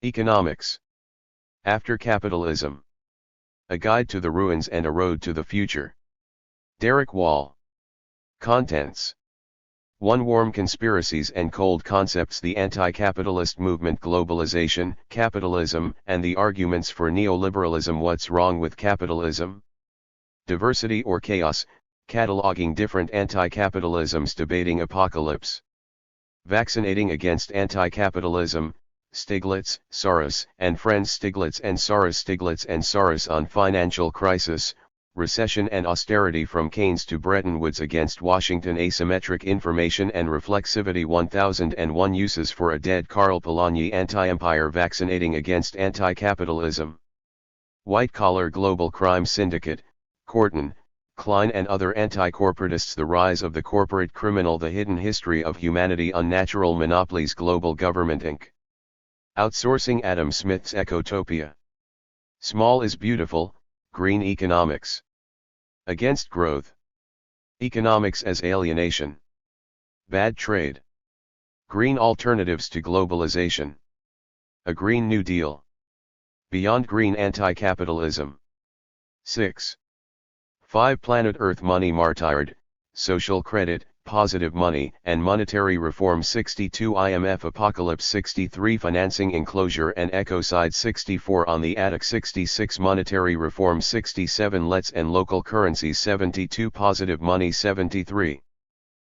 Economics. After Capitalism. A Guide to the Ruins and a Road to the Future. Derek Wall. Contents. 1. Warm conspiracies and cold concepts: the anti-capitalist movement, globalization, capitalism, and the arguments for neoliberalism. What's wrong with capitalism? Diversity or chaos, cataloging different anti-capitalisms, debating apocalypse. Vaccinating against anti-capitalism, Stiglitz, Soros, and friends. Stiglitz and Soros on financial crisis, recession and austerity, from Keynes to Bretton Woods against Washington. Asymmetric information and reflexivity. 1001 uses for a dead Karl Polanyi. Anti-empire, vaccinating against anti-capitalism. White-collar global crime syndicate, Corton, Klein and other anti-corporatists. The rise of the corporate criminal, the hidden history of humanity. Unnatural monopolies, global government Inc. Outsourcing, Adam Smith's Ecotopia. Small is beautiful, green economics. Against growth. Economics as alienation. Bad trade. Green alternatives to globalization. A Green New Deal. Beyond green anti-capitalism. 6. 5. Planet Earth money martyred, social credit, positive money, and monetary reform. 62. IMF apocalypse. 63. Financing enclosure and ecocide. 64. On the attic. 66. Monetary reform. 67. Let's and local currencies. 72. Positive money. 73.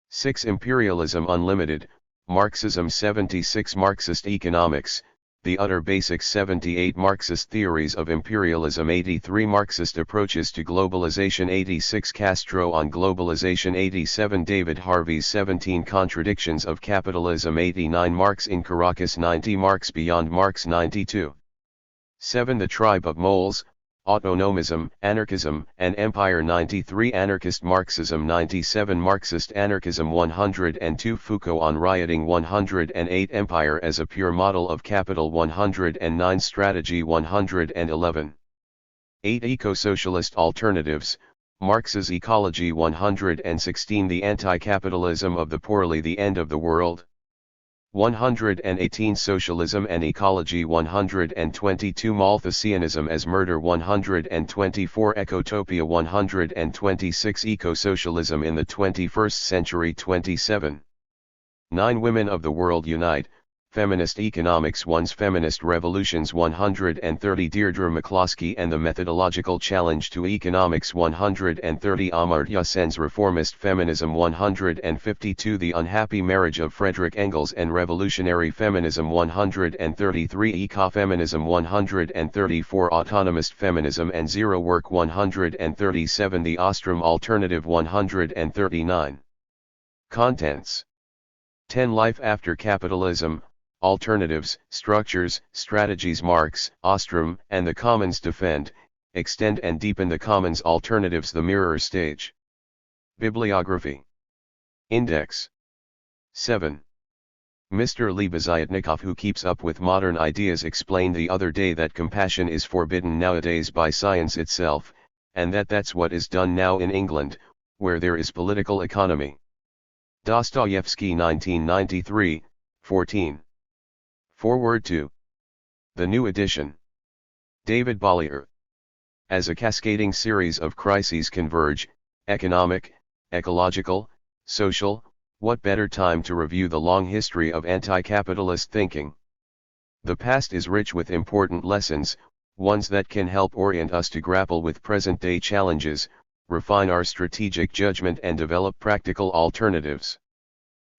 6. Imperialism unlimited, Marxism. 76. Marxist economics, the utter basics. 78. Marxist theories of imperialism. 83. Marxist approaches to globalization. 86. Castro on globalization. 87. David Harvey's 17 Contradictions of Capitalism. 89. Marx in Caracas. 90. Marx beyond Marx. 92. 7. The Tribe of Moles, Autonomism, Anarchism, and Empire. 93. Anarchist Marxism. 97. Marxist Anarchism. 102. Foucault on rioting. 108. Empire as a pure model of capital. 109. Strategy. 111. 8. Eco-socialist alternatives, Marx's ecology. 116. The anti-capitalism of the poorly, the end of the world. 118. Socialism and ecology. 122. Malthusianism as murder. 124. Ecotopia. 126. Eco-socialism in the 21st century. 27. 9. Women of the world unite, feminist economics. 1's feminist revolutions. 130. Deirdre McCloskey and the methodological challenge to economics. 130. Amartya Sen's reformist feminism. 152. The unhappy marriage of Frederick Engels and revolutionary feminism. 133. Ecofeminism. 134. Autonomist feminism and zero work. 137. The Ostrom alternative. 139. Contents. 10. Life after capitalism, alternatives, structures, strategies. Marx, Ostrom, and the Commons defend, extend and deepen the Commons alternatives. The mirror stage. Bibliography. Index. 7. Mr. Lebezayatnikov, who keeps up with modern ideas, explained the other day that compassion is forbidden nowadays by science itself, and that's what is done now in England, where there is political economy. Dostoevsky. 1993, 14. Forward to the new edition. David Bollier. As a cascading series of crises converge, economic, ecological, social, what better time to review the long history of anti-capitalist thinking? The past is rich with important lessons, ones that can help orient us to grapple with present-day challenges, refine our strategic judgment and develop practical alternatives.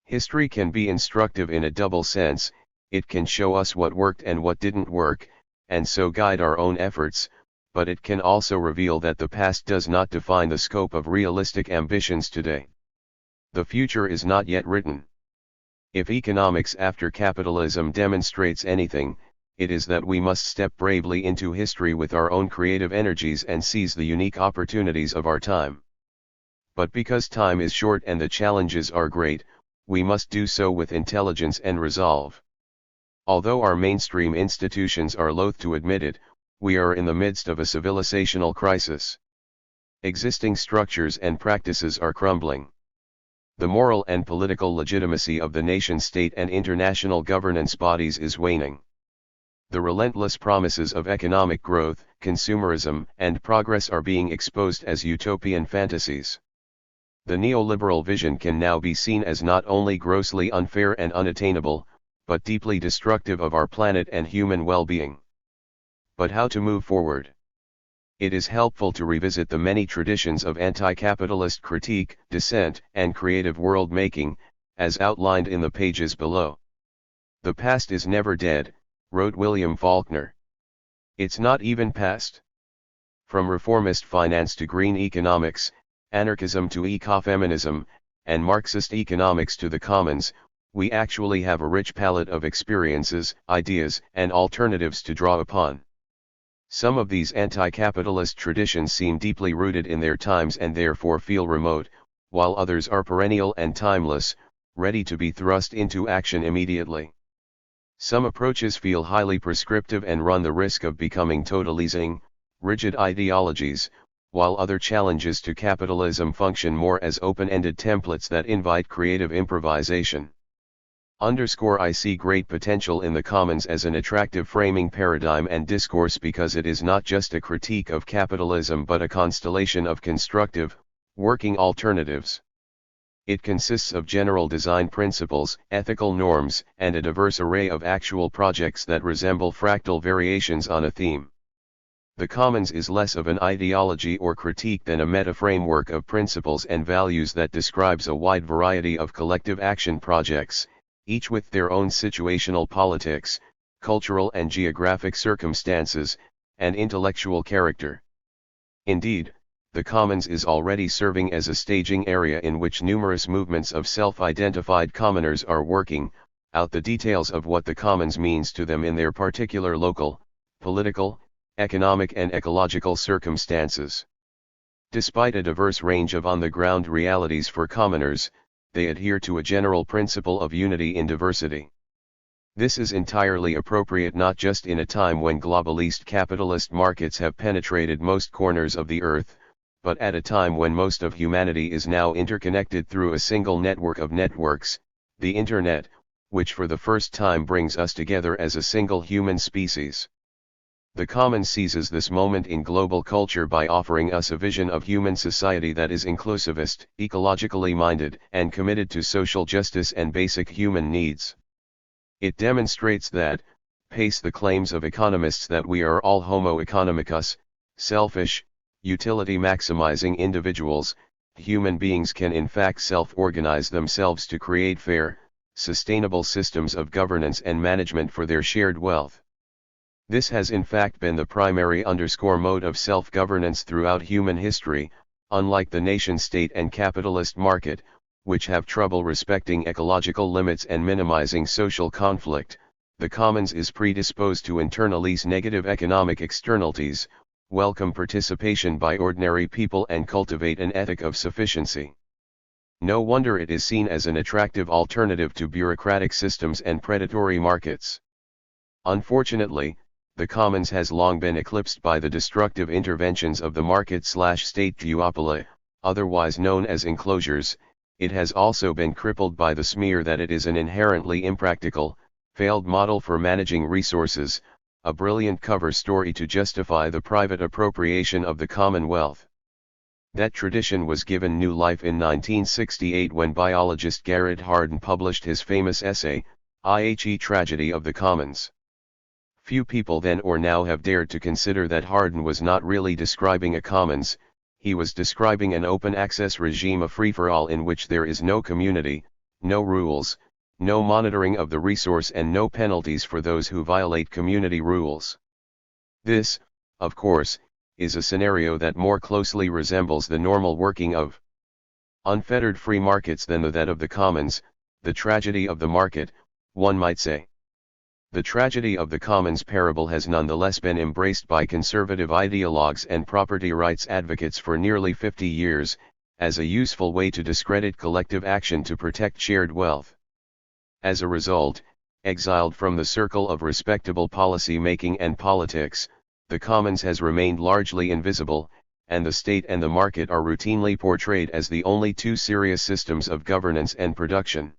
History can be instructive in a double sense. It can show us what worked and what didn't work, and so guide our own efforts, but it can also reveal that the past does not define the scope of realistic ambitions today. The future is not yet written. If economics after capitalism demonstrates anything, it is that we must step bravely into history with our own creative energies and seize the unique opportunities of our time. But because time is short and the challenges are great, we must do so with intelligence and resolve. Although our mainstream institutions are loath to admit it, we are in the midst of a civilizational crisis. Existing structures and practices are crumbling. The moral and political legitimacy of the nation-state and international governance bodies is waning. The relentless promises of economic growth, consumerism, and progress are being exposed as utopian fantasies. The neoliberal vision can now be seen as not only grossly unfair and unattainable, but deeply destructive of our planet and human well-being. But how to move forward? It is helpful to revisit the many traditions of anti-capitalist critique, dissent, and creative world-making, as outlined in the pages below. "The past is never dead," wrote William Faulkner. "It's not even past." From reformist finance to green economics, anarchism to ecofeminism, and Marxist economics to the commons, we actually have a rich palette of experiences, ideas, and alternatives to draw upon. Some of these anti-capitalist traditions seem deeply rooted in their times and therefore feel remote, while others are perennial and timeless, ready to be thrust into action immediately. Some approaches feel highly prescriptive and run the risk of becoming totalizing, rigid ideologies, while other challenges to capitalism function more as open-ended templates that invite creative improvisation. I see great potential in the commons as an attractive framing paradigm and discourse because it is not just a critique of capitalism but a constellation of constructive, working alternatives. It consists of general design principles, ethical norms, and a diverse array of actual projects that resemble fractal variations on a theme. The commons is less of an ideology or critique than a meta-framework of principles and values that describes a wide variety of collective action projects, each with their own situational politics, cultural and geographic circumstances, and intellectual character. Indeed, the commons is already serving as a staging area in which numerous movements of self-identified commoners are working out the details of what the commons means to them in their particular local, political, economic and ecological circumstances. Despite a diverse range of on-the-ground realities for commoners, they adhere to a general principle of unity in diversity. This is entirely appropriate not just in a time when globalist capitalist markets have penetrated most corners of the earth, but at a time when most of humanity is now interconnected through a single network of networks, the Internet, which for the first time brings us together as a single human species. The Commons seizes this moment in global culture by offering us a vision of human society that is inclusivist, ecologically minded, and committed to social justice and basic human needs. It demonstrates that, pace the claims of economists that we are all homo economicus, selfish, utility-maximizing individuals, human beings can in fact self-organize themselves to create fair, sustainable systems of governance and management for their shared wealth. This has in fact been the primary mode of self-governance throughout human history, unlike the nation-state and capitalist market, which have trouble respecting ecological limits and minimizing social conflict. The commons is predisposed to internalize negative economic externalities, welcome participation by ordinary people and cultivate an ethic of sufficiency. No wonder it is seen as an attractive alternative to bureaucratic systems and predatory markets. Unfortunately, the commons has long been eclipsed by the destructive interventions of the market/state duopoly, otherwise known as enclosures. It has also been crippled by the smear that it is an inherently impractical, failed model for managing resources, a brilliant cover story to justify the private appropriation of the commonwealth. That tradition was given new life in 1968 when biologist Garrett Hardin published his famous essay, i.e. Tragedy of the Commons. Few people then or now have dared to consider that Hardin was not really describing a commons, he was describing an open access regime of free-for-all in which there is no community, no rules, no monitoring of the resource and no penalties for those who violate community rules. This, of course, is a scenario that more closely resembles the normal working of unfettered free markets than that of the commons, the tragedy of the market, one might say. The tragedy of the commons parable has nonetheless been embraced by conservative ideologues and property rights advocates for nearly 50 years, as a useful way to discredit collective action to protect shared wealth. As a result, exiled from the circle of respectable policy making and politics, the commons has remained largely invisible, and the state and the market are routinely portrayed as the only two serious systems of governance and production.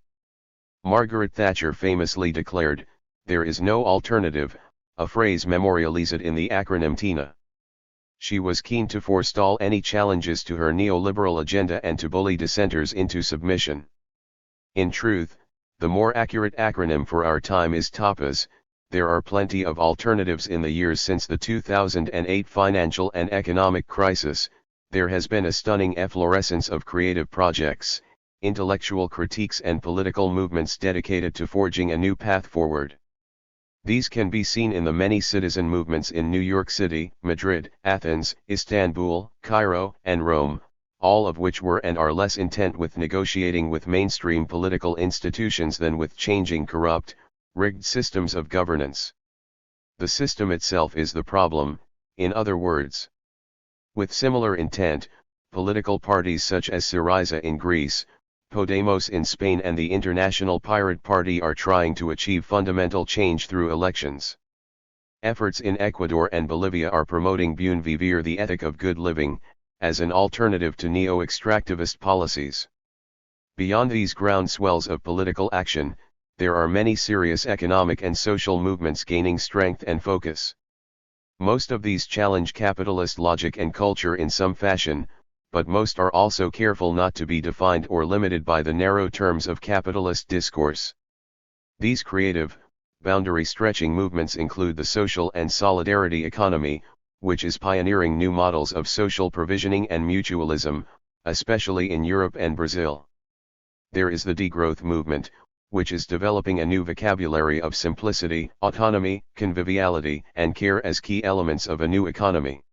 Margaret Thatcher famously declared, "There is no alternative, a phrase memorialized in the acronym TINA. She was keen to forestall any challenges to her neoliberal agenda and to bully dissenters into submission. In truth, the more accurate acronym for our time is TAPAS. There are plenty of alternatives. In the years since the 2008 financial and economic crisis, there has been a stunning efflorescence of creative projects, intellectual critiques and political movements dedicated to forging a new path forward. These can be seen in the many citizen movements in New York City, Madrid, Athens, Istanbul, Cairo, and Rome, all of which were and are less intent with negotiating with mainstream political institutions than with changing corrupt, rigged systems of governance. The system itself is the problem, in other words. With similar intent, political parties such as Syriza in Greece, Podemos in Spain and the International Pirate Party are trying to achieve fundamental change through elections. Efforts in Ecuador and Bolivia are promoting Buen Vivir, the ethic of good living, as an alternative to neo-extractivist policies. Beyond these groundswells of political action, there are many serious economic and social movements gaining strength and focus. Most of these challenge capitalist logic and culture in some fashion, but most are also careful not to be defined or limited by the narrow terms of capitalist discourse. These creative, boundary-stretching movements include the social and solidarity economy, which is pioneering new models of social provisioning and mutualism, especially in Europe and Brazil. There is the degrowth movement, which is developing a new vocabulary of simplicity, autonomy, conviviality, and care as key elements of a new economy.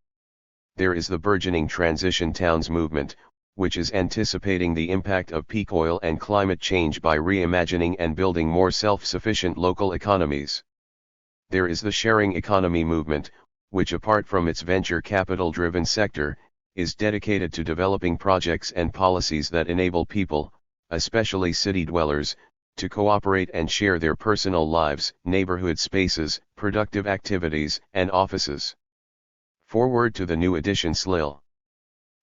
There is the burgeoning transition towns movement, which is anticipating the impact of peak oil and climate change by reimagining and building more self-sufficient local economies. There is the sharing economy movement, which apart from its venture capital-driven sector, is dedicated to developing projects and policies that enable people, especially city dwellers, to cooperate and share their personal lives, neighborhood spaces, productive activities, and offices. Forward to the new edition SLIL.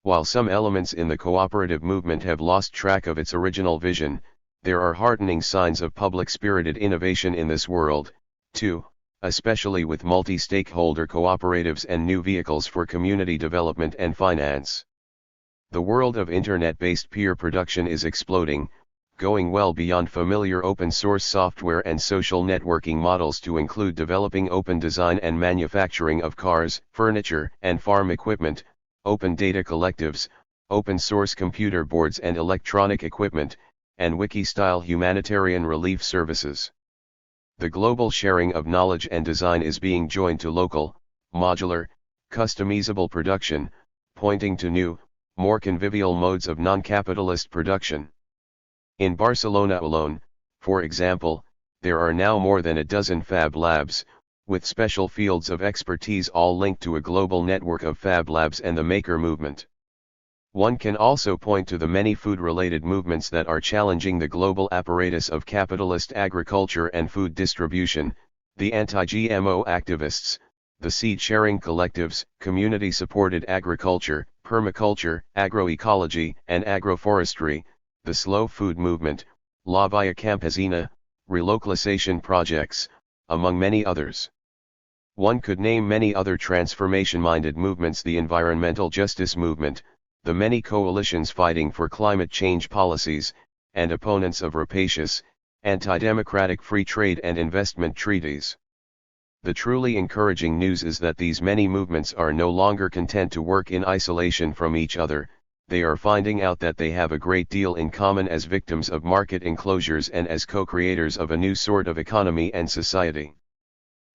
While some elements in the cooperative movement have lost track of its original vision, there are heartening signs of public-spirited innovation in this world, too, especially with multi-stakeholder cooperatives and new vehicles for community development and finance. The world of internet-based peer production is exploding, going well beyond familiar open-source software and social networking models to include developing open design and manufacturing of cars, furniture, and farm equipment, open data collectives, open-source computer boards and electronic equipment, and wiki-style humanitarian relief services. The global sharing of knowledge and design is being joined to local, modular, customizable production, pointing to new, more convivial modes of non-capitalist production. In Barcelona alone, for example, there are now more than a dozen Fab Labs, with special fields of expertise all linked to a global network of Fab Labs and the Maker movement. One can also point to the many food-related movements that are challenging the global apparatus of capitalist agriculture and food distribution, the anti-GMO activists, the seed-sharing collectives, community-supported agriculture, permaculture, agroecology, and agroforestry, the slow food movement, La Via Campesina, relocalization projects, among many others. One could name many other transformation-minded movements: the environmental justice movement, the many coalitions fighting for climate change policies, and opponents of rapacious, anti-democratic free trade and investment treaties. The truly encouraging news is that these many movements are no longer content to work in isolation from each other. They are finding out that they have a great deal in common as victims of market enclosures and as co-creators of a new sort of economy and society.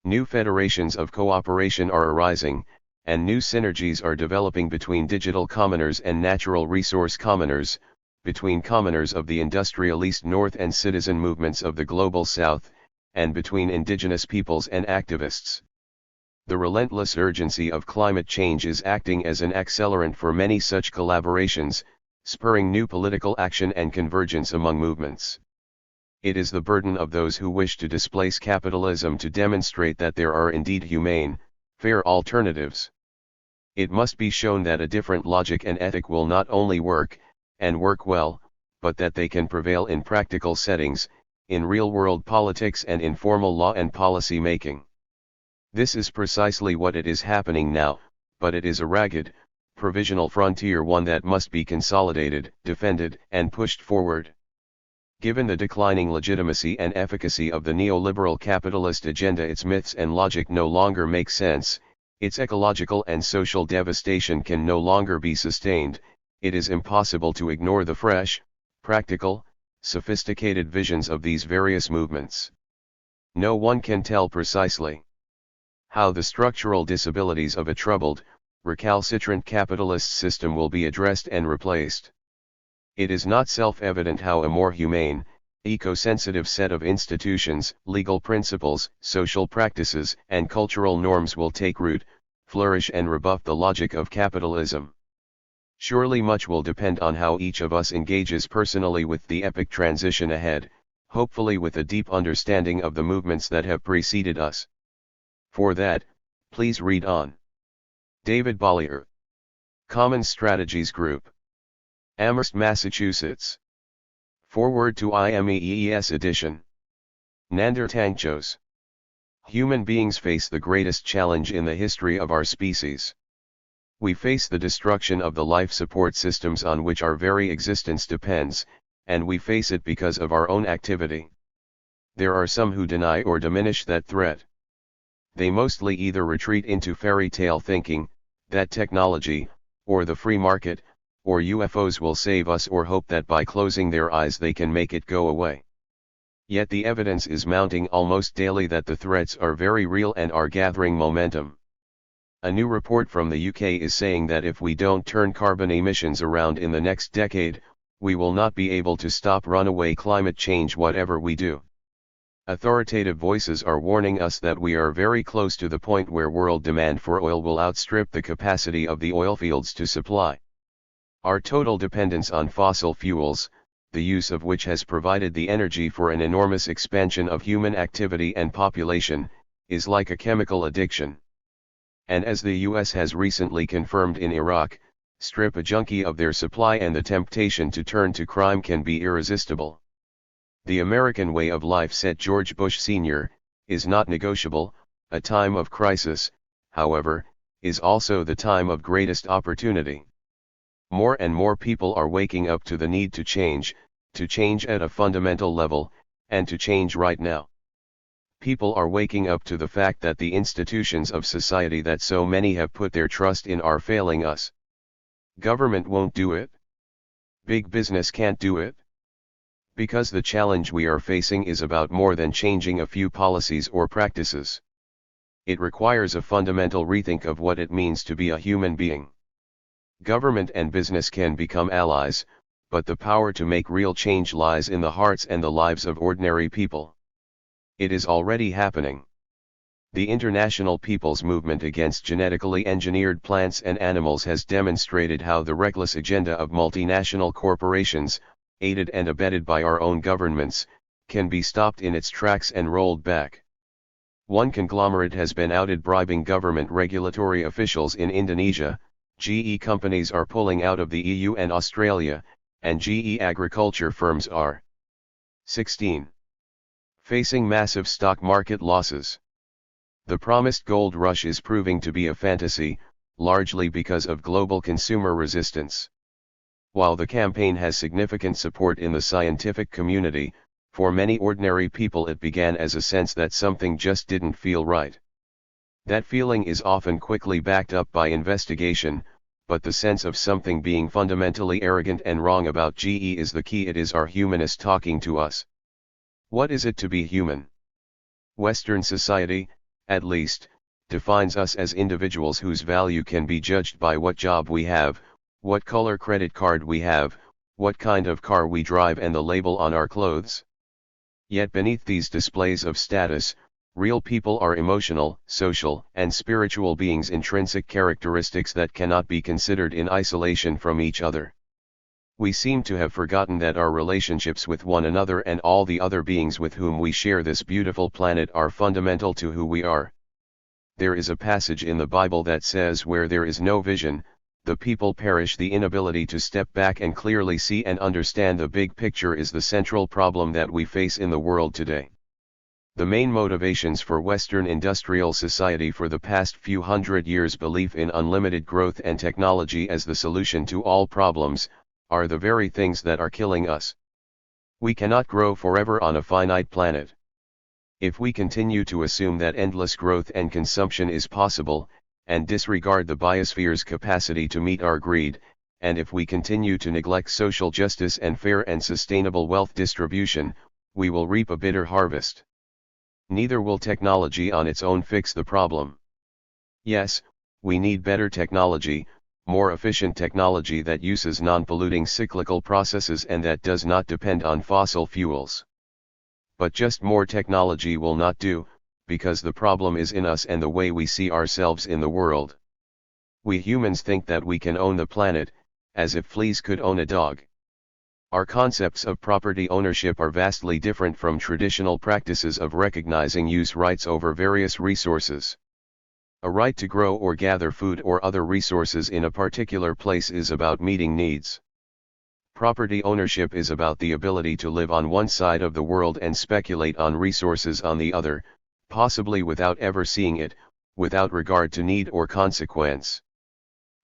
New federations of cooperation are arising, and new synergies are developing between digital commoners and natural resource commoners, between commoners of the industrialist North and citizen movements of the global South, and between indigenous peoples and activists. The relentless urgency of climate change is acting as an accelerant for many such collaborations, spurring new political action and convergence among movements. It is the burden of those who wish to displace capitalism to demonstrate that there are indeed humane, fair alternatives. It must be shown that a different logic and ethic will not only work, and work well, but that they can prevail in practical settings, in real-world politics and in formal law and policy making. This is precisely what it is happening now, but it is a ragged, provisional frontier, one that must be consolidated, defended, and pushed forward. Given the declining legitimacy and efficacy of the neoliberal capitalist agenda, its myths and logic no longer make sense, its ecological and social devastation can no longer be sustained. It is impossible to ignore the fresh, practical, sophisticated visions of these various movements. No one can tell precisely how the structural disabilities of a troubled, recalcitrant capitalist system will be addressed and replaced. It is not self-evident how a more humane, eco-sensitive set of institutions, legal principles, social practices, and cultural norms will take root, flourish, and rebuff the logic of capitalism. Surely much will depend on how each of us engages personally with the epic transition ahead, hopefully with a deep understanding of the movements that have preceded us. For that, please read on. David Bollier. Common Strategies Group. Amherst, Massachusetts. Forward to IMEES edition. Nander Tangchos. Human beings face the greatest challenge in the history of our species. We face the destruction of the life support systems on which our very existence depends, and we face it because of our own activity. There are some who deny or diminish that threat. They mostly either retreat into fairy tale thinking, that technology, or the free market, or UFOs will save us, or hope that by closing their eyes they can make it go away. Yet the evidence is mounting almost daily that the threats are very real and are gathering momentum. A new report from the UK is saying that if we don't turn carbon emissions around in the next decade, we will not be able to stop runaway climate change whatever we do. Authoritative voices are warning us that we are very close to the point where world demand for oil will outstrip the capacity of the oil fields to supply. Our total dependence on fossil fuels, the use of which has provided the energy for an enormous expansion of human activity and population, is like a chemical addiction. And as the US has recently confirmed in Iraq, strip a junkie of their supply and the temptation to turn to crime can be irresistible. The American way of life, said George Bush Sr., is not negotiable. A time of crisis, however, is also the time of greatest opportunity. More and more people are waking up to the need to change at a fundamental level, and to change right now. People are waking up to the fact that the institutions of society that so many have put their trust in are failing us. Government won't do it. Big business can't do it. Because the challenge we are facing is about more than changing a few policies or practices. It requires a fundamental rethink of what it means to be a human being. Government and business can become allies, but the power to make real change lies in the hearts and the lives of ordinary people. It is already happening. The International People's Movement against genetically engineered plants and animals has demonstrated how the reckless agenda of multinational corporations, aided and abetted by our own governments, can be stopped in its tracks and rolled back. One conglomerate has been outed bribing government regulatory officials in Indonesia. GE companies are pulling out of the EU and Australia, and GE agriculture firms are 16. Facing massive stock market losses. The promised gold rush is proving to be a fantasy, largely because of global consumer resistance. While the campaign has significant support in the scientific community, for many ordinary people it began as a sense that something just didn't feel right. That feeling is often quickly backed up by investigation, but the sense of something being fundamentally arrogant and wrong about GE is the key. It is our humanist talking to us. What is it to be human? Western society, at least, defines us as individuals whose value can be judged by what job we have, what color credit card we have, what kind of car we drive, and the label on our clothes. Yet beneath these displays of status, real people are emotional, social, and spiritual beings, intrinsic characteristics that cannot be considered in isolation from each other. We seem to have forgotten that our relationships with one another and all the other beings with whom we share this beautiful planet are fundamental to who we are. There is a passage in the Bible that says, where there is no vision, the people perish. The inability to step back and clearly see and understand the big picture is the central problem that we face in the world today. The main motivations for Western industrial society for the past few hundred years, belief in unlimited growth and technology as the solution to all problems, are the very things that are killing us. We cannot grow forever on a finite planet. If we continue to assume that endless growth and consumption is possible, and disregard the biosphere's capacity to meet our greed, and if we continue to neglect social justice and fair and sustainable wealth distribution, we will reap a bitter harvest. Neither will technology on its own fix the problem. Yes, we need better technology, more efficient technology that uses non-polluting cyclical processes and that does not depend on fossil fuels. But just more technology will not do, because the problem is in us and the way we see ourselves in the world. We humans think that we can own the planet, as if fleas could own a dog. Our concepts of property ownership are vastly different from traditional practices of recognizing use rights over various resources. A right to grow or gather food or other resources in a particular place is about meeting needs. Property ownership is about the ability to live on one side of the world and speculate on resources on the other, possibly without ever seeing it, without regard to need or consequence.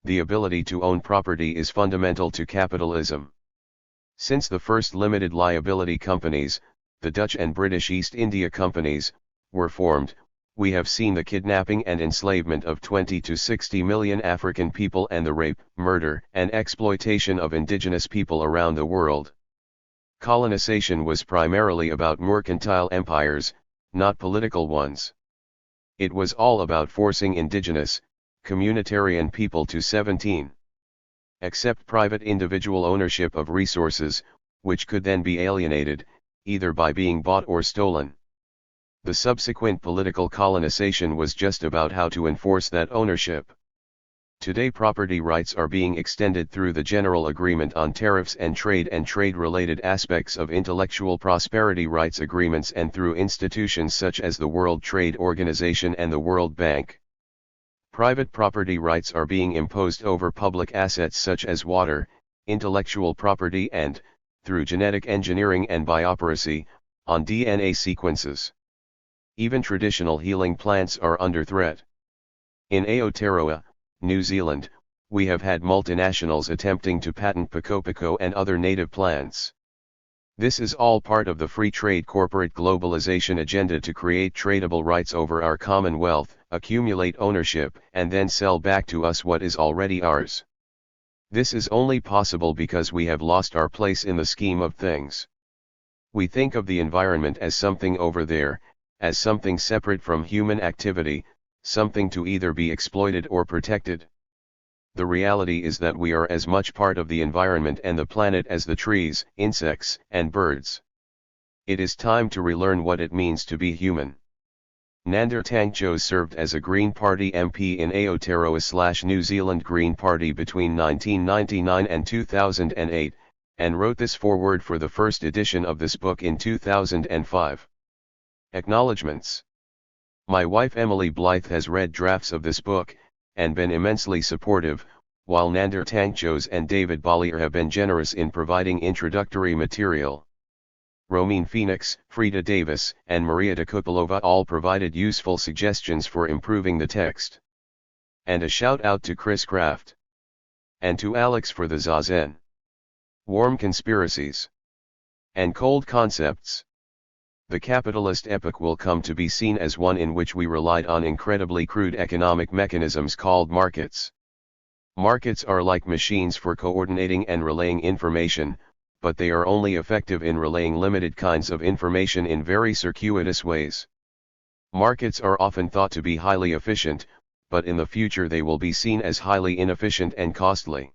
The ability to own property is fundamental to capitalism. Since the first limited liability companies, the Dutch and British East India Companies, were formed, we have seen the kidnapping and enslavement of 20 to 60 million African people and the rape, murder, and exploitation of indigenous people around the world. Colonization was primarily about mercantile empires, not political ones. It was all about forcing indigenous, communitarian people to 17. Accept private individual ownership of resources, which could then be alienated, either by being bought or stolen. The subsequent political colonization was just about how to enforce that ownership. Today property rights are being extended through the General Agreement on Tariffs and trade-related aspects of intellectual prosperity rights agreements and through institutions such as the World Trade Organization and the World Bank. Private property rights are being imposed over public assets such as water, intellectual property and, through genetic engineering and biopiracy, on DNA sequences. Even traditional healing plants are under threat. In Aotearoa, New Zealand, we have had multinationals attempting to patent pakopako and other native plants. This is all part of the free trade corporate globalization agenda to create tradable rights over our common wealth, accumulate ownership, and then sell back to us what is already ours. This is only possible because we have lost our place in the scheme of things. We think of the environment as something over there, as something separate from human activity, something to either be exploited or protected. The reality is that we are as much part of the environment and the planet as the trees, insects, and birds. It is time to relearn what it means to be human. Nander Tangchos served as a Green Party MP in Aotearoa/New Zealand Green Party between 1999 and 2008, and wrote this foreword for the first edition of this book in 2005. Acknowledgements. My wife Emily Blythe has read drafts of this book, and been immensely supportive, while Nander Tangchos and David Bollier have been generous in providing introductory material. Romine Phoenix, Frida Davis, and Maria de Kupilova all provided useful suggestions for improving the text. And a shout out to Chris Kraft. And to Alex for the Zazen. Warm conspiracies. And cold concepts. The capitalist epoch will come to be seen as one in which we relied on incredibly crude economic mechanisms called markets. Markets are like machines for coordinating and relaying information, but they are only effective in relaying limited kinds of information in very circuitous ways. Markets are often thought to be highly efficient, but in the future they will be seen as highly inefficient and costly.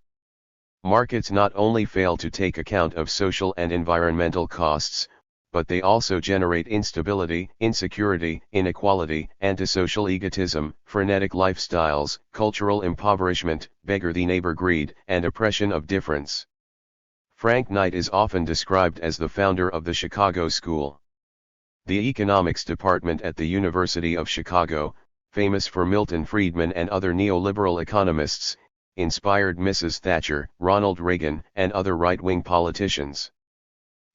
Markets not only fail to take account of social and environmental costs, but they also generate instability, insecurity, inequality, antisocial egotism, frenetic lifestyles, cultural impoverishment, beggar-the-neighbor greed, and oppression of difference. Frank Knight is often described as the founder of the Chicago School. The economics department at the University of Chicago, famous for Milton Friedman and other neoliberal economists, inspired Mrs. Thatcher, Ronald Reagan, and other right-wing politicians.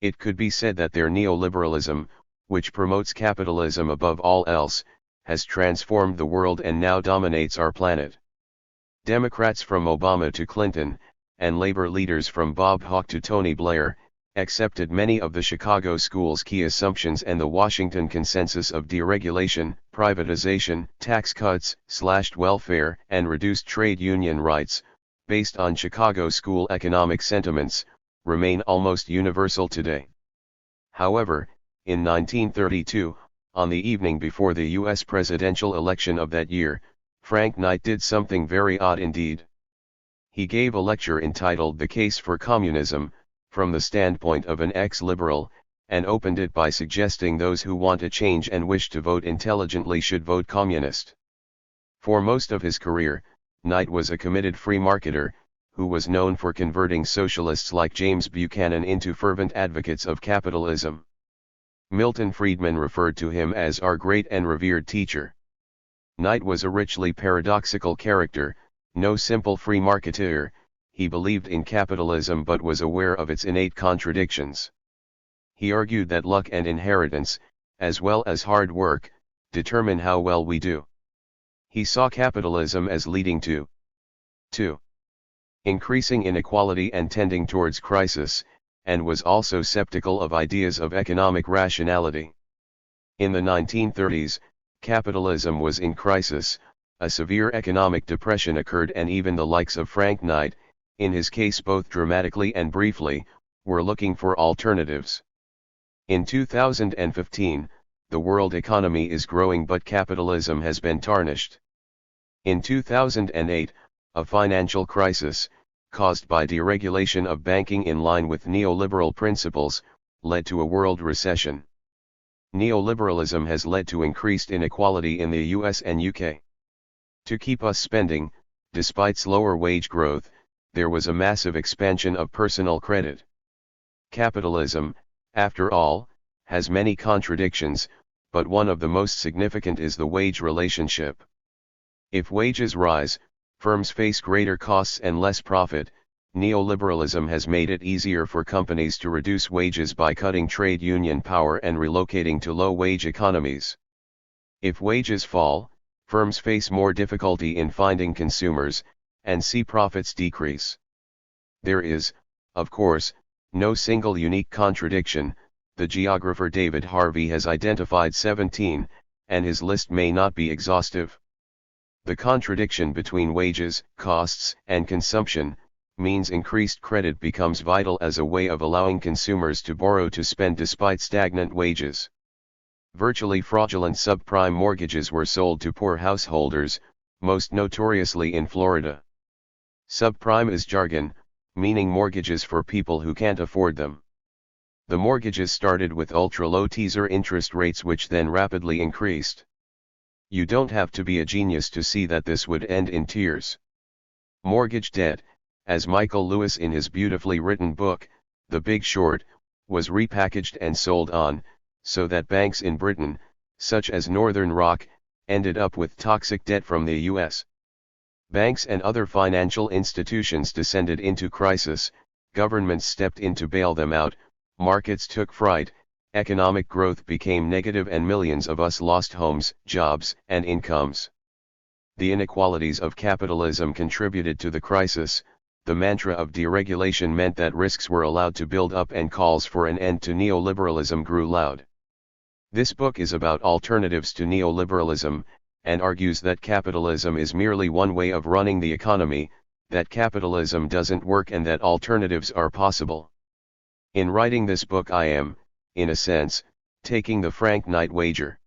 It could be said that their neoliberalism, which promotes capitalism above all else, has transformed the world and now dominates our planet. Democrats from Obama to Clinton, and labor leaders from Bob Hawke to Tony Blair, accepted many of the Chicago School's key assumptions and the Washington consensus of deregulation, privatization, tax cuts, slashed welfare, and reduced trade union rights, based on Chicago School economic sentiments, remain almost universal today. However, in 1932, on the evening before the U.S. presidential election of that year, Frank Knight did something very odd indeed. He gave a lecture entitled "The Case for Communism," from the standpoint of an ex-liberal, and opened it by suggesting those who want a change and wish to vote intelligently should vote communist. For most of his career, Knight was a committed free marketer, who was known for converting socialists like James Buchanan into fervent advocates of capitalism. Milton Friedman referred to him as our great and revered teacher. Knight was a richly paradoxical character, no simple free marketeer. He believed in capitalism but was aware of its innate contradictions. He argued that luck and inheritance, as well as hard work, determine how well we do. He saw capitalism as leading to 2. Increasing inequality and tending towards crisis, and was also skeptical of ideas of economic rationality. In the 1930s, capitalism was in crisis, a severe economic depression occurred, and even the likes of Frank Knight, in his case both dramatically and briefly, were looking for alternatives. In 2015, the world economy is growing but capitalism has been tarnished. In 2008, a financial crisis, caused by deregulation of banking in line with neoliberal principles, led to a world recession. Neoliberalism has led to increased inequality in the US and UK. To keep us spending, despite slower wage growth, there was a massive expansion of personal credit. Capitalism, after all, has many contradictions, but one of the most significant is the wage relationship. If wages rise, firms face greater costs and less profit. Neoliberalism has made it easier for companies to reduce wages by cutting trade union power and relocating to low-wage economies. If wages fall, firms face more difficulty in finding consumers, and see profits decrease. There is, of course, no single unique contradiction. The geographer David Harvey has identified 17, and his list may not be exhaustive. The contradiction between wages, costs, and consumption means increased credit becomes vital as a way of allowing consumers to borrow to spend despite stagnant wages. Virtually fraudulent subprime mortgages were sold to poor householders, most notoriously in Florida. Subprime is jargon, meaning mortgages for people who can't afford them. The mortgages started with ultra-low teaser interest rates which then rapidly increased. You don't have to be a genius to see that this would end in tears. Mortgage debt, as Michael Lewis in his beautifully written book, The Big Short, was repackaged and sold on, so that banks in Britain, such as Northern Rock, ended up with toxic debt from the US. Banks and other financial institutions descended into crisis, governments stepped in to bail them out, markets took fright, economic growth became negative and millions of us lost homes, jobs, and incomes. The inequalities of capitalism contributed to the crisis. The mantra of deregulation meant that risks were allowed to build up and calls for an end to neoliberalism grew loud. This book is about alternatives to neoliberalism, and argues that capitalism is merely one way of running the economy, that capitalism doesn't work and that alternatives are possible. In writing this book I am, in a sense, taking the Frank Knight wager.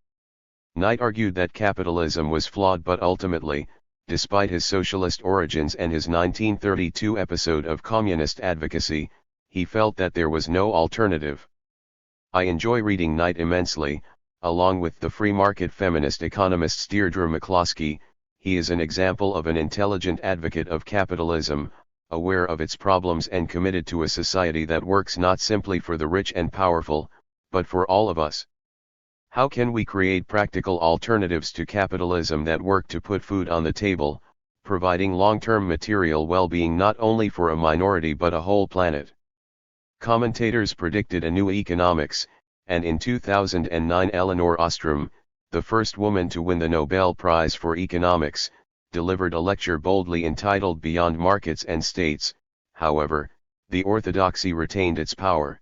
Knight argued that capitalism was flawed but ultimately, despite his socialist origins and his 1932 episode of communist advocacy, he felt that there was no alternative. I enjoy reading Knight immensely, along with the free market feminist economists Deirdre McCloskey. He is an example of an intelligent advocate of capitalism, aware of its problems and committed to a society that works not simply for the rich and powerful, but for all of us. How can we create practical alternatives to capitalism that work to put food on the table, providing long-term material well-being not only for a minority but a whole planet? Commentators predicted a new economics, and in 2009 Elinor Ostrom, the first woman to win the Nobel Prize for Economics, delivered a lecture boldly entitled Beyond Markets and States. However, the orthodoxy retained its power.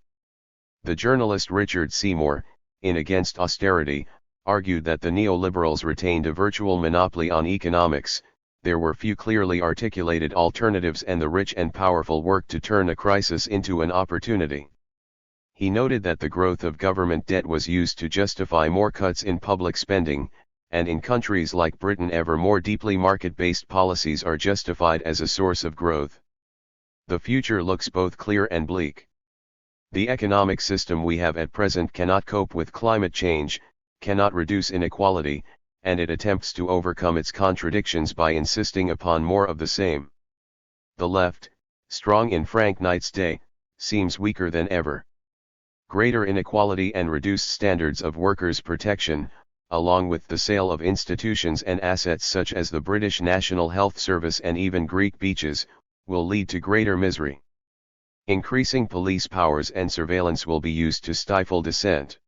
The journalist Richard Seymour, in Against Austerity, argued that the neoliberals retained a virtual monopoly on economics. There were few clearly articulated alternatives and the rich and powerful worked to turn a crisis into an opportunity. He noted that the growth of government debt was used to justify more cuts in public spending, and in countries like Britain ever more deeply market-based policies are justified as a source of growth. The future looks both clear and bleak. The economic system we have at present cannot cope with climate change, cannot reduce inequality, and it attempts to overcome its contradictions by insisting upon more of the same. The left, strong in Frank Knight's day, seems weaker than ever. Greater inequality and reduced standards of workers' protection, along with the sale of institutions and assets such as the British National Health Service and even Greek beaches, will lead to greater misery. Increasing police powers and surveillance will be used to stifle dissent.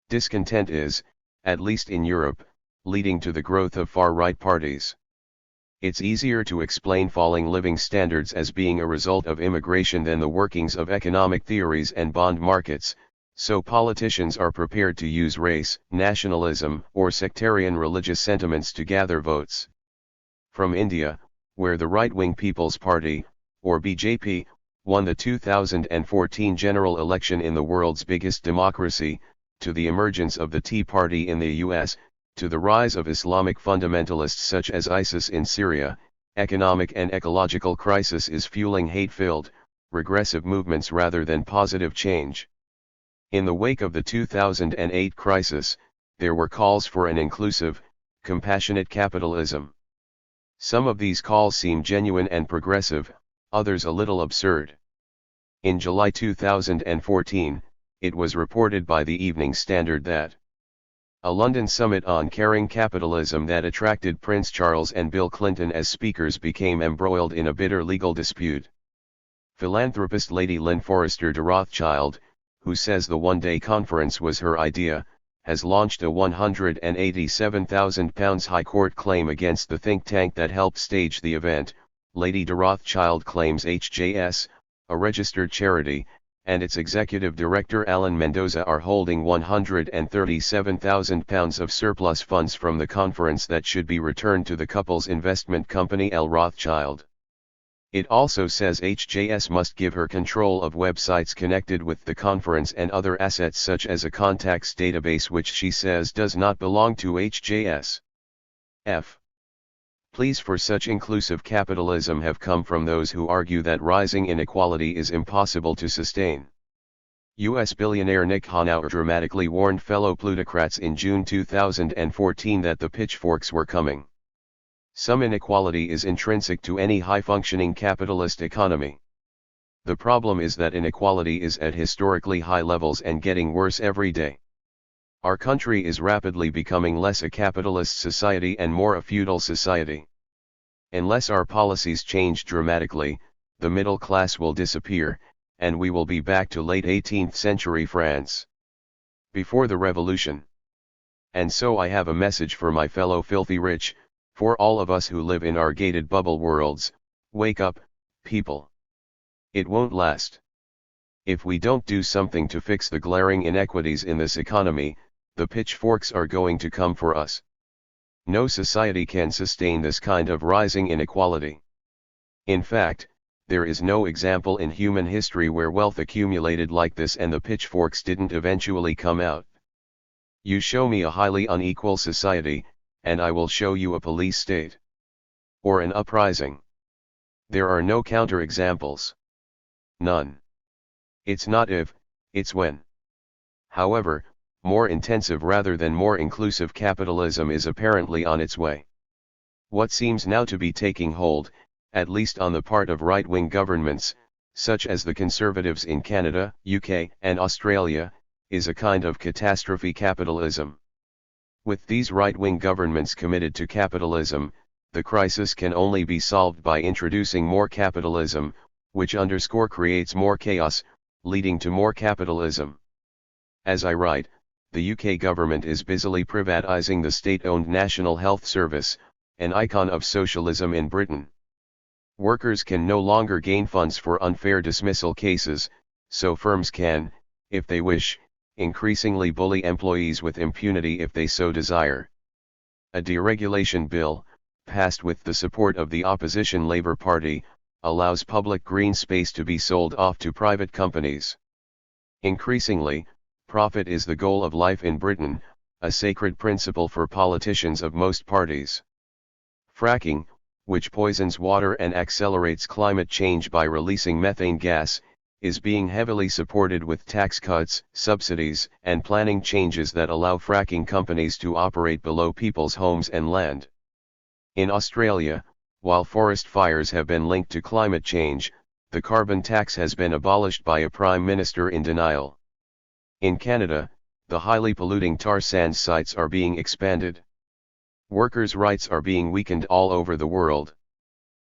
Discontent is, at least in Europe, leading to the growth of far-right parties. It's easier to explain falling living standards as being a result of immigration than the workings of economic theories and bond markets, so politicians are prepared to use race, nationalism, or sectarian religious sentiments to gather votes. From India, where the right-wing People's Party, or BJP, won the 2014 general election in the world's biggest democracy, to the emergence of the Tea Party in the US, to the rise of Islamic fundamentalists such as ISIS in Syria, economic and ecological crisis is fueling hate-filled, regressive movements rather than positive change. In the wake of the 2008 crisis, there were calls for an inclusive, compassionate capitalism. Some of these calls seem genuine and progressive, others a little absurd. In July 2014, it was reported by the Evening Standard that a London summit on caring capitalism that attracted Prince Charles and Bill Clinton as speakers became embroiled in a bitter legal dispute. Philanthropist Lady Lynn Forrester de Rothschild, who says the one-day conference was her idea, has launched a £187,000 High Court claim against the think tank that helped stage the event. Lady de Rothschild claims HJS, a registered charity, and its executive director Alan Mendoza are holding £137,000 of surplus funds from the conference that should be returned to the couple's investment company L. Rothschild. It also says HJS must give her control of websites connected with the conference and other assets such as a contacts database which she says does not belong to HJS. Pleas for such inclusive capitalism have come from those who argue that rising inequality is impossible to sustain. U.S. billionaire Nick Hanauer dramatically warned fellow plutocrats in June 2014 that the pitchforks were coming. Some inequality is intrinsic to any high-functioning capitalist economy. The problem is that inequality is at historically high levels and getting worse every day. Our country is rapidly becoming less a capitalist society and more a feudal society. Unless our policies change dramatically, the middle class will disappear, and we will be back to late 18th century France. Before the revolution. And so I have a message for my fellow filthy rich, for all of us who live in our gated bubble worlds: wake up, people. It won't last. If we don't do something to fix the glaring inequities in this economy, the pitchforks are going to come for us. No society can sustain this kind of rising inequality. In fact, there is no example in human history where wealth accumulated like this and the pitchforks didn't eventually come out. You show me a highly unequal society, and I will show you a police state. Or an uprising. There are no counterexamples. None. It's not if, it's when. However, more intensive rather than more inclusive capitalism is apparently on its way. What seems now to be taking hold, at least on the part of right-wing governments, such as the Conservatives in Canada, UK, and Australia, is a kind of catastrophe capitalism. With these right-wing governments committed to capitalism, the crisis can only be solved by introducing more capitalism, which creates more chaos, leading to more capitalism. As I write, the UK government is busily privatising the state-owned National Health Service, an icon of socialism in Britain. Workers can no longer gain funds for unfair dismissal cases, so firms can, if they wish, increasingly bully employees with impunity if they so desire. A deregulation bill, passed with the support of the opposition Labour Party, allows public green space to be sold off to private companies. Increasingly, profit is the goal of life in Britain, a sacred principle for politicians of most parties. Fracking, which poisons water and accelerates climate change by releasing methane gas, is being heavily supported with tax cuts, subsidies, and planning changes that allow fracking companies to operate below people's homes and land. In Australia, while forest fires have been linked to climate change, the carbon tax has been abolished by a prime minister in denial. In Canada, the highly polluting tar sands sites are being expanded. Workers' rights are being weakened all over the world.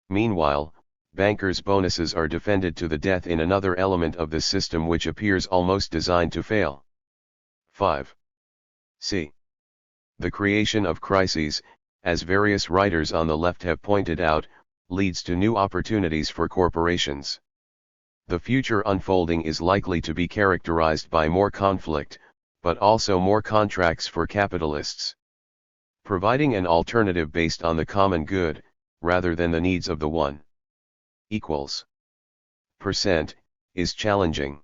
Meanwhile, bankers' bonuses are defended to the death in another element of the system which appears almost designed to fail. 5. C. The creation of crises, as various writers on the left have pointed out, leads to new opportunities for corporations. The future unfolding is likely to be characterized by more conflict, but also more contracts for capitalists. Providing an alternative based on the common good, rather than the needs of the one equals %, is challenging.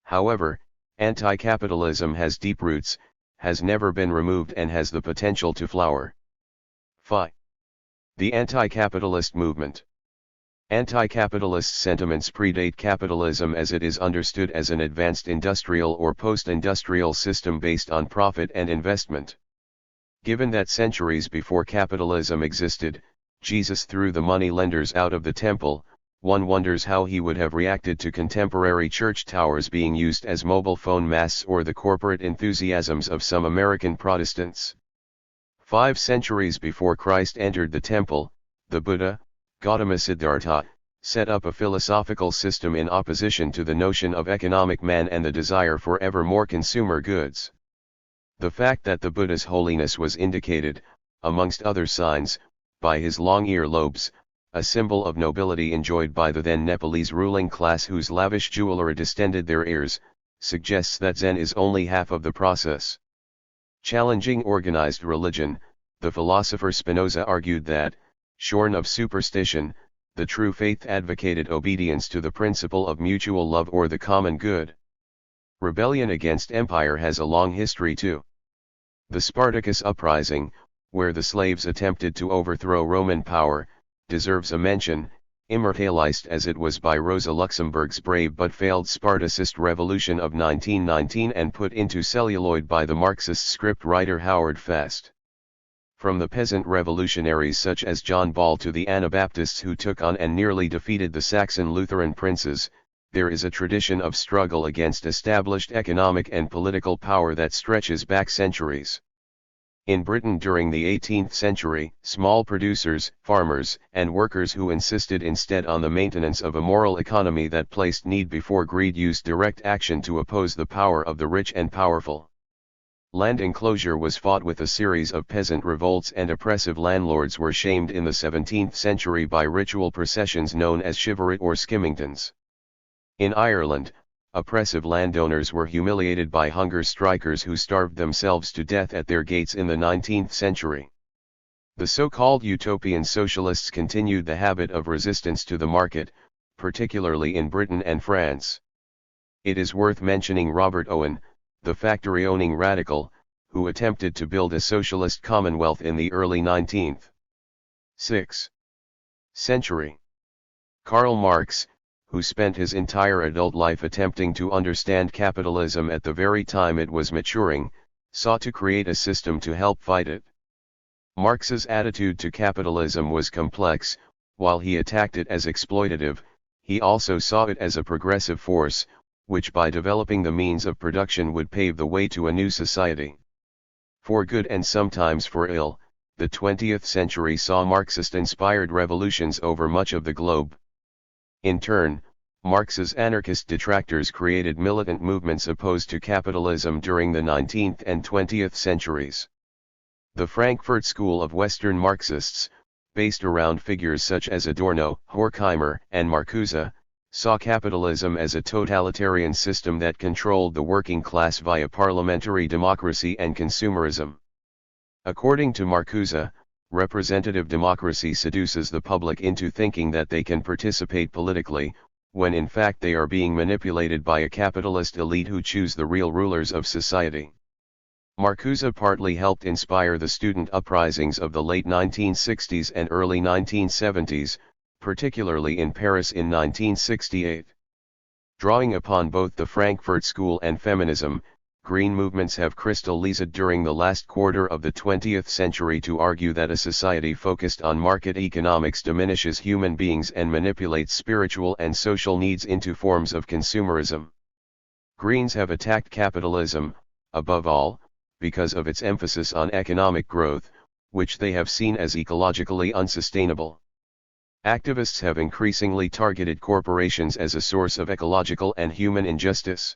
However, anti-capitalism has deep roots, has never been removed and has the potential to flower. Phi. The anti-capitalist movement. Anti-capitalist sentiments predate capitalism as it is understood as an advanced industrial or post-industrial system based on profit and investment. Given that centuries before capitalism existed, Jesus threw the money lenders out of the temple, one wonders how he would have reacted to contemporary church towers being used as mobile phone masts or the corporate enthusiasms of some American Protestants. 5 centuries before Christ entered the temple, the Buddha, Gautama Siddhartha, set up a philosophical system in opposition to the notion of economic man and the desire for ever more consumer goods. The fact that the Buddha's holiness was indicated, amongst other signs, by his long earlobes, a symbol of nobility enjoyed by the then Nepalese ruling class whose lavish jewelry distended their ears, suggests that Zen is only half of the process. Challenging organized religion, the philosopher Spinoza argued that, shorn of superstition, the true faith advocated obedience to the principle of mutual love or the common good. Rebellion against empire has a long history too. The Spartacus uprising, where the slaves attempted to overthrow Roman power, deserves a mention, immortalized as it was by Rosa Luxemburg's brave but failed Spartacist revolution of 1919 and put into celluloid by the Marxist scriptwriter Howard Fast. From the peasant revolutionaries such as John Ball to the Anabaptists who took on and nearly defeated the Saxon Lutheran princes, there is a tradition of struggle against established economic and political power that stretches back centuries. In Britain during the 18th century, small producers, farmers, and workers who insisted instead on the maintenance of a moral economy that placed need before greed used direct action to oppose the power of the rich and powerful. Land enclosure was fought with a series of peasant revolts and oppressive landlords were shamed in the 17th century by ritual processions known as chivalry or skimmingtons. In Ireland, oppressive landowners were humiliated by hunger strikers who starved themselves to death at their gates in the 19th century. The so-called utopian socialists continued the habit of resistance to the market, particularly in Britain and France. It is worth mentioning Robert Owen, the factory-owning radical, who attempted to build a socialist commonwealth in the early 19th century. Karl Marx, who spent his entire adult life attempting to understand capitalism at the very time it was maturing, sought to create a system to help fight it. Marx's attitude to capitalism was complex. While he attacked it as exploitative, he also saw it as a progressive force, which by developing the means of production would pave the way to a new society. For good and sometimes for ill, the 20th century saw Marxist-inspired revolutions over much of the globe. In turn, Marx's anarchist detractors created militant movements opposed to capitalism during the 19th and 20th centuries. The Frankfurt School of Western Marxists, based around figures such as Adorno, Horkheimer, and Marcuse, saw capitalism as a totalitarian system that controlled the working class via parliamentary democracy and consumerism. According to Marcuse, representative democracy seduces the public into thinking that they can participate politically, when in fact they are being manipulated by a capitalist elite who choose the real rulers of society. Marcuse partly helped inspire the student uprisings of the late 1960s and early 1970s, particularly in Paris in 1968. Drawing upon both the Frankfurt School and feminism, green movements have crystallized during the last quarter of the 20th century to argue that a society focused on market economics diminishes human beings and manipulates spiritual and social needs into forms of consumerism. Greens have attacked capitalism, above all, because of its emphasis on economic growth, which they have seen as ecologically unsustainable. Activists have increasingly targeted corporations as a source of ecological and human injustice.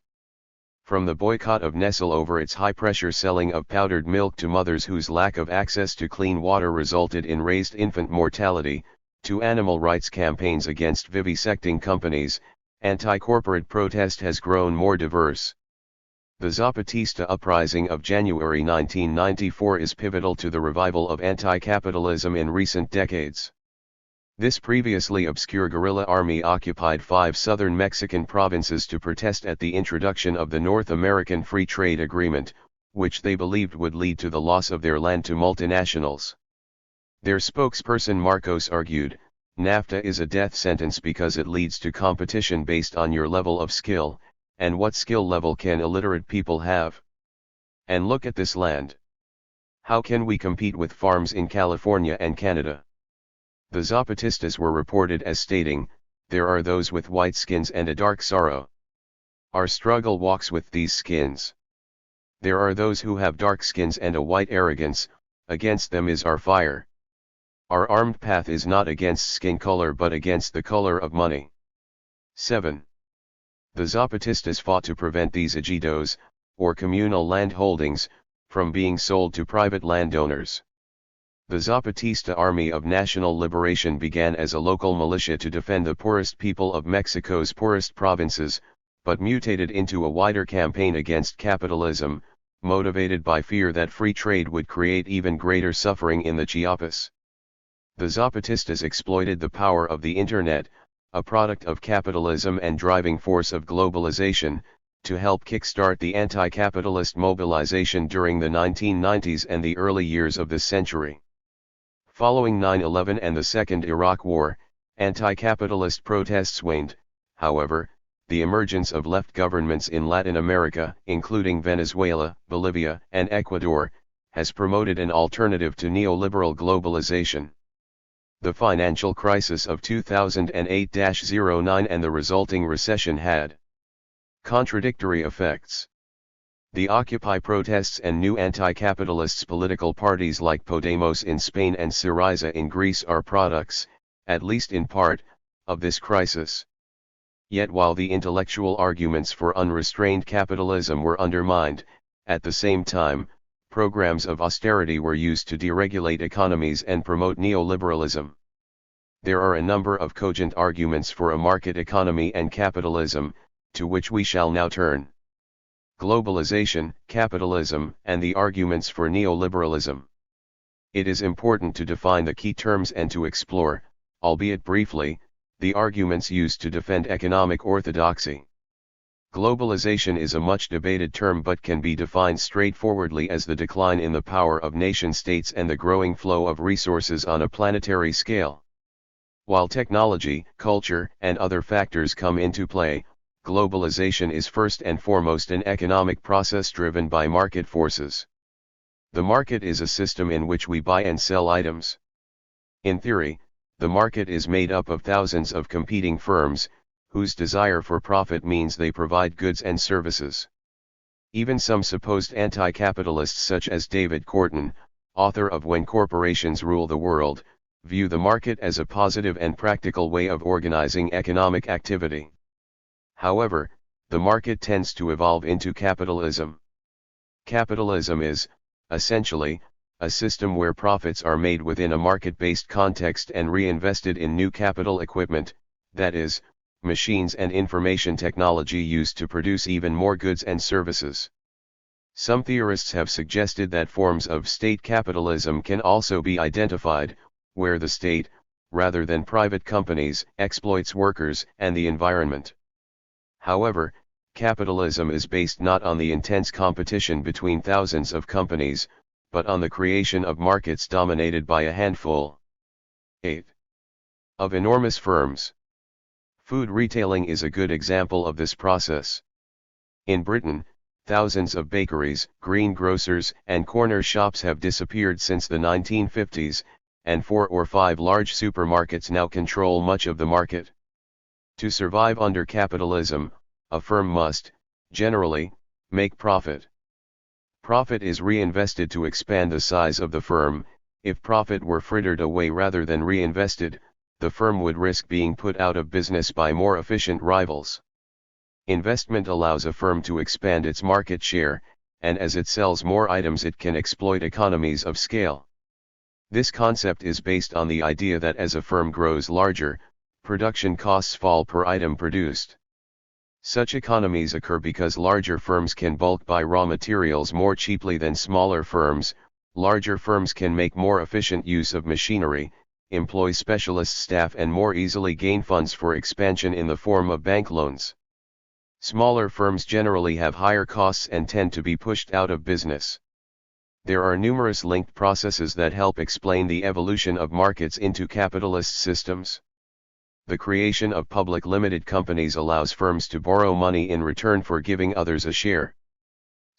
From the boycott of Nestle over its high-pressure selling of powdered milk to mothers whose lack of access to clean water resulted in raised infant mortality, to animal rights campaigns against vivisecting companies, anti-corporate protest has grown more diverse. The Zapatista uprising of January 1994 is pivotal to the revival of anti-capitalism in recent decades. This previously obscure guerrilla army occupied 5 southern Mexican provinces to protest at the introduction of the North American Free Trade Agreement, which they believed would lead to the loss of their land to multinationals. Their spokesperson Marcos argued, NAFTA is a death sentence because it leads to competition based on your level of skill, and what skill level can illiterate people have? And look at this land. How can we compete with farms in California and Canada? The Zapatistas were reported as stating, there are those with white skins and a dark sorrow. Our struggle walks with these skins. There are those who have dark skins and a white arrogance, against them is our fire. Our armed path is not against skin color but against the color of money. 7. The Zapatistas fought to prevent these ejidos, or communal land holdings, from being sold to private landowners. The Zapatista Army of National Liberation began as a local militia to defend the poorest people of Mexico's poorest provinces, but mutated into a wider campaign against capitalism, motivated by fear that free trade would create even greater suffering in the Chiapas. The Zapatistas exploited the power of the Internet, a product of capitalism and driving force of globalization, to help kickstart the anti-capitalist mobilization during the 1990s and the early years of this century. Following 9/11 and the Second Iraq War, anti-capitalist protests waned. However, the emergence of left governments in Latin America, including Venezuela, Bolivia, and Ecuador, has promoted an alternative to neoliberal globalization. The financial crisis of 2008-09 and the resulting recession had contradictory effects. The Occupy protests and new anti-capitalists political parties like Podemos in Spain and Syriza in Greece are products, at least in part, of this crisis. Yet while the intellectual arguments for unrestrained capitalism were undermined, at the same time, programs of austerity were used to deregulate economies and promote neoliberalism. There are a number of cogent arguments for a market economy and capitalism, to which we shall now turn. Globalization, capitalism, and the arguments for neoliberalism. It is important to define the key terms and to explore, albeit briefly, the arguments used to defend economic orthodoxy. Globalization is a much debated term but can be defined straightforwardly as the decline in the power of nation-states and the growing flow of resources on a planetary scale. While technology, culture, and other factors come into play, globalization is first and foremost an economic process driven by market forces. The market is a system in which we buy and sell items. In theory, the market is made up of thousands of competing firms, whose desire for profit means they provide goods and services. Even some supposed anti-capitalists such as David Korten, author of When Corporations Rule the World, view the market as a positive and practical way of organizing economic activity. However, the market tends to evolve into capitalism. Capitalism is, essentially, a system where profits are made within a market-based context and reinvested in new capital equipment, that is, machines and information technology used to produce even more goods and services. Some theorists have suggested that forms of state capitalism can also be identified, where the state, rather than private companies, exploits workers and the environment. However, capitalism is based not on the intense competition between thousands of companies, but on the creation of markets dominated by a handful 8 of enormous firms. Food retailing is a good example of this process. In Britain, thousands of bakeries, greengrocers, and corner shops have disappeared since the 1950s, and 4 or 5 large supermarkets now control much of the market. To survive under capitalism, a firm must, generally, make profit. Profit is reinvested to expand the size of the firm. If profit were frittered away rather than reinvested, the firm would risk being put out of business by more efficient rivals. Investment allows a firm to expand its market share, and as it sells more items it can exploit economies of scale. This concept is based on the idea that as a firm grows larger, production costs fall per item produced. Such economies occur because larger firms can bulk buy raw materials more cheaply than smaller firms. Larger firms can make more efficient use of machinery, employ specialist staff and more easily gain funds for expansion in the form of bank loans. Smaller firms generally have higher costs and tend to be pushed out of business. There are numerous linked processes that help explain the evolution of markets into capitalist systems. The creation of public limited companies allows firms to borrow money in return for giving others a share.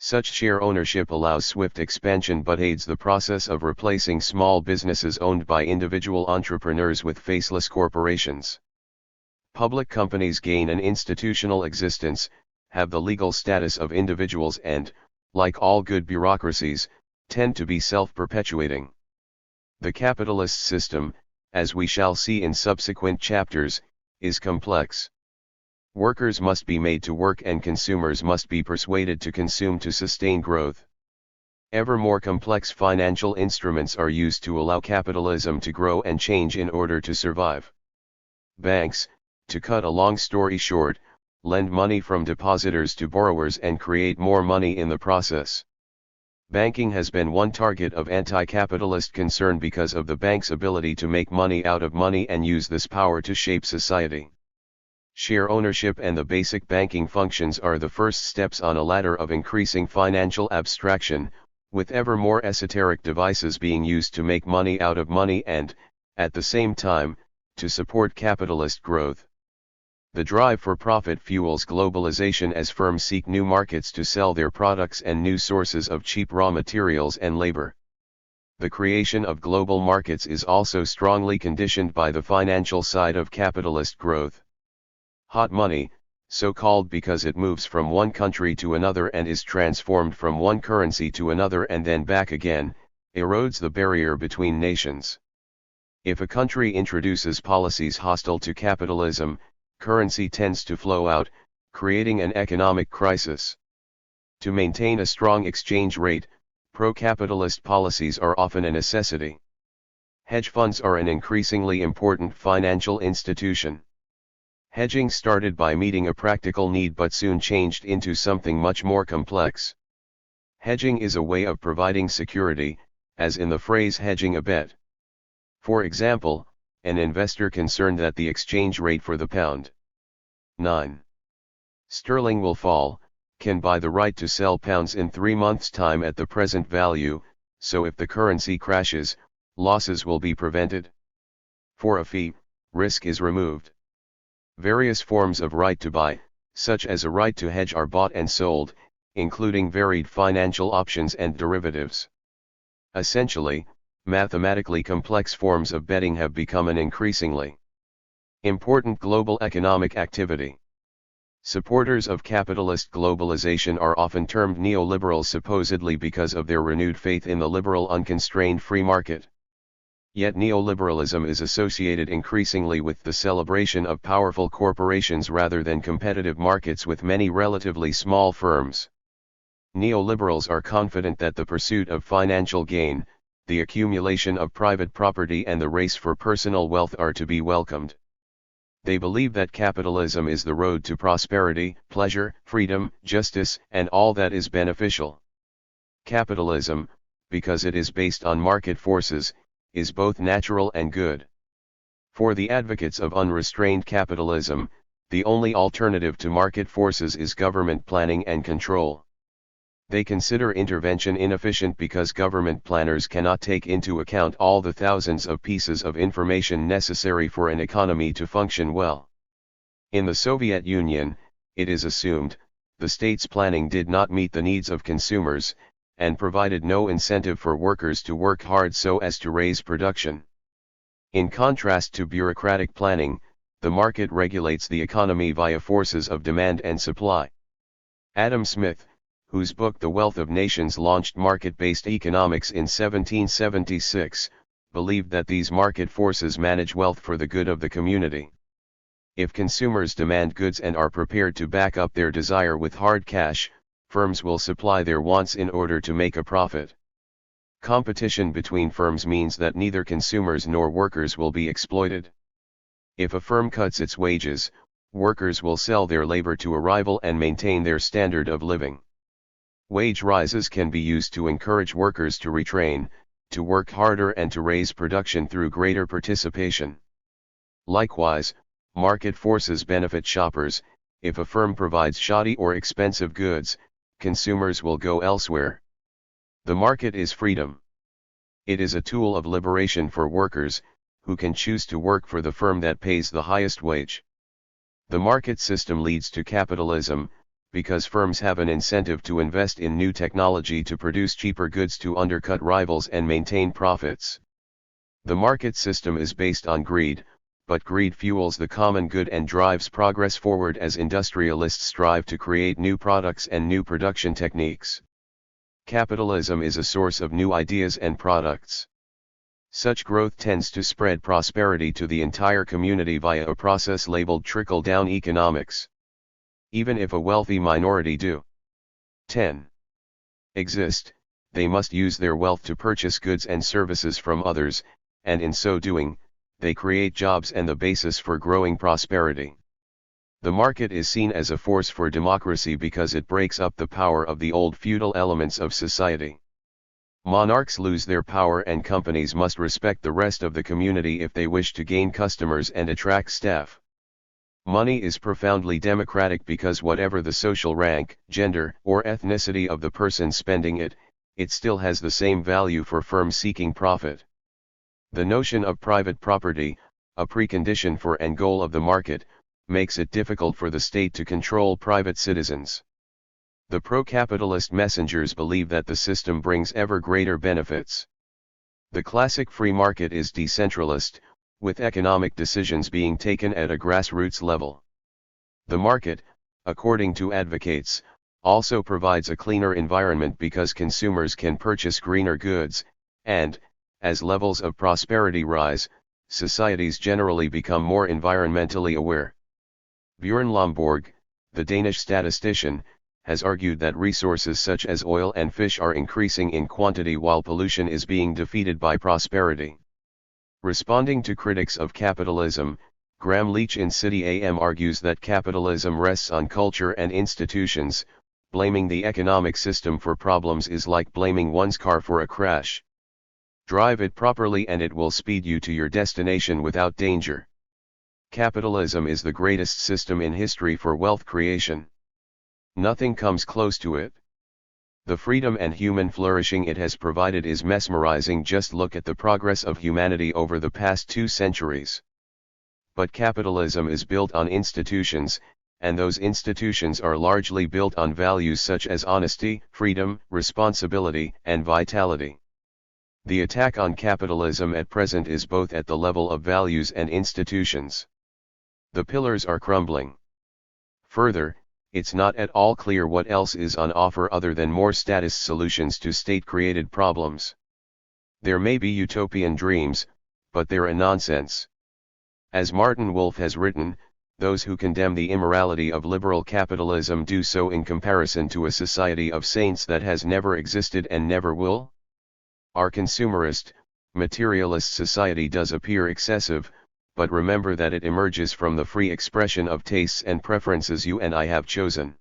Such share ownership allows swift expansion but aids the process of replacing small businesses owned by individual entrepreneurs with faceless corporations. Public companies gain an institutional existence, have the legal status of individuals and, like all good bureaucracies, tend to be self-perpetuating. The capitalist system, as we shall see in subsequent chapters, is complex. Workers must be made to work and consumers must be persuaded to consume to sustain growth. Ever more complex financial instruments are used to allow capitalism to grow and change in order to survive. Banks, to cut a long story short, lend money from depositors to borrowers and create more money in the process. Banking has been one target of anti-capitalist concern because of the bank's ability to make money out of money and use this power to shape society. Share ownership and the basic banking functions are the first steps on a ladder of increasing financial abstraction, with ever more esoteric devices being used to make money out of money and, at the same time, to support capitalist growth. The drive for profit fuels globalization as firms seek new markets to sell their products and new sources of cheap raw materials and labor. The creation of global markets is also strongly conditioned by the financial side of capitalist growth. Hot money, so called because it moves from one country to another and is transformed from one currency to another and then back again, erodes the barrier between nations. If a country introduces policies hostile to capitalism, currency tends to flow out, creating an economic crisis. To maintain a strong exchange rate, pro-capitalist policies are often a necessity. Hedge funds are an increasingly important financial institution. Hedging started by meeting a practical need but soon changed into something much more complex. Hedging is a way of providing security, as in the phrase hedging a bet. For example, an investor concerned that the exchange rate for the pound 9 sterling will fall, can buy the right to sell pounds in 3 months' time at the present value, so if the currency crashes, losses will be prevented. For a fee, risk is removed. Various forms of right to buy, such as a right to hedge, are bought and sold, including varied financial options and derivatives. Essentially, mathematically complex forms of betting have become an increasingly important global economic activity. Supporters of capitalist globalization are often termed neoliberals supposedly because of their renewed faith in the liberal unconstrained free market. Yet neoliberalism is associated increasingly with the celebration of powerful corporations rather than competitive markets with many relatively small firms. Neoliberals are confident that the pursuit of financial gain, the accumulation of private property and the race for personal wealth are to be welcomed. They believe that capitalism is the road to prosperity, pleasure, freedom, justice, and all that is beneficial. Capitalism, because it is based on market forces, is both natural and good. For the advocates of unrestrained capitalism, the only alternative to market forces is government planning and control. They consider intervention inefficient because government planners cannot take into account all the thousands of pieces of information necessary for an economy to function well. In the Soviet Union, it is assumed, the state's planning did not meet the needs of consumers, and provided no incentive for workers to work hard so as to raise production. In contrast to bureaucratic planning, the market regulates the economy via forces of demand and supply. Adam Smith, whose book The Wealth of Nations launched market-based economics in 1776, believed that these market forces manage wealth for the good of the community. If consumers demand goods and are prepared to back up their desire with hard cash, firms will supply their wants in order to make a profit. Competition between firms means that neither consumers nor workers will be exploited. If a firm cuts its wages, workers will sell their labor to a rival and maintain their standard of living. Wage rises can be used to encourage workers to retrain, to work harder and to raise production through greater participation. Likewise, market forces benefit shoppers. If a firm provides shoddy or expensive goods, consumers will go elsewhere. The market is freedom. It is a tool of liberation for workers, who can choose to work for the firm that pays the highest wage. The market system leads to capitalism, because firms have an incentive to invest in new technology to produce cheaper goods to undercut rivals and maintain profits. The market system is based on greed, but greed fuels the common good and drives progress forward as industrialists strive to create new products and new production techniques. Capitalism is a source of new ideas and products. Such growth tends to spread prosperity to the entire community via a process labeled trickle-down economics. Even if a wealthy minority do 10. Exist, they must use their wealth to purchase goods and services from others, and in so doing, they create jobs and the basis for growing prosperity. The market is seen as a force for democracy because it breaks up the power of the old feudal elements of society. Monarchs lose their power and companies must respect the rest of the community if they wish to gain customers and attract staff. Money is profoundly democratic because whatever the social rank, gender, or ethnicity of the person spending it, it still has the same value for firms seeking profit. The notion of private property, a precondition for and goal of the market, makes it difficult for the state to control private citizens. The pro-capitalist messengers believe that the system brings ever greater benefits. The classic free market is decentralist, with economic decisions being taken at a grassroots level. The market, according to advocates, also provides a cleaner environment because consumers can purchase greener goods, and, as levels of prosperity rise, societies generally become more environmentally aware. Bjørn Lomborg, the Danish statistician, has argued that resources such as oil and fish are increasing in quantity while pollution is being defeated by prosperity. Responding to critics of capitalism, Graham Leach in City AM argues that capitalism rests on culture and institutions. Blaming the economic system for problems is like blaming one's car for a crash. Drive it properly and it will speed you to your destination without danger. Capitalism is the greatest system in history for wealth creation. Nothing comes close to it. The freedom and human flourishing it has provided is mesmerizing. Just look at the progress of humanity over the past 2 centuries. But capitalism is built on institutions, and those institutions are largely built on values such as honesty, freedom, responsibility, and vitality. The attack on capitalism at present is both at the level of values and institutions. The pillars are crumbling. Further, it's not at all clear what else is on offer other than more status solutions to state-created problems. There may be utopian dreams, but they're a nonsense. As Martin Wolf has written, those who condemn the immorality of liberal capitalism do so in comparison to a society of saints that has never existed and never will. Our consumerist, materialist society does appear excessive, but remember that it emerges from the free expression of tastes and preferences you and I have chosen.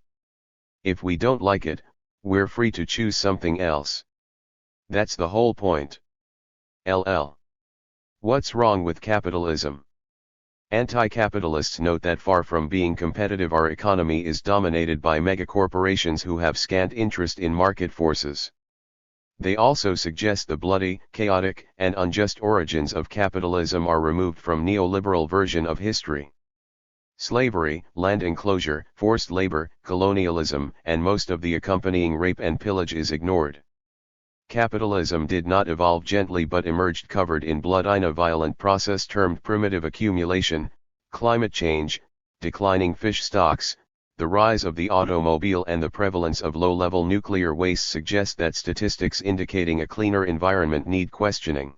If we don't like it, we're free to choose something else. That's the whole point. LL. What's wrong with capitalism? Anti-capitalists note that far from being competitive, our economy is dominated by megacorporations who have scant interest in market forces. They also suggest the bloody, chaotic, and unjust origins of capitalism are removed from neoliberal version of history. Slavery, land enclosure, forced labor, colonialism, and most of the accompanying rape and pillage is ignored. Capitalism did not evolve gently but emerged covered in blood in a violent process termed primitive accumulation. Climate change, declining fish stocks, the rise of the automobile and the prevalence of low-level nuclear waste suggest that statistics indicating a cleaner environment need questioning.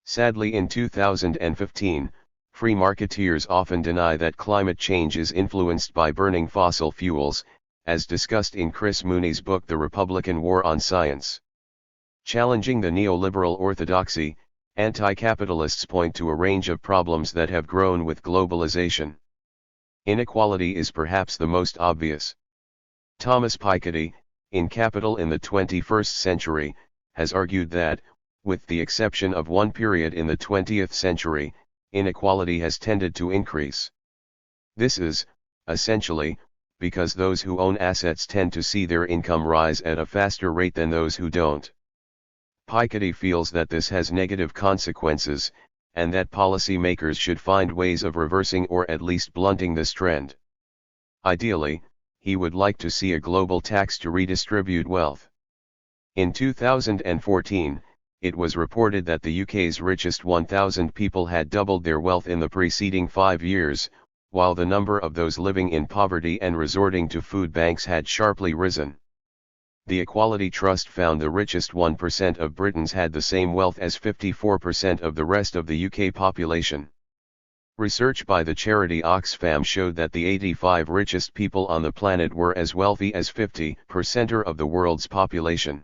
Sadly, in 2015, free marketeers often deny that climate change is influenced by burning fossil fuels, as discussed in Chris Mooney's book The Republican War on Science. Challenging the neoliberal orthodoxy, anti-capitalists point to a range of problems that have grown with globalization. Inequality is perhaps the most obvious. Thomas Piketty, in Capital in the 21st Century, has argued that, with the exception of one period in the 20th century, inequality has tended to increase. This is, essentially, because those who own assets tend to see their income rise at a faster rate than those who don't. Piketty feels that this has negative consequences, and that policymakers should find ways of reversing or at least blunting this trend. Ideally, he would like to see a global tax to redistribute wealth. In 2014, it was reported that the UK's richest 1,000 people had doubled their wealth in the preceding 5 years, while the number of those living in poverty and resorting to food banks had sharply risen. The Equality Trust found the richest 1% of Britons had the same wealth as 54% of the rest of the UK population. Research by the charity Oxfam showed that the 85 richest people on the planet were as wealthy as 50% of the world's population.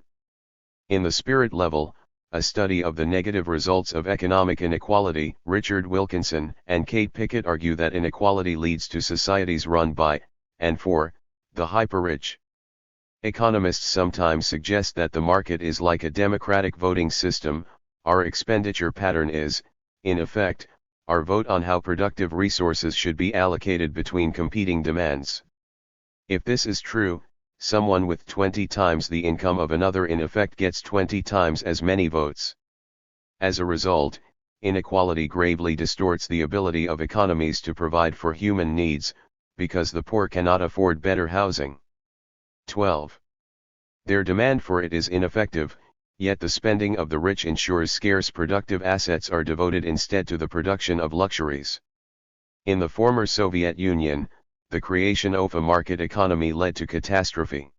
In the spirit level, a study of the negative results of economic inequality, Richard Wilkinson and Kate Pickett argue that inequality leads to societies run by, and for, the hyper-rich. Economists sometimes suggest that the market is like a democratic voting system. Our expenditure pattern is, in effect, our vote on how productive resources should be allocated between competing demands. If this is true, someone with 20 times the income of another in effect gets 20 times as many votes. As a result, inequality gravely distorts the ability of economies to provide for human needs, because the poor cannot afford better housing. 12. Their demand for it is ineffective, yet the spending of the rich ensures scarce productive assets are devoted instead to the production of luxuries. In the former Soviet Union, the creation of a market economy led to catastrophe.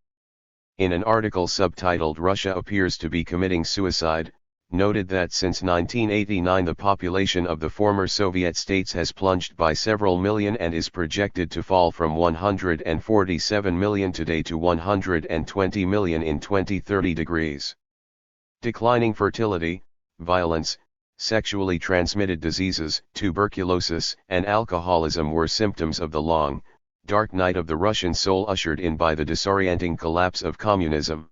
In an article subtitled "Russia Appears to be Committing Suicide," noted that since 1989 the population of the former Soviet states has plunged by several million and is projected to fall from 147 million today to 120 million in 2030. Declining fertility, violence, sexually transmitted diseases, tuberculosis, and alcoholism were symptoms of the long, dark night of the Russian soul ushered in by the disorienting collapse of communism.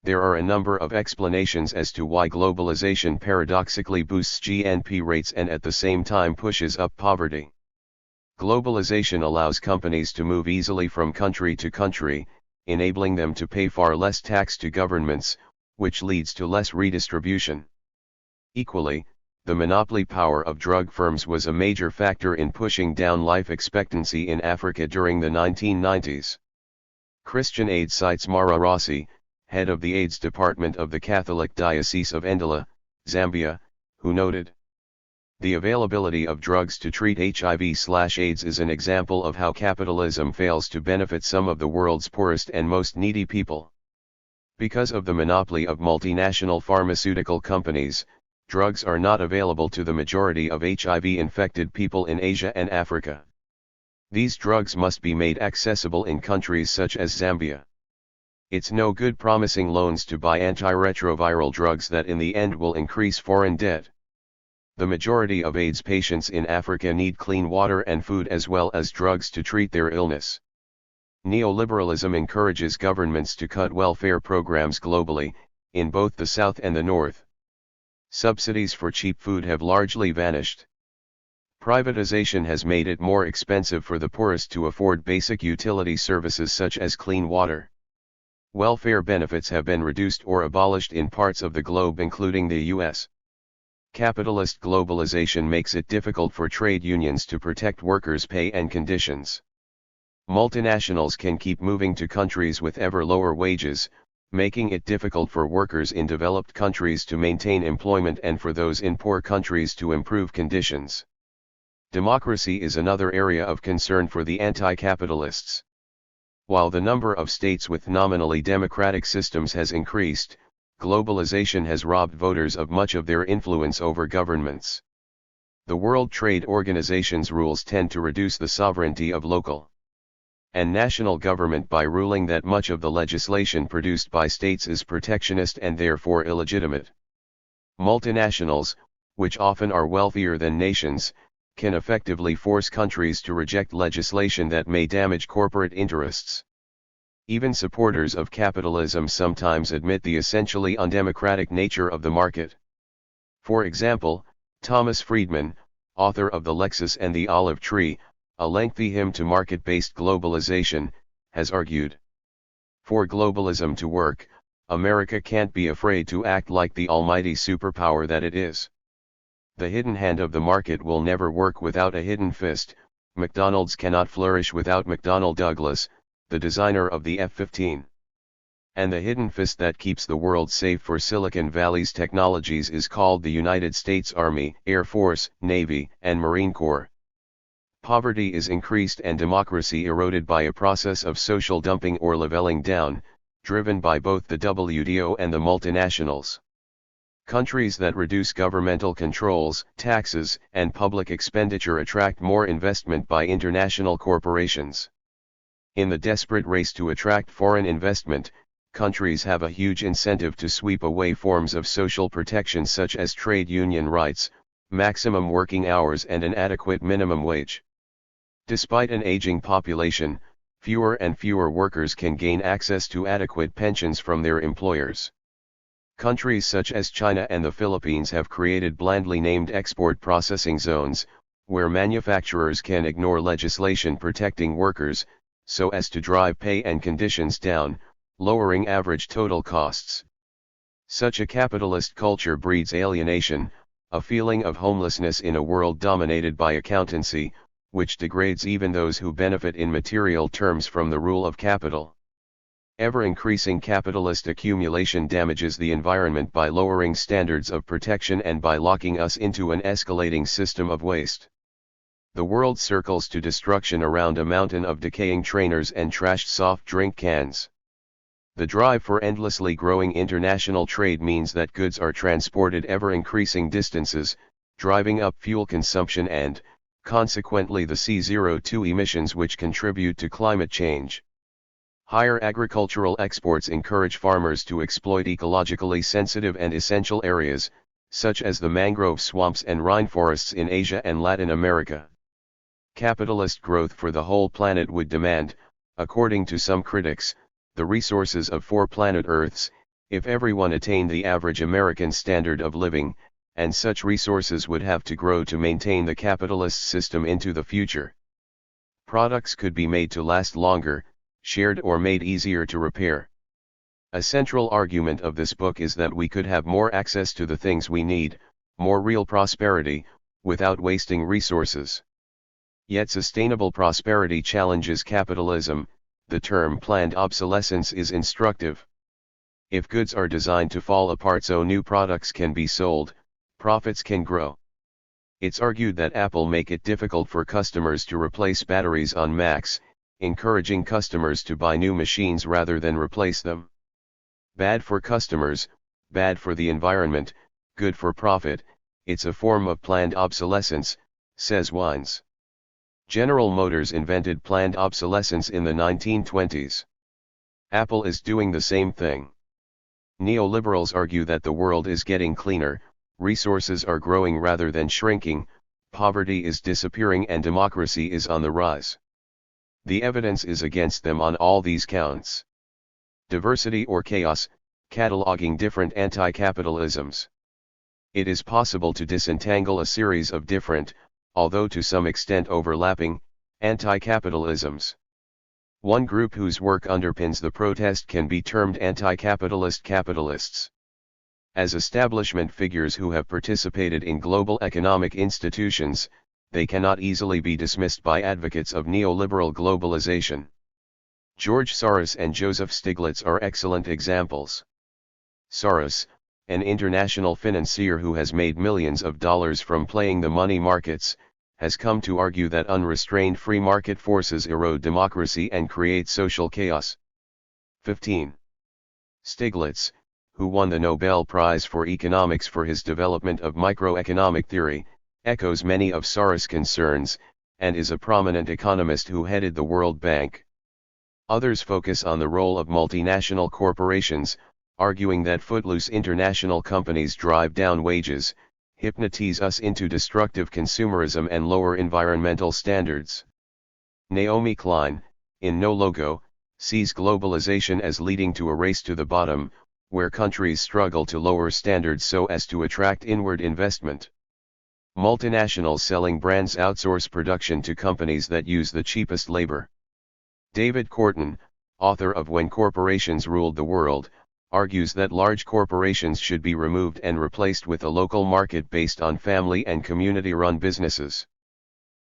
There are a number of explanations as to why globalization paradoxically boosts GNP rates and at the same time pushes up poverty. Globalization allows companies to move easily from country to country, enabling them to pay far less tax to governments, which leads to less redistribution. Equally, the monopoly power of drug firms was a major factor in pushing down life expectancy in Africa during the 1990s. Christian Aid cites Mara Rossi, head of the AIDS department of the Catholic Diocese of Ndela, Zambia, who noted, "The availability of drugs to treat HIV/AIDS is an example of how capitalism fails to benefit some of the world's poorest and most needy people. Because of the monopoly of multinational pharmaceutical companies, drugs are not available to the majority of HIV-infected people in Asia and Africa. These drugs must be made accessible in countries such as Zambia. It's no good promising loans to buy antiretroviral drugs that in the end will increase foreign debt. The majority of AIDS patients in Africa need clean water and food as well as drugs to treat their illness. Neoliberalism encourages governments to cut welfare programs globally, in both the South and the North. Subsidies for cheap food have largely vanished. Privatization has made it more expensive for the poorest to afford basic utility services such as clean water. Welfare benefits have been reduced or abolished in parts of the globe including the US. Capitalist globalization makes it difficult for trade unions to protect workers' pay and conditions. Multinationals can keep moving to countries with ever lower wages, making it difficult for workers in developed countries to maintain employment and for those in poor countries to improve conditions. Democracy is another area of concern for the anti-capitalists. While the number of states with nominally democratic systems has increased, globalization has robbed voters of much of their influence over governments. The World Trade Organization's rules tend to reduce the sovereignty of local and national government by ruling that much of the legislation produced by states is protectionist and therefore illegitimate. Multinationals, which often are wealthier than nations, can effectively force countries to reject legislation that may damage corporate interests. Even supporters of capitalism sometimes admit the essentially undemocratic nature of the market. For example, Thomas Friedman, author of The Lexus and the Olive Tree, a lengthy hymn to market-based globalization, has argued, for globalism to work, America can't be afraid to act like the almighty superpower that it is. The hidden hand of the market will never work without a hidden fist. McDonald's cannot flourish without McDonnell Douglas, the designer of the F-15. And the hidden fist that keeps the world safe for Silicon Valley's technologies is called the United States Army, Air Force, Navy, and Marine Corps. Poverty is increased and democracy eroded by a process of social dumping or leveling down, driven by both the WTO and the multinationals. Countries that reduce governmental controls, taxes, and public expenditure attract more investment by international corporations. In the desperate race to attract foreign investment, countries have a huge incentive to sweep away forms of social protection such as trade union rights, maximum working hours and an adequate minimum wage. Despite an aging population, fewer and fewer workers can gain access to adequate pensions from their employers. Countries such as China and the Philippines have created blandly named export processing zones, where manufacturers can ignore legislation protecting workers, so as to drive pay and conditions down, lowering average total costs. Such a capitalist culture breeds alienation, a feeling of homelessness in a world dominated by accountancy, which degrades even those who benefit in material terms from the rule of capital. Ever-increasing capitalist accumulation damages the environment by lowering standards of protection and by locking us into an escalating system of waste. The world circles to destruction around a mountain of decaying trainers and trashed soft drink cans. The drive for endlessly growing international trade means that goods are transported ever-increasing distances, driving up fuel consumption and, consequently, the CO2 emissions which contribute to climate change. Higher agricultural exports encourage farmers to exploit ecologically sensitive and essential areas, such as the mangrove swamps and rainforests in Asia and Latin America. Capitalist growth for the whole planet would demand, according to some critics, the resources of 4 planet Earths, if everyone attained the average American standard of living, and such resources would have to grow to maintain the capitalist system into the future. Products could be made to last longer, shared or made easier to repair. A central argument of this book is that we could have more access to the things we need, more real prosperity, without wasting resources. Yet sustainable prosperity challenges capitalism. The term planned obsolescence is instructive. If goods are designed to fall apart so new products can be sold, profits can grow. It's argued that Apple make it difficult for customers to replace batteries on Macs, encouraging customers to buy new machines rather than replace them. Bad for customers, bad for the environment, good for profit, it's a form of planned obsolescence, says Wines. General Motors invented planned obsolescence in the 1920s. Apple is doing the same thing. Neoliberals argue that the world is getting cleaner, resources are growing rather than shrinking, poverty is disappearing and democracy is on the rise. The evidence is against them on all these counts. Diversity or chaos, cataloging different anti-capitalisms. It is possible to disentangle a series of different, although to some extent overlapping, anti-capitalisms. One group whose work underpins the protest can be termed anti-capitalist capitalists. As establishment figures who have participated in global economic institutions, they cannot easily be dismissed by advocates of neoliberal globalization. George Soros and Joseph Stiglitz are excellent examples. Soros, an international financier who has made millions of dollars from playing the money markets, has come to argue that unrestrained free market forces erode democracy and create social chaos. 15. Stiglitz, who won the Nobel Prize for Economics for his development of microeconomic theory, echoes many of Soros' concerns, and is a prominent economist who headed the World Bank. Others focus on the role of multinational corporations, arguing that footloose international companies drive down wages, hypnotize us into destructive consumerism and lower environmental standards. Naomi Klein, in No Logo, sees globalization as leading to a race to the bottom, where countries struggle to lower standards so as to attract inward investment. Multinationals selling brands outsource production to companies that use the cheapest labor. David Korten, author of When Corporations Ruled the World, argues that large corporations should be removed and replaced with a local market based on family and community-run businesses.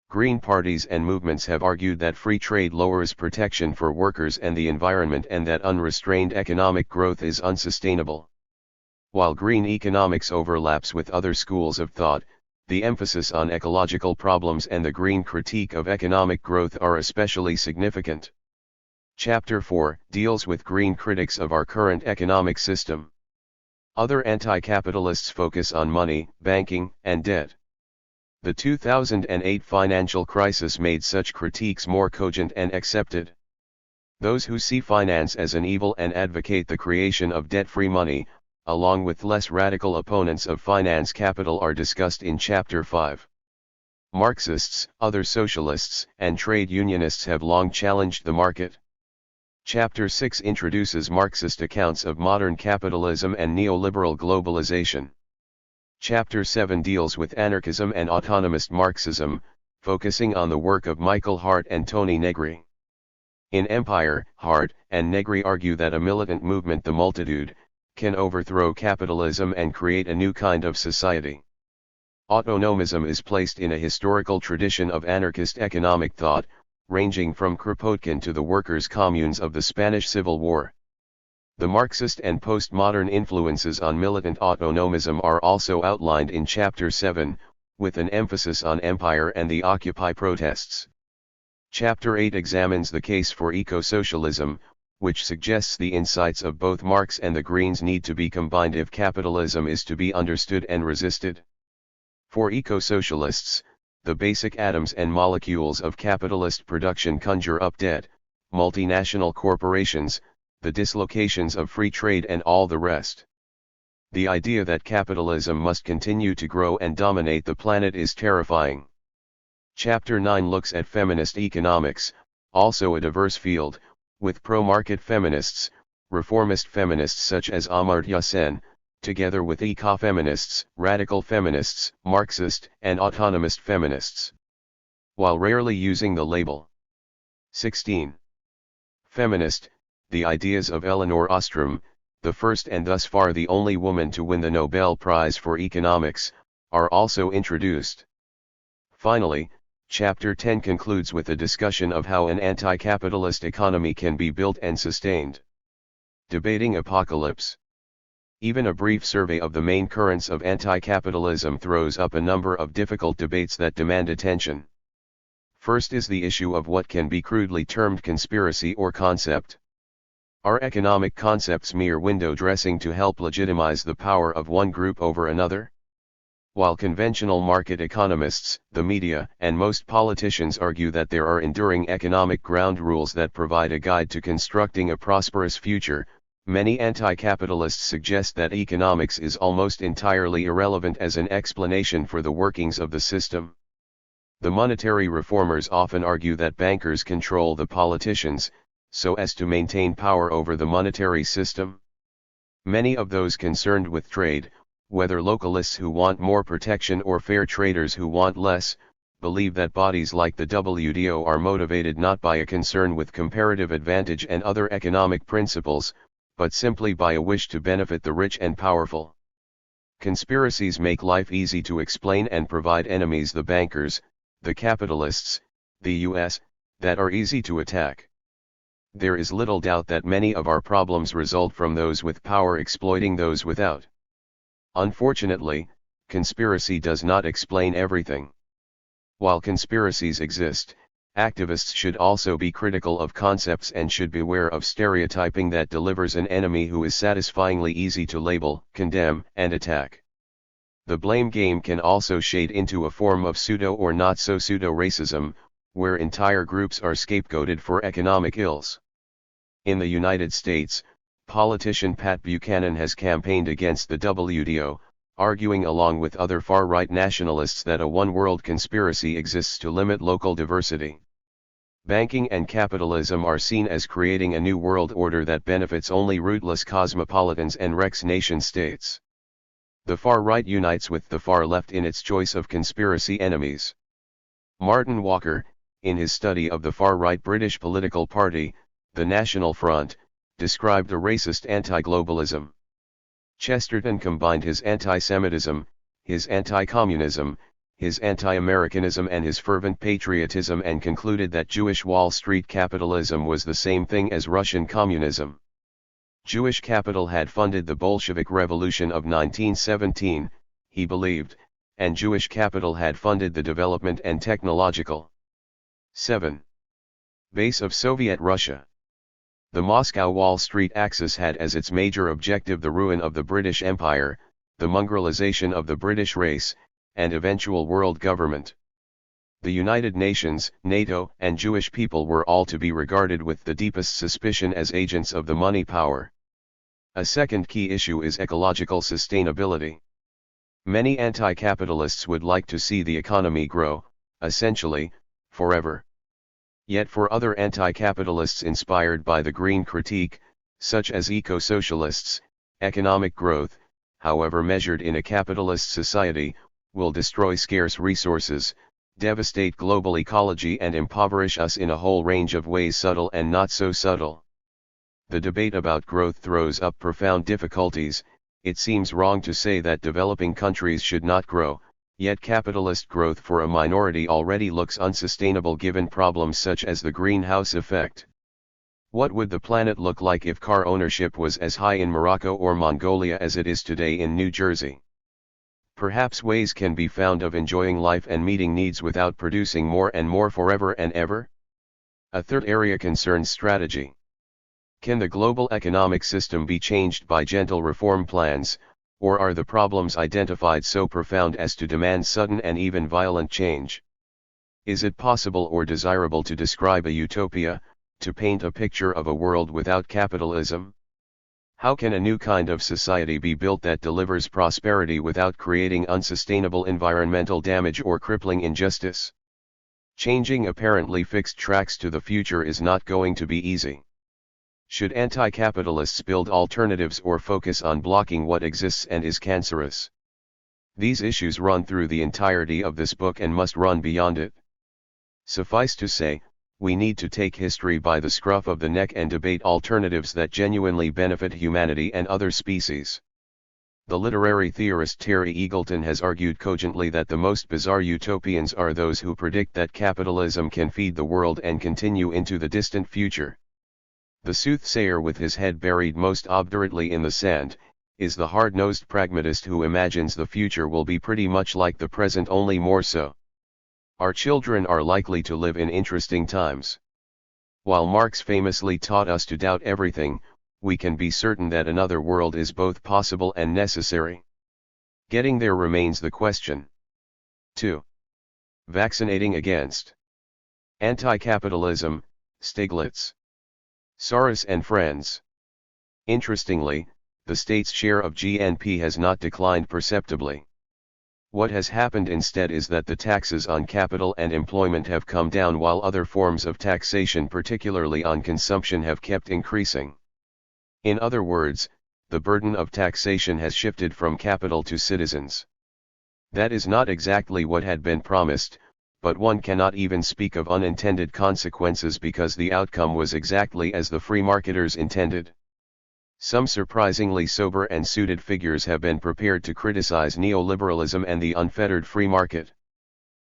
Green parties and movements have argued that free trade lowers protection for workers and the environment and that unrestrained economic growth is unsustainable. While green economics overlaps with other schools of thought, the emphasis on ecological problems and the green critique of economic growth are especially significant. Chapter 4 deals with green critics of our current economic system. Other anti-capitalists focus on money, banking, and debt. The 2008 financial crisis made such critiques more cogent and accepted. Those who see finance as an evil and advocate the creation of debt-free money, along with less radical opponents of finance capital, are discussed in Chapter 5. Marxists, other socialists, and trade unionists have long challenged the market. Chapter 6 introduces Marxist accounts of modern capitalism and neoliberal globalization. Chapter 7 deals with anarchism and autonomist Marxism, focusing on the work of Michael Hart and Tony Negri. In Empire, Hart and Negri argue that a militant movement, the multitude, can overthrow capitalism and create a new kind of society. Autonomism is placed in a historical tradition of anarchist economic thought, ranging from Kropotkin to the workers' communes of the Spanish Civil War. The Marxist and postmodern influences on militant autonomism are also outlined in Chapter 7, with an emphasis on empire and the Occupy protests. Chapter 8 examines the case for eco-socialism, which suggests the insights of both Marx and the Greens need to be combined if capitalism is to be understood and resisted. For eco-socialists, the basic atoms and molecules of capitalist production conjure up debt, multinational corporations, the dislocations of free trade and all the rest. The idea that capitalism must continue to grow and dominate the planet is terrifying. Chapter 9 looks at feminist economics, also a diverse field, with pro-market feminists, reformist feminists such as Amartya Sen, together with ecofeminists, radical feminists, Marxist and autonomist feminists, while rarely using the label. 16. Feminist, the ideas of Elinor Ostrom, the first and thus far the only woman to win the Nobel Prize for Economics, are also introduced. Finally, Chapter 10 concludes with a discussion of how an anti-capitalist economy can be built and sustained. Debating apocalypse. Even a brief survey of the main currents of anti-capitalism throws up a number of difficult debates that demand attention. First is the issue of what can be crudely termed conspiracy or concept. Are economic concepts mere window dressing to help legitimize the power of one group over another? While conventional market economists, the media, and most politicians argue that there are enduring economic ground rules that provide a guide to constructing a prosperous future, many anti-capitalists suggest that economics is almost entirely irrelevant as an explanation for the workings of the system. The monetary reformers often argue that bankers control the politicians, so as to maintain power over the monetary system. Many of those concerned with trade, whether localists who want more protection or fair traders who want less, believe that bodies like the WTO are motivated not by a concern with comparative advantage and other economic principles, but simply by a wish to benefit the rich and powerful. Conspiracies make life easy to explain and provide enemies: the bankers, the capitalists, the US, that are easy to attack. There is little doubt that many of our problems result from those with power exploiting those without. Unfortunately, conspiracy does not explain everything. While conspiracies exist, activists should also be critical of concepts and should beware of stereotyping that delivers an enemy who is satisfyingly easy to label, condemn, and attack. The blame game can also shade into a form of pseudo or not-so-pseudo racism, where entire groups are scapegoated for economic ills. In the United States, politician Pat Buchanan has campaigned against the WTO, arguing along with other far-right nationalists that a one-world conspiracy exists to limit local diversity. Banking and capitalism are seen as creating a new world order that benefits only rootless cosmopolitans and Rex nation-states. The far-right unites with the far-left in its choice of conspiracy enemies. Martin Walker, in his study of the far-right British political party, the National Front, described a racist anti-globalism. Chesterton combined his anti-Semitism, his anti-communism, his anti-Americanism and his fervent patriotism and concluded that Jewish Wall Street capitalism was the same thing as Russian communism. Jewish capital had funded the Bolshevik Revolution of 1917, he believed, and Jewish capital had funded the development and technological 7. Base of Soviet Russia. The Moscow Wall Street axis had as its major objective the ruin of the British Empire, the mongrelization of the British race, and eventual world government. The United Nations, NATO, and Jewish people were all to be regarded with the deepest suspicion as agents of the money power. A second key issue is ecological sustainability. Many anti-capitalists would like to see the economy grow, essentially, forever. Yet for other anti-capitalists inspired by the green critique, such as eco-socialists, economic growth, however measured in a capitalist society, will destroy scarce resources, devastate global ecology and impoverish us in a whole range of ways, subtle and not so subtle. The debate about growth throws up profound difficulties. It seems wrong to say that developing countries should not grow, yet capitalist growth for a minority already looks unsustainable given problems such as the greenhouse effect. What would the planet look like if car ownership was as high in Morocco or Mongolia as it is today in New Jersey? Perhaps ways can be found of enjoying life and meeting needs without producing more and more forever and ever. A third area concerns strategy. Can the global economic system be changed by gentle reform plans, or are the problems identified so profound as to demand sudden and even violent change? Is it possible or desirable to describe a utopia, to paint a picture of a world without capitalism? How can a new kind of society be built that delivers prosperity without creating unsustainable environmental damage or crippling injustice? Changing apparently fixed tracks to the future is not going to be easy. Should anti-capitalists build alternatives or focus on blocking what exists and is cancerous? These issues run through the entirety of this book and must run beyond it. Suffice to say, we need to take history by the scruff of the neck and debate alternatives that genuinely benefit humanity and other species. The literary theorist Terry Eagleton has argued cogently that the most bizarre utopians are those who predict that capitalism can feed the world and continue into the distant future. The soothsayer with his head buried most obdurately in the sand, is the hard-nosed pragmatist who imagines the future will be pretty much like the present, only more so. Our children are likely to live in interesting times. While Marx famously taught us to doubt everything, we can be certain that another world is both possible and necessary. Getting there remains the question. 2. Vaccinating against anti-capitalism, Stiglitz, Soros and friends. Interestingly, the state's share of GNP has not declined perceptibly. What has happened instead is that the taxes on capital and employment have come down while other forms of taxation, particularly on consumption, have kept increasing. In other words, the burden of taxation has shifted from capital to citizens. That is not exactly what had been promised, but one cannot even speak of unintended consequences because the outcome was exactly as the free marketers intended. Some surprisingly sober and suited figures have been prepared to criticize neoliberalism and the unfettered free market.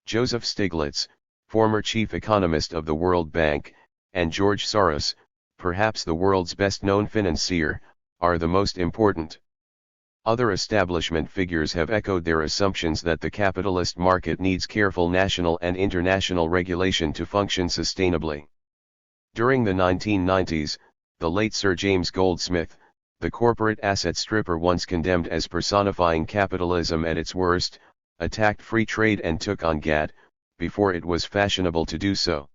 Joseph Stiglitz, former chief economist of the World Bank, and George Soros, perhaps the world's best-known financier, are the most important. Other establishment figures have echoed their assumptions that the capitalist market needs careful national and international regulation to function sustainably. During the 1990s, the late Sir James Goldsmith, the corporate asset stripper once condemned as personifying capitalism at its worst, attacked free trade and took on GATT, before it was fashionable to do so.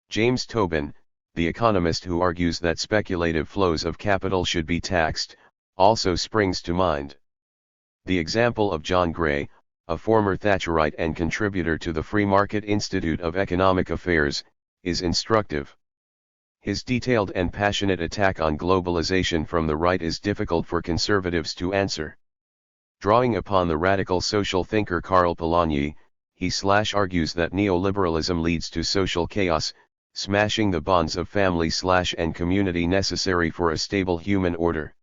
James Tobin, the economist who argues that speculative flows of capital should be taxed, also springs to mind. The example of John Gray, a former Thatcherite and contributor to the Free Market Institute of Economic Affairs, is instructive. His detailed and passionate attack on globalization from the right is difficult for conservatives to answer. Drawing upon the radical social thinker Karl Polanyi, he argues that neoliberalism leads to social chaos, smashing the bonds of family and community necessary for a stable human order.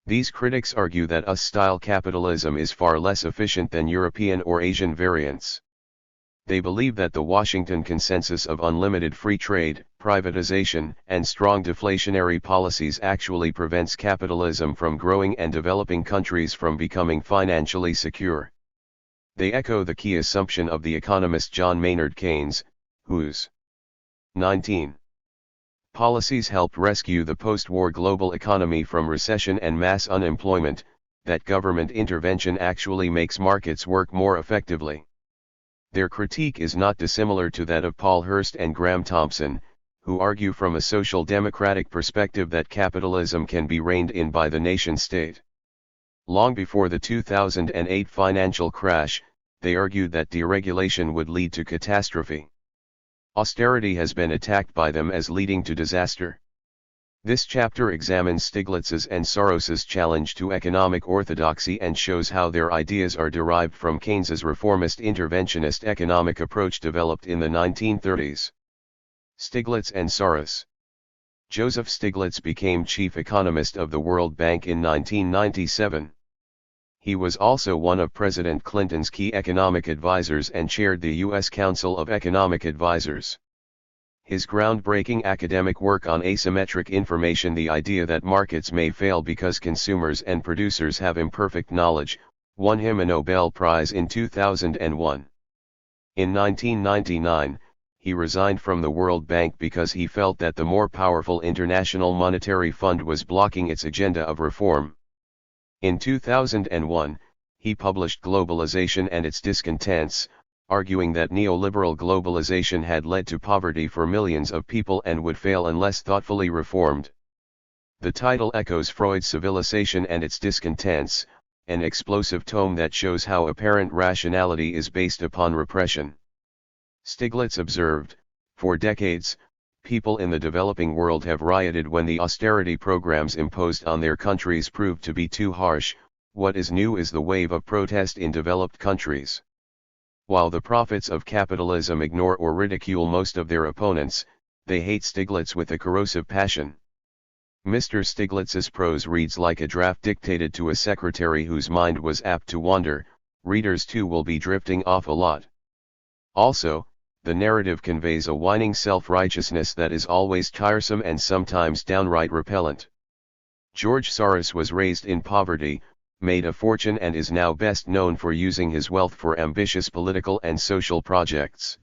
These critics argue that US-style capitalism is far less efficient than European or Asian variants. They believe that the Washington consensus of unlimited free trade, privatization, and strong deflationary policies actually prevents capitalism from growing and developing countries from becoming financially secure. They echo the key assumption of the economist John Maynard Keynes, whose 19. policies helped rescue the post-war global economy from recession and mass unemployment, that government intervention actually makes markets work more effectively. Their critique is not dissimilar to that of Paul Hurst and Graham Thompson, who argue from a social democratic perspective that capitalism can be reined in by the nation-state. Long before the 2008 financial crash, they argued that deregulation would lead to catastrophe. Austerity has been attacked by them as leading to disaster. This chapter examines Stiglitz's and Soros's challenge to economic orthodoxy and shows how their ideas are derived from Keynes's reformist interventionist economic approach developed in the 1930s. Stiglitz and Soros. Joseph Stiglitz became chief economist of the World Bank in 1997. He was also one of President Clinton's key economic advisors and chaired the U.S. Council of Economic Advisors. His groundbreaking academic work on asymmetric information, the idea that markets may fail because consumers and producers have imperfect knowledge, won him a Nobel Prize in 2001. In 1999, he resigned from the World Bank because he felt that the more powerful International Monetary Fund was blocking its agenda of reform. In 2001, he published Globalization and Its Discontents, arguing that neoliberal globalization had led to poverty for millions of people and would fail unless thoughtfully reformed. The title echoes Freud's Civilization and Its Discontents, an explosive tome that shows how apparent rationality is based upon repression. Stiglitz observed, for decades, people in the developing world have rioted when the austerity programs imposed on their countries proved to be too harsh. What is new is the wave of protest in developed countries. While the prophets of capitalism ignore or ridicule most of their opponents, they hate Stiglitz with a corrosive passion. Mr. Stiglitz's prose reads like a draft dictated to a secretary whose mind was apt to wander. Readers too will be drifting off a lot. Also, the narrative conveys a whining self-righteousness that is always tiresome and sometimes downright repellent. George Soros was raised in poverty, made a fortune and is now best known for using his wealth for ambitious political and social projects.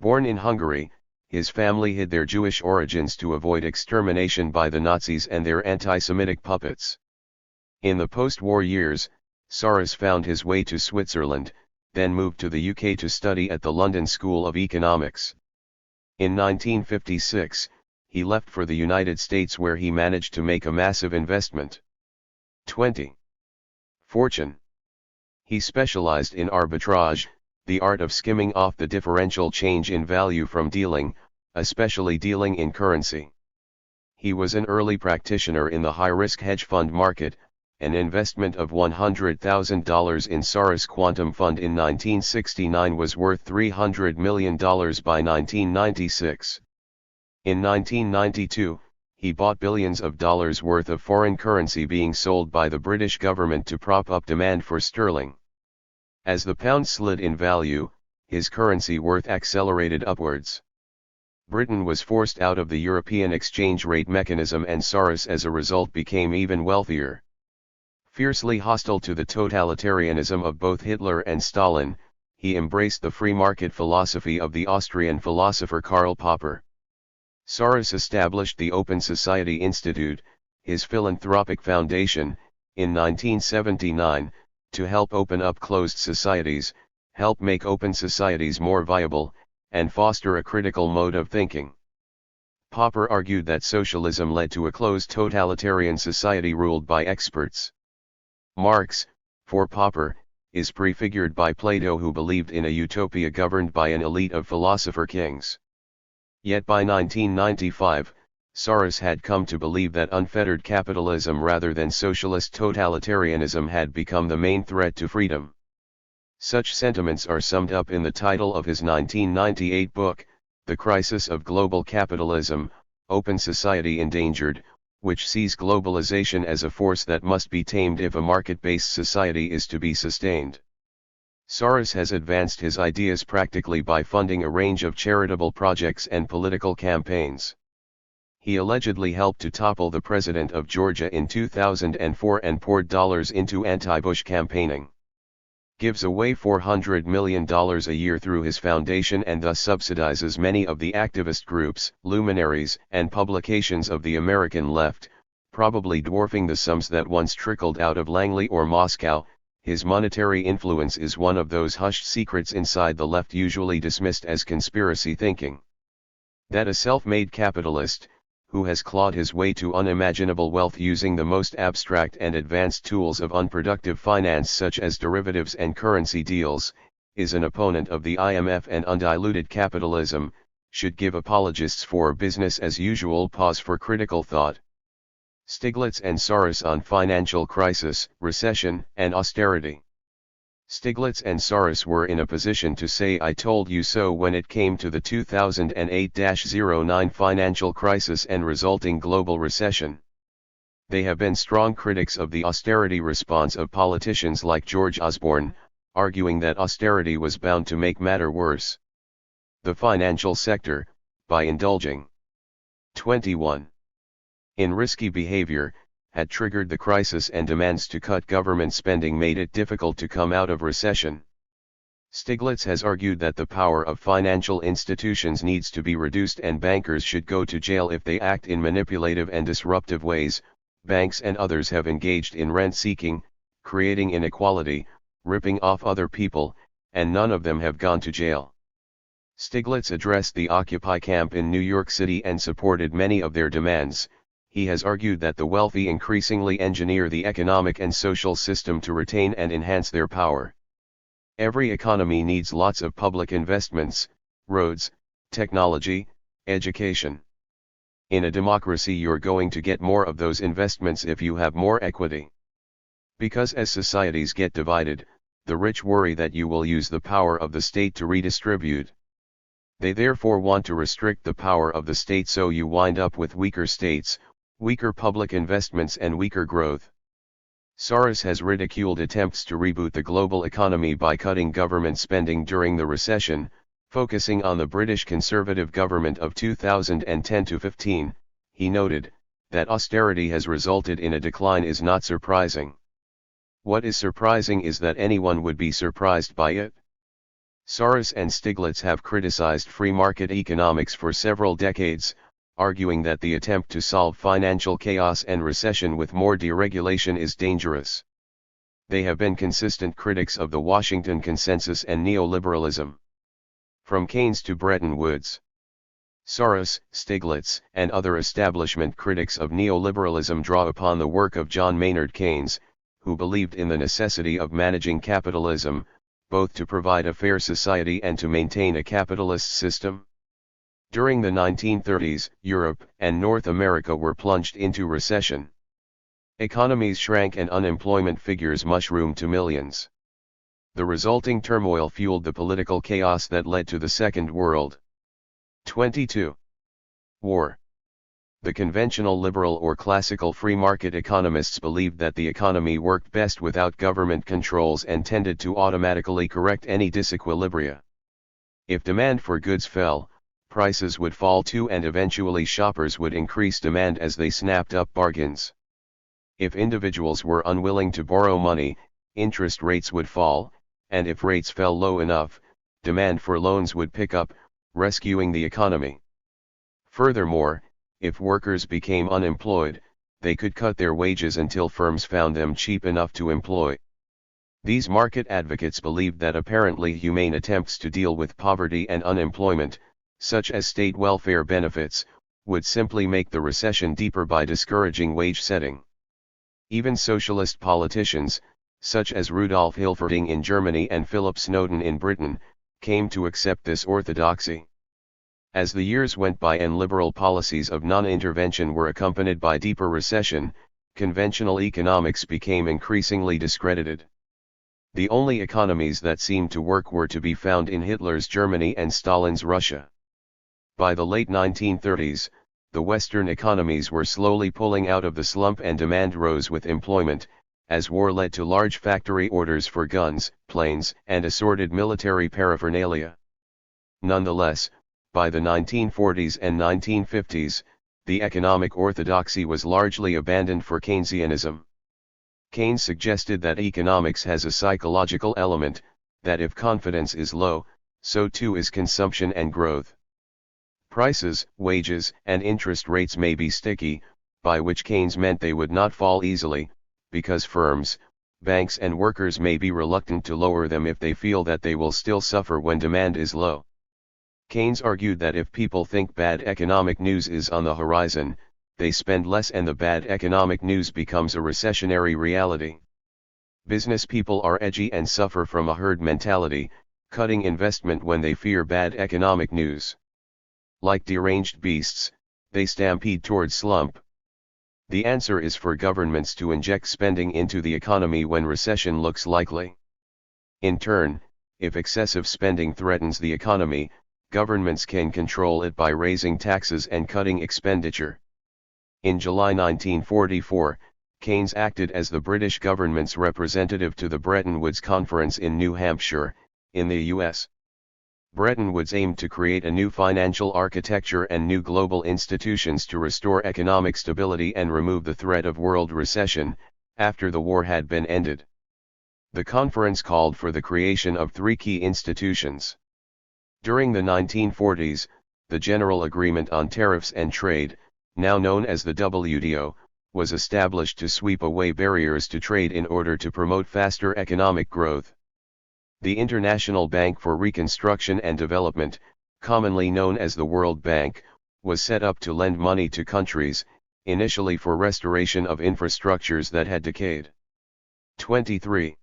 Born in Hungary, his family hid their Jewish origins to avoid extermination by the Nazis and their anti-Semitic puppets. In the post-war years, Soros found his way to Switzerland, then moved to the UK to study at the London School of Economics. In 1956, he left for the United States where he managed to make a massive investment. 20. Fortune. He specialized in arbitrage, the art of skimming off the differential change in value from dealing, especially dealing in currency. He was an early practitioner in the high-risk hedge fund market. An investment of $100,000 in Soros Quantum Fund in 1969 was worth $300 million by 1996. In 1992, he bought billions of dollars worth of foreign currency being sold by the British government to prop up demand for sterling. As the pound slid in value, his currency worth accelerated upwards. Britain was forced out of the European exchange rate mechanism and Soros as a result became even wealthier. Fiercely hostile to the totalitarianism of both Hitler and Stalin, he embraced the free market philosophy of the Austrian philosopher Karl Popper. Soros established the Open Society Institute, his philanthropic foundation, in 1979, to help open up closed societies, help make open societies more viable, and foster a critical mode of thinking. Popper argued that socialism led to a closed totalitarian society ruled by experts. Marx, for Popper, is prefigured by Plato, who believed in a utopia governed by an elite of philosopher kings. Yet by 1995, Soros had come to believe that unfettered capitalism rather than socialist totalitarianism had become the main threat to freedom. Such sentiments are summed up in the title of his 1998 book, The Crisis of Global Capitalism, Open Society Endangered, which sees globalization as a force that must be tamed if a market-based society is to be sustained. Soros has advanced his ideas practically by funding a range of charitable projects and political campaigns. He allegedly helped to topple the president of Georgia in 2004 and poured dollars into anti-Bush campaigning. Gives away $400 million a year through his foundation and thus subsidizes many of the activist groups, luminaries, and publications of the American left, probably dwarfing the sums that once trickled out of Langley or Moscow. His monetary influence is one of those hushed secrets inside the left usually dismissed as conspiracy thinking. That a self-made capitalist, who has clawed his way to unimaginable wealth using the most abstract and advanced tools of unproductive finance such as derivatives and currency deals, is an opponent of the IMF and undiluted capitalism, should give apologists for business as usual pause for critical thought. Stiglitz and Soros on financial crisis, recession, and austerity. Stiglitz and Soros were in a position to say "I told you so" when it came to the 2008-09 financial crisis and resulting global recession. They have been strong critics of the austerity response of politicians like George Osborne, arguing that austerity was bound to make matter worse. The financial sector, by indulging 21. in risky behavior, had triggered the crisis, and demands to cut government spending made it difficult to come out of recession. Stiglitz has argued that the power of financial institutions needs to be reduced and bankers should go to jail if they act in manipulative and disruptive ways. Banks and others have engaged in rent-seeking, creating inequality, ripping off other people, and none of them have gone to jail. Stiglitz addressed the Occupy camp in New York City and supported many of their demands. He has argued that the wealthy increasingly engineer the economic and social system to retain and enhance their power. Every economy needs lots of public investments, roads, technology, education. In a democracy, you're going to get more of those investments if you have more equity. Because as societies get divided, the rich worry that you will use the power of the state to redistribute. They therefore want to restrict the power of the state, so you wind up with weaker states, weaker public investments, and weaker growth. Soros has ridiculed attempts to reboot the global economy by cutting government spending during the recession, focusing on the British Conservative government of 2010-15. He noted that austerity has resulted in a decline is not surprising. What is surprising is that anyone would be surprised by it. Soros and Stiglitz have criticized free market economics for several decades, arguing that the attempt to solve financial chaos and recession with more deregulation is dangerous. They have been consistent critics of the Washington Consensus and neoliberalism. From Keynes to Bretton Woods. Soros, Stiglitz, and other establishment critics of neoliberalism draw upon the work of John Maynard Keynes, who believed in the necessity of managing capitalism, both to provide a fair society and to maintain a capitalist system. During the 1930s, Europe and North America were plunged into recession. Economies shrank and unemployment figures mushroomed to millions. The resulting turmoil fueled the political chaos that led to the Second World. 22. War. The conventional liberal or classical free market economists believed that the economy worked best without government controls and tended to automatically correct any disequilibria. If demand for goods fell, prices would fall too, and eventually shoppers would increase demand as they snapped up bargains. If individuals were unwilling to borrow money, interest rates would fall, and if rates fell low enough, demand for loans would pick up, rescuing the economy. Furthermore, if workers became unemployed, they could cut their wages until firms found them cheap enough to employ. These market advocates believed that apparently humane attempts to deal with poverty and unemployment, such as state welfare benefits, would simply make the recession deeper by discouraging wage setting. Even socialist politicians, such as Rudolf Hilferding in Germany and Philip Snowden in Britain, came to accept this orthodoxy. As the years went by and liberal policies of non-intervention were accompanied by deeper recession, conventional economics became increasingly discredited. The only economies that seemed to work were to be found in Hitler's Germany and Stalin's Russia. By the late 1930s, the Western economies were slowly pulling out of the slump and demand rose with employment, as war led to large factory orders for guns, planes, and assorted military paraphernalia. Nonetheless, by the 1940s and 1950s, the economic orthodoxy was largely abandoned for Keynesianism. Keynes suggested that economics has a psychological element, that if confidence is low, so too is consumption and growth. Prices, wages, and interest rates may be sticky, by which Keynes meant they would not fall easily, because firms, banks and workers may be reluctant to lower them if they feel that they will still suffer when demand is low. Keynes argued that if people think bad economic news is on the horizon, they spend less and the bad economic news becomes a recessionary reality. Business people are edgy and suffer from a herd mentality, cutting investment when they fear bad economic news. Like deranged beasts, they stampede towards slump. The answer is for governments to inject spending into the economy when recession looks likely. In turn, if excessive spending threatens the economy, governments can control it by raising taxes and cutting expenditure. In July 1944, Keynes acted as the British government's representative to the Bretton Woods Conference in New Hampshire, in the U.S. Bretton Woods aimed to create a new financial architecture and new global institutions to restore economic stability and remove the threat of world recession, after the war had been ended. The conference called for the creation of three key institutions. During the 1940s, the General Agreement on Tariffs and Trade, now known as the WTO, was established to sweep away barriers to trade in order to promote faster economic growth. The International Bank for Reconstruction and Development, commonly known as the World Bank, was set up to lend money to countries, initially for restoration of infrastructures that had decayed. 23.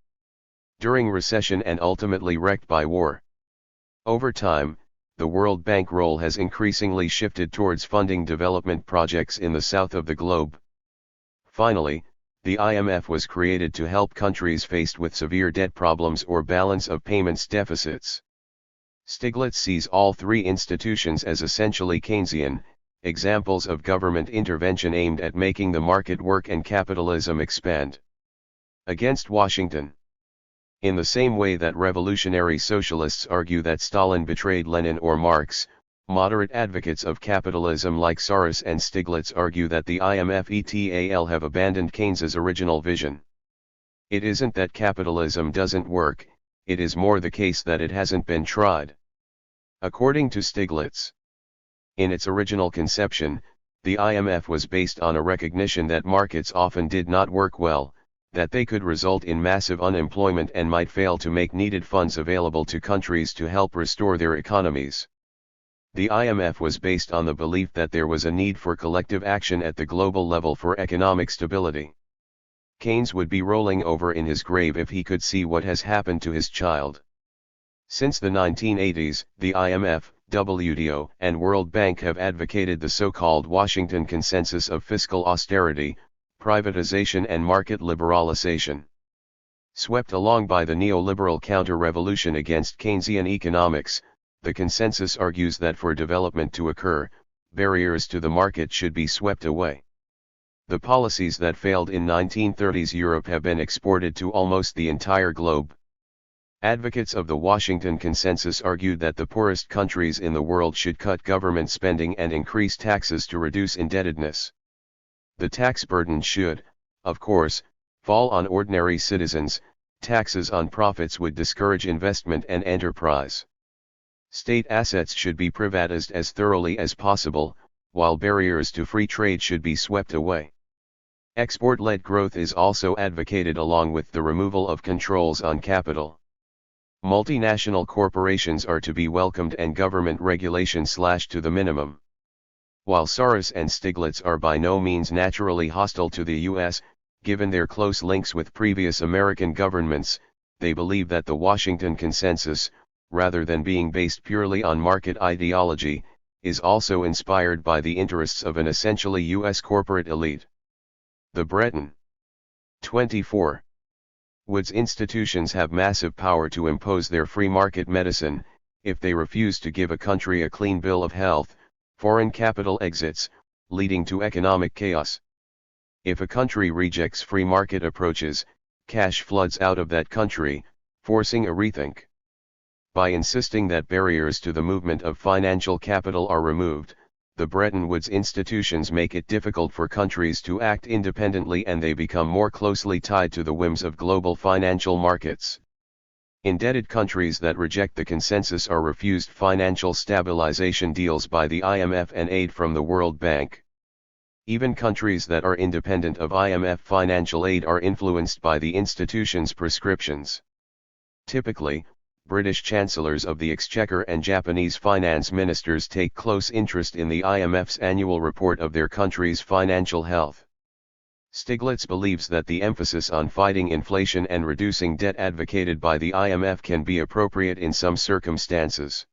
During recession and ultimately wrecked by war. Over time, the World Bank role has increasingly shifted towards funding development projects in the south of the globe. Finally, the IMF was created to help countries faced with severe debt problems or balance of payments deficits. Stiglitz sees all three institutions as essentially Keynesian, examples of government intervention aimed at making the market work and capitalism expand. Against Washington. In the same way that revolutionary socialists argue that Stalin betrayed Lenin or Marx, moderate advocates of capitalism like Soros and Stiglitz argue that the IMF et al. Have abandoned Keynes's original vision. It isn't that capitalism doesn't work, it is more the case that it hasn't been tried. According to Stiglitz, in its original conception, the IMF was based on a recognition that markets often did not work well, that they could result in massive unemployment and might fail to make needed funds available to countries to help restore their economies. The IMF was based on the belief that there was a need for collective action at the global level for economic stability. Keynes would be rolling over in his grave if he could see what has happened to his child. Since the 1980s, the IMF, WTO, and World Bank have advocated the so-called Washington Consensus of fiscal austerity, privatization and market liberalization. Swept along by the neoliberal counter-revolution against Keynesian economics, the consensus argues that for development to occur, barriers to the market should be swept away. The policies that failed in 1930s Europe have been exported to almost the entire globe. Advocates of the Washington Consensus argued that the poorest countries in the world should cut government spending and increase taxes to reduce indebtedness. The tax burden should, of course, fall on ordinary citizens. Taxes on profits would discourage investment and enterprise. State assets should be privatized as thoroughly as possible, while barriers to free trade should be swept away. Export-led growth is also advocated along with the removal of controls on capital. Multinational corporations are to be welcomed and government regulation slashed to the minimum. While Soros and Stiglitz are by no means naturally hostile to the U.S., given their close links with previous American governments, they believe that the Washington Consensus, rather than being based purely on market ideology, is also inspired by the interests of an essentially U.S. corporate elite. The Bretton 24. Woods institutions have massive power to impose their free market medicine. If they refuse to give a country a clean bill of health, foreign capital exits, leading to economic chaos. If a country rejects free market approaches, cash floods out of that country, forcing a rethink. By insisting that barriers to the movement of financial capital are removed, the Bretton Woods institutions make it difficult for countries to act independently and they become more closely tied to the whims of global financial markets. Indebted countries that reject the consensus are refused financial stabilization deals by the IMF and aid from the World Bank. Even countries that are independent of IMF financial aid are influenced by the institution's prescriptions. Typically, British chancellors of the Exchequer and Japanese finance ministers take close interest in the IMF's annual report of their country's financial health. Stiglitz believes that the emphasis on fighting inflation and reducing debt advocated by the IMF can be appropriate in some circumstances.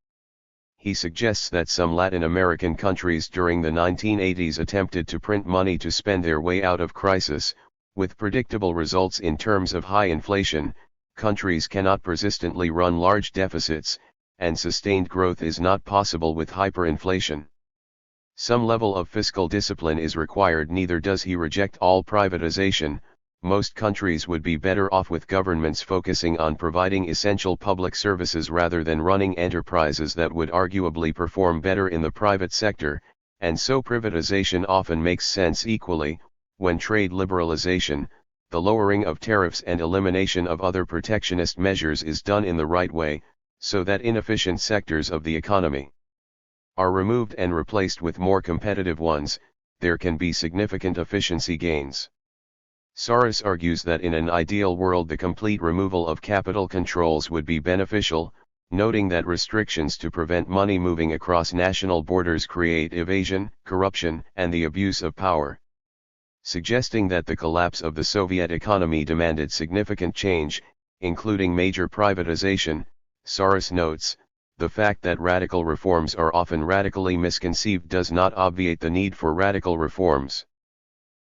He suggests that some Latin American countries during the 1980s attempted to print money to spend their way out of crisis, with predictable results in terms of high inflation. Countries cannot persistently run large deficits, and sustained growth is not possible with hyperinflation. Some level of fiscal discipline is required. Neither does he reject all privatization. Most countries would be better off with governments focusing on providing essential public services rather than running enterprises that would arguably perform better in the private sector, and so privatization often makes sense equally, when trade liberalization, the lowering of tariffs and elimination of other protectionist measures is done in the right way, so that inefficient sectors of the economy are removed and replaced with more competitive ones. There can be significant efficiency gains. Soros argues that in an ideal world the complete removal of capital controls would be beneficial, noting that restrictions to prevent money moving across national borders create evasion, corruption, and the abuse of power. Suggesting that the collapse of the Soviet economy demanded significant change, including major privatization, Soros notes, the fact that radical reforms are often radically misconceived does not obviate the need for radical reforms.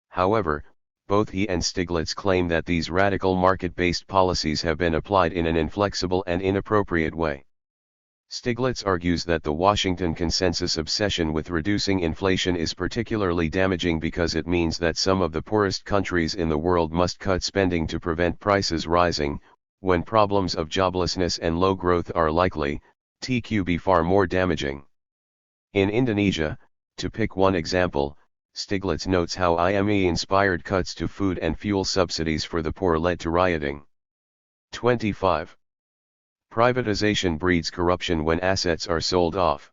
However, both he and Stiglitz claim that these radical market-based policies have been applied in an inflexible and inappropriate way. Stiglitz argues that the Washington Consensus obsession with reducing inflation is particularly damaging because it means that some of the poorest countries in the world must cut spending to prevent prices rising, when problems of joblessness and low growth are likely to be far more damaging. In Indonesia, to pick one example, Stiglitz notes how IME-inspired cuts to food and fuel subsidies for the poor led to rioting. 25. Privatization breeds corruption when assets are sold off.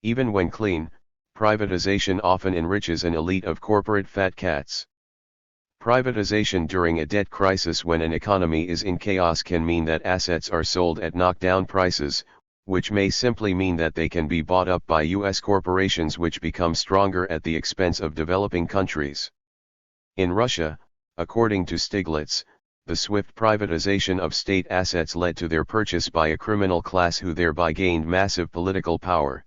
Even when clean, privatization often enriches an elite of corporate fat cats. Privatization during a debt crisis when an economy is in chaos can mean that assets are sold at knockdown prices, which may simply mean that they can be bought up by U.S. corporations which become stronger at the expense of developing countries. In Russia, according to Stiglitz, the swift privatization of state assets led to their purchase by a criminal class who thereby gained massive political power.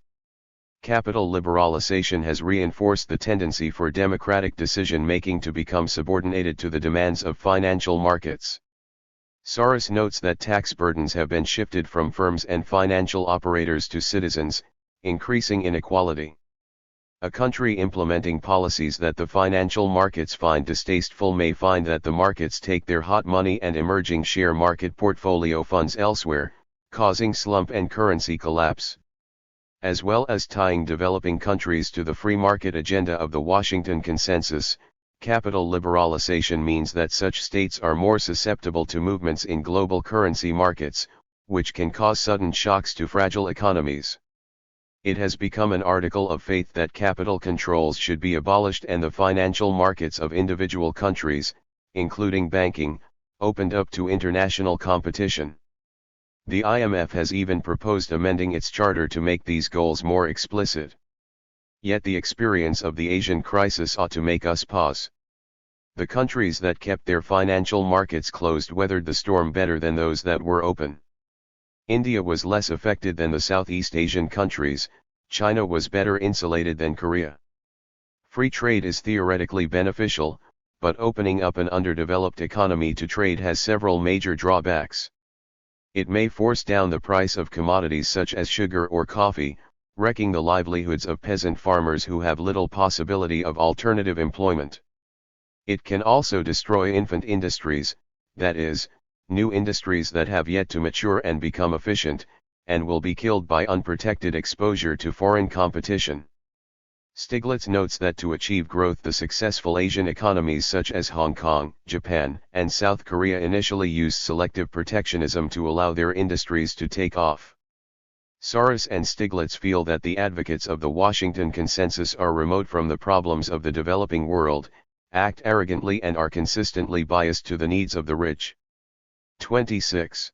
Capital liberalization has reinforced the tendency for democratic decision-making to become subordinated to the demands of financial markets. Soros notes that tax burdens have been shifted from firms and financial operators to citizens, increasing inequality. A country implementing policies that the financial markets find distasteful may find that the markets take their hot money and emerging share market portfolio funds elsewhere, causing slump and currency collapse. As well as tying developing countries to the free market agenda of the Washington Consensus, capital liberalization means that such states are more susceptible to movements in global currency markets, which can cause sudden shocks to fragile economies. It has become an article of faith that capital controls should be abolished and the financial markets of individual countries, including banking, opened up to international competition. The IMF has even proposed amending its charter to make these goals more explicit. Yet the experience of the Asian crisis ought to make us pause. The countries that kept their financial markets closed weathered the storm better than those that were open. India was less affected than the Southeast Asian countries, China was better insulated than Korea. Free trade is theoretically beneficial, but opening up an underdeveloped economy to trade has several major drawbacks. It may force down the price of commodities such as sugar or coffee, wrecking the livelihoods of peasant farmers who have little possibility of alternative employment. It can also destroy infant industries, that is, new industries that have yet to mature and become efficient, and will be killed by unprotected exposure to foreign competition. Stiglitz notes that to achieve growth, the successful Asian economies such as Hong Kong, Japan, and South Korea initially used selective protectionism to allow their industries to take off. Soros and Stiglitz feel that the advocates of the Washington Consensus are remote from the problems of the developing world, act arrogantly and are consistently biased to the needs of the rich. 26.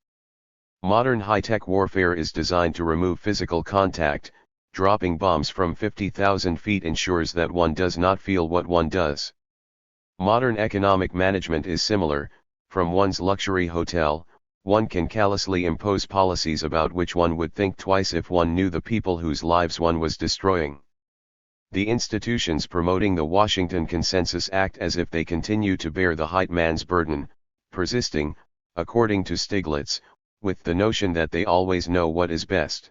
Modern high-tech warfare is designed to remove physical contact. Dropping bombs from 50,000 feet ensures that one does not feel what one does. Modern economic management is similar. From one's luxury hotel, one can callously impose policies about which one would think twice if one knew the people whose lives one was destroying. The institutions promoting the Washington Consensus act as if they continue to bear the hype man's burden, persisting, according to Stiglitz, with the notion that they always know what is best.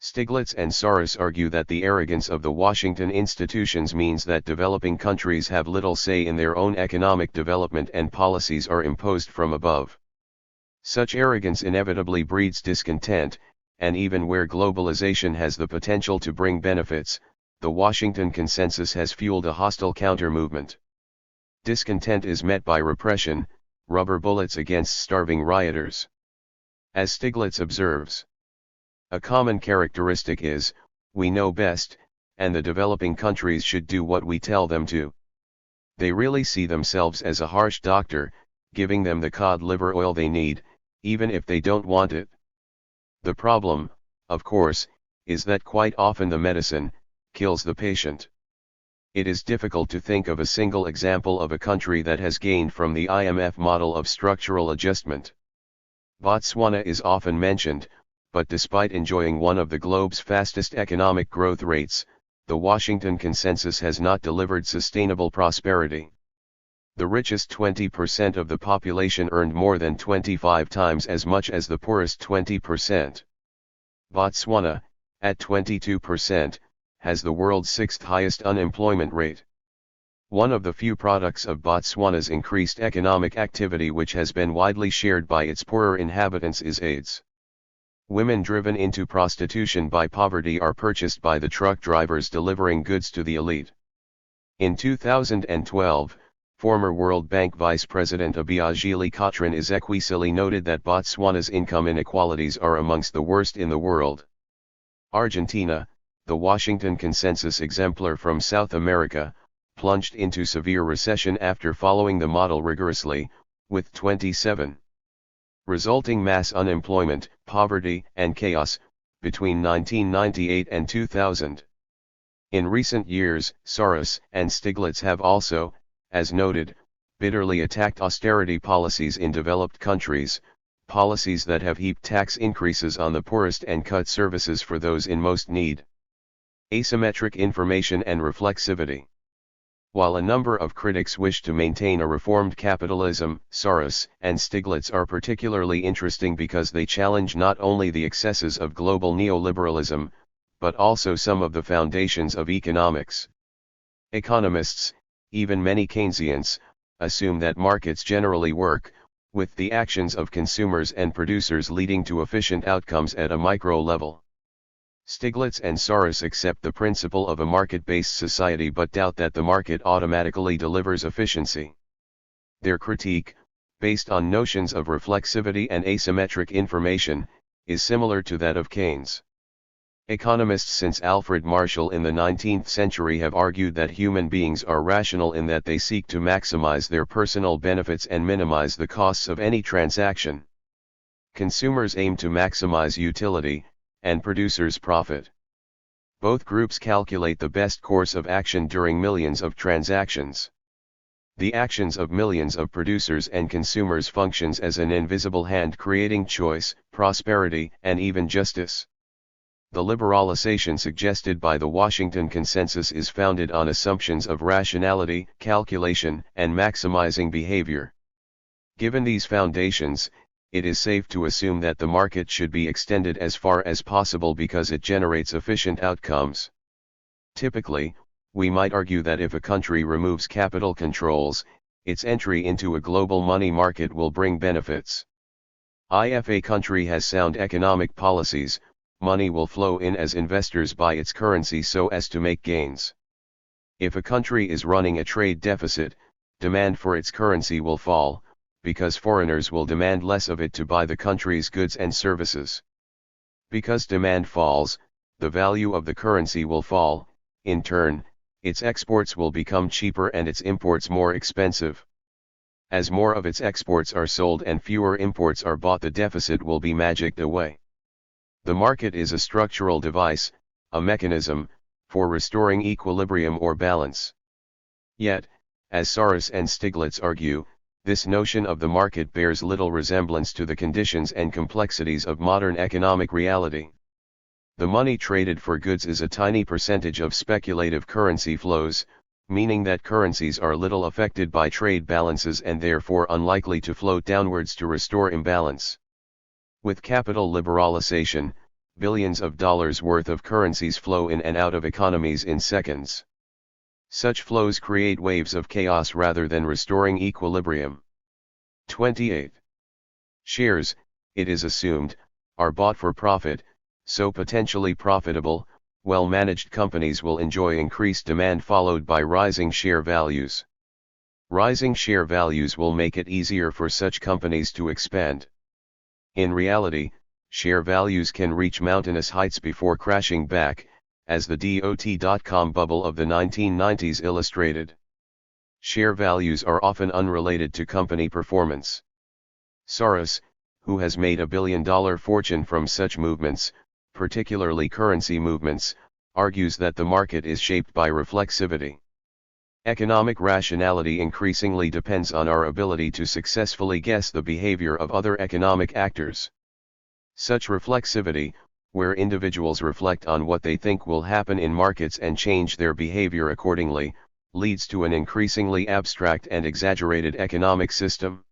Stiglitz and Soros argue that the arrogance of the Washington institutions means that developing countries have little say in their own economic development and policies are imposed from above. Such arrogance inevitably breeds discontent, and even where globalization has the potential to bring benefits, the Washington Consensus has fueled a hostile counter-movement. Discontent is met by repression, rubber bullets against starving rioters. As Stiglitz observes, a common characteristic is, we know best, and the developing countries should do what we tell them to. They really see themselves as a harsh doctor, giving them the cod liver oil they need, even if they don't want it. The problem, of course, is that quite often the medicine kills the patient. It is difficult to think of a single example of a country that has gained from the IMF model of structural adjustment. Botswana is often mentioned, but despite enjoying one of the globe's fastest economic growth rates, the Washington Consensus has not delivered sustainable prosperity. The richest 20% of the population earned more than 25 times as much as the poorest 20%. Botswana, at 22%, has the world's sixth highest unemployment rate. One of the few products of Botswana's increased economic activity which has been widely shared by its poorer inhabitants is AIDS. Women driven into prostitution by poverty are purchased by the truck drivers delivering goods to the elite. In 2012, Former World Bank Vice President Obiageli Katrin Ezekwesili noted that Botswana's income inequalities are amongst the worst in the world. Argentina, the Washington Consensus exemplar from South America, plunged into severe recession after following the model rigorously, with 27 resulting mass unemployment, poverty, and chaos, between 1998 and 2000. In recent years, Soros and Stiglitz have also, as noted, bitterly attacked austerity policies in developed countries, policies that have heaped tax increases on the poorest and cut services for those in most need. Asymmetric information and reflexivity. While a number of critics wish to maintain a reformed capitalism, Soros and Stiglitz are particularly interesting because they challenge not only the excesses of global neoliberalism, but also some of the foundations of economics. Economists, even many Keynesians, assume that markets generally work, with the actions of consumers and producers leading to efficient outcomes at a micro level. Stiglitz and Soros accept the principle of a market-based society but doubt that the market automatically delivers efficiency. Their critique, based on notions of reflexivity and asymmetric information, is similar to that of Keynes. Economists since Alfred Marshall in the 19th century have argued that human beings are rational in that they seek to maximize their personal benefits and minimize the costs of any transaction. Consumers aim to maximize utility, and producers profit. Both groups calculate the best course of action during millions of transactions. The actions of millions of producers and consumers functions as an invisible hand creating choice, prosperity, and even justice. The liberalization suggested by the Washington Consensus is founded on assumptions of rationality, calculation, and maximizing behavior. Given these foundations, it is safe to assume that the market should be extended as far as possible because it generates efficient outcomes. Typically, we might argue that if a country removes capital controls, its entry into a global money market will bring benefits. If a country has sound economic policies, money will flow in as investors buy its currency so as to make gains. If a country is running a trade deficit, demand for its currency will fall, because foreigners will demand less of it to buy the country's goods and services. Because demand falls, the value of the currency will fall, in turn, its exports will become cheaper and its imports more expensive. As more of its exports are sold and fewer imports are bought, the deficit will be magicked away. The market is a structural device, a mechanism, for restoring equilibrium or balance. Yet, as Soros and Stiglitz argue, this notion of the market bears little resemblance to the conditions and complexities of modern economic reality. The money traded for goods is a tiny percentage of speculative currency flows, meaning that currencies are little affected by trade balances and therefore unlikely to float downwards to restore imbalance. With capital liberalization, billions of dollars worth of currencies flow in and out of economies in seconds. Such flows create waves of chaos rather than restoring equilibrium. 28. Shares, it is assumed, are bought for profit, so potentially profitable, well-managed companies will enjoy increased demand followed by rising share values. Rising share values will make it easier for such companies to expand. In reality, share values can reach mountainous heights before crashing back, as the dot-com bubble of the 1990s illustrated. Share values are often unrelated to company performance. Soros, who has made a billion-dollar fortune from such movements, particularly currency movements, argues that the market is shaped by reflexivity. Economic rationality increasingly depends on our ability to successfully guess the behavior of other economic actors. Such reflexivity, where individuals reflect on what they think will happen in markets and change their behavior accordingly, leads to an increasingly abstract and exaggerated economic system.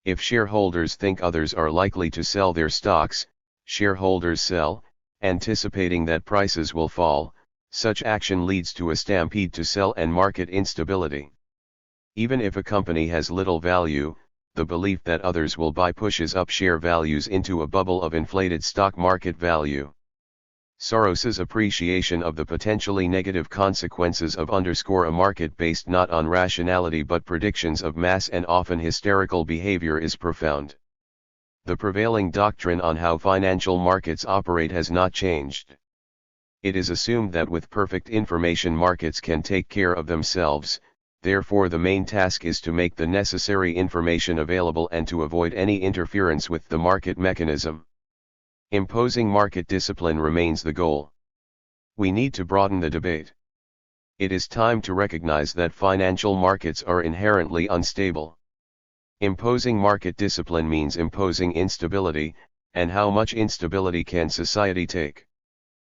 If shareholders think others are likely to sell their stocks, shareholders sell, anticipating that prices will fall. Such action leads to a stampede to sell and market instability. Even if a company has little value, the belief that others will buy pushes up share values into a bubble of inflated stock market value. Soros's appreciation of the potentially negative consequences of a market based not on rationality but predictions of mass and often hysterical behavior is profound. The prevailing doctrine on how financial markets operate has not changed. It is assumed that with perfect information markets can take care of themselves, therefore the main task is to make the necessary information available and to avoid any interference with the market mechanism. Imposing market discipline remains the goal. We need to broaden the debate. It is time to recognize that financial markets are inherently unstable. Imposing market discipline means imposing instability, and how much instability can society take?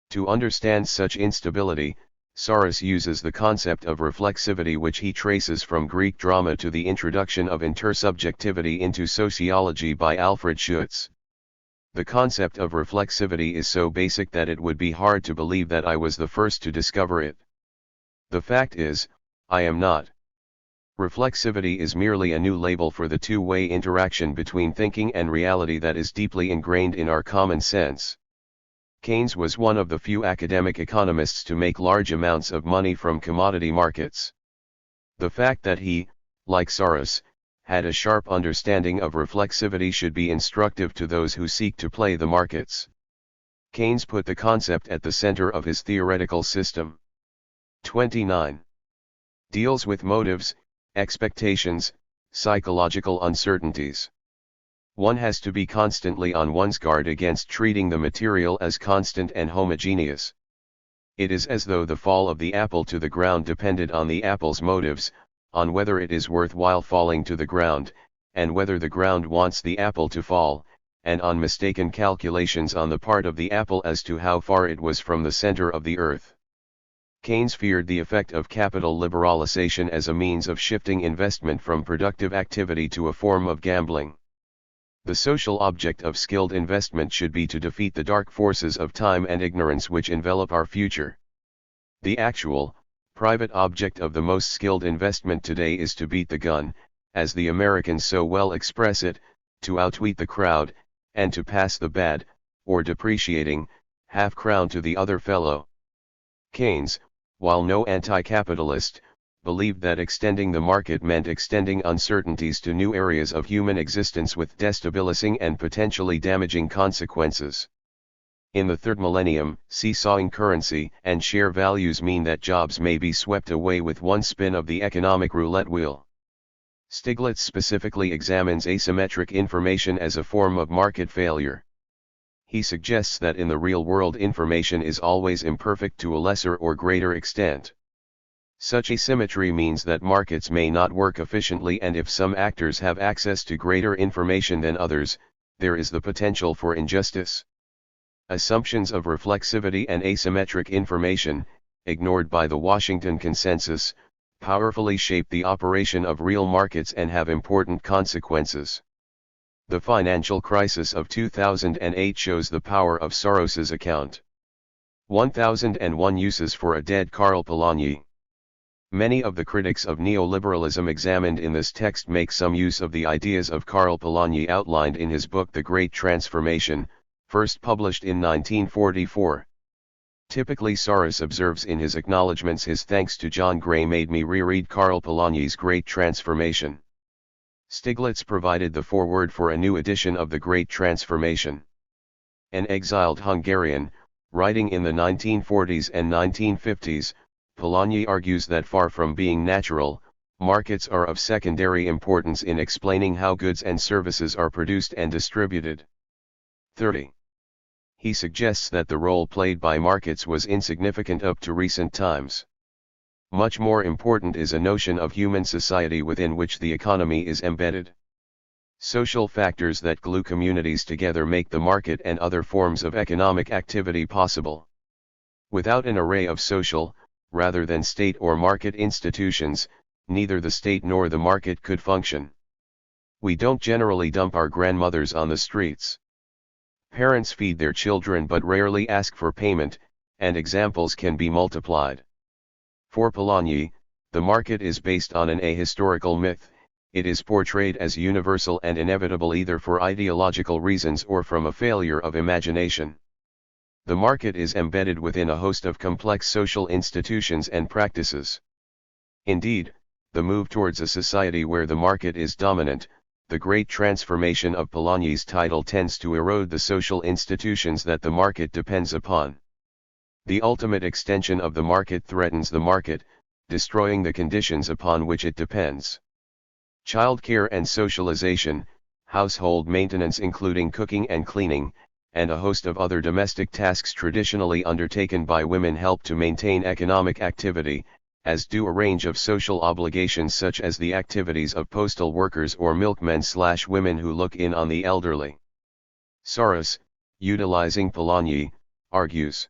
To understand such instability, Soros uses the concept of reflexivity, which he traces from Greek drama to the introduction of intersubjectivity into sociology by Alfred Schutz. The concept of reflexivity is so basic that it would be hard to believe that I was the first to discover it. The fact is, I am not. Reflexivity is merely a new label for the two-way interaction between thinking and reality that is deeply ingrained in our common sense. Keynes was one of the few academic economists to make large amounts of money from commodity markets. The fact that he, like Soros, had a sharp understanding of reflexivity should be instructive to those who seek to play the markets. Keynes put the concept at the center of his theoretical system. 29. Deals with motives, expectations, psychological uncertainties. One has to be constantly on one's guard against treating the material as constant and homogeneous. It is as though the fall of the apple to the ground depended on the apple's motives, on whether it is worthwhile falling to the ground, and whether the ground wants the apple to fall, and on mistaken calculations on the part of the apple as to how far it was from the center of the earth. Keynes feared the effect of capital liberalization as a means of shifting investment from productive activity to a form of gambling. The social object of skilled investment should be to defeat the dark forces of time and ignorance which envelop our future. The actual, private object of the most skilled investment today is to beat the gun, as the Americans so well express it, to outwit the crowd, and to pass the bad, or depreciating, half-crown to the other fellow. Keynes, while no anti-capitalist, believed that extending the market meant extending uncertainties to new areas of human existence with destabilizing and potentially damaging consequences. In the third millennium, seesawing currency and share values mean that jobs may be swept away with one spin of the economic roulette wheel. Stiglitz specifically examines asymmetric information as a form of market failure. He suggests that in the real world information is always imperfect to a lesser or greater extent. Such asymmetry means that markets may not work efficiently, and if some actors have access to greater information than others, there is the potential for injustice. Assumptions of reflexivity and asymmetric information, ignored by the Washington Consensus, powerfully shape the operation of real markets and have important consequences. The financial crisis of 2008 shows the power of Soros's account. 1001 Uses for a Dead Karl Polanyi. Many of the critics of neoliberalism examined in this text make some use of the ideas of Karl Polanyi outlined in his book The Great Transformation, first published in 1944. Typically Soros observes in his acknowledgments his thanks to John Gray made me reread Karl Polanyi's Great Transformation. Stiglitz provided the foreword for a new edition of The Great Transformation. An exiled Hungarian, writing in the 1940s and 1950s, Polanyi argues that far from being natural, markets are of secondary importance in explaining how goods and services are produced and distributed. 30. He suggests that the role played by markets was insignificant up to recent times. Much more important is a notion of human society within which the economy is embedded. Social factors that glue communities together make the market and other forms of economic activity possible. Without an array of social, rather than state or market institutions, neither the state nor the market could function. We don't generally dump our grandmothers on the streets. Parents feed their children but rarely ask for payment, and examples can be multiplied. For Polanyi, the market is based on an ahistorical myth. It is portrayed as universal and inevitable either for ideological reasons or from a failure of imagination. The market is embedded within a host of complex social institutions and practices. Indeed, the move towards a society where the market is dominant, the great transformation of Polanyi's title, tends to erode the social institutions that the market depends upon. The ultimate extension of the market threatens the market, destroying the conditions upon which it depends. Childcare and socialization, household maintenance including cooking and cleaning, and a host of other domestic tasks traditionally undertaken by women help to maintain economic activity, as do a range of social obligations such as the activities of postal workers or milkmen/women who look in on the elderly. Soros, utilizing Polanyi, argues,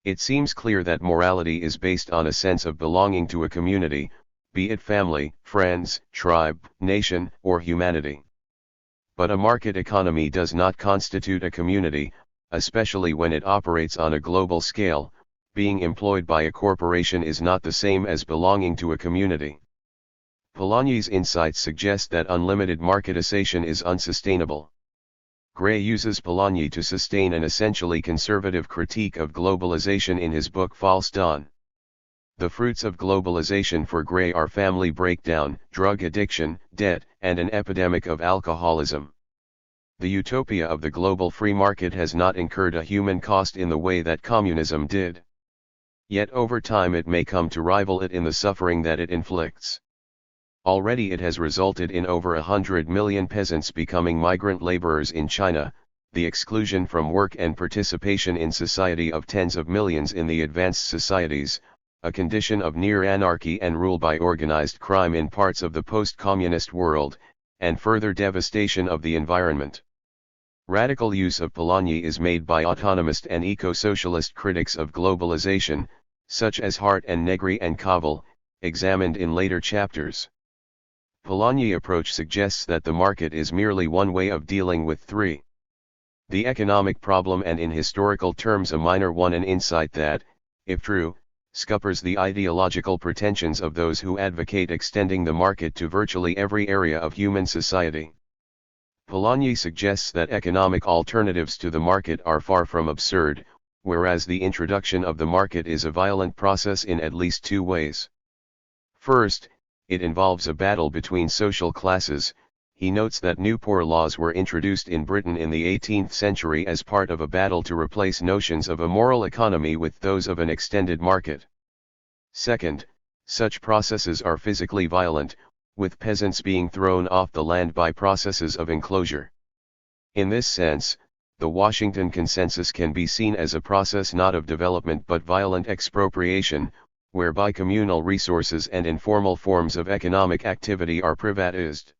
"It seems clear that morality is based on a sense of belonging to a community, be it family, friends, tribe, nation, or humanity. But a market economy does not constitute a community, especially when it operates on a global scale. Being employed by a corporation is not the same as belonging to a community." Polanyi's insights suggest that unlimited marketization is unsustainable. Gray uses Polanyi to sustain an essentially conservative critique of globalization in his book False Dawn. The fruits of globalization for Gray are family breakdown, drug addiction, debt, and an epidemic of alcoholism. The utopia of the global free market has not incurred a human cost in the way that communism did. Yet over time it may come to rival it in the suffering that it inflicts. Already it has resulted in over 100 million peasants becoming migrant laborers in China, the exclusion from work and participation in society of tens of millions in the advanced societies, a condition of near anarchy and rule by organized crime in parts of the post-communist world, and further devastation of the environment. Radical use of Polanyi is made by autonomist and eco-socialist critics of globalization, such as Hart and Negri and Kaval, examined in later chapters. Polanyi's approach suggests that the market is merely one way of dealing with the economic problem, and in historical terms a minor one, an insight that, if true, scuppers the ideological pretensions of those who advocate extending the market to virtually every area of human society. Polanyi suggests that economic alternatives to the market are far from absurd, whereas the introduction of the market is a violent process in at least two ways. First, it involves a battle between social classes. He notes that new poor laws were introduced in Britain in the 18th century as part of a battle to replace notions of a moral economy with those of an extended market. Second, such processes are physically violent, with peasants being thrown off the land by processes of enclosure. In this sense, the Washington Consensus can be seen as a process not of development but violent expropriation, whereby communal resources and informal forms of economic activity are privatized.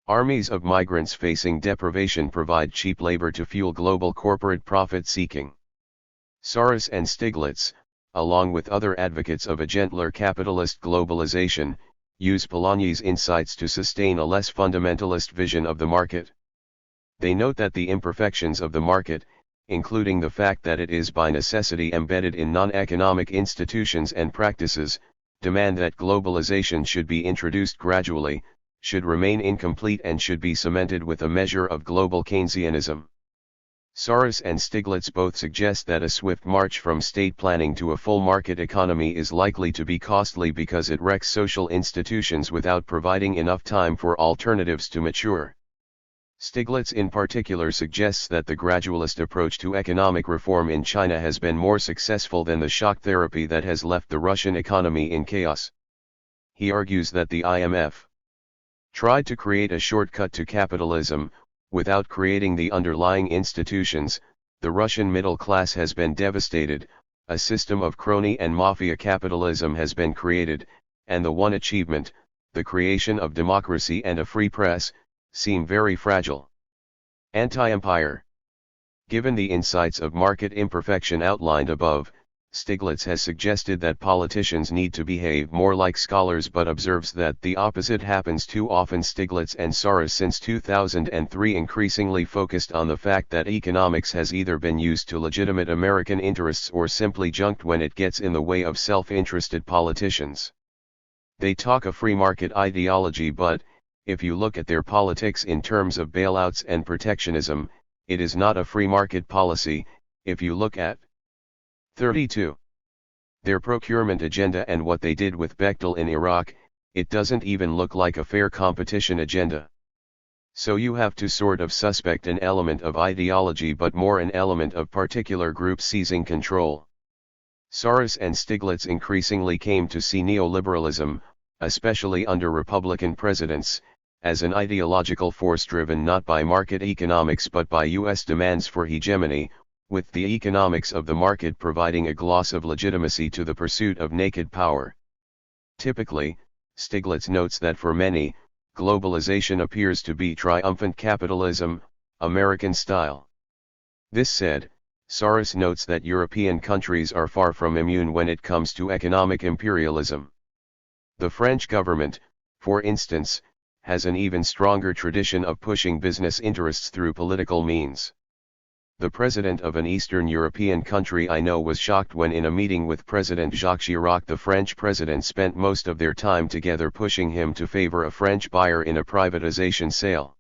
Armies of migrants facing deprivation provide cheap labor to fuel global corporate profit-seeking. Soros and Stiglitz, along with other advocates of a gentler capitalist globalization, use Polanyi's insights to sustain a less fundamentalist vision of the market. They note that the imperfections of the market, including the fact that it is by necessity embedded in non-economic institutions and practices, demand that globalization should be introduced gradually, should remain incomplete, and should be cemented with a measure of global Keynesianism. Soros and Stiglitz both suggest that a swift march from state planning to a full market economy is likely to be costly because it wrecks social institutions without providing enough time for alternatives to mature. Stiglitz in particular suggests that the gradualist approach to economic reform in China has been more successful than the shock therapy that has left the Russian economy in chaos. He argues that the IMF tried to create a shortcut to capitalism. Without creating the underlying institutions, the Russian middle class has been devastated, a system of crony and mafia capitalism has been created, and the one achievement, the creation of democracy and a free press, seem very fragile. Anti-empire. Given the insights of market imperfection outlined above, Stiglitz has suggested that politicians need to behave more like scholars, but observes that the opposite happens too often. Stiglitz and Soros since 2003 increasingly focused on the fact that economics has either been used to legitimate American interests or simply junked when it gets in the way of self-interested politicians. They talk a free market ideology, but, if you look at their politics in terms of bailouts and protectionism, it is not a free market policy, If you look at 32. Their procurement agenda and what they did with Bechtel in Iraq, it doesn't even look like a fair competition agenda. So you have to sort of suspect an element of ideology but more an element of particular groups seizing control. Soros and Stiglitz increasingly came to see neoliberalism, especially under Republican presidents, as an ideological force driven not by market economics but by U.S. demands for hegemony, with the economics of the market providing a gloss of legitimacy to the pursuit of naked power. Typically, Stiglitz notes that for many, globalization appears to be triumphant capitalism, American style. This said, Soros notes that European countries are far from immune when it comes to economic imperialism. The French government, for instance, has an even stronger tradition of pushing business interests through political means. The president of an Eastern European country I know was shocked when in a meeting with President Jacques Chirac the French president spent most of their time together pushing him to favor a French buyer in a privatization sale.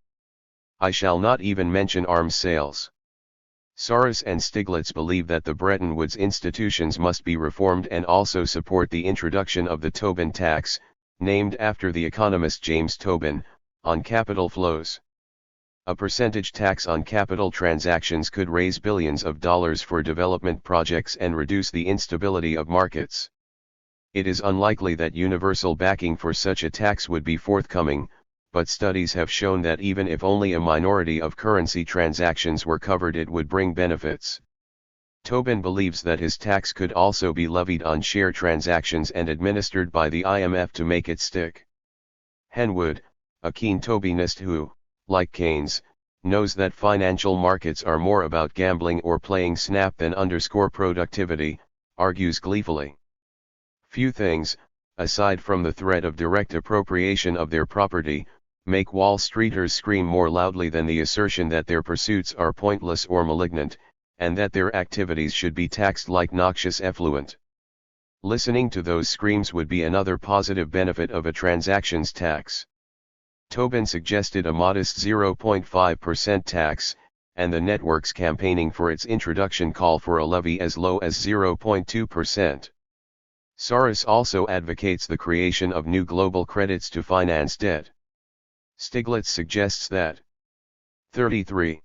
I shall not even mention arms sales. Soros and Stiglitz believe that the Bretton Woods institutions must be reformed and also support the introduction of the Tobin tax, named after the economist James Tobin, on capital flows. A percentage tax on capital transactions could raise billions of dollars for development projects and reduce the instability of markets. It is unlikely that universal backing for such a tax would be forthcoming, but studies have shown that even if only a minority of currency transactions were covered it would bring benefits. Tobin believes that his tax could also be levied on share transactions and administered by the IMF to make it stick. Henwood, a keen Tobinist who, like Keynes, knows that financial markets are more about gambling or playing snap than productivity, argues gleefully. Few things, aside from the threat of direct appropriation of their property, make Wall Streeters scream more loudly than the assertion that their pursuits are pointless or malignant, and that their activities should be taxed like noxious effluent. Listening to those screams would be another positive benefit of a transactions tax. Tobin suggested a modest 0.5% tax, and the networks campaigning for its introduction call for a levy as low as 0.2%. Soros also advocates the creation of new global credits to finance debt. Stiglitz suggests that 33.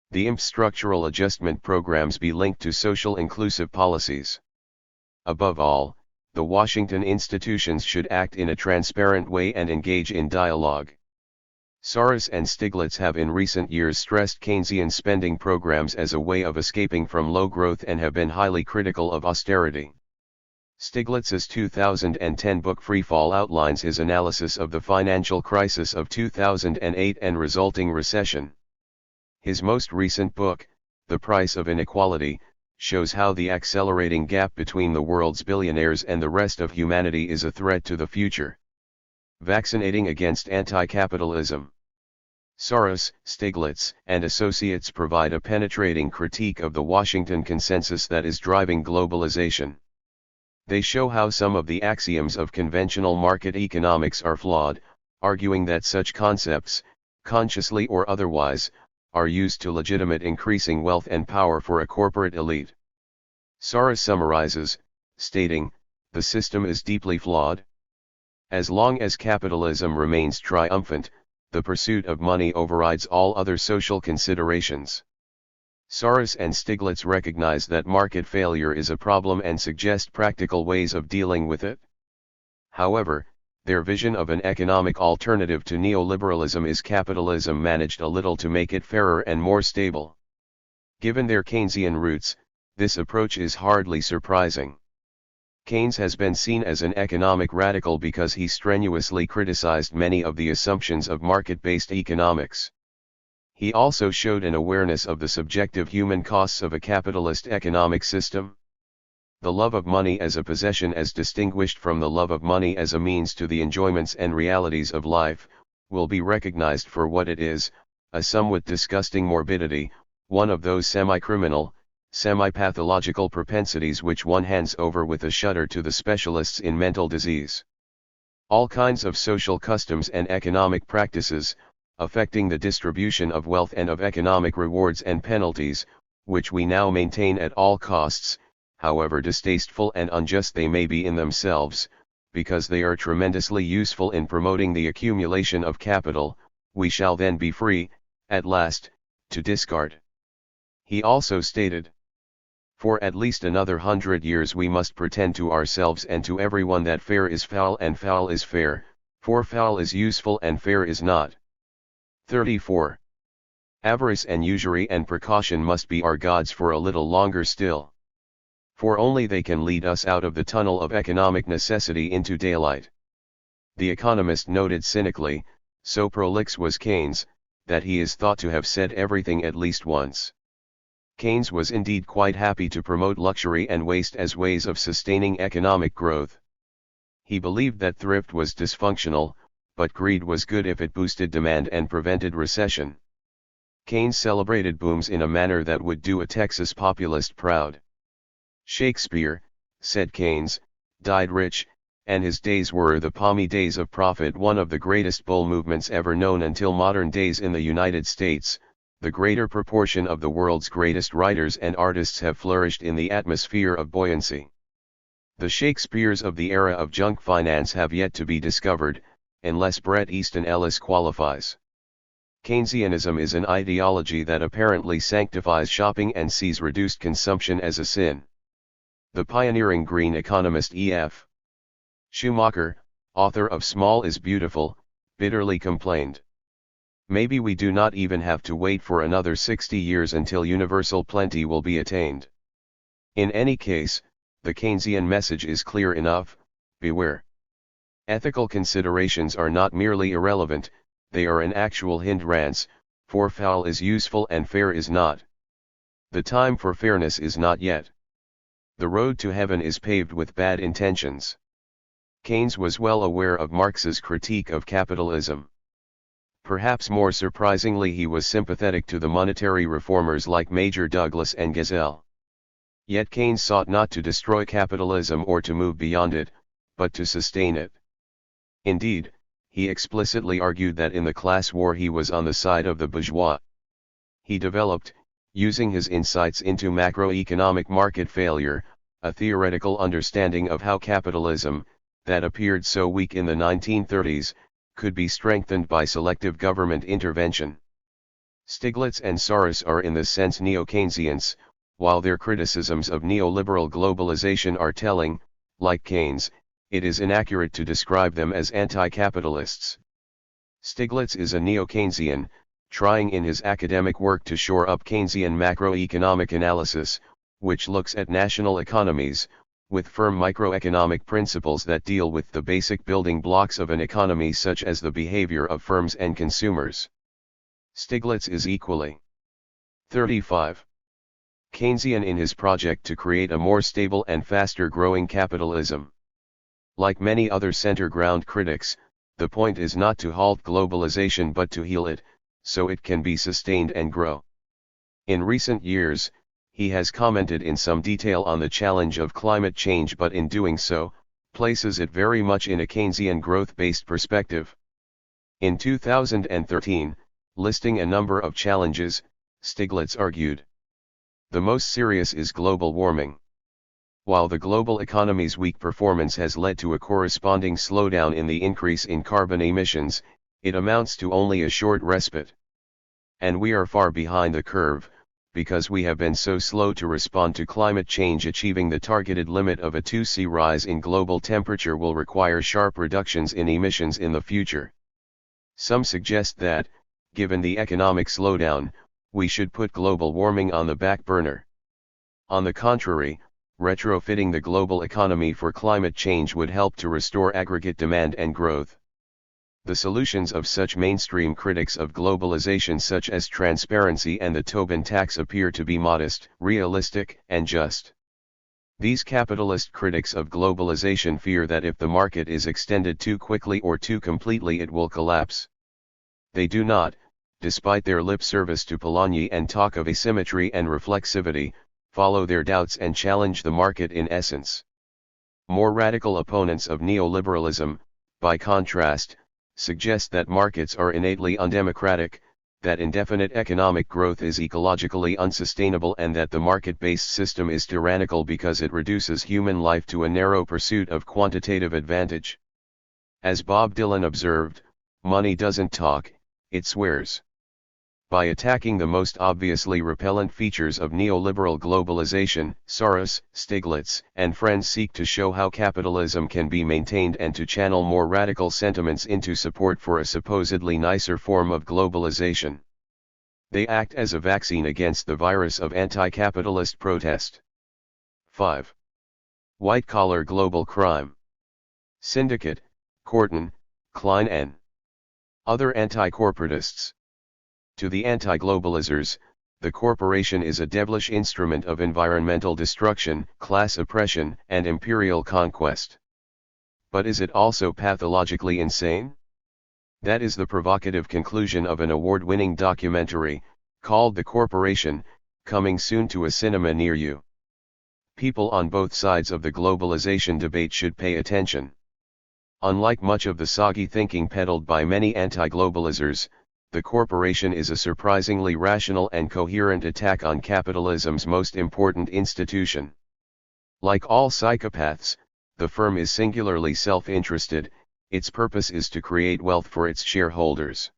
The IMF structural adjustment programs be linked to social inclusive policies. Above all, the Washington institutions should act in a transparent way and engage in dialogue. Soros and Stiglitz have in recent years stressed Keynesian spending programs as a way of escaping from low growth and have been highly critical of austerity. Stiglitz's 2010 book Freefall outlines his analysis of the financial crisis of 2008 and resulting recession. His most recent book, The Price of Inequality, shows how the accelerating gap between the world's billionaires and the rest of humanity is a threat to the future. Vaccinating against anti-capitalism. Soros, Stiglitz, and associates provide a penetrating critique of the Washington consensus that is driving globalization. They show how some of the axioms of conventional market economics are flawed, arguing that such concepts, consciously or otherwise, are used to legitimate increasing wealth and power for a corporate elite. Soros summarizes, stating, "The system is deeply flawed. As long as capitalism remains triumphant, the pursuit of money overrides all other social considerations." Soros and Stiglitz recognize that market failure is a problem and suggest practical ways of dealing with it. However, their vision of an economic alternative to neoliberalism is capitalism managed a little to make it fairer and more stable. Given their Keynesian roots, this approach is hardly surprising. Keynes has been seen as an economic radical because he strenuously criticized many of the assumptions of market-based economics. He also showed an awareness of the subjective human costs of a capitalist economic system. The love of money as a possession as distinguished from the love of money as a means to the enjoyments and realities of life, will be recognized for what it is, a somewhat disgusting morbidity, one of those semi-criminal, semi-pathological propensities which one hands over with a shudder to the specialists in mental disease. All kinds of social customs and economic practices, affecting the distribution of wealth and of economic rewards and penalties, which we now maintain at all costs, however distasteful and unjust they may be in themselves, because they are tremendously useful in promoting the accumulation of capital, we shall then be free, at last, to discard. He also stated, for at least another 100 years we must pretend to ourselves and to everyone that fair is foul and foul is fair, for foul is useful and fair is not. 34. Avarice and usury and precaution must be our gods for a little longer still. For only they can lead us out of the tunnel of economic necessity into daylight. The economist noted cynically, so prolix was Keynes, that he is thought to have said everything at least once. Keynes was indeed quite happy to promote luxury and waste as ways of sustaining economic growth. He believed that thrift was dysfunctional, but greed was good if it boosted demand and prevented recession. Keynes celebrated booms in a manner that would do a Texas populist proud. Shakespeare, said Keynes, died rich, and his days were the palmy days of profit, one of the greatest bull movements ever known until modern days in the United States. The greater proportion of the world's greatest writers and artists have flourished in the atmosphere of buoyancy. The Shakespeares of the era of junk finance have yet to be discovered, unless Bret Easton Ellis qualifies. Keynesianism is an ideology that apparently sanctifies shopping and sees reduced consumption as a sin. The pioneering green economist E.F. Schumacher, author of Small is Beautiful, bitterly complained. Maybe we do not even have to wait for another 60 years until universal plenty will be attained. In any case, the Keynesian message is clear enough: beware. Ethical considerations are not merely irrelevant, they are an actual hindrance, for foul is useful and fair is not. The time for fairness is not yet. The road to heaven is paved with bad intentions. Keynes was well aware of Marx's critique of capitalism. Perhaps more surprisingly, he was sympathetic to the monetary reformers like Major Douglas and Gazelle. Yet Keynes sought not to destroy capitalism or to move beyond it, but to sustain it. Indeed, he explicitly argued that in the class war he was on the side of the bourgeois. He developed, using his insights into macroeconomic market failure, a theoretical understanding of how capitalism, that appeared so weak in the 1930s, could be strengthened by selective government intervention. Stiglitz and Soros are in this sense neo-Keynesians, while their criticisms of neoliberal globalization are telling. Like Keynes, it is inaccurate to describe them as anti-capitalists. Stiglitz is a neo-Keynesian, trying in his academic work to shore up Keynesian macroeconomic analysis, which looks at national economies, with firm microeconomic principles that deal with the basic building blocks of an economy such as the behavior of firms and consumers. Stiglitz is equally 35. Keynesian in his project to create a more stable and faster growing capitalism. Like many other center ground critics, the point is not to halt globalization but to heal it, so it can be sustained and grow. In recent years, he has commented in some detail on the challenge of climate change, but in doing so, places it very much in a Keynesian growth-based perspective. In 2013, listing a number of challenges, Stiglitz argued, the most serious is global warming. While the global economy's weak performance has led to a corresponding slowdown in the increase in carbon emissions, it amounts to only a short respite. And we are far behind the curve, because we have been so slow to respond to climate change. Achieving the targeted limit of a 2°C rise in global temperature will require sharp reductions in emissions in the future. Some suggest that, given the economic slowdown, we should put global warming on the back burner. On the contrary, retrofitting the global economy for climate change would help to restore aggregate demand and growth. The solutions of such mainstream critics of globalization such as transparency and the Tobin tax appear to be modest, realistic, and just. These capitalist critics of globalization fear that if the market is extended too quickly or too completely it will collapse. They do not, despite their lip service to Polanyi and talk of asymmetry and reflexivity, follow their doubts and challenge the market in essence. More radical opponents of neoliberalism, by contrast, suggest that markets are innately undemocratic, that indefinite economic growth is ecologically unsustainable and that the market-based system is tyrannical because it reduces human life to a narrow pursuit of quantitative advantage. As Bob Dylan observed, money doesn't talk, it swears. By attacking the most obviously repellent features of neoliberal globalization, Soros, Stiglitz, and friends seek to show how capitalism can be maintained and to channel more radical sentiments into support for a supposedly nicer form of globalization. They act as a vaccine against the virus of anti-capitalist protest. 5. White-collar global crime. Syndicate, Korten, Klein and other anti-corporatists. To the anti-globalizers, the corporation is a devilish instrument of environmental destruction, class oppression, and imperial conquest. But is it also pathologically insane? That is the provocative conclusion of an award-winning documentary, called The Corporation, coming soon to a cinema near you. People on both sides of the globalization debate should pay attention. Unlike much of the soggy thinking peddled by many anti-globalizers, The Corporation is a surprisingly rational and coherent attack on capitalism's most important institution. Like all psychopaths, the firm is singularly self-interested, its purpose is to create wealth for its shareholders.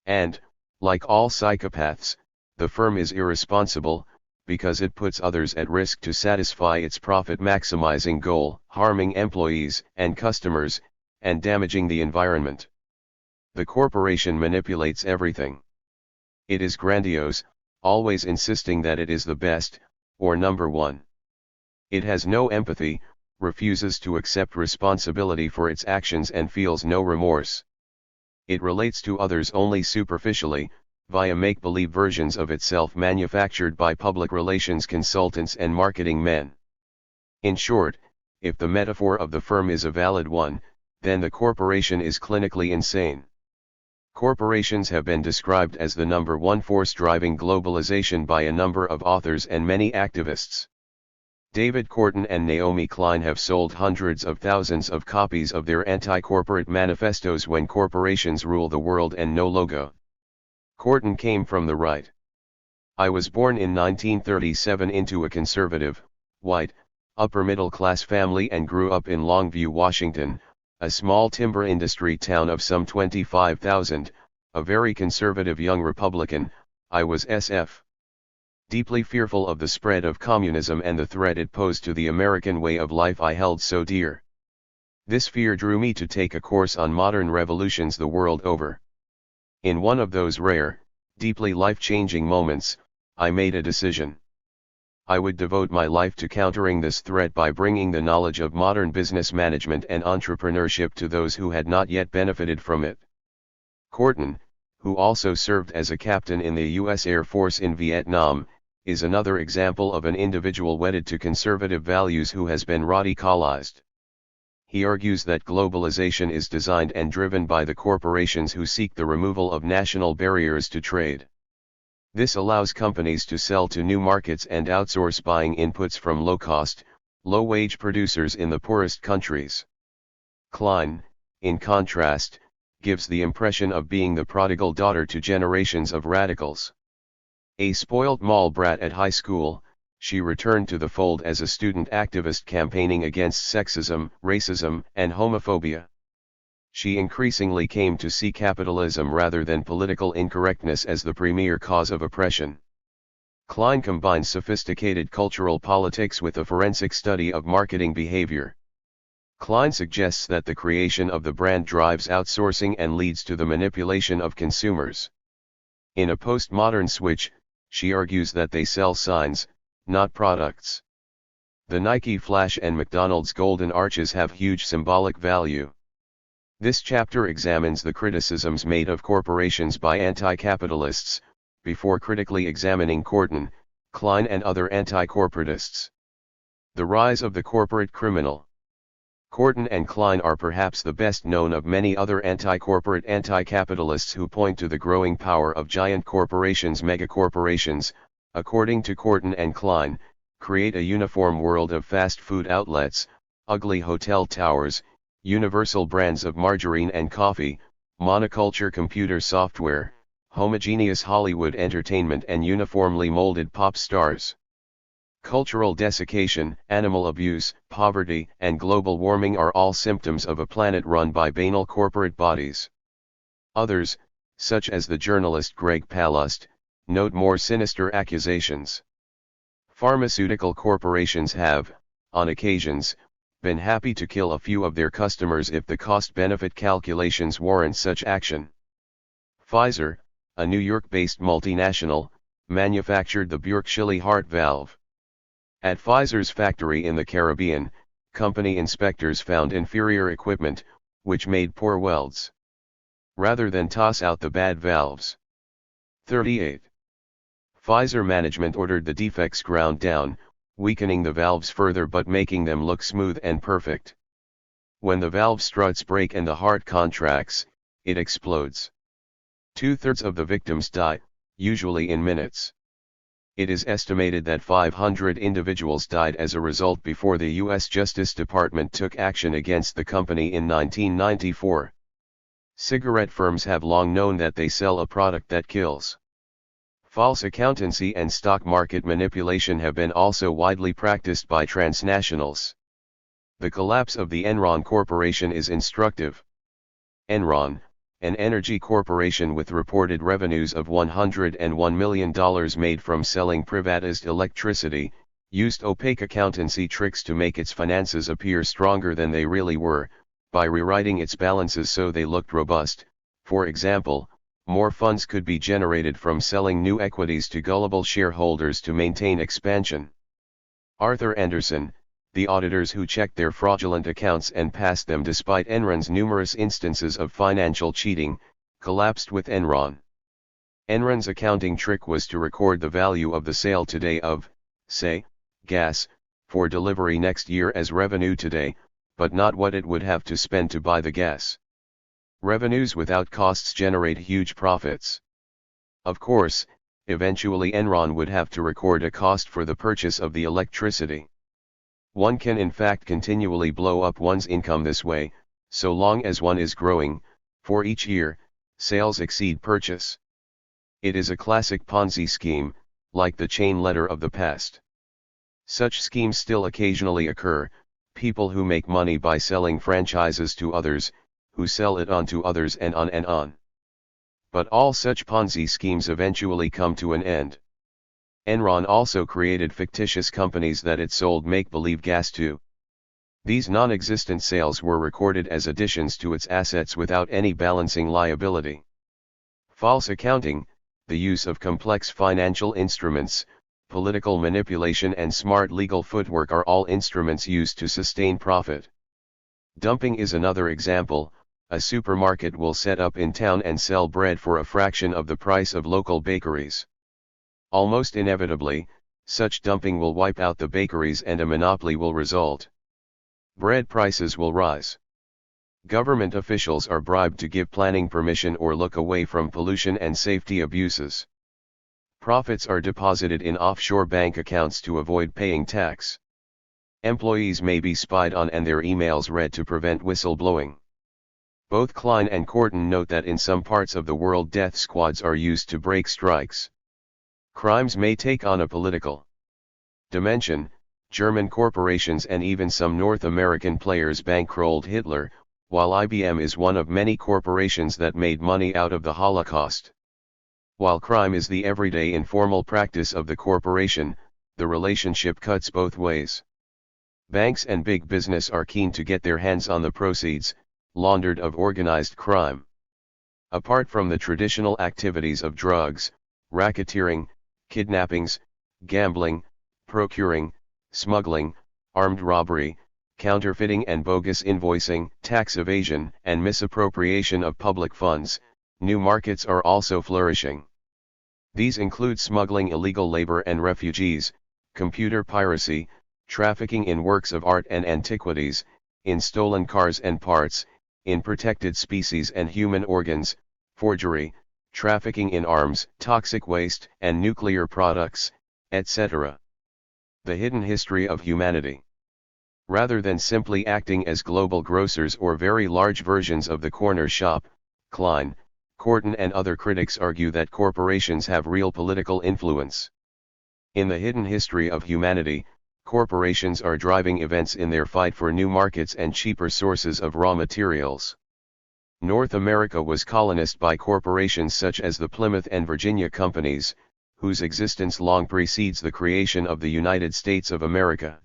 And, like all psychopaths, the firm is irresponsible, because it puts others at risk to satisfy its profit-maximizing goal, harming employees and customers, and damaging the environment. The corporation manipulates everything. It is grandiose, always insisting that it is the best, or number one. It has no empathy, refuses to accept responsibility for its actions and feels no remorse. It relates to others only superficially, via make-believe versions of itself manufactured by public relations consultants and marketing men. In short, if the metaphor of the firm is a valid one, then the corporation is clinically insane. Corporations have been described as the number one force driving globalization by a number of authors and many activists. David Korten and Naomi Klein have sold hundreds of thousands of copies of their anti-corporate manifestos When Corporations Rule the World and No Logo. Korten came from the right. I was born in 1937 into a conservative, white, upper-middle-class family and grew up in Longview, Washington, a small timber industry town of some 25,000, a very conservative young Republican. I was SF. Deeply fearful of the spread of communism and the threat it posed to the American way of life I held so dear. This fear drew me to take a course on modern revolutions the world over. In one of those rare, deeply life-changing moments, I made a decision. I would devote my life to countering this threat by bringing the knowledge of modern business management and entrepreneurship to those who had not yet benefited from it. Korten, who also served as a captain in the U.S. Air Force in Vietnam, is another example of an individual wedded to conservative values who has been radicalized. He argues that globalization is designed and driven by the corporations who seek the removal of national barriers to trade. This allows companies to sell to new markets and outsource buying inputs from low-cost, low-wage producers in the poorest countries. Klein, in contrast, gives the impression of being the prodigal daughter to generations of radicals. A spoiled mall brat at high school, she returned to the fold as a student activist campaigning against sexism, racism, and homophobia. She increasingly came to see capitalism rather than political incorrectness as the premier cause of oppression. Klein combines sophisticated cultural politics with a forensic study of marketing behavior. Klein suggests that the creation of the brand drives outsourcing and leads to the manipulation of consumers. In a postmodern switch, she argues that they sell signs, not products. The Nike Flash and McDonald's Golden Arches have huge symbolic value. This chapter examines the criticisms made of corporations by anti-capitalists, before critically examining Korten, Klein and other anti-corporatists. The rise of the corporate criminal. Korten and Klein are perhaps the best known of many other anti-corporate anti-capitalists who point to the growing power of giant corporations. Megacorporations, according to Korten and Klein, create a uniform world of fast food outlets, ugly hotel towers, universal brands of margarine and coffee, monoculture computer software, homogeneous Hollywood entertainment and uniformly molded pop stars. Cultural desiccation, animal abuse, poverty, and global warming are all symptoms of a planet run by banal corporate bodies. Others, such as the journalist Greg Palast, note more sinister accusations. Pharmaceutical corporations have, on occasions, been happy to kill a few of their customers if the cost-benefit calculations warrant such action. Pfizer, a New York-based multinational, manufactured the Burke-Shilley heart valve. At Pfizer's factory in the Caribbean, company inspectors found inferior equipment, which made poor welds. Rather than toss out the bad valves. 38. Pfizer management ordered the defects ground down, weakening the valves further but making them look smooth and perfect. When the valve struts break and the heart contracts, it explodes. 2/3 of the victims die, usually in minutes. It is estimated that 500 individuals died as a result before the U.S. Justice Department took action against the company in 1994. Cigarette firms have long known that they sell a product that kills. False accountancy and stock market manipulation have been also widely practiced by transnationals. The collapse of the Enron Corporation is instructive. Enron, an energy corporation with reported revenues of $101 million made from selling privatized electricity, used opaque accountancy tricks to make its finances appear stronger than they really were, by rewriting its balances so they looked robust. For example, more funds could be generated from selling new equities to gullible shareholders to maintain expansion. Arthur Andersen, the auditors who checked their fraudulent accounts and passed them despite Enron's numerous instances of financial cheating, collapsed with Enron. Enron's accounting trick was to record the value of the sale today of, say, gas, for delivery next year as revenue today, but not what it would have to spend to buy the gas. Revenues without costs generate huge profits. Of course, eventually Enron would have to record a cost for the purchase of the electricity. One can in fact continually blow up one's income this way, so long as one is growing. For each year, sales exceed purchase. It is a classic Ponzi scheme, like the chain letter of the past. Such schemes still occasionally occur, people who make money by selling franchises to others, who sell it on to others and on and on. But all such Ponzi schemes eventually come to an end. Enron also created fictitious companies that it sold make-believe gas to. These non-existent sales were recorded as additions to its assets without any balancing liability. False accounting, the use of complex financial instruments, political manipulation and smart legal footwork are all instruments used to sustain profit. Dumping is another example. A supermarket will set up in town and sell bread for a fraction of the price of local bakeries. Almost inevitably, such dumping will wipe out the bakeries and a monopoly will result. Bread prices will rise. Government officials are bribed to give planning permission or look away from pollution and safety abuses. Profits are deposited in offshore bank accounts to avoid paying tax. Employees may be spied on and their emails read to prevent whistleblowing. Both Klein and Korten note that in some parts of the world death squads are used to break strikes. Crimes may take on a political dimension. German corporations and even some North American players bankrolled Hitler, while IBM is one of many corporations that made money out of the Holocaust. While crime is the everyday informal practice of the corporation, the relationship cuts both ways. Banks and big business are keen to get their hands on the proceeds, laundered of organized crime. Apart from the traditional activities of drugs, racketeering, kidnappings, gambling, procuring, smuggling, armed robbery, counterfeiting and bogus invoicing, tax evasion, and misappropriation of public funds, new markets are also flourishing. These include smuggling illegal labor and refugees, computer piracy, trafficking in works of art and antiquities, in stolen cars and parts, in protected species and human organs, forgery, trafficking in arms, toxic waste and nuclear products, etc. The hidden history of humanity. Rather than simply acting as global grocers or very large versions of the corner shop, Klein, Korten and other critics argue that corporations have real political influence. In the hidden history of humanity, corporations are driving events in their fight for new markets and cheaper sources of raw materials. North America was colonized by corporations such as the Plymouth and Virginia companies, whose existence long precedes the creation of the United States of America.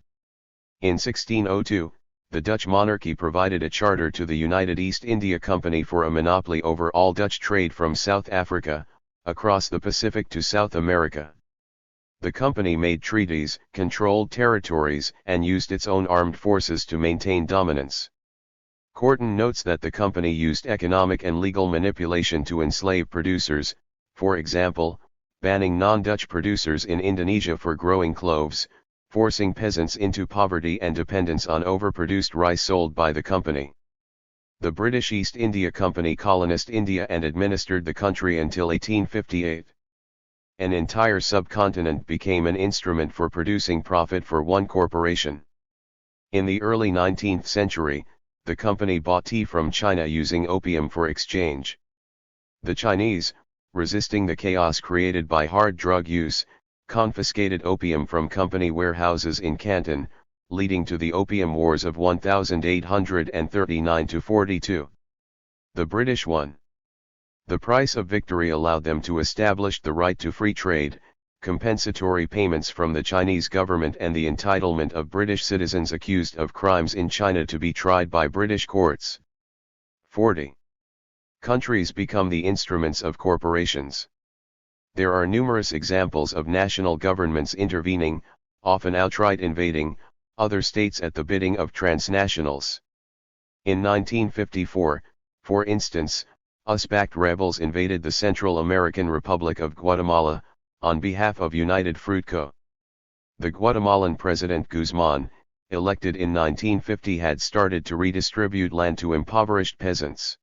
In 1602, the Dutch monarchy provided a charter to the United East India Company for a monopoly over all Dutch trade from South Africa, across the Pacific to South America. The company made treaties, controlled territories, and used its own armed forces to maintain dominance. Korten notes that the company used economic and legal manipulation to enslave producers, for example, banning non-Dutch producers in Indonesia for growing cloves, forcing peasants into poverty and dependence on overproduced rice sold by the company. The British East India Company colonized India and administered the country until 1858. An entire subcontinent became an instrument for producing profit for one corporation. In the early 19th century, the company bought tea from China using opium for exchange. The Chinese, resisting the chaos created by hard drug use, confiscated opium from company warehouses in Canton, leading to the Opium Wars of 1839–42. The British won. The price of victory allowed them to establish the right to free trade, compensatory payments from the Chinese government, and the entitlement of British citizens accused of crimes in China to be tried by British courts. 40. Countries become the instruments of corporations. There are numerous examples of national governments intervening, often outright invading, other states at the bidding of transnationals. In 1954, for instance, US-backed rebels invaded the Central American Republic of Guatemala, on behalf of United Fruit Co. The Guatemalan President Guzman, elected in 1950, had started to redistribute land to impoverished peasants.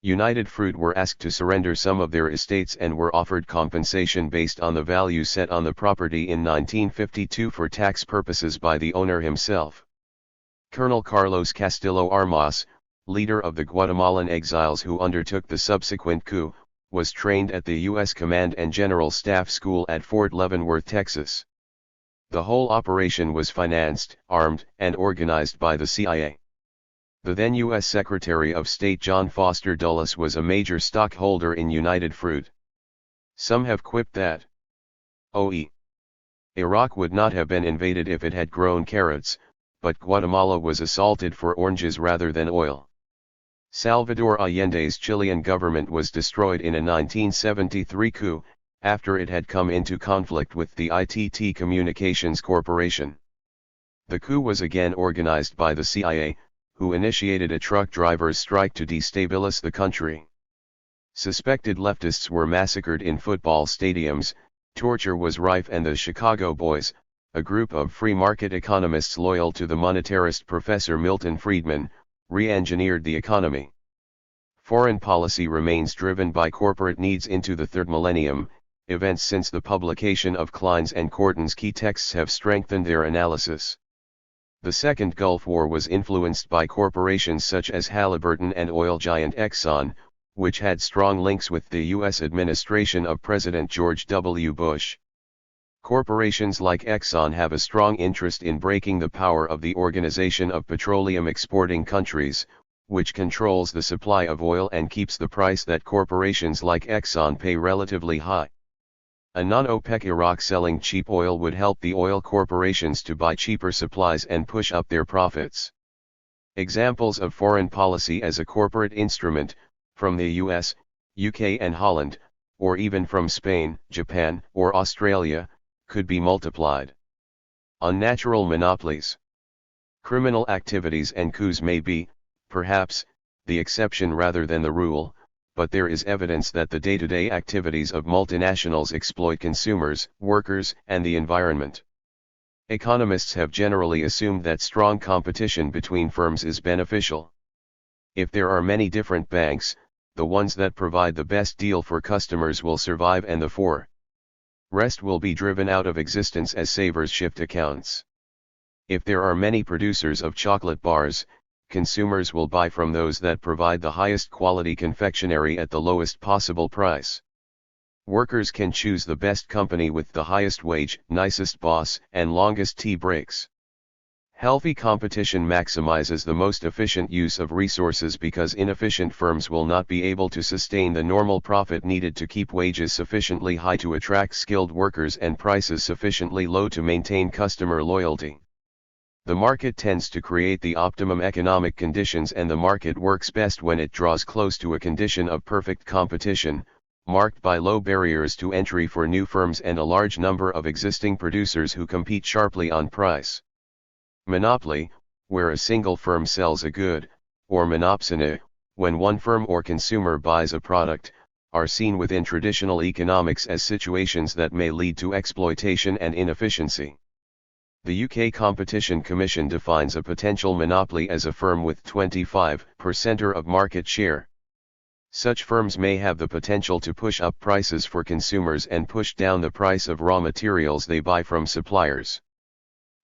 United Fruit were asked to surrender some of their estates and were offered compensation based on the value set on the property in 1952 for tax purposes by the owner himself. Colonel Carlos Castillo Armas, leader of the Guatemalan exiles who undertook the subsequent coup, was trained at the U.S. Command and General Staff School at Fort Leavenworth, Texas. The whole operation was financed, armed, and organized by the CIA. The then U.S. Secretary of State John Foster Dulles was a major stockholder in United Fruit. Some have quipped that Iraq would not have been invaded if it had grown carrots, but Guatemala was assaulted for oranges rather than oil. Salvador Allende's Chilean government was destroyed in a 1973 coup, after it had come into conflict with the ITT Communications Corporation. The coup was again organized by the CIA, who initiated a truck drivers' strike to destabilize the country. Suspected leftists were massacred in football stadiums, torture was rife, and the Chicago Boys, a group of free market economists loyal to the monetarist Professor Milton Friedman, re-engineered the economy. Foreign policy remains driven by corporate needs into the third millennium. Events since the publication of Klein's and Korten's key texts have strengthened their analysis. The Second Gulf War was influenced by corporations such as Halliburton and oil giant Exxon, which had strong links with the U.S. administration of President George W. Bush. Corporations like Exxon have a strong interest in breaking the power of the Organization of Petroleum Exporting Countries, which controls the supply of oil and keeps the price that corporations like Exxon pay relatively high. A non-OPEC Iraq selling cheap oil would help the oil corporations to buy cheaper supplies and push up their profits. Examples of foreign policy as a corporate instrument, from the US, UK and Holland, or even from Spain, Japan, or Australia, could be multiplied. Unnatural monopolies. Criminal activities and coups may be, perhaps, the exception rather than the rule, but there is evidence that the day-to-day activities of multinationals exploit consumers, workers, and the environment. Economists have generally assumed that strong competition between firms is beneficial. If there are many different banks, the ones that provide the best deal for customers will survive and the rest will be driven out of existence as savers shift accounts. If there are many producers of chocolate bars, consumers will buy from those that provide the highest quality confectionery at the lowest possible price. Workers can choose the best company with the highest wage, nicest boss, and longest tea breaks. Healthy competition maximizes the most efficient use of resources because inefficient firms will not be able to sustain the normal profit needed to keep wages sufficiently high to attract skilled workers and prices sufficiently low to maintain customer loyalty. The market tends to create the optimum economic conditions, and the market works best when it draws close to a condition of perfect competition, marked by low barriers to entry for new firms and a large number of existing producers who compete sharply on price. Monopoly, where a single firm sells a good, or monopsony, when one firm or consumer buys a product, are seen within traditional economics as situations that may lead to exploitation and inefficiency. The UK Competition Commission defines a potential monopoly as a firm with 25% of market share. Such firms may have the potential to push up prices for consumers and push down the price of raw materials they buy from suppliers.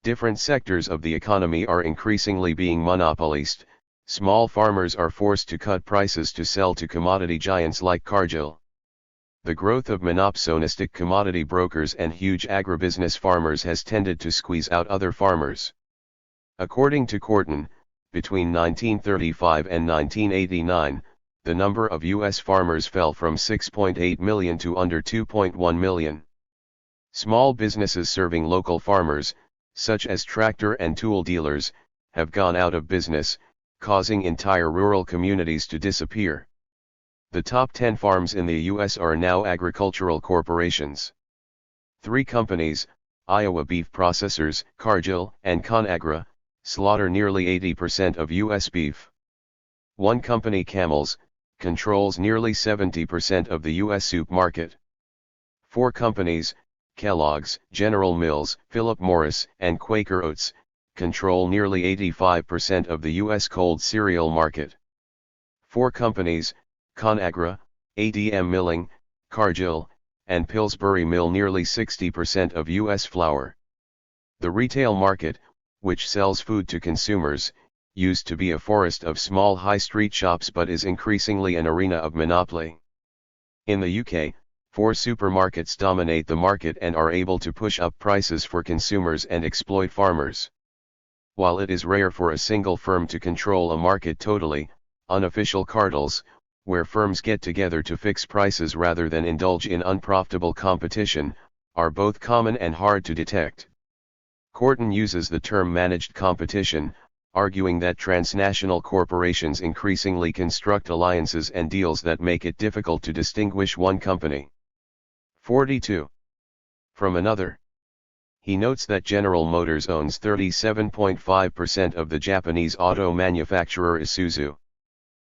Different sectors of the economy are increasingly being monopolized. Small farmers are forced to cut prices to sell to commodity giants like Cargill. The growth of monopsonistic commodity brokers and huge agribusiness farmers has tended to squeeze out other farmers. According to Corton, between 1935 and 1989, the number of U.S. farmers fell from 6.8 million to under 2.1 million. Small businesses serving local farmers, such as tractor and tool dealers, have gone out of business, causing entire rural communities to disappear. The top 10 farms in the U.S. are now agricultural corporations. 3 companies, Iowa Beef Processors, Cargill, and ConAgra, slaughter nearly 80% of U.S. beef. 1 company, Camels, controls nearly 70% of the U.S. soup market. 4 companies, Kellogg's, General Mills, Philip Morris, and Quaker Oats, control nearly 85% of the U.S. cold cereal market. 4 companies, ConAgra, ADM Milling, Cargill, and Pillsbury mill nearly 60% of U.S. flour. The retail market, which sells food to consumers, used to be a forest of small high street shops but is increasingly an arena of monopoly. In the UK, 4 supermarkets dominate the market and are able to push up prices for consumers and exploit farmers. While it is rare for a single firm to control a market totally, unofficial cartels, where firms get together to fix prices rather than indulge in unprofitable competition, are both common and hard to detect. Corton uses the term managed competition, arguing that transnational corporations increasingly construct alliances and deals that make it difficult to distinguish one company 42 from another. He notes that General Motors owns 37.5% of the Japanese auto manufacturer Isuzu.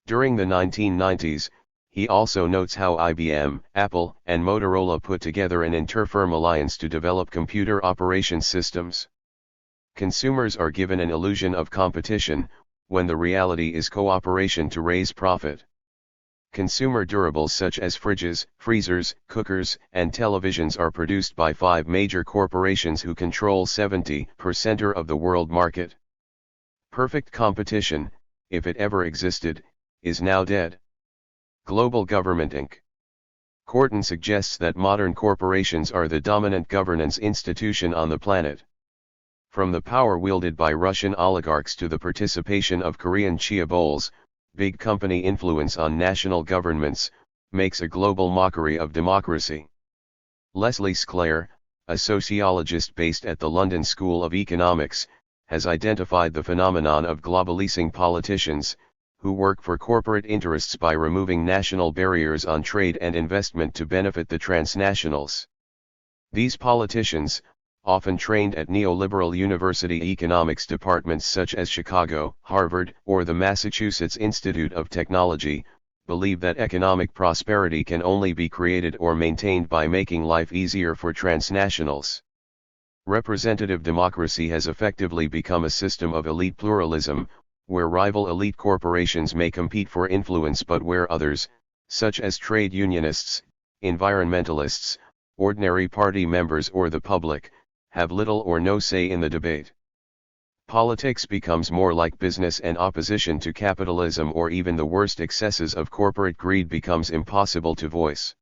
During the 1990s, he also notes how IBM, Apple, and Motorola put together an inter-firm alliance to develop computer operations systems. Consumers are given an illusion of competition, when the reality is cooperation to raise profit. Consumer durables such as fridges, freezers, cookers, and televisions are produced by 5 major corporations who control 70% of the world market. Perfect competition, if it ever existed, is now dead. Global Government Inc. Corton suggests that modern corporations are the dominant governance institution on the planet. From the power wielded by Russian oligarchs to the participation of Korean chaebols, big company influence on national governments makes a global mockery of democracy. Leslie Sclair, a sociologist based at the London School of Economics, has identified the phenomenon of globalizing politicians, who work for corporate interests by removing national barriers on trade and investment to benefit the transnationals. These politicians, often trained at neoliberal university economics departments such as Chicago, Harvard, or the Massachusetts Institute of Technology, believe that economic prosperity can only be created or maintained by making life easier for transnationals. Representative democracy has effectively become a system of elite pluralism, where rival elite corporations may compete for influence but where others, such as trade unionists, environmentalists, ordinary party members or the public, have little or no say in the debate. Politics becomes more like business, and opposition to capitalism or even the worst excesses of corporate greed becomes impossible to voice.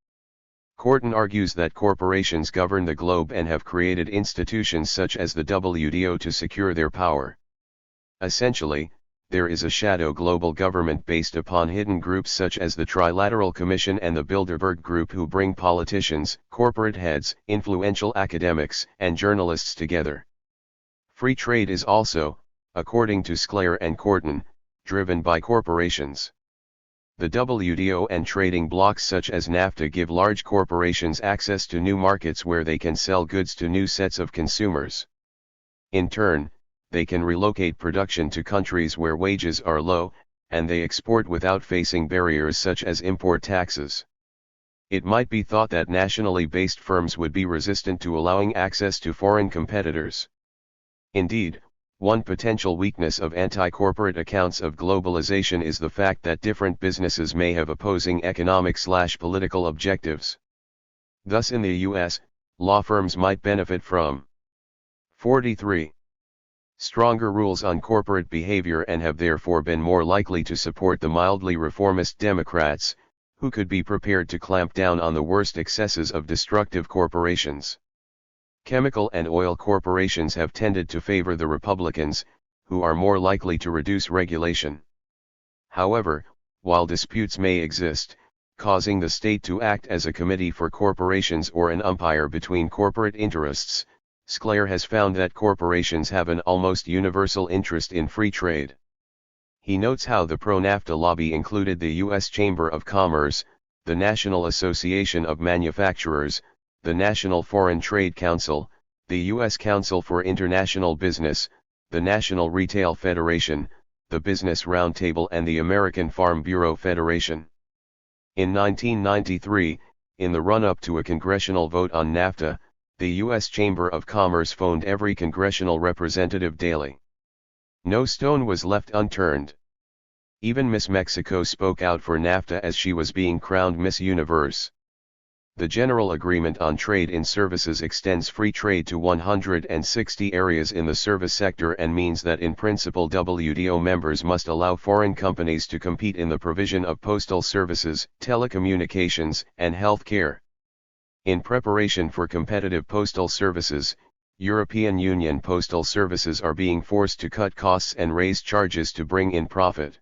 Corton argues that corporations govern the globe and have created institutions such as the WTO to secure their power. Essentially, there is a shadow global government based upon hidden groups such as the Trilateral Commission and the Bilderberg Group, who bring politicians, corporate heads, influential academics, and journalists together. Free trade is also, according to Sclair and Corton, driven by corporations. The WTO and trading blocs such as NAFTA give large corporations access to new markets where they can sell goods to new sets of consumers. In turn, they can relocate production to countries where wages are low, and they export without facing barriers such as import taxes. It might be thought that nationally based firms would be resistant to allowing access to foreign competitors. Indeed, one potential weakness of anti-corporate accounts of globalization is the fact that different businesses may have opposing economic/political objectives. Thus in the US, law firms might benefit from 43. Stronger rules on corporate behavior, and have therefore been more likely to support the mildly reformist Democrats, who could be prepared to clamp down on the worst excesses of destructive corporations. Chemical and oil corporations have tended to favor the Republicans, who are more likely to reduce regulation. However, while disputes may exist, causing the state to act as a committee for corporations or an umpire between corporate interests, Sclair has found that corporations have an almost universal interest in free trade. He notes how the pro-NAFTA lobby included the U.S. Chamber of Commerce, the National Association of Manufacturers, the National Foreign Trade Council, the U.S. Council for International Business, the National Retail Federation, the Business Roundtable, and the American Farm Bureau Federation. In 1993, in the run-up to a congressional vote on NAFTA, the U.S. Chamber of Commerce phoned every congressional representative daily. No stone was left unturned. Even Miss Mexico spoke out for NAFTA as she was being crowned Miss Universe. The General Agreement on Trade in Services extends free trade to 160 areas in the service sector and means that in principle WTO members must allow foreign companies to compete in the provision of postal services, telecommunications, and health care. In preparation for competitive postal services, European Union postal services are being forced to cut costs and raise charges to bring in profit.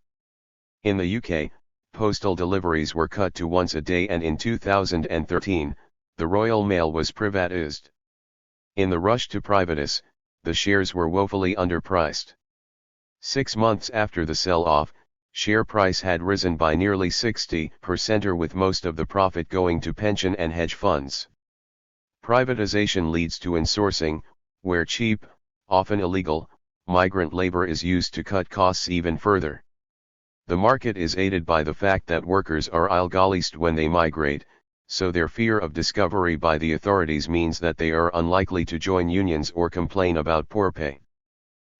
In the UK, postal deliveries were cut to once a day, and in 2013, the Royal Mail was privatised. In the rush to privatize, the shares were woefully underpriced. 6 months after the sell-off, share price had risen by nearly 60%, with most of the profit going to pension and hedge funds. Privatization leads to insourcing, where cheap, often illegal, migrant labor is used to cut costs even further. The market is aided by the fact that workers are illegalized when they migrate, so their fear of discovery by the authorities means that they are unlikely to join unions or complain about poor pay.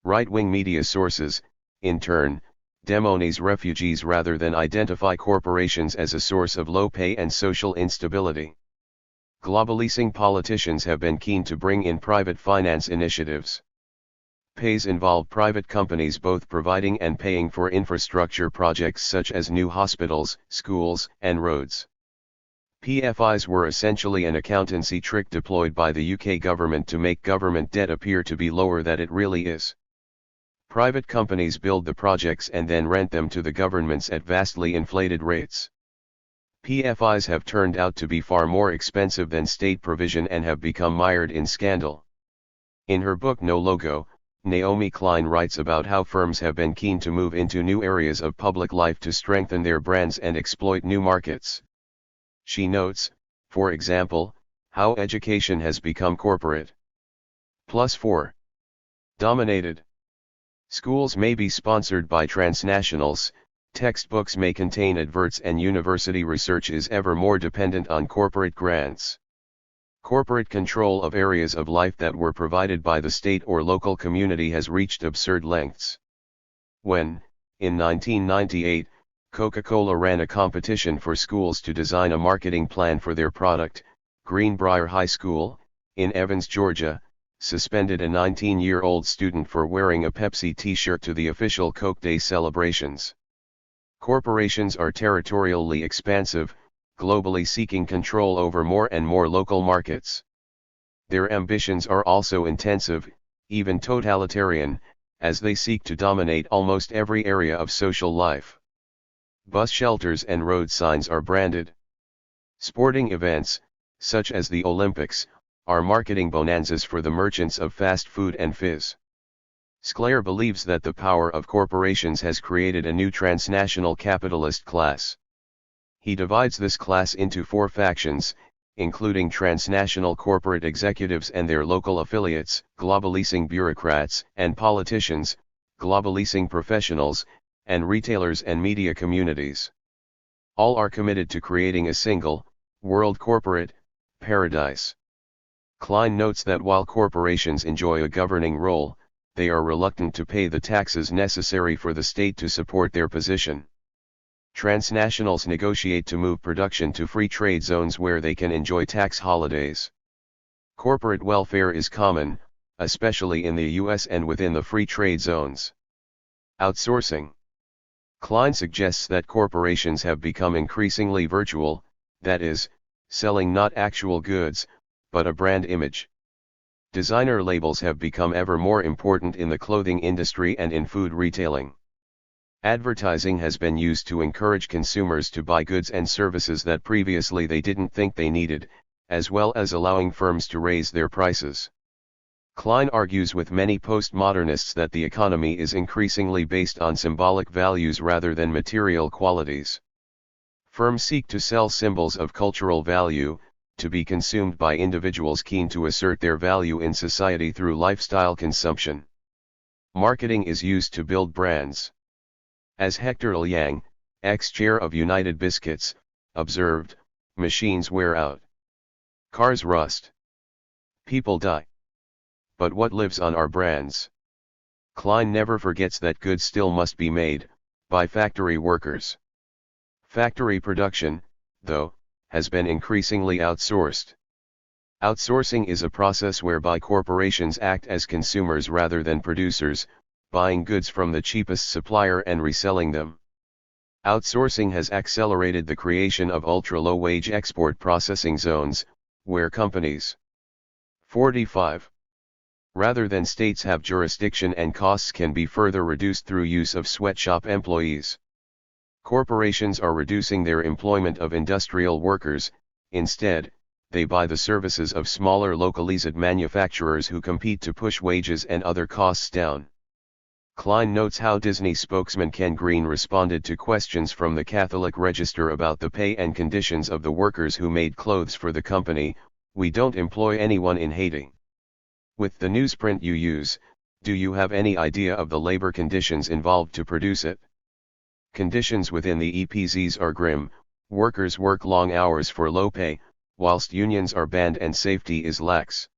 Right-wing media sources, in turn, demonize refugees rather than identify corporations as a source of low pay and social instability. Global-leasing politicians have been keen to bring in private finance initiatives. PAYs involve private companies both providing and paying for infrastructure projects such as new hospitals, schools, and roads. PFIs were essentially an accountancy trick deployed by the UK government to make government debt appear to be lower than it really is. Private companies build the projects and then rent them to the governments at vastly inflated rates. PFIs have turned out to be far more expensive than state provision and have become mired in scandal. In her book No Logo, Naomi Klein writes about how firms have been keen to move into new areas of public life to strengthen their brands and exploit new markets. She notes, for example, how education has become corporate. +4. Dominated. Schools may be sponsored by transnationals, textbooks may contain adverts, and university research is ever more dependent on corporate grants. Corporate control of areas of life that were provided by the state or local community has reached absurd lengths. When, in 1998, Coca-Cola ran a competition for schools to design a marketing plan for their product, Greenbrier High School, in Evans, Georgia, suspended a 19-year-old student for wearing a Pepsi t-shirt to the official Coke Day celebrations. Corporations are territorially expansive, globally seeking control over more and more local markets. Their ambitions are also intensive, even totalitarian, as they seek to dominate almost every area of social life. Bus shelters and road signs are branded. Sporting events, such as the Olympics, are marketing bonanzas for the merchants of fast food and fizz. Sclair believes that the power of corporations has created a new transnational capitalist class. He divides this class into four factions, including transnational corporate executives and their local affiliates, global-leasing bureaucrats and politicians, global-leasing professionals, and retailers and media communities. All are committed to creating a single, world corporate, paradise. Klein notes that while corporations enjoy a governing role, they are reluctant to pay the taxes necessary for the state to support their position. Transnationals negotiate to move production to free trade zones where they can enjoy tax holidays. Corporate welfare is common, especially in the US and within the free trade zones. Outsourcing. Klein suggests that corporations have become increasingly virtual, that is, selling not actual goods, but a brand image. Designer labels have become ever more important in the clothing industry and in food retailing. Advertising has been used to encourage consumers to buy goods and services that previously they didn't think they needed, as well as allowing firms to raise their prices. Klein argues with many postmodernists that the economy is increasingly based on symbolic values rather than material qualities. Firms seek to sell symbols of cultural value, to be consumed by individuals keen to assert their value in society through lifestyle consumption. Marketing is used to build brands. As Hector Liang, ex-chair of United Biscuits, observed, machines wear out. Cars rust. People die. But what lives on are brands. Klein never forgets that goods still must be made, by factory workers. Factory production, though, has been increasingly outsourced. Outsourcing is a process whereby corporations act as consumers rather than producers, buying goods from the cheapest supplier and reselling them. Outsourcing has accelerated the creation of ultra-low-wage export processing zones, where companies 45. Rather than states have jurisdiction and costs can be further reduced through use of sweatshop employees. Corporations are reducing their employment of industrial workers, instead, they buy the services of smaller localized manufacturers who compete to push wages and other costs down. Klein notes how Disney spokesman Ken Green responded to questions from the Catholic Register about the pay and conditions of the workers who made clothes for the company. "We don't employ anyone in Haiti. With the newsprint you use, do you have any idea of the labor conditions involved to produce it? Conditions within the EPZs are grim, workers work long hours for low pay, whilst unions are banned and safety is lax.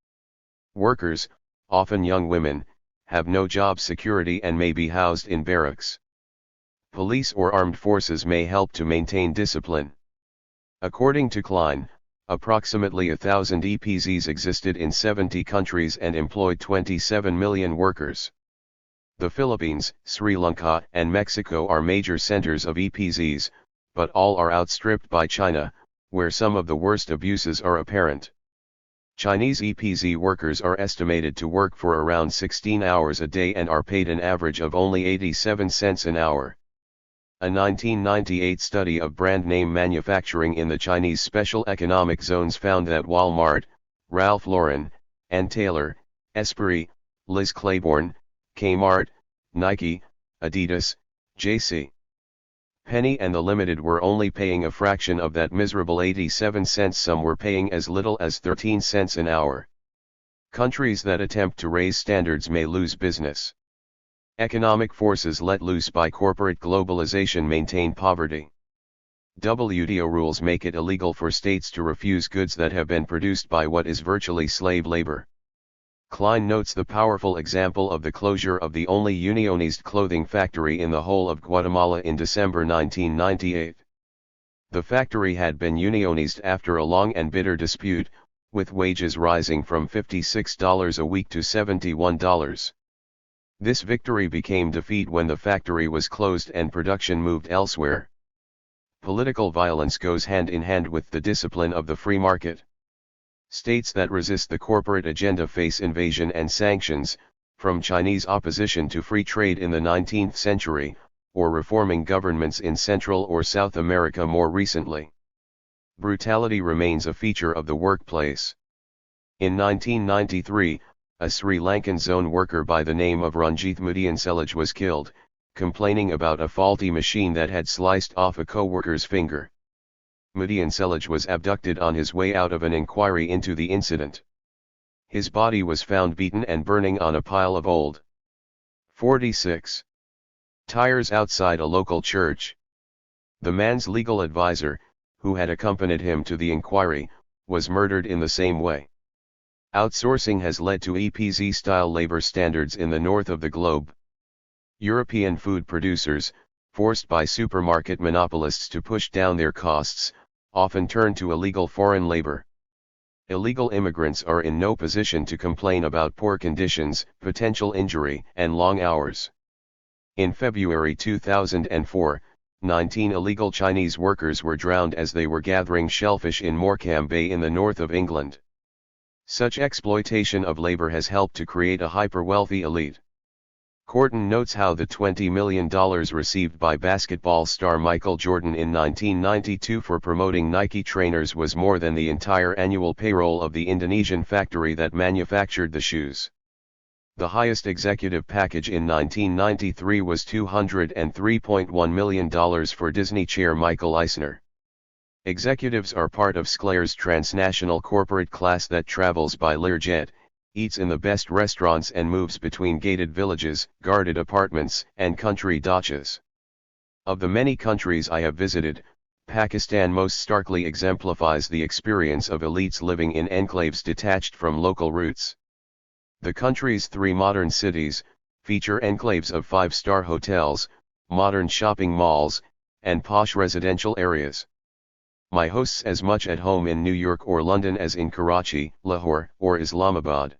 Workers, often young women, have no job security and may be housed in barracks. Police or armed forces may help to maintain discipline." According to Klein, approximately 1,000 EPZs existed in 70 countries and employed 27 million workers. The Philippines, Sri Lanka, and Mexico are major centers of EPZs, but all are outstripped by China, where some of the worst abuses are apparent. Chinese EPZ workers are estimated to work for around 16 hours a day and are paid an average of only 87 cents an hour. A 1998 study of brand name manufacturing in the Chinese Special Economic Zones found that Walmart, Ralph Lauren, Ann Taylor, Esprit, Liz Claiborne, Kmart, Nike, Adidas, J.C. Penney and the Limited were only paying a fraction of that miserable 87 cents. Some were paying as little as 13 cents an hour. Countries that attempt to raise standards may lose business. Economic forces let loose by corporate globalization maintain poverty. WTO rules make it illegal for states to refuse goods that have been produced by what is virtually slave labor. Klein notes the powerful example of the closure of the only unionized clothing factory in the whole of Guatemala in December 1998. The factory had been unionized after a long and bitter dispute, with wages rising from $56 a week to $71. This victory became defeat when the factory was closed and production moved elsewhere. Political violence goes hand in hand with the discipline of the free market. States that resist the corporate agenda face invasion and sanctions, from Chinese opposition to free trade in the 19th century, or reforming governments in Central or South America more recently. Brutality remains a feature of the workplace. In 1993, a Sri Lankan zone worker by the name of Ranjith Mudianselaj was killed, complaining about a faulty machine that had sliced off a co-worker's finger. Mudianselaj was abducted on his way out of an inquiry into the incident. His body was found beaten and burning on a pile of old 46 tires outside a local church. The man's legal advisor, who had accompanied him to the inquiry, was murdered in the same way. Outsourcing has led to EPZ-style labor standards in the north of the globe. European food producers, forced by supermarket monopolists to push down their costs, often turn to illegal foreign labor. Illegal immigrants are in no position to complain about poor conditions, potential injury, and long hours. In February 2004, 19 illegal Chinese workers were drowned as they were gathering shellfish in Morecambe Bay in the north of England. Such exploitation of labor has helped to create a hyper-wealthy elite. Corton notes how the $20 million received by basketball star Michael Jordan in 1992 for promoting Nike trainers was more than the entire annual payroll of the Indonesian factory that manufactured the shoes. The highest executive package in 1993 was $203.1 million for Disney chair Michael Eisner. Executives are part of Sclair's transnational corporate class that travels by Learjet, eats in the best restaurants and moves between gated villages, guarded apartments, and country dachas. Of the many countries I have visited, Pakistan most starkly exemplifies the experience of elites living in enclaves detached from local roots. The country's 3 modern cities feature enclaves of 5-star hotels, modern shopping malls, and posh residential areas. My hosts as much at home in New York or London as in Karachi, Lahore, or Islamabad.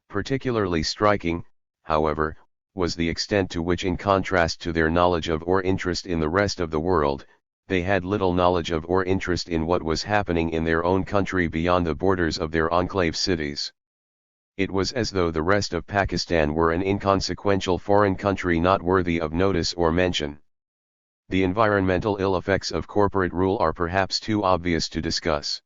Particularly striking, however, was the extent to which, in contrast to their knowledge of or interest in the rest of the world, they had little knowledge of or interest in what was happening in their own country beyond the borders of their enclave cities. It was as though the rest of Pakistan were an inconsequential foreign country not worthy of notice or mention. The environmental ill effects of corporate rule are perhaps too obvious to discuss.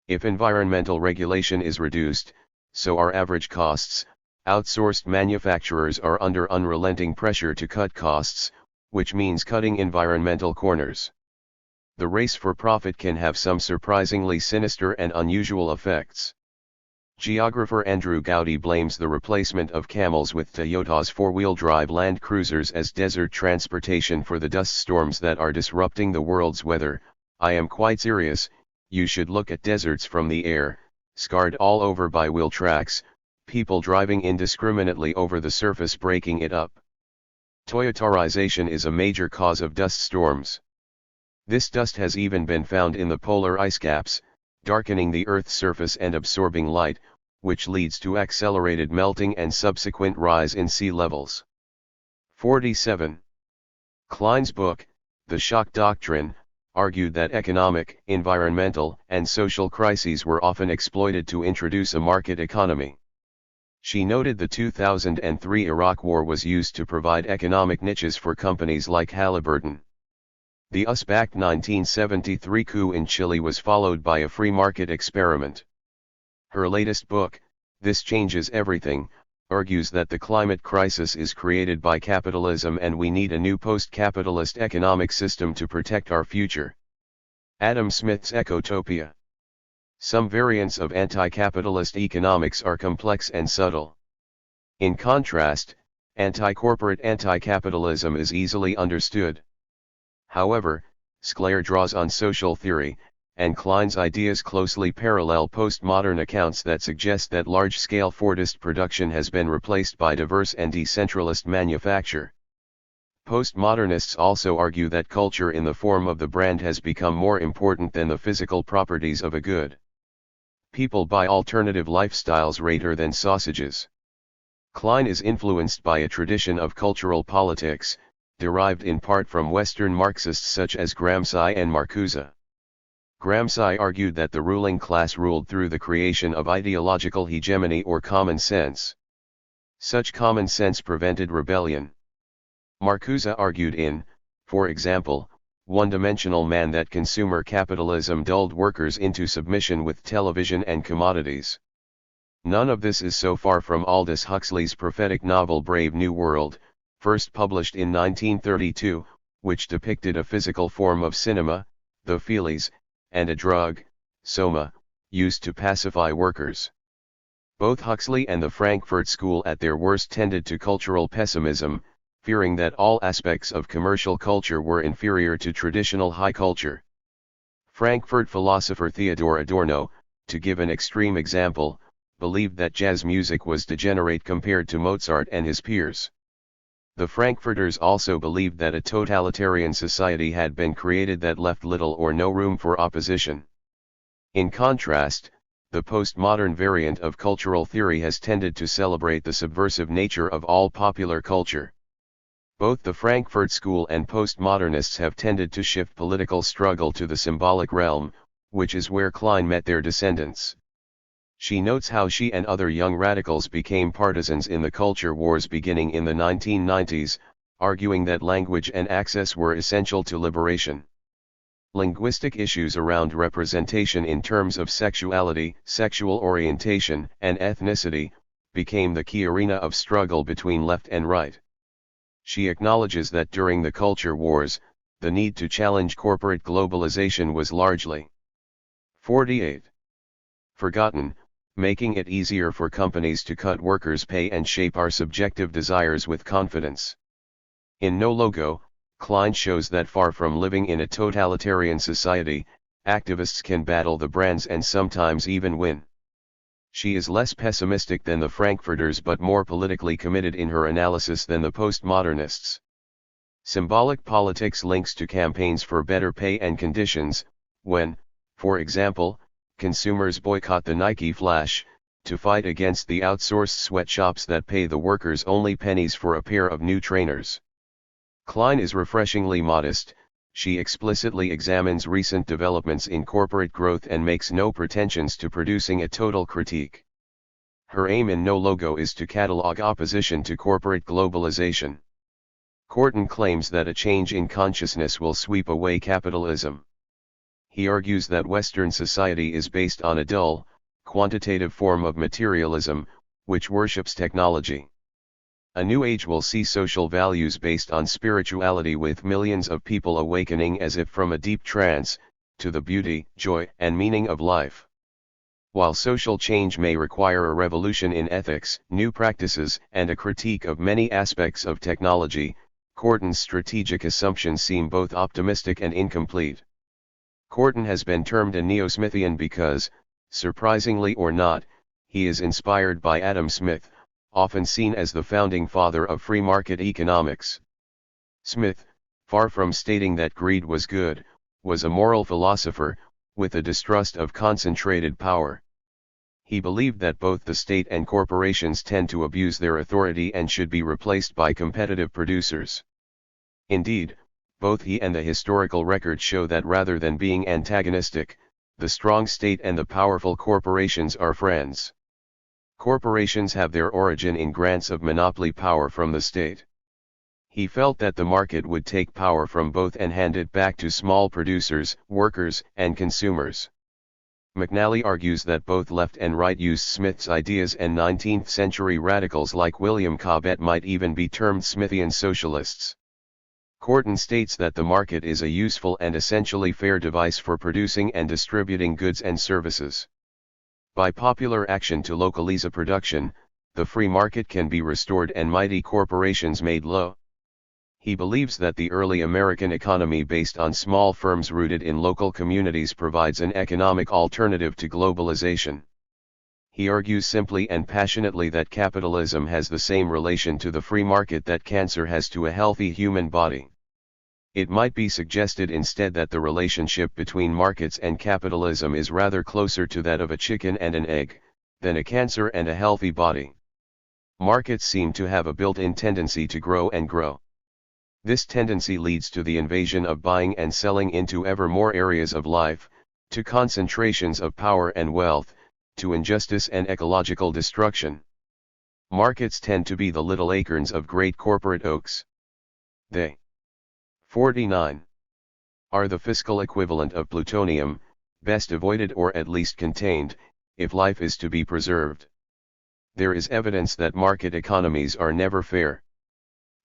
If environmental regulation is reduced, so are average costs. Outsourced manufacturers are under unrelenting pressure to cut costs, which means cutting environmental corners. The race for profit can have some surprisingly sinister and unusual effects. Geographer Andrew Gowdy blames the replacement of camels with Toyota's 4-wheel drive Land Cruisers as desert transportation for the dust storms that are disrupting the world's weather. I am quite serious. You should look at deserts from the air, scarred all over by wheel tracks, people driving indiscriminately over the surface breaking it up. Toyotarization is a major cause of dust storms. This dust has even been found in the polar ice caps, darkening the Earth's surface and absorbing light, which leads to accelerated melting and subsequent rise in sea levels. 47. Klein's book, The Shock Doctrine, argued that economic, environmental, and social crises were often exploited to introduce a market economy. She noted the 2003 Iraq War was used to provide economic niches for companies like Halliburton. The US-backed 1973 coup in Chile was followed by a free market experiment. Her latest book, This Changes Everything, argues that the climate crisis is created by capitalism and we need a new post-capitalist economic system to protect our future. Adam Smith's Ecotopia. Some variants of anti-capitalist economics are complex and subtle. In contrast, anti-corporate anti-capitalism is easily understood. However, Sclair draws on social theory, and Klein's ideas closely parallel postmodern accounts that suggest that large-scale Fordist production has been replaced by diverse and decentralist manufacture. Postmodernists also argue that culture in the form of the brand has become more important than the physical properties of a good. People buy alternative lifestyles rather than sausages. Klein is influenced by a tradition of cultural politics, derived in part from Western Marxists such as Gramsci and Marcuse. Gramsci argued that the ruling class ruled through the creation of ideological hegemony or common sense. Such common sense prevented rebellion. Marcuse argued in, for example, One-Dimensional Man that consumer capitalism dulled workers into submission with television and commodities. None of this is so far from Aldous Huxley's prophetic novel Brave New World, first published in 1932, which depicted a physical form of cinema, the Feelies, and a drug, soma, used to pacify workers. Both Huxley and the Frankfurt School at their worst tended to cultural pessimism, fearing that all aspects of commercial culture were inferior to traditional high culture. Frankfurt philosopher Theodor Adorno, to give an extreme example, believed that jazz music was degenerate compared to Mozart and his peers. The Frankfurters also believed that a totalitarian society had been created that left little or no room for opposition. In contrast, the postmodern variant of cultural theory has tended to celebrate the subversive nature of all popular culture. Both the Frankfurt School and postmodernists have tended to shift political struggle to the symbolic realm, which is where Klein met their descendants. She notes how she and other young radicals became partisans in the culture wars beginning in the 1990s, arguing that language and access were essential to liberation. Linguistic issues around representation in terms of sexuality, sexual orientation, and ethnicity became the key arena of struggle between left and right. She acknowledges that during the culture wars, the need to challenge corporate globalization was largely 48. Forgotten, making it easier for companies to cut workers' pay and shape our subjective desires with confidence. In No Logo, Klein shows that far from living in a totalitarian society, activists can battle the brands and sometimes even win. She is less pessimistic than the Frankfurters but more politically committed in her analysis than the postmodernists. Symbolic politics links to campaigns for better pay and conditions, when, for example, consumers boycott the Nike Flash, to fight against the outsourced sweatshops that pay the workers only pennies for a pair of new trainers. Klein is refreshingly modest. She explicitly examines recent developments in corporate growth and makes no pretensions to producing a total critique. Her aim in No Logo is to catalog opposition to corporate globalization. Corton claims that a change in consciousness will sweep away capitalism. He argues that Western society is based on a dull, quantitative form of materialism, which worships technology. A new age will see social values based on spirituality with millions of people awakening as if from a deep trance, to the beauty, joy, and meaning of life. While social change may require a revolution in ethics, new practices, and a critique of many aspects of technology, Corton's strategic assumptions seem both optimistic and incomplete. Corton has been termed a neo-Smithian because, surprisingly or not, he is inspired by Adam Smith, often seen as the founding father of free market economics. Smith, far from stating that greed was good, was a moral philosopher, with a distrust of concentrated power. He believed that both the state and corporations tend to abuse their authority and should be replaced by competitive producers. Indeed, both he and the historical record show that rather than being antagonistic, the strong state and the powerful corporations are friends. Corporations have their origin in grants of monopoly power from the state. He felt that the market would take power from both and hand it back to small producers, workers, and consumers. McNally argues that both left and right used Smith's ideas, and 19th-century radicals like William Cobbett might even be termed Smithian socialists. Corton states that the market is a useful and essentially fair device for producing and distributing goods and services. By popular action to localize production, the free market can be restored and mighty corporations made low. He believes that the early American economy based on small firms rooted in local communities provides an economic alternative to globalization. He argues simply and passionately that capitalism has the same relation to the free market that cancer has to a healthy human body. It might be suggested instead that the relationship between markets and capitalism is rather closer to that of a chicken and an egg, than a cancer and a healthy body. Markets seem to have a built-in tendency to grow and grow. This tendency leads to the invasion of buying and selling into ever more areas of life, to concentrations of power and wealth, to injustice and ecological destruction. Markets tend to be the little acorns of great corporate oaks. They 49. Are the fiscal equivalent of plutonium, best avoided or at least contained, if life is to be preserved. There is evidence that market economies are never fair.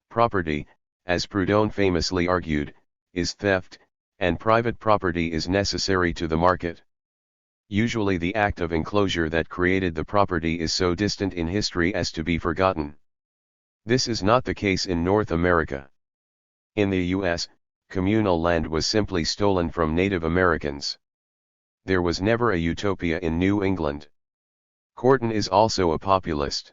Property, as Proudhon famously argued, is theft, and private property is necessary to the market. Usually the act of enclosure that created the property is so distant in history as to be forgotten. This is not the case in North America. In the U.S., communal land was simply stolen from Native Americans. There was never a utopia in New England. Corton is also a populist.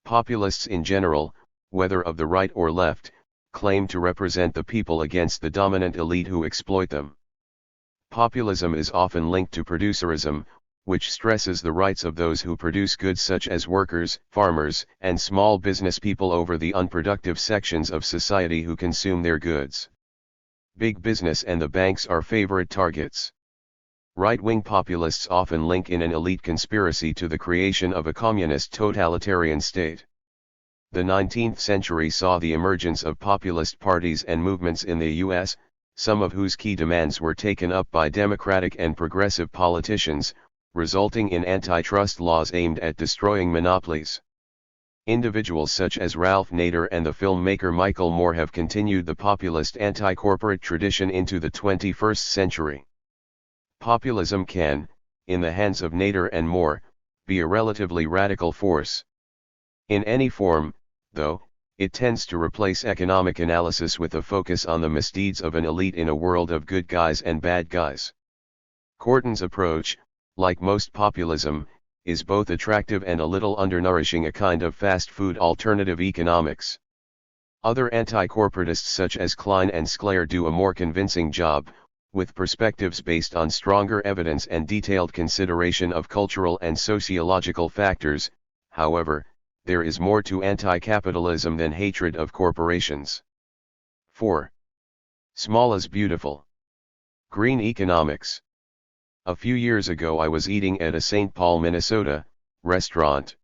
Populists in general, whether of the right or left, claim to represent the people against the dominant elite who exploit them. Populism is often linked to producerism, which stresses the rights of those who produce goods such as workers, farmers, and small business people over the unproductive sections of society who consume their goods. Big business and the banks are favorite targets. Right-wing populists often link in an elite conspiracy to the creation of a communist totalitarian state. The 19th century saw the emergence of populist parties and movements in the U.S., some of whose key demands were taken up by Democratic and progressive politicians, resulting in antitrust laws aimed at destroying monopolies. Individuals such as Ralph Nader and the filmmaker Michael Moore have continued the populist anti-corporate tradition into the 21st century. Populism can, in the hands of Nader and Moore, be a relatively radical force. In any form, though, it tends to replace economic analysis with a focus on the misdeeds of an elite in a world of good guys and bad guys. Corton's approach, like most populism, is both attractive and a little undernourishing, a kind of fast food alternative economics. Other anti-corporatists such as Klein and Sclair do a more convincing job, with perspectives based on stronger evidence and detailed consideration of cultural and sociological factors. However, there is more to anti-capitalism than hatred of corporations. 4. Small is beautiful. Green economics. A few years ago I was eating at a St. Paul, Minnesota, restaurant.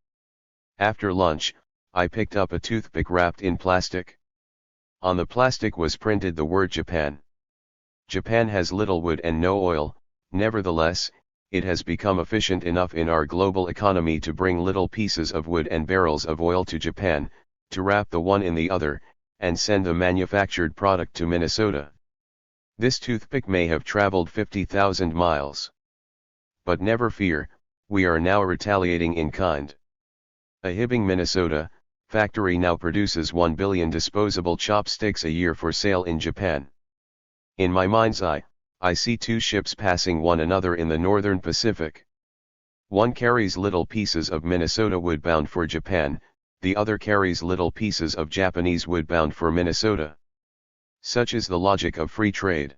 After lunch, I picked up a toothpick wrapped in plastic. On the plastic was printed the word Japan. Japan has little wood and no oil, nevertheless, it has become efficient enough in our global economy to bring little pieces of wood and barrels of oil to Japan, to wrap the one in the other, and send the manufactured product to Minnesota. This toothpick may have traveled 50,000 miles. But never fear, we are now retaliating in kind. A Hibbing, Minnesota, factory now produces 1 billion disposable chopsticks a year for sale in Japan. In my mind's eye, I see two ships passing one another in the northern Pacific. One carries little pieces of Minnesota wood bound for Japan, the other carries little pieces of Japanese wood bound for Minnesota. Such is the logic of free trade.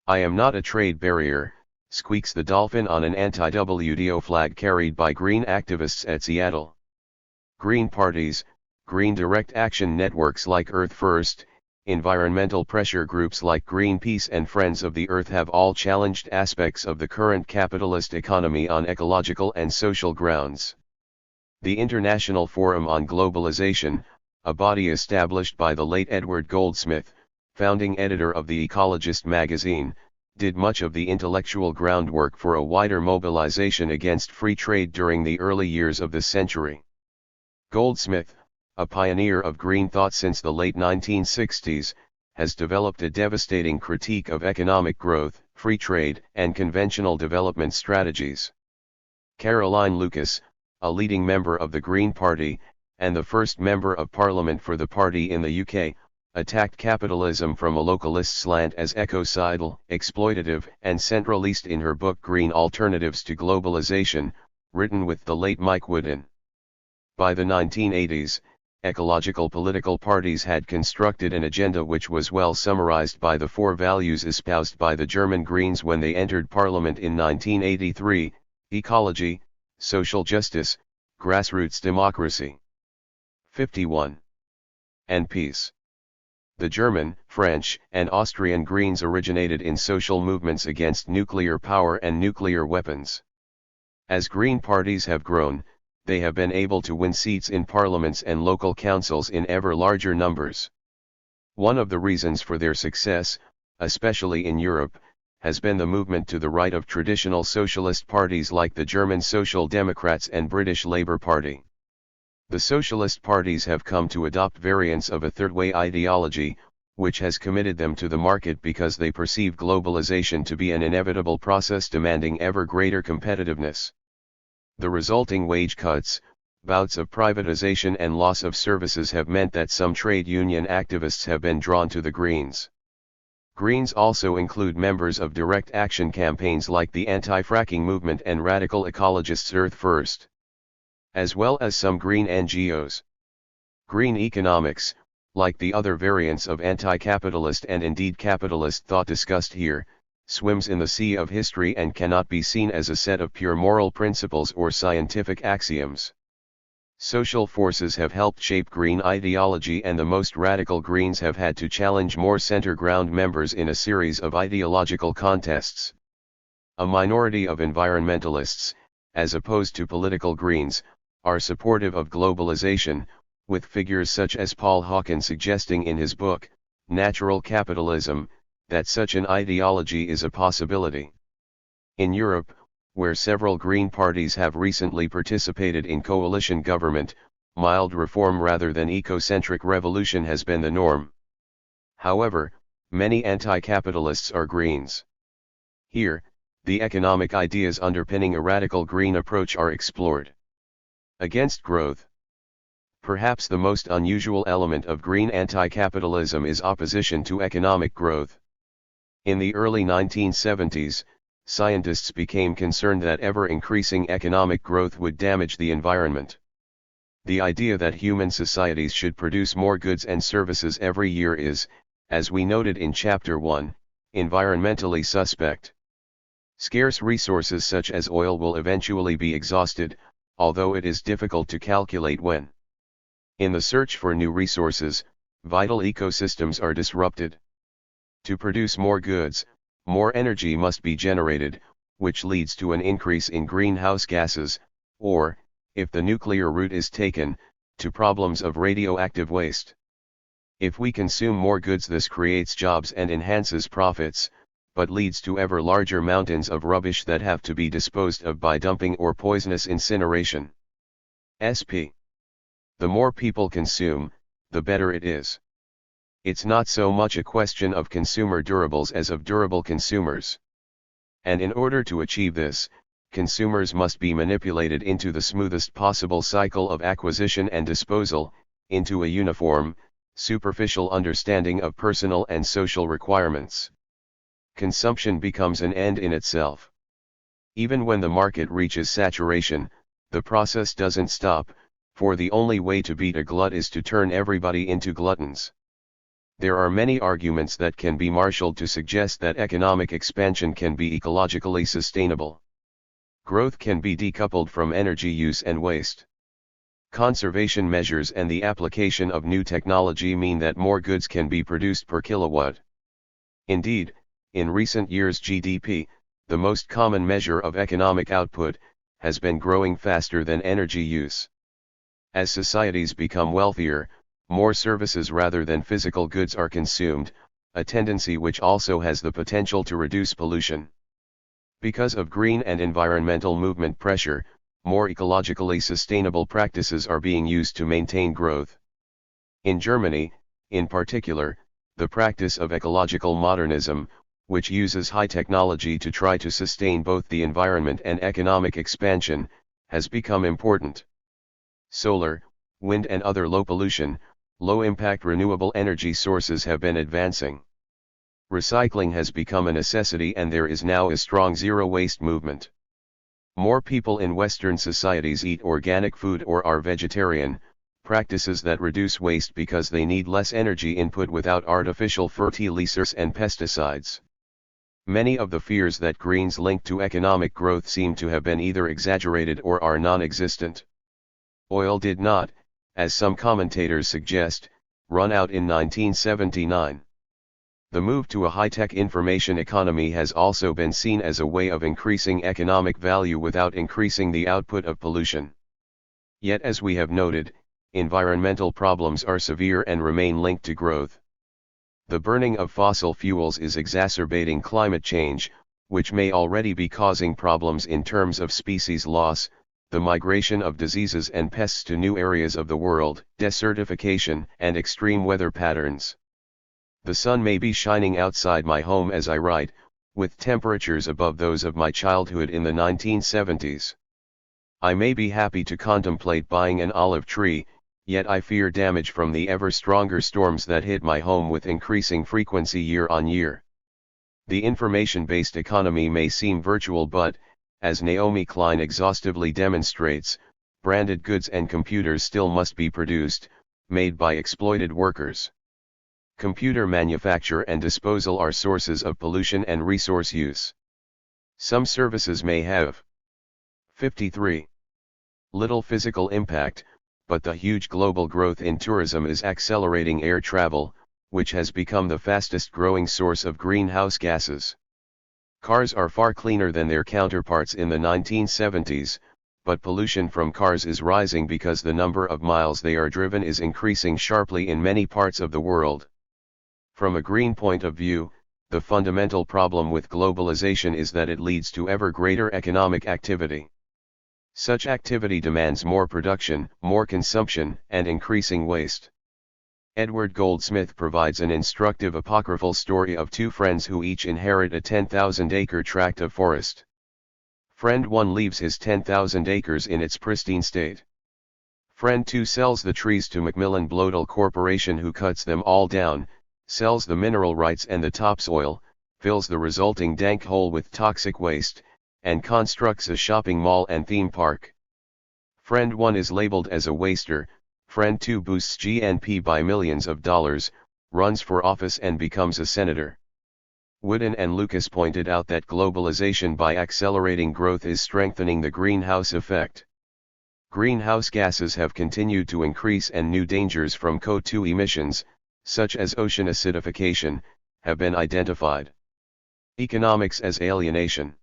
I am not a trade barrier, squeaks the dolphin on an anti-WTO flag carried by green activists at Seattle. Green parties, green direct action networks like Earth First, environmental pressure groups like Greenpeace and Friends of the Earth have all challenged aspects of the current capitalist economy on ecological and social grounds. The International Forum on Globalization, a body established by the late Edward Goldsmith, founding editor of The Ecologist magazine, did much of the intellectual groundwork for a wider mobilization against free trade during the early years of the century. Goldsmith, a pioneer of green thought since the late 1960s, has developed a devastating critique of economic growth, free trade, and conventional development strategies. Caroline Lucas, a leading member of the Green Party, and the first member of Parliament for the party in the UK, attacked capitalism from a localist slant as ecocidal, exploitative, and centralist in her book Green Alternatives to Globalization, written with the late Mike Woodin. By the 1980s, ecological political parties had constructed an agenda which was well summarized by the four values espoused by the German Greens when they entered parliament in 1983: ecology, social justice, grassroots democracy. 51. And peace. The German, French, and Austrian Greens originated in social movements against nuclear power and nuclear weapons. As Green parties have grown, they have been able to win seats in parliaments and local councils in ever larger numbers. One of the reasons for their success, especially in Europe, has been the movement to the right of traditional socialist parties like the German Social Democrats and British Labour Party. The socialist parties have come to adopt variants of a third way ideology, which has committed them to the market because they perceive globalization to be an inevitable process demanding ever greater competitiveness. The resulting wage cuts, bouts of privatization and loss of services have meant that some trade union activists have been drawn to the Greens. Greens also include members of direct action campaigns like the anti-fracking movement and radical ecologists Earth First, as well as some green NGOs. Green economics, like the other variants of anti-capitalist and indeed capitalist thought discussed here, swims in the sea of history and cannot be seen as a set of pure moral principles or scientific axioms. Social forces have helped shape green ideology, and the most radical Greens have had to challenge more center-ground members in a series of ideological contests. A minority of environmentalists, as opposed to political Greens, are supportive of globalization, with figures such as Paul Hawken suggesting in his book, Natural Capitalism, that such an ideology is a possibility. In Europe, where several Green parties have recently participated in coalition government, mild reform rather than ecocentric revolution has been the norm. However, many anti-capitalists are Greens. Here, the economic ideas underpinning a radical Green approach are explored. Against growth. Perhaps the most unusual element of Green anti-capitalism is opposition to economic growth. In the early 1970s, scientists became concerned that ever-increasing economic growth would damage the environment. The idea that human societies should produce more goods and services every year is, as we noted in Chapter 1, environmentally suspect. Scarce resources such as oil will eventually be exhausted, although it is difficult to calculate when. In the search for new resources, vital ecosystems are disrupted. To produce more goods, more energy must be generated, which leads to an increase in greenhouse gases, or, if the nuclear route is taken, to problems of radioactive waste. If we consume more goods, this creates jobs and enhances profits, but leads to ever larger mountains of rubbish that have to be disposed of by dumping or poisonous incineration. SP. The more people consume, the better it is. It's not so much a question of consumer durables as of durable consumers. And in order to achieve this, consumers must be manipulated into the smoothest possible cycle of acquisition and disposal, into a uniform, superficial understanding of personal and social requirements. Consumption becomes an end in itself. Even when the market reaches saturation, the process doesn't stop, for the only way to beat a glut is to turn everybody into gluttons. There are many arguments that can be marshaled to suggest that economic expansion can be ecologically sustainable. Growth can be decoupled from energy use and waste. Conservation measures and the application of new technology mean that more goods can be produced per kilowatt. Indeed, in recent years GDP, the most common measure of economic output, has been growing faster than energy use. As societies become wealthier, more services rather than physical goods are consumed, a tendency which also has the potential to reduce pollution. Because of green and environmental movement pressure, more ecologically sustainable practices are being used to maintain growth. In Germany, in particular, the practice of ecological modernism, which uses high technology to try to sustain both the environment and economic expansion, has become important. Solar, wind and other low-pollution, low-impact renewable energy sources have been advancing. Recycling has become a necessity, and there is now a strong zero-waste movement. More people in Western societies eat organic food or are vegetarian, practices that reduce waste because they need less energy input without artificial fertilizers and pesticides. Many of the fears that Greens link to economic growth seem to have been either exaggerated or are non-existent. Oil did not, as some commentators suggest, run out in 1979. The move to a high-tech information economy has also been seen as a way of increasing economic value without increasing the output of pollution. Yet, as we have noted, environmental problems are severe and remain linked to growth. The burning of fossil fuels is exacerbating climate change, which may already be causing problems in terms of species loss, the migration of diseases and pests to new areas of the world, desertification, and extreme weather patterns. The sun may be shining outside my home as I write, with temperatures above those of my childhood in the 1970s. I may be happy to contemplate buying an olive tree, yet I fear damage from the ever stronger storms that hit my home with increasing frequency year on year. The information-based economy may seem virtual, but, as Naomi Klein exhaustively demonstrates, branded goods and computers still must be produced, made by exploited workers. Computer manufacture and disposal are sources of pollution and resource use. Some services may have 53. Little physical impact, but the huge global growth in tourism is accelerating air travel, which has become the fastest growing source of greenhouse gases. Cars are far cleaner than their counterparts in the 1970s, but pollution from cars is rising because the number of miles they are driven is increasing sharply in many parts of the world. From a green point of view, the fundamental problem with globalization is that it leads to ever greater economic activity. Such activity demands more production, more consumption, and increasing waste. Edward Goldsmith provides an instructive apocryphal story of two friends who each inherit a 10,000-acre tract of forest. Friend 1 leaves his 10,000 acres in its pristine state. Friend 2 sells the trees to Macmillan Bloedel Corporation, who cuts them all down, sells the mineral rights and the topsoil, fills the resulting dank hole with toxic waste, and constructs a shopping mall and theme park. Friend 1 is labeled as a waster, Friend 2 boosts GNP by millions of dollars, runs for office and becomes a senator. Wooden and Lucas pointed out that globalization by accelerating growth is strengthening the greenhouse effect. Greenhouse gases have continued to increase and new dangers from CO2 emissions, such as ocean acidification, have been identified. Economics as alienation.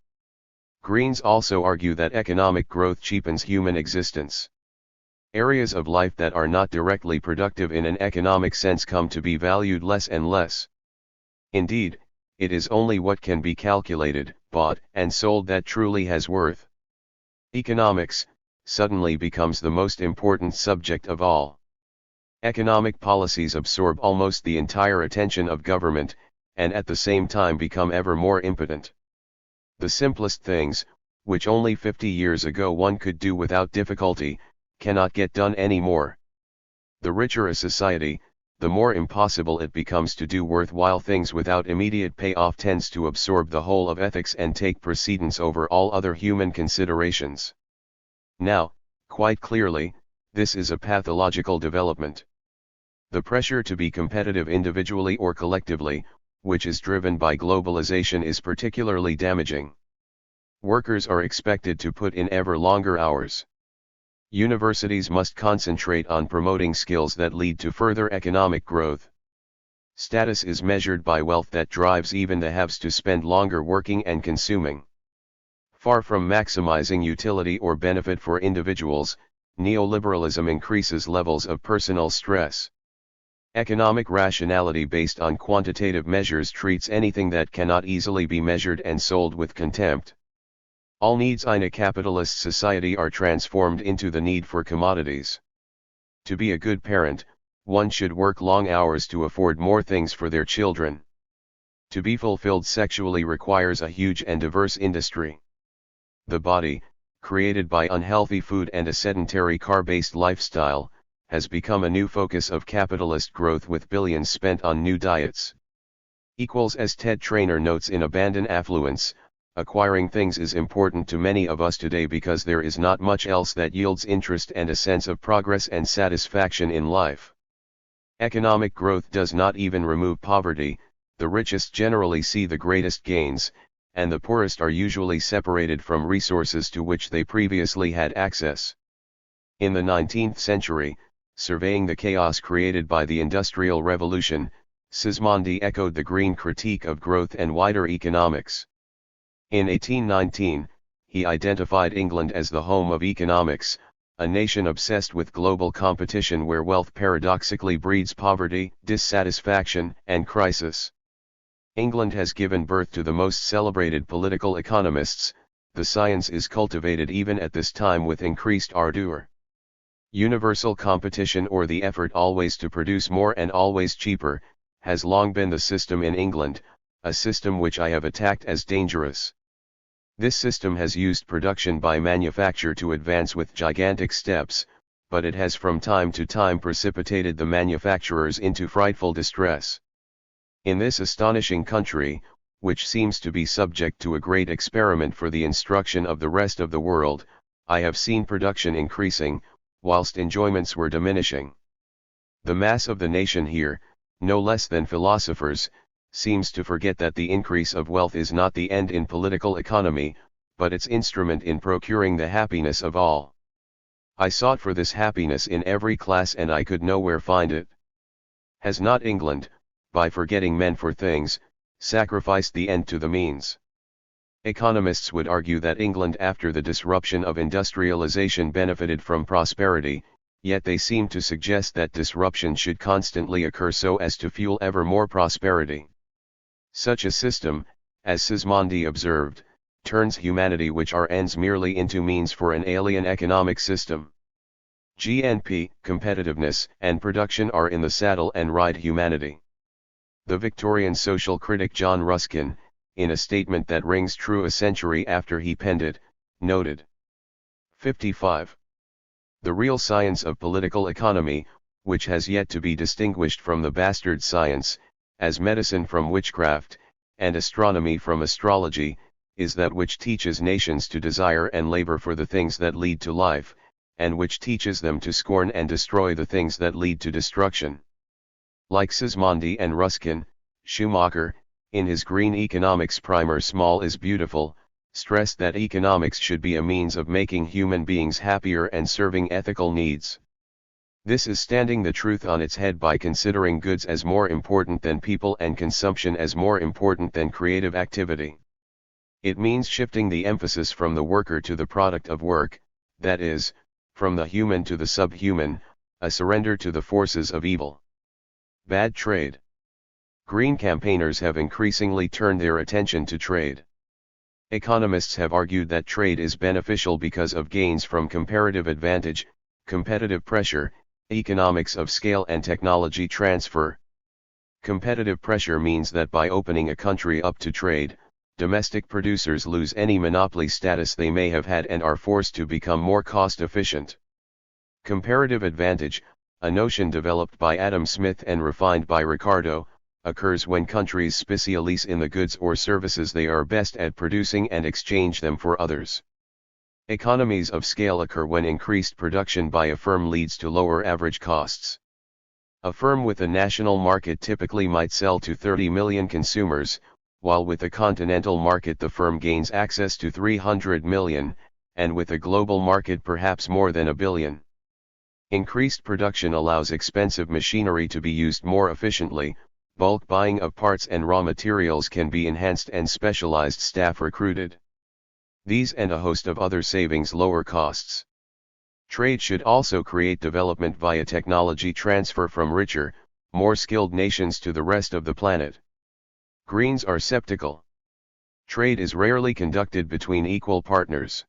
Greens also argue that economic growth cheapens human existence. Areas of life that are not directly productive in an economic sense come to be valued less and less. Indeed, it is only what can be calculated, bought, and sold that truly has worth. Economics, suddenly becomes the most important subject of all. Economic policies absorb almost the entire attention of government, and at the same time become ever more impotent. The simplest things, which only 50 years ago one could do without difficulty, cannot get done anymore. The richer a society, the more impossible it becomes to do worthwhile things without immediate payoff tends to absorb the whole of ethics and take precedence over all other human considerations. Now, quite clearly, this is a pathological development. The pressure to be competitive individually or collectively, which is driven by globalization, is particularly damaging. Workers are expected to put in ever longer hours. Universities must concentrate on promoting skills that lead to further economic growth. Status is measured by wealth that drives even the haves to spend longer working and consuming. Far from maximizing utility or benefit for individuals, neoliberalism increases levels of personal stress. Economic rationality based on quantitative measures treats anything that cannot easily be measured and sold with contempt. All needs in a capitalist society are transformed into the need for commodities. To be a good parent, one should work long hours to afford more things for their children. To be fulfilled sexually requires a huge and diverse industry. The body, created by unhealthy food and a sedentary car-based lifestyle, has become a new focus of capitalist growth, with billions spent on new diets. As Ted Trainer notes in Abandon Affluence, acquiring things is important to many of us today because there is not much else that yields interest and a sense of progress and satisfaction in life. Economic growth does not even remove poverty, the richest generally see the greatest gains, and the poorest are usually separated from resources to which they previously had access. In the 19th century, surveying the chaos created by the Industrial Revolution, Sismondi echoed the Green critique of growth and wider economics. In 1819, he identified England as the home of economics, a nation obsessed with global competition where wealth paradoxically breeds poverty, dissatisfaction, and crisis. England has given birth to the most celebrated political economists. The science is cultivated even at this time with increased ardor. Universal competition, or the effort always to produce more and always cheaper, has long been the system in England, a system which I have attacked as dangerous. This system has used production by manufacture to advance with gigantic steps, but it has from time to time precipitated the manufacturers into frightful distress. In this astonishing country, which seems to be subject to a great experiment for the instruction of the rest of the world, I have seen production increasing, whilst enjoyments were diminishing. The mass of the nation here, no less than philosophers, seems to forget that the increase of wealth is not the end in political economy, but its instrument in procuring the happiness of all. I sought for this happiness in every class and I could nowhere find it. Has not England, by forgetting men for things, sacrificed the end to the means? Economists would argue that England after the disruption of industrialization benefited from prosperity, yet they seem to suggest that disruption should constantly occur so as to fuel ever more prosperity. Such a system, as Sismondi observed, turns humanity which are ends merely into means for an alien economic system. GNP, competitiveness, and production are in the saddle and ride humanity. The Victorian social critic John Ruskin, in a statement that rings true a century after he penned it, noted 55. The real science of political economy, which has yet to be distinguished from the bastard science, as medicine from witchcraft, and astronomy from astrology, is that which teaches nations to desire and labor for the things that lead to life, and which teaches them to scorn and destroy the things that lead to destruction. Like Sismondi and Ruskin, Schumacher, in his Green Economics Primer Small is Beautiful, stressed that economics should be a means of making human beings happier and serving ethical needs. This is standing the truth on its head by considering goods as more important than people and consumption as more important than creative activity. It means shifting the emphasis from the worker to the product of work, that is, from the human to the subhuman, a surrender to the forces of evil. Bad trade. Green campaigners have increasingly turned their attention to trade. Economists have argued that trade is beneficial because of gains from comparative advantage, competitive pressure, economics of scale and technology transfer. Competitive pressure means that by opening a country up to trade, domestic producers lose any monopoly status they may have had and are forced to become more cost efficient. Comparative advantage, a notion developed by Adam Smith and refined by Ricardo, occurs when countries specialize in the goods or services they are best at producing and exchange them for others. Economies of scale occur when increased production by a firm leads to lower average costs. A firm with a national market typically might sell to 30 million consumers, while with a continental market the firm gains access to 300 million, and with a global market perhaps more than a billion. Increased production allows expensive machinery to be used more efficiently, bulk buying of parts and raw materials can be enhanced and specialized staff recruited. These and a host of other savings lower costs. Trade should also create development via technology transfer from richer, more skilled nations to the rest of the planet. Greens are skeptical. Trade is rarely conducted between equal partners.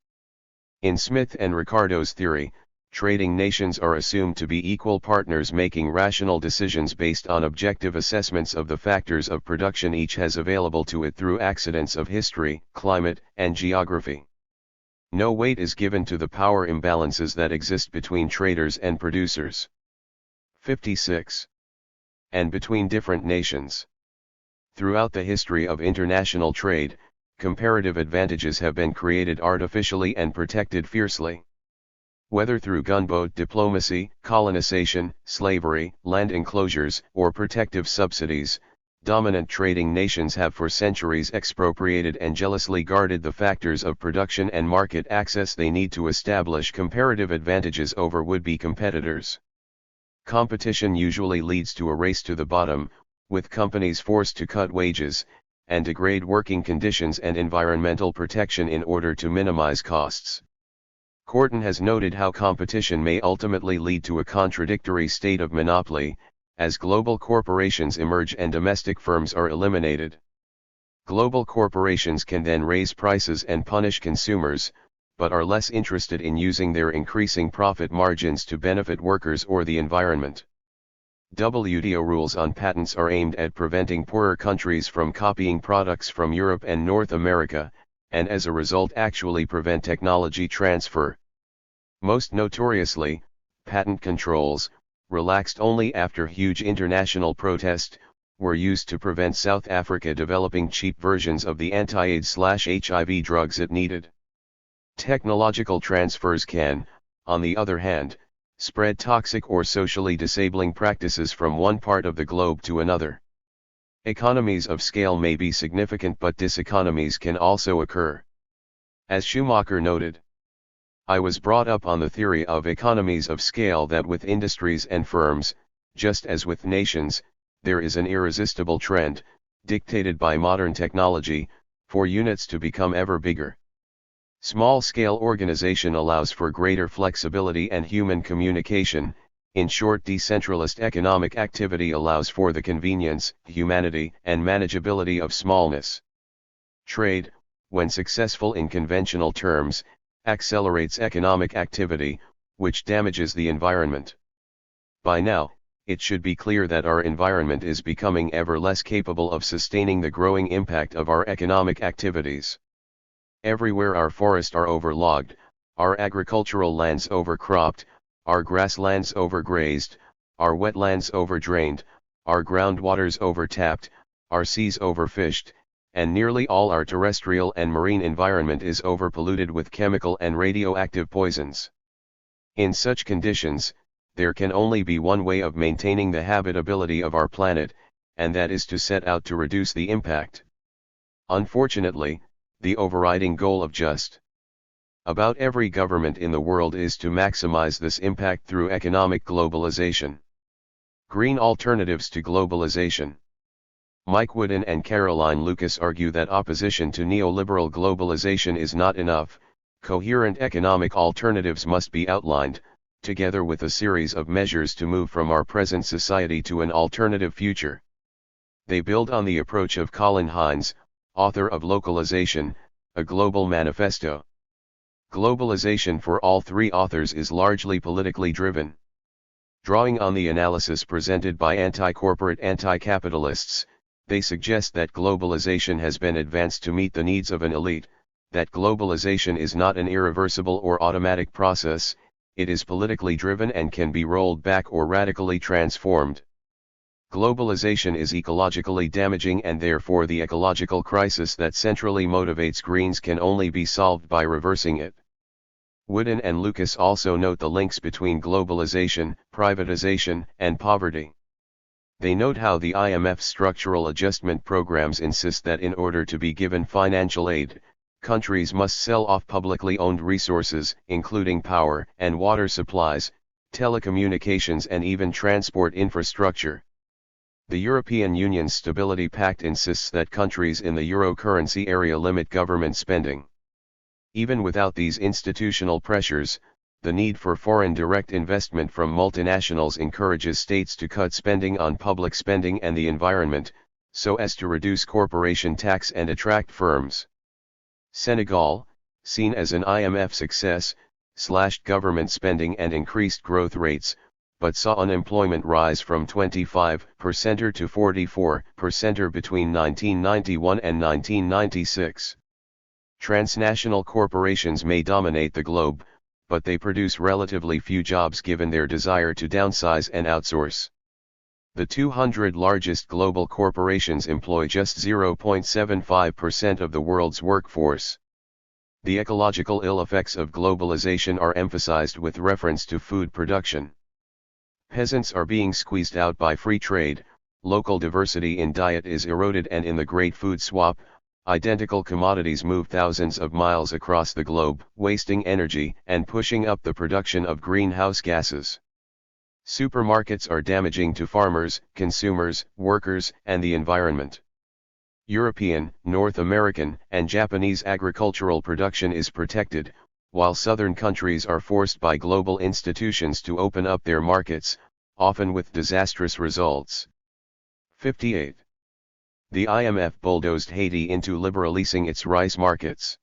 In Smith and Ricardo's theory, trading nations are assumed to be equal partners making rational decisions based on objective assessments of the factors of production each has available to it through accidents of history, climate, and geography. No weight is given to the power imbalances that exist between traders and producers. 56. And between different nations. Throughout the history of international trade, comparative advantages have been created artificially and protected fiercely. Whether through gunboat diplomacy, colonization, slavery, land enclosures, or protective subsidies, dominant trading nations have for centuries expropriated and jealously guarded the factors of production and market access they need to establish comparative advantages over would-be competitors. Competition usually leads to a race to the bottom, with companies forced to cut wages, and degrade working conditions and environmental protection in order to minimize costs. Corton has noted how competition may ultimately lead to a contradictory state of monopoly, as global corporations emerge and domestic firms are eliminated. Global corporations can then raise prices and punish consumers, but are less interested in using their increasing profit margins to benefit workers or the environment. WTO rules on patents are aimed at preventing poorer countries from copying products from Europe and North America, and as a result actually prevent technology transfer. Most notoriously, patent controls, relaxed only after huge international protest, were used to prevent South Africa developing cheap versions of the anti-AIDS/HIV drugs it needed. Technological transfers can, on the other hand, spread toxic or socially disabling practices from one part of the globe to another. Economies of scale may be significant, but diseconomies can also occur. As Schumacher noted, I was brought up on the theory of economies of scale, that with industries and firms, just as with nations, there is an irresistible trend, dictated by modern technology, for units to become ever bigger. Small-scale organization allows for greater flexibility and human communication. In short, decentralized economic activity allows for the convenience, humanity, and manageability of smallness. Trade, when successful in conventional terms, accelerates economic activity, which damages the environment. By now, it should be clear that our environment is becoming ever less capable of sustaining the growing impact of our economic activities. Everywhere our forests are overlogged, our agricultural lands overcropped, our grasslands overgrazed, our wetlands overdrained, our groundwaters overtapped, our seas overfished, and nearly all our terrestrial and marine environment is overpolluted with chemical and radioactive poisons. In such conditions, there can only be one way of maintaining the habitability of our planet, and that is to set out to reduce the impact. Unfortunately, the overriding goal of just about every government in the world is to maximize this impact through economic globalization. Green alternatives to globalization. Mike Wooden and Caroline Lucas argue that opposition to neoliberal globalization is not enough. Coherent economic alternatives must be outlined, together with a series of measures to move from our present society to an alternative future. They build on the approach of Colin Hines, author of Localization, a Global Manifesto. Globalization for all three authors is largely politically driven. Drawing on the analysis presented by anti-corporate anti-capitalists, they suggest that globalization has been advanced to meet the needs of an elite, that globalization is not an irreversible or automatic process, it is politically driven and can be rolled back or radically transformed. Globalization is ecologically damaging, and therefore the ecological crisis that centrally motivates Greens can only be solved by reversing it. Wooden and Lucas also note the links between globalization, privatization, and poverty. They note how the IMF's structural adjustment programs insist that in order to be given financial aid, countries must sell off publicly owned resources, including power and water supplies, telecommunications, and even transport infrastructure. The European Union's Stability Pact insists that countries in the euro currency area limit government spending. Even without these institutional pressures, the need for foreign direct investment from multinationals encourages states to cut spending on public spending and the environment, so as to reduce corporation tax and attract firms. Senegal, seen as an IMF success, slashed government spending and increased growth rates, but saw unemployment rise from 25% to 44% between 1991 and 1996. Transnational corporations may dominate the globe, but they produce relatively few jobs given their desire to downsize and outsource. The 200 largest global corporations employ just 0.75% of the world's workforce. The ecological ill effects of globalization are emphasized with reference to food production. Peasants are being squeezed out by free trade, local diversity in diet is eroded, and in the Great Food Swap, identical commodities move thousands of miles across the globe, wasting energy and pushing up the production of greenhouse gases. Supermarkets are damaging to farmers, consumers, workers, and the environment. European, North American, and Japanese agricultural production is protected, while southern countries are forced by global institutions to open up their markets, often with disastrous results. 58. The IMF bulldozed Haiti into liberalizing its rice markets.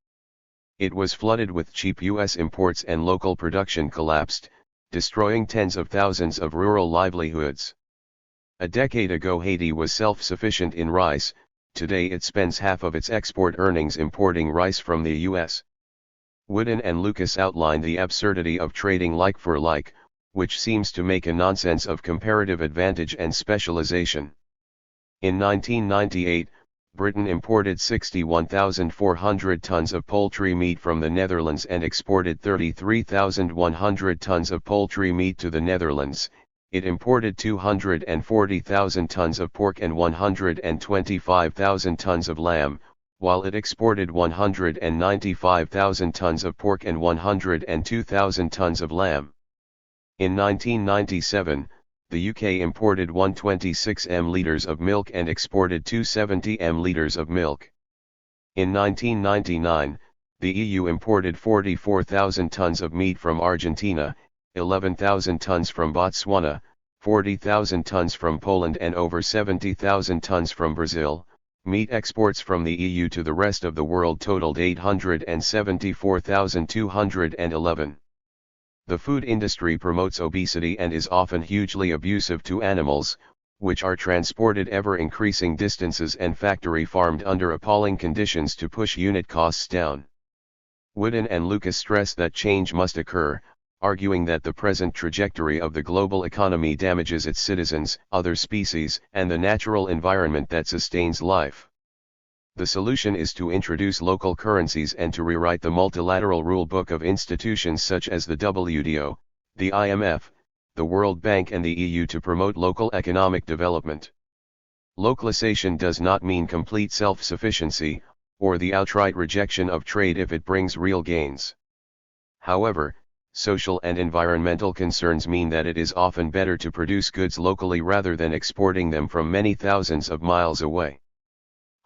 It was flooded with cheap U.S. imports and local production collapsed, destroying tens of thousands of rural livelihoods. A decade ago Haiti was self-sufficient in rice, today it spends half of its export earnings importing rice from the U.S. Wooden and Lucas outline the absurdity of trading like for like, which seems to make a nonsense of comparative advantage and specialization. In 1998, Britain imported 61,400 tons of poultry meat from the Netherlands and exported 33,100 tons of poultry meat to the Netherlands. It imported 240,000 tons of pork and 125,000 tons of lamb, while it exported 195,000 tons of pork and 102,000 tons of lamb. In 1997, the UK imported 126 liters of milk and exported 270 liters of milk. In 1999, the EU imported 44,000 tons of meat from Argentina, 11,000 tons from Botswana, 40,000 tons from Poland, and over 70,000 tons from Brazil. Meat exports from the EU to the rest of the world totaled 874,211. The food industry promotes obesity and is often hugely abusive to animals, which are transported ever-increasing distances and factory-farmed under appalling conditions to push unit costs down. Wooden and Lucas stress that change must occur, arguing that the present trajectory of the global economy damages its citizens, other species, and the natural environment that sustains life. The solution is to introduce local currencies and to rewrite the multilateral rule-book of institutions such as the WTO, the IMF, the World Bank, and the EU to promote local economic development. Localization does not mean complete self-sufficiency, or the outright rejection of trade if it brings real gains. However, social and environmental concerns mean that it is often better to produce goods locally rather than exporting them from many thousands of miles away.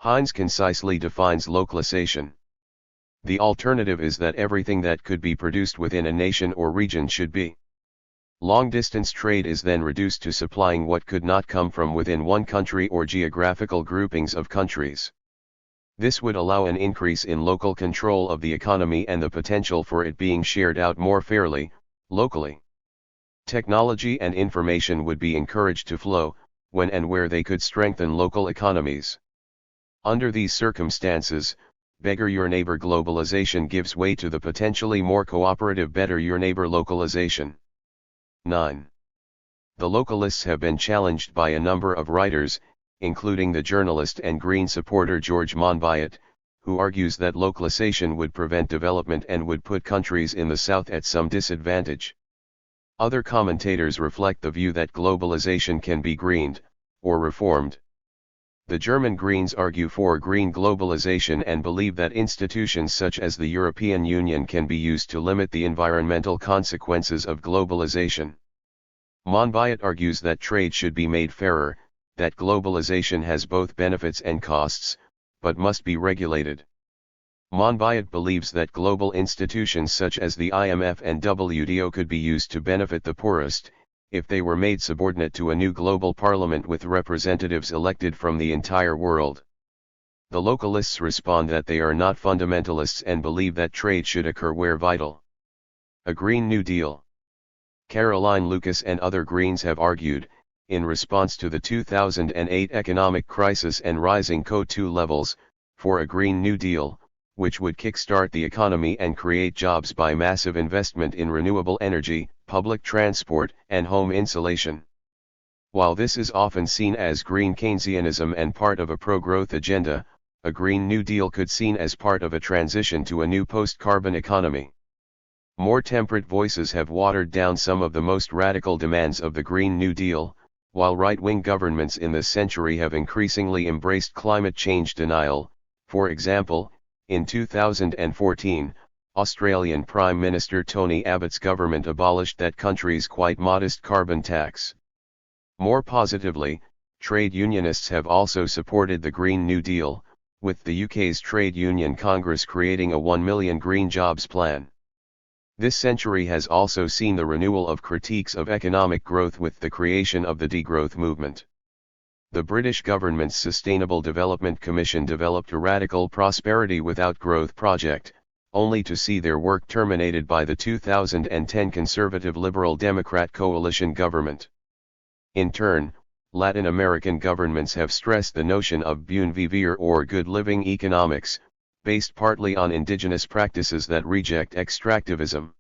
Hines concisely defines localization. The alternative is that everything that could be produced within a nation or region should be. Long-distance trade is then reduced to supplying what could not come from within one country or geographical groupings of countries. This would allow an increase in local control of the economy and the potential for it being shared out more fairly, locally. Technology and information would be encouraged to flow, when and where they could strengthen local economies. Under these circumstances, beggar your neighbor globalization gives way to the potentially more cooperative better your neighbor localization. 9. The localists have been challenged by a number of writers, including the journalist and Green supporter George Monbiot, who argues that localization would prevent development and would put countries in the South at some disadvantage. Other commentators reflect the view that globalization can be greened, or reformed. The German Greens argue for green globalization and believe that institutions such as the European Union can be used to limit the environmental consequences of globalization. Monbiot argues that trade should be made fairer, that globalization has both benefits and costs, but must be regulated. Monbiot believes that global institutions such as the IMF and WTO could be used to benefit the poorest, if they were made subordinate to a new global parliament with representatives elected from the entire world. The localists respond that they are not fundamentalists and believe that trade should occur where vital. A Green New Deal. Caroline Lucas and other Greens have argued, in response to the 2008 economic crisis and rising CO2 levels, for a Green New Deal, which would kickstart the economy and create jobs by massive investment in renewable energy, public transport, and home insulation. While this is often seen as green Keynesianism and part of a pro-growth agenda, a Green New Deal could be seen as part of a transition to a new post-carbon economy. More temperate voices have watered down some of the most radical demands of the Green New Deal, while right-wing governments in this century have increasingly embraced climate change denial. For example, in 2014, Australian Prime Minister Tony Abbott's government abolished that country's quite modest carbon tax. More positively, trade unionists have also supported the Green New Deal, with the UK's Trade Union Congress creating a 1 million green jobs plan. This century has also seen the renewal of critiques of economic growth with the creation of the degrowth movement. The British government's Sustainable Development Commission developed a radical prosperity without growth project, only to see their work terminated by the 2010 Conservative Liberal Democrat coalition government. In turn, Latin American governments have stressed the notion of buen vivir or good living economics, based partly on indigenous practices that reject extractivism.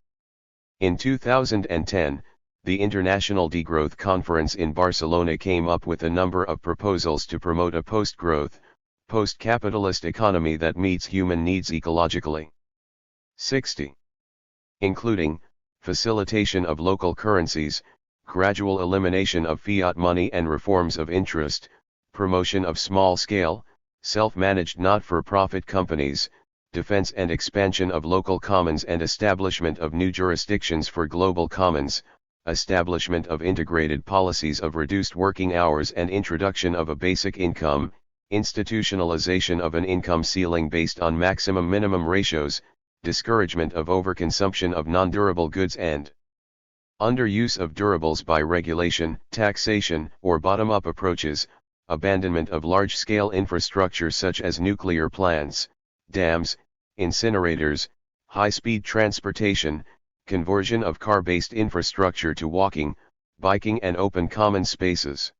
In 2010, the International Degrowth Conference in Barcelona came up with a number of proposals to promote a post-growth, post-capitalist economy that meets human needs ecologically. 60. Including, facilitation of local currencies, gradual elimination of fiat money and reforms of interest, promotion of small-scale, self-managed not-for-profit companies, defense and expansion of local commons and establishment of new jurisdictions for global commons, establishment of integrated policies of reduced working hours and introduction of a basic income, institutionalization of an income ceiling based on maximum-minimum ratios, discouragement of overconsumption of non-durable goods and underuse of durables by regulation, taxation, or bottom-up approaches, abandonment of large-scale infrastructure such as nuclear plants, dams, incinerators, high-speed transportation, conversion of car-based infrastructure to walking, biking and open common spaces.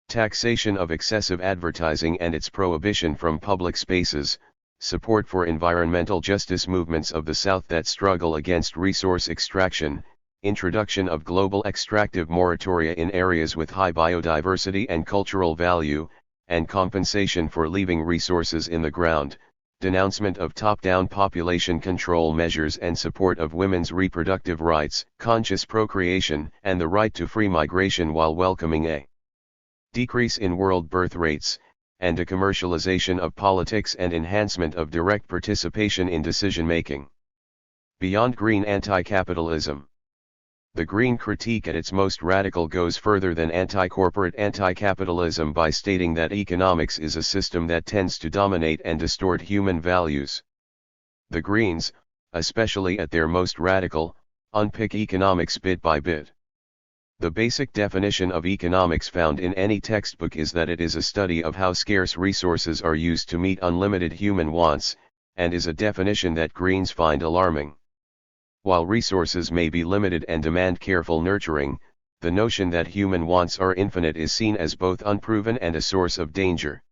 Taxation of excessive advertising and its prohibition from public spaces, support for environmental justice movements of the South that struggle against resource extraction, introduction of global extractive moratoria in areas with high biodiversity and cultural value, and compensation for leaving resources in the ground, denouncement of top-down population control measures and support of women's reproductive rights, conscious procreation, and the right to free migration while welcoming a decrease in world birth rates, and a commercialization of politics and enhancement of direct participation in decision-making. Beyond green anti-capitalism. The green critique at its most radical goes further than anti-corporate anti-capitalism by stating that economics is a system that tends to dominate and distort human values. The Greens, especially at their most radical, unpick economics bit by bit. The basic definition of economics found in any textbook is that it is a study of how scarce resources are used to meet unlimited human wants, and is a definition that Greens find alarming. While resources may be limited and demand careful nurturing, the notion that human wants are infinite is seen as both unproven and a source of danger.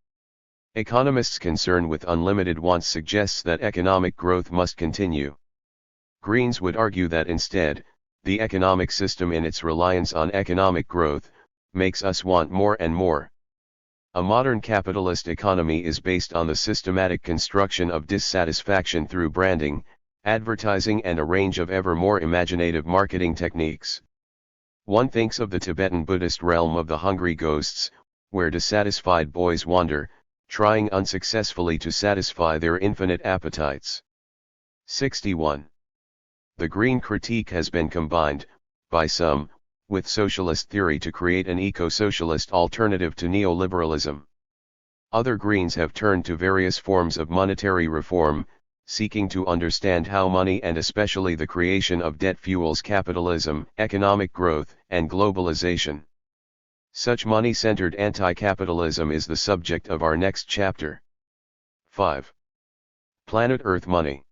Economists' concern with unlimited wants suggests that economic growth must continue. Greens would argue that instead, the economic system in its reliance on economic growth, makes us want more and more. A modern capitalist economy is based on the systematic construction of dissatisfaction through branding, advertising and a range of ever more imaginative marketing techniques. One thinks of the Tibetan Buddhist realm of the hungry ghosts, where dissatisfied boys wander, trying unsuccessfully to satisfy their infinite appetites. 61. The green critique has been combined, by some, with socialist theory to create an eco-socialist alternative to neoliberalism. Other Greens have turned to various forms of monetary reform, seeking to understand how money and especially the creation of debt fuels capitalism, economic growth, and globalization. Such money-centered anti-capitalism is the subject of our next chapter. 5. Planet Earth money.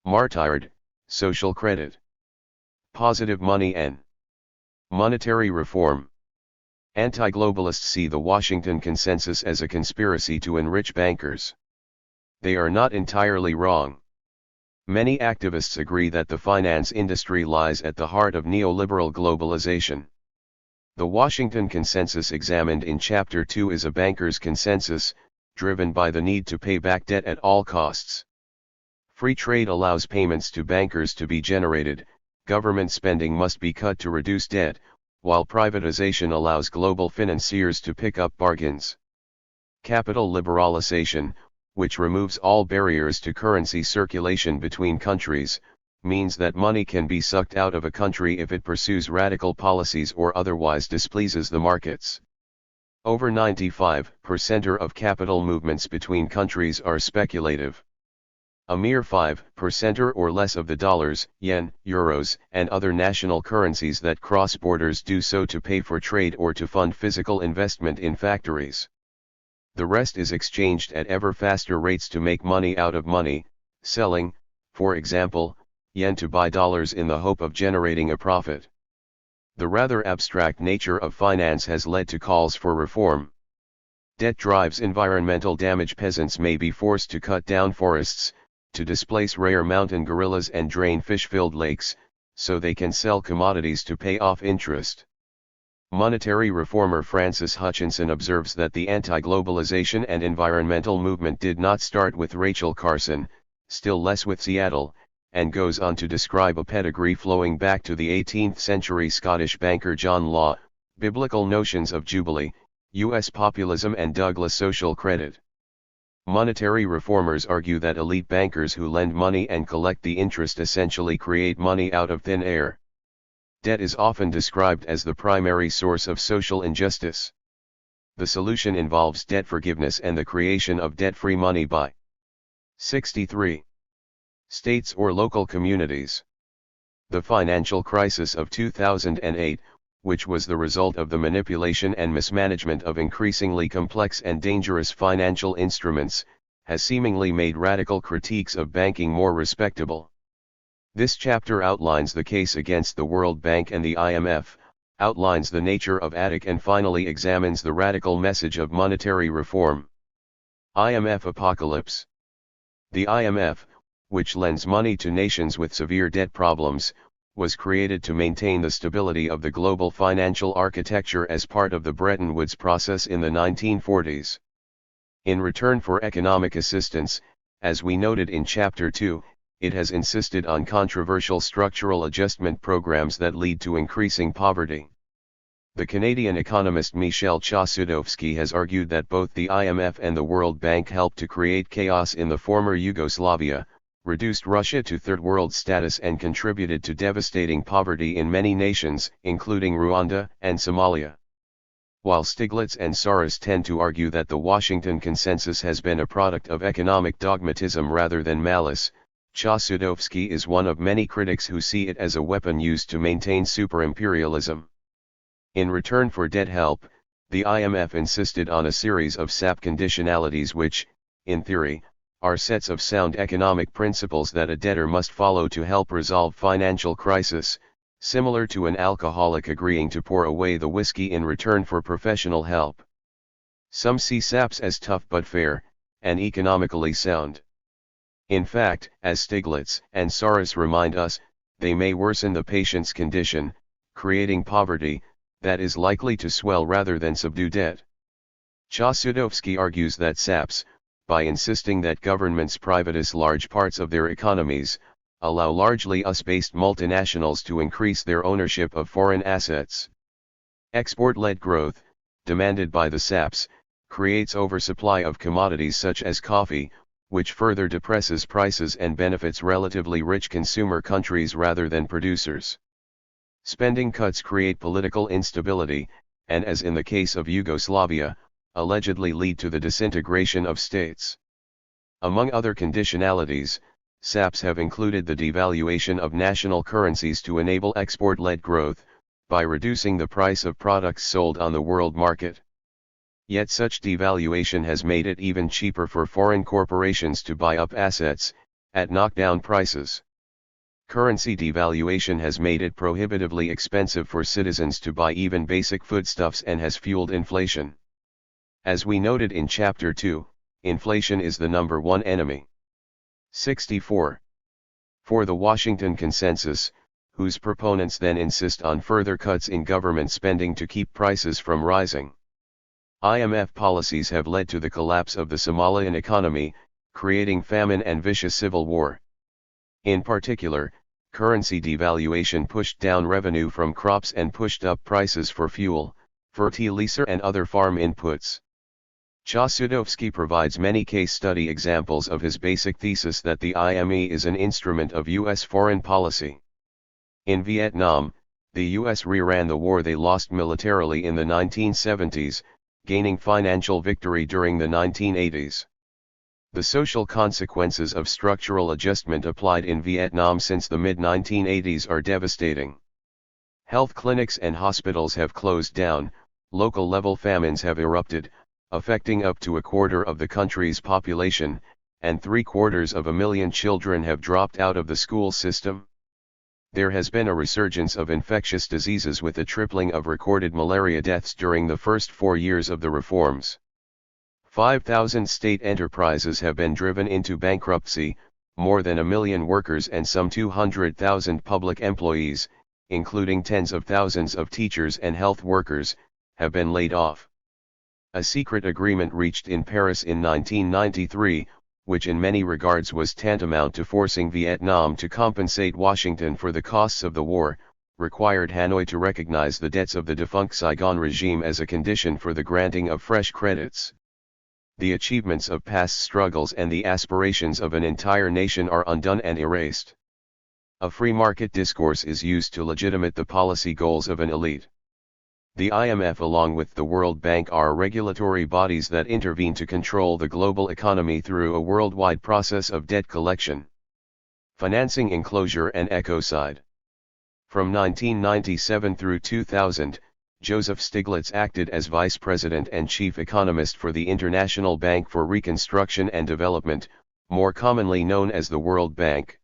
Martyred, social credit. Positive money and monetary reform. Anti-globalists see the Washington Consensus as a conspiracy to enrich bankers. They are not entirely wrong. Many activists agree that the finance industry lies at the heart of neoliberal globalization. The Washington Consensus examined in Chapter 2 is a banker's consensus, driven by the need to pay back debt at all costs. Free trade allows payments to bankers to be generated, government spending must be cut to reduce debt, while privatization allows global financiers to pick up bargains. Capital liberalization, which removes all barriers to currency circulation between countries, means that money can be sucked out of a country if it pursues radical policies or otherwise displeases the markets. Over 95% of capital movements between countries are speculative. A mere 5% or less of the dollars, yen, euros, and other national currencies that cross borders do so to pay for trade or to fund physical investment in factories. The rest is exchanged at ever faster rates to make money out of money, selling, for example, yen to buy dollars in the hope of generating a profit. The rather abstract nature of finance has led to calls for reform. Debt drives environmental damage. Peasants may be forced to cut down forests, to displace rare mountain gorillas and drain fish-filled lakes, so they can sell commodities to pay off interest. Monetary reformer Francis Hutchinson observes that the anti-globalization and environmental movement did not start with Rachel Carson, still less with Seattle, and goes on to describe a pedigree flowing back to the 18th century Scottish banker John Law, biblical notions of Jubilee, U.S. populism and Douglas social credit. Monetary reformers argue that elite bankers who lend money and collect the interest essentially create money out of thin air. Debt is often described as the primary source of social injustice. The solution involves debt forgiveness and the creation of debt-free money by 63 states or local communities. The financial crisis of 2008, which was the result of the manipulation and mismanagement of increasingly complex and dangerous financial instruments, has seemingly made radical critiques of banking more respectable. This chapter outlines the case against the World Bank and the IMF, outlines the nature of ATTIC and finally examines the radical message of monetary reform. IMF apocalypse. The IMF, which lends money to nations with severe debt problems, was created to maintain the stability of the global financial architecture as part of the Bretton Woods process in the 1940s. In return for economic assistance, as we noted in Chapter 2, it has insisted on controversial structural adjustment programs that lead to increasing poverty. The Canadian economist Michel Chossudovsky has argued that both the IMF and the World Bank helped to create chaos in the former Yugoslavia, reduced Russia to third world status and contributed to devastating poverty in many nations, including Rwanda and Somalia. While Stiglitz and Soros tend to argue that the Washington Consensus has been a product of economic dogmatism rather than malice, Chossudovsky is one of many critics who see it as a weapon used to maintain super-imperialism. In return for debt help, the IMF insisted on a series of SAP conditionalities which, in theory, are sets of sound economic principles that a debtor must follow to help resolve financial crisis, similar to an alcoholic agreeing to pour away the whiskey in return for professional help. Some see SAPs as tough but fair, and economically sound. In fact, as Stiglitz and Soros remind us, they may worsen the patient's condition, creating poverty that is likely to swell rather than subdue debt. Chossudovsky argues that SAPs, by insisting that governments privatize large parts of their economies, allow largely US-based multinationals to increase their ownership of foreign assets. Export-led growth, demanded by the SAPs, creates oversupply of commodities such as coffee, which further depresses prices and benefits relatively rich consumer countries rather than producers. Spending cuts create political instability, and as in the case of Yugoslavia, allegedly lead to the disintegration of states. Among other conditionalities, SAPs have included the devaluation of national currencies to enable export-led growth, by reducing the price of products sold on the world market. Yet such devaluation has made it even cheaper for foreign corporations to buy up assets, at knockdown prices. Currency devaluation has made it prohibitively expensive for citizens to buy even basic foodstuffs and has fueled inflation. As we noted in Chapter 2, inflation is the number one enemy. 64. For the Washington Consensus, whose proponents then insist on further cuts in government spending to keep prices from rising. IMF policies have led to the collapse of the Somalian economy, creating famine and vicious civil war. In particular, currency devaluation pushed down revenue from crops and pushed up prices for fuel, fertilizer and other farm inputs. Chasudovsky provides many case study examples of his basic thesis that the IME is an instrument of U.S. foreign policy. In Vietnam, the U.S. reran the war they lost militarily in the 1970s, gaining financial victory during the 1980s. The social consequences of structural adjustment applied in Vietnam since the mid-1980s are devastating. Health clinics and hospitals have closed down, local-level famines have erupted, affecting up to a quarter of the country's population, and 750,000 children have dropped out of the school system. There has been a resurgence of infectious diseases with a tripling of recorded malaria deaths during the first 4 years of the reforms. 5,000 state enterprises have been driven into bankruptcy, more than 1 million workers and some 200,000 public employees, including tens of thousands of teachers and health workers, have been laid off. A secret agreement reached in Paris in 1993, which in many regards was tantamount to forcing Vietnam to compensate Washington for the costs of the war, required Hanoi to recognize the debts of the defunct Saigon regime as a condition for the granting of fresh credits. The achievements of past struggles and the aspirations of an entire nation are undone and erased. A free market discourse is used to legitimate the policy goals of an elite. The IMF along with the World Bank are regulatory bodies that intervene to control the global economy through a worldwide process of debt collection, financing, enclosure and ecocide. From 1997 through 2000, Joseph Stiglitz acted as Vice President and Chief Economist for the International Bank for Reconstruction and Development, more commonly known as the World Bank.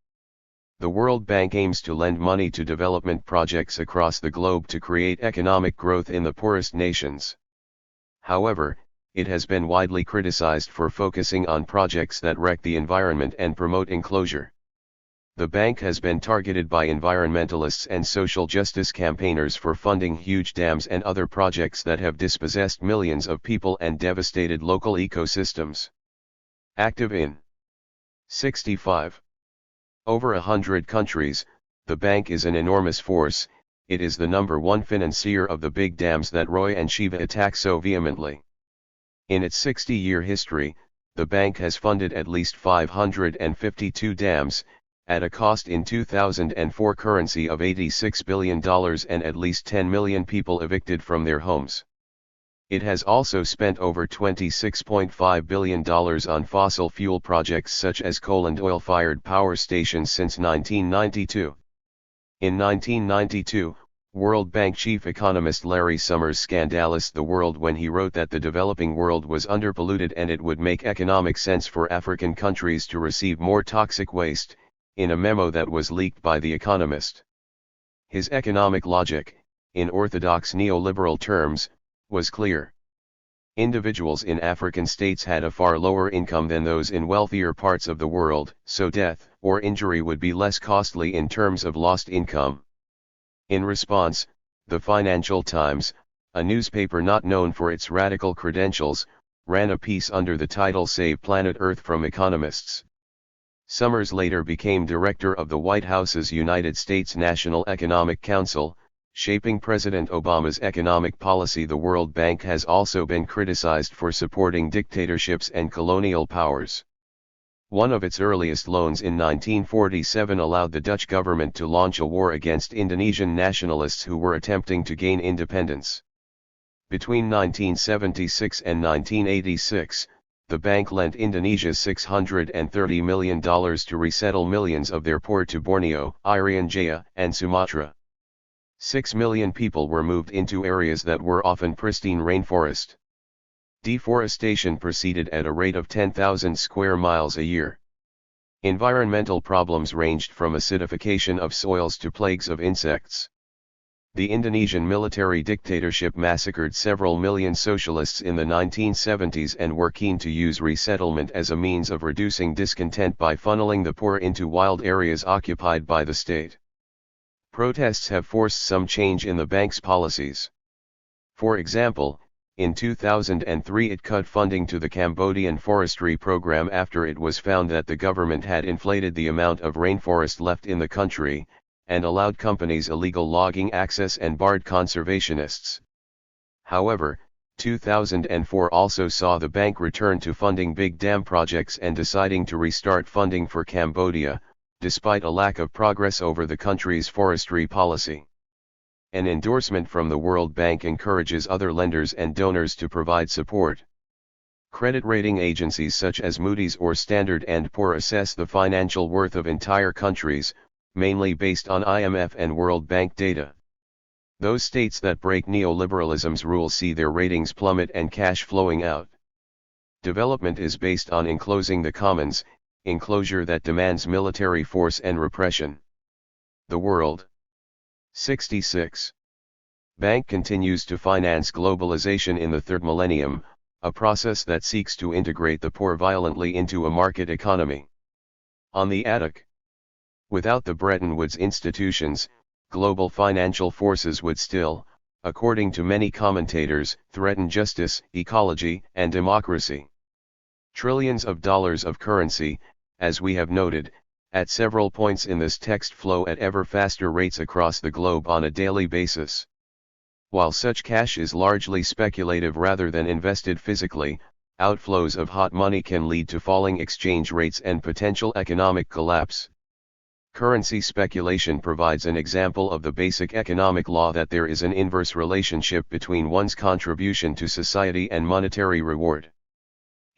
The World Bank aims to lend money to development projects across the globe to create economic growth in the poorest nations. However, it has been widely criticized for focusing on projects that wreck the environment and promote enclosure. The bank has been targeted by environmentalists and social justice campaigners for funding huge dams and other projects that have dispossessed millions of people and devastated local ecosystems. Active in 65. Over 100 countries, the bank is an enormous force. It is the #1 financier of the big dams that Roy and Shiva attack so vehemently. In its 60-year history, the bank has funded at least 552 dams, at a cost in 2004 currency of $86 billion and at least 10 million people evicted from their homes. It has also spent over $26.5 billion on fossil fuel projects such as coal and oil-fired power stations since 1992. In 1992, World Bank chief economist Larry Summers scandalized the world when he wrote that the developing world was underpolluted and it would make economic sense for African countries to receive more toxic waste, in a memo that was leaked by The Economist. His economic logic, in orthodox neoliberal terms, was clear. Individuals in African states had a far lower income than those in wealthier parts of the world, so death or injury would be less costly in terms of lost income. In response, the Financial Times, a newspaper not known for its radical credentials, ran a piece under the title "Save Planet Earth from Economists." Summers later became director of the White House's United States National Economic Council, shaping President Obama's economic policy. The World Bank has also been criticized for supporting dictatorships and colonial powers. One of its earliest loans in 1947 allowed the Dutch government to launch a war against Indonesian nationalists who were attempting to gain independence. Between 1976 and 1986, the bank lent Indonesia $630 million to resettle millions of their poor to Borneo, Irian Jaya, and Sumatra. 6 million people were moved into areas that were often pristine rainforest. Deforestation proceeded at a rate of 10,000 square miles a year. Environmental problems ranged from acidification of soils to plagues of insects. The Indonesian military dictatorship massacred several million socialists in the 1970s and were keen to use resettlement as a means of reducing discontent by funneling the poor into wild areas occupied by the state. Protests have forced some change in the bank's policies. For example, in 2003 it cut funding to the Cambodian forestry program after it was found that the government had inflated the amount of rainforest left in the country, and allowed companies illegal logging access and barred conservationists. However, 2004 also saw the bank return to funding big dam projects and deciding to restart funding for Cambodia, despite a lack of progress over the country's forestry policy. An endorsement from the World Bank encourages other lenders and donors to provide support. Credit rating agencies such as Moody's or Standard & Poor's assess the financial worth of entire countries, mainly based on IMF and World Bank data. Those states that break neoliberalism's rules see their ratings plummet and cash flowing out. Development is based on enclosing the commons, enclosure that demands military force and repression. The World 66. Bank continues to finance globalization in the third millennium, a process that seeks to integrate the poor violently into a market economy. On the attic. Without the Bretton Woods institutions, global financial forces would still, according to many commentators, threaten justice, ecology, and democracy. Trillions of dollars of currency, as we have noted, at several points in this text flow at ever faster rates across the globe on a daily basis. While such cash is largely speculative rather than invested physically, outflows of hot money can lead to falling exchange rates and potential economic collapse. Currency speculation provides an example of the basic economic law that there is an inverse relationship between one's contribution to society and monetary reward.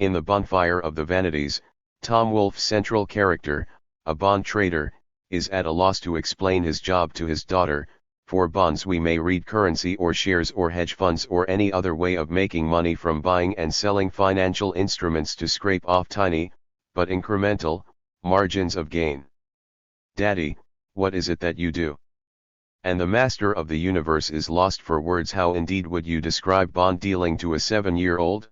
In The Bonfire of the Vanities, Tom Wolfe's central character, a bond trader, is at a loss to explain his job to his daughter. For bonds we may read currency or shares or hedge funds or any other way of making money from buying and selling financial instruments to scrape off tiny, but incremental, margins of gain. Daddy, what is it that you do? And the master of the universe is lost for words. How indeed would you describe bond dealing to a 7-year-old?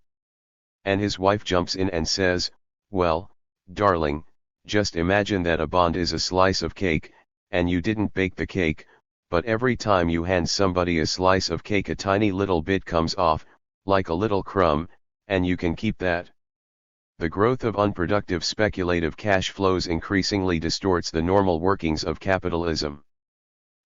And his wife jumps in and says, well, darling, just imagine that a bond is a slice of cake, and you didn't bake the cake, but every time you hand somebody a slice of cake a tiny little bit comes off, like a little crumb, and you can keep that. The growth of unproductive speculative cash flows increasingly distorts the normal workings of capitalism.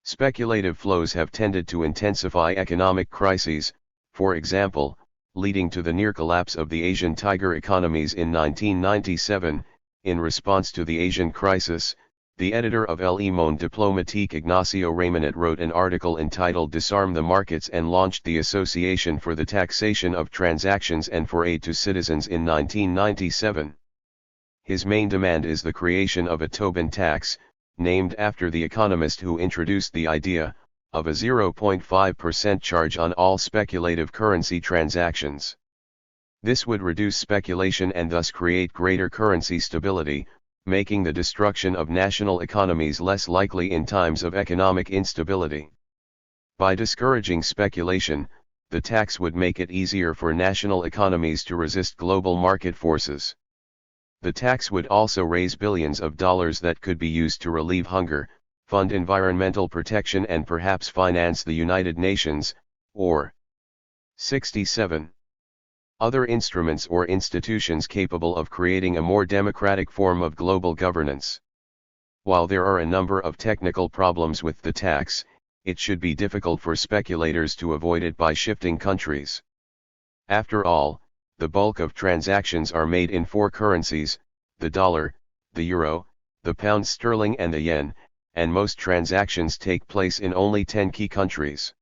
Speculative flows have tended to intensify economic crises, for example, leading to the near collapse of the Asian tiger economies in 1997. In response to the Asian crisis, the editor of El Monde Diplomatique Ignacio Reymanet wrote an article entitled Disarm the Markets and launched the Association for the Taxation of Transactions and for Aid to Citizens in 1997. His main demand is the creation of a Tobin tax, named after the economist who introduced the idea, of a 0.5% charge on all speculative currency transactions. This would reduce speculation and thus create greater currency stability, making the destruction of national economies less likely in times of economic instability. By discouraging speculation, the tax would make it easier for national economies to resist global market forces. The tax would also raise billions of dollars that could be used to relieve hunger, fund environmental protection and perhaps finance the United Nations, or 67. Other instruments or institutions capable of creating a more democratic form of global governance. While there are a number of technical problems with the tax, it should be difficult for speculators to avoid it by shifting countries. After all, the bulk of transactions are made in 4 currencies, the dollar, the euro, the pound sterling and the yen, and most transactions take place in only 10 key countries.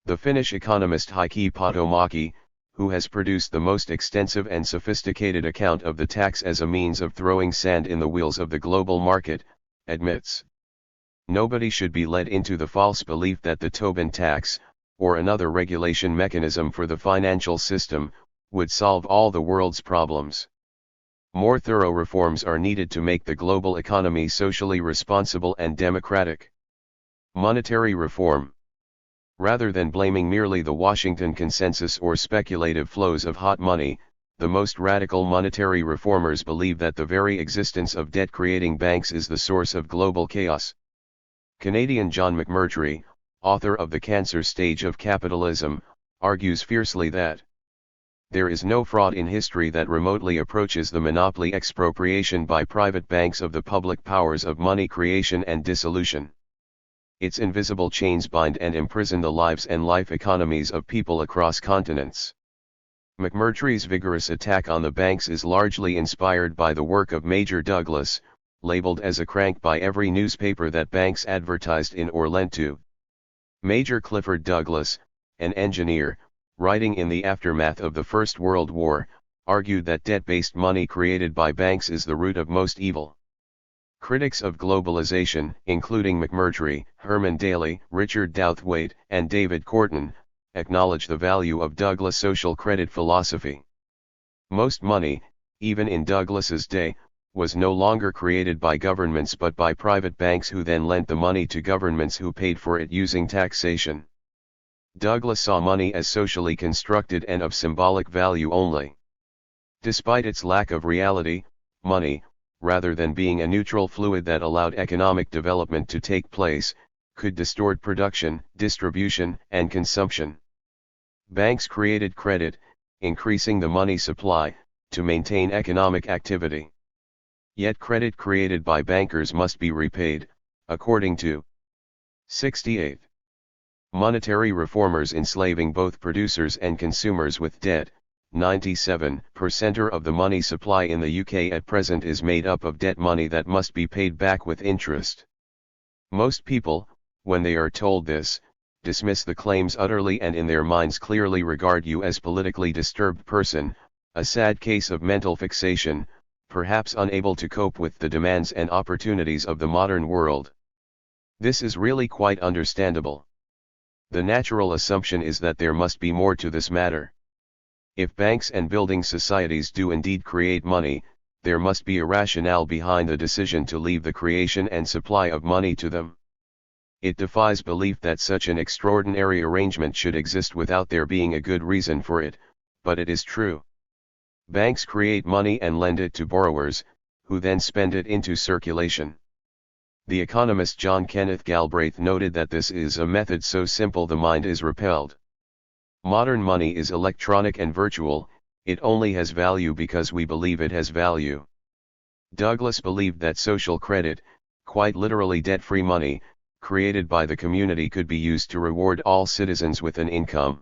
The Finnish economist Heikki Pohjomäki, who has produced the most extensive and sophisticated account of the tax as a means of throwing sand in the wheels of the global market, admits, nobody should be led into the false belief that the Tobin tax, or another regulation mechanism for the financial system, would solve all the world's problems. More thorough reforms are needed to make the global economy socially responsible and democratic. Monetary reform. Rather than blaming merely the Washington consensus or speculative flows of hot money, the most radical monetary reformers believe that the very existence of debt-creating banks is the source of global chaos. Canadian John McMurtry, author of The Cancer Stage of Capitalism, argues fiercely that there is no fraud in history that remotely approaches the monopoly expropriation by private banks of the public powers of money creation and dissolution. Its invisible chains bind and imprison the lives and life economies of people across continents. McMurtry's vigorous attack on the banks is largely inspired by the work of Major Douglas, labeled as a crank by every newspaper that banks advertised in or lent to. Major Clifford Douglas, an engineer, writing in the aftermath of the First World War, argued that debt-based money created by banks is the root of most evil. Critics of globalization, including McMurtry, Herman Daly, Richard Douthwaite, and David Corton, acknowledge the value of Douglas' social credit philosophy. Most money, even in Douglas's day, was no longer created by governments but by private banks who then lent the money to governments who paid for it using taxation. Douglas saw money as socially constructed and of symbolic value only. Despite its lack of reality, money, rather than being a neutral fluid that allowed economic development to take place, could distort production, distribution, and consumption. Banks created credit, increasing the money supply, to maintain economic activity. Yet credit created by bankers must be repaid, according to 68. Monetary reformers enslaving both producers and consumers with debt. 97% of the money supply in the UK at present is made up of debt money that must be paid back with interest. Most people, when they are told this, dismiss the claims utterly and in their minds clearly regard you as politically disturbed person, a sad case of mental fixation, perhaps unable to cope with the demands and opportunities of the modern world. This is really quite understandable. The natural assumption is that there must be more to this matter. If banks and building societies do indeed create money, there must be a rationale behind the decision to leave the creation and supply of money to them. It defies belief that such an extraordinary arrangement should exist without there being a good reason for it, but it is true. Banks create money and lend it to borrowers, who then spend it into circulation. The economist John Kenneth Galbraith noted that this is a method so simple the mind is repelled. Modern money is electronic and virtual, it only has value because we believe it has value. Douglas believed that social credit, quite literally debt-free money, created by the community could be used to reward all citizens with an income.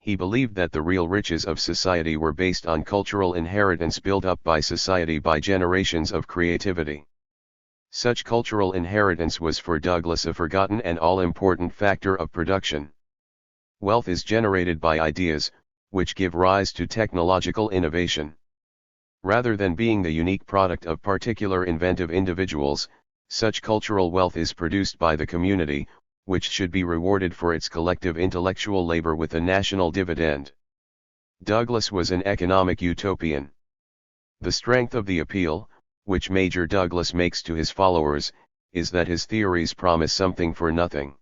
He believed that the real riches of society were based on cultural inheritance built up by society by generations of creativity. Such cultural inheritance was for Douglas a forgotten and all-important factor of production. Wealth is generated by ideas, which give rise to technological innovation. Rather than being the unique product of particular inventive individuals, such cultural wealth is produced by the community, which should be rewarded for its collective intellectual labor with a national dividend. Douglas was an economic utopian. The strength of the appeal, which Major Douglas makes to his followers, is that his theories promise something for nothing.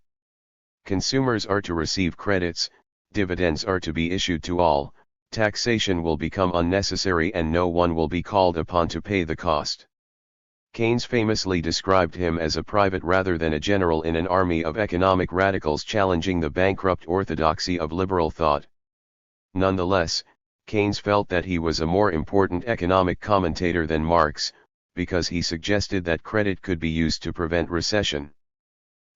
Consumers are to receive credits, dividends are to be issued to all, taxation will become unnecessary and no one will be called upon to pay the cost. Keynes famously described him as a private rather than a general in an army of economic radicals challenging the bankrupt orthodoxy of liberal thought. Nonetheless, Keynes felt that he was a more important economic commentator than Marx, because he suggested that credit could be used to prevent recession.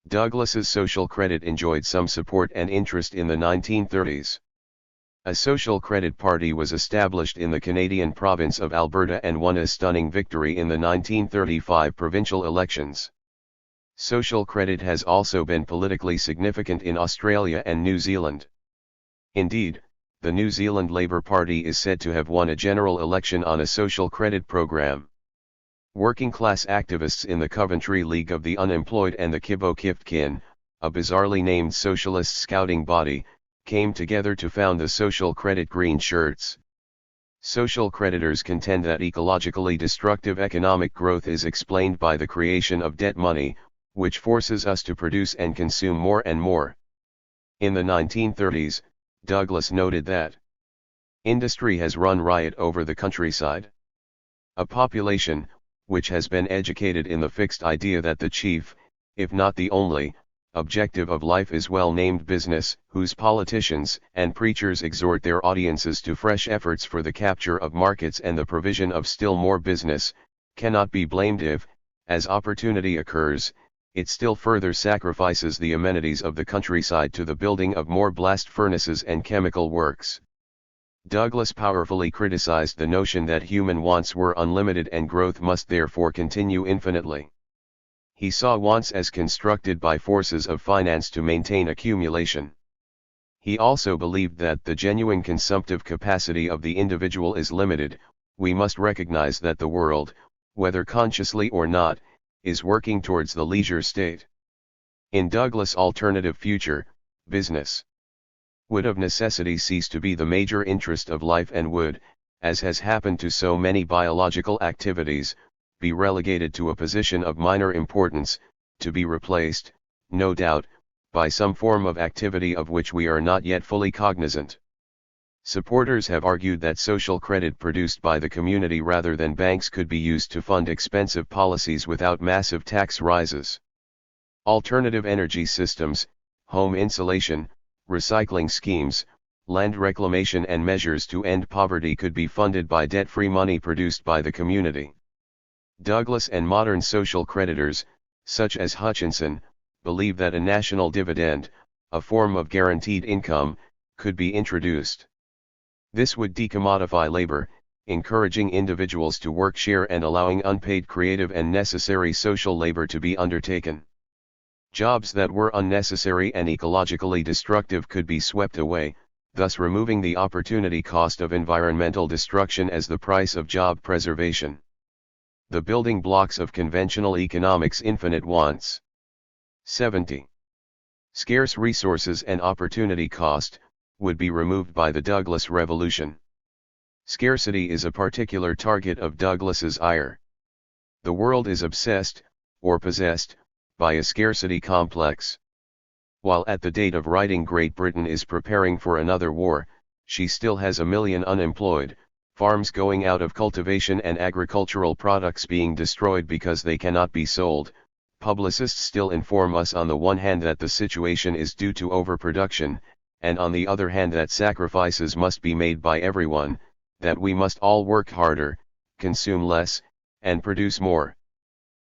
Douglas's social credit enjoyed some support and interest in the 1930s. A social credit party was established in the Canadian province of Alberta and won a stunning victory in the 1935 provincial elections. Social credit has also been politically significant in Australia and New Zealand. Indeed, the New Zealand Labour Party is said to have won a general election on a social credit program. Working-class activists in the Coventry League of the Unemployed and the Kibbo Kiftkin, a bizarrely named socialist scouting body, came together to found the Social Credit Green Shirts. Social creditors contend that ecologically destructive economic growth is explained by the creation of debt money, which forces us to produce and consume more and more. In the 1930s, Douglas noted that industry has run riot over the countryside. A population, which has been educated in the fixed idea that the chief, if not the only, objective of life is well-named business, whose politicians and preachers exhort their audiences to fresh efforts for the capture of markets and the provision of still more business, cannot be blamed if, as opportunity occurs, it still further sacrifices the amenities of the countryside to the building of more blast furnaces and chemical works. Douglas powerfully criticized the notion that human wants were unlimited and growth must therefore continue infinitely. He saw wants as constructed by forces of finance to maintain accumulation. He also believed that the genuine consumptive capacity of the individual is limited. We must recognize that the world, whether consciously or not, is working towards the leisure state. In Douglas' alternative future, business would of necessity cease to be the major interest of life and would, as has happened to so many biological activities, be relegated to a position of minor importance, to be replaced, no doubt, by some form of activity of which we are not yet fully cognizant. Supporters have argued that social credit produced by the community rather than banks could be used to fund expensive policies without massive tax rises. Alternative energy systems, home insulation, recycling schemes, land reclamation and measures to end poverty could be funded by debt-free money produced by the community. Douglas and modern social creditors, such as Hutchinson, believe that a national dividend, a form of guaranteed income, could be introduced. This would decommodify labor, encouraging individuals to work share and allowing unpaid creative and necessary social labor to be undertaken. Jobs that were unnecessary and ecologically destructive could be swept away, thus removing the opportunity cost of environmental destruction as the price of job preservation. The building blocks of conventional economics: infinite wants. 70. Scarce resources and opportunity cost, would be removed by the Douglas Revolution. Scarcity is a particular target of Douglas's ire. The world is obsessed, or possessed, by a scarcity complex. While at the date of writing Great Britain is preparing for another war, she still has 1 million unemployed, farms going out of cultivation and agricultural products being destroyed because they cannot be sold. Publicists still inform us on the one hand that the situation is due to overproduction, and on the other hand that sacrifices must be made by everyone, that we must all work harder, consume less, and produce more.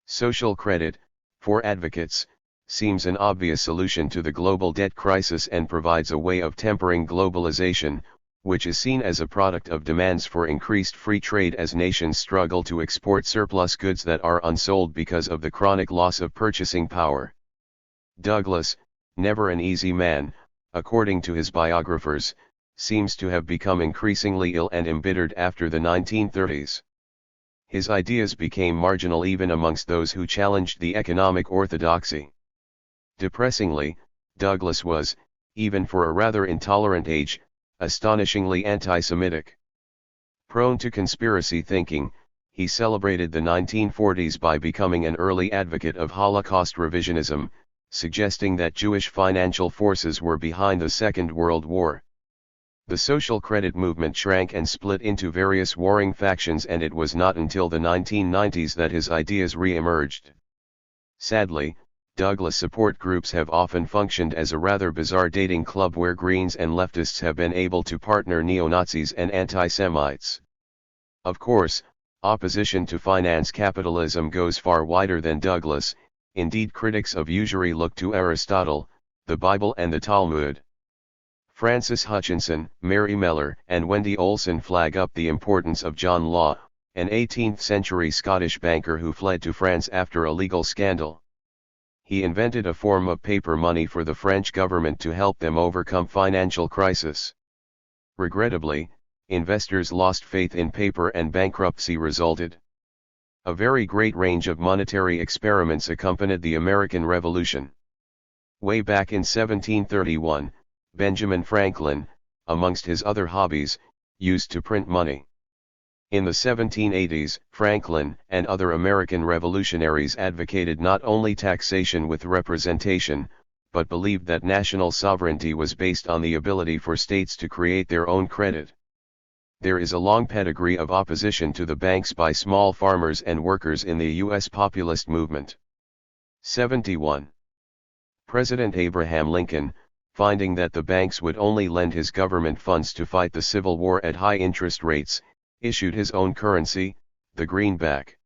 Social credit, for advocates, seems an obvious solution to the global debt crisis and provides a way of tempering globalization, which is seen as a product of demands for increased free trade as nations struggle to export surplus goods that are unsold because of the chronic loss of purchasing power. Douglas, never an easy man, according to his biographers, seems to have become increasingly ill and embittered after the 1930s. His ideas became marginal even amongst those who challenged the economic orthodoxy. Depressingly, Douglas was, even for a rather intolerant age, astonishingly anti-Semitic. Prone to conspiracy thinking, he celebrated the 1940s by becoming an early advocate of Holocaust revisionism, suggesting that Jewish financial forces were behind the Second World War. The social credit movement shrank and split into various warring factions, and it was not until the 1990s that his ideas re-emerged. Sadly, Douglas support groups have often functioned as a rather bizarre dating club where Greens and leftists have been able to partner neo-Nazis and anti-Semites. Of course, opposition to finance capitalism goes far wider than Douglas. Indeed, critics of usury look to Aristotle, the Bible and the Talmud. Francis Hutchinson, Mary Mellor, and Wendy Olson flag up the importance of John Law, an 18th-century Scottish banker who fled to France after a legal scandal. He invented a form of paper money for the French government to help them overcome financial crisis. Regrettably, investors lost faith in paper and bankruptcy resulted. A very great range of monetary experiments accompanied the American Revolution. Way back in 1731, Benjamin Franklin, amongst his other hobbies, used to print money. In the 1780s, Franklin and other American revolutionaries advocated not only taxation with representation, but believed that national sovereignty was based on the ability for states to create their own credit. There is a long pedigree of opposition to the banks by small farmers and workers in the U.S. populist movement. 71. President Abraham Lincoln, finding that the banks would only lend his government funds to fight the Civil War at high interest rates, issued his own currency, the greenback.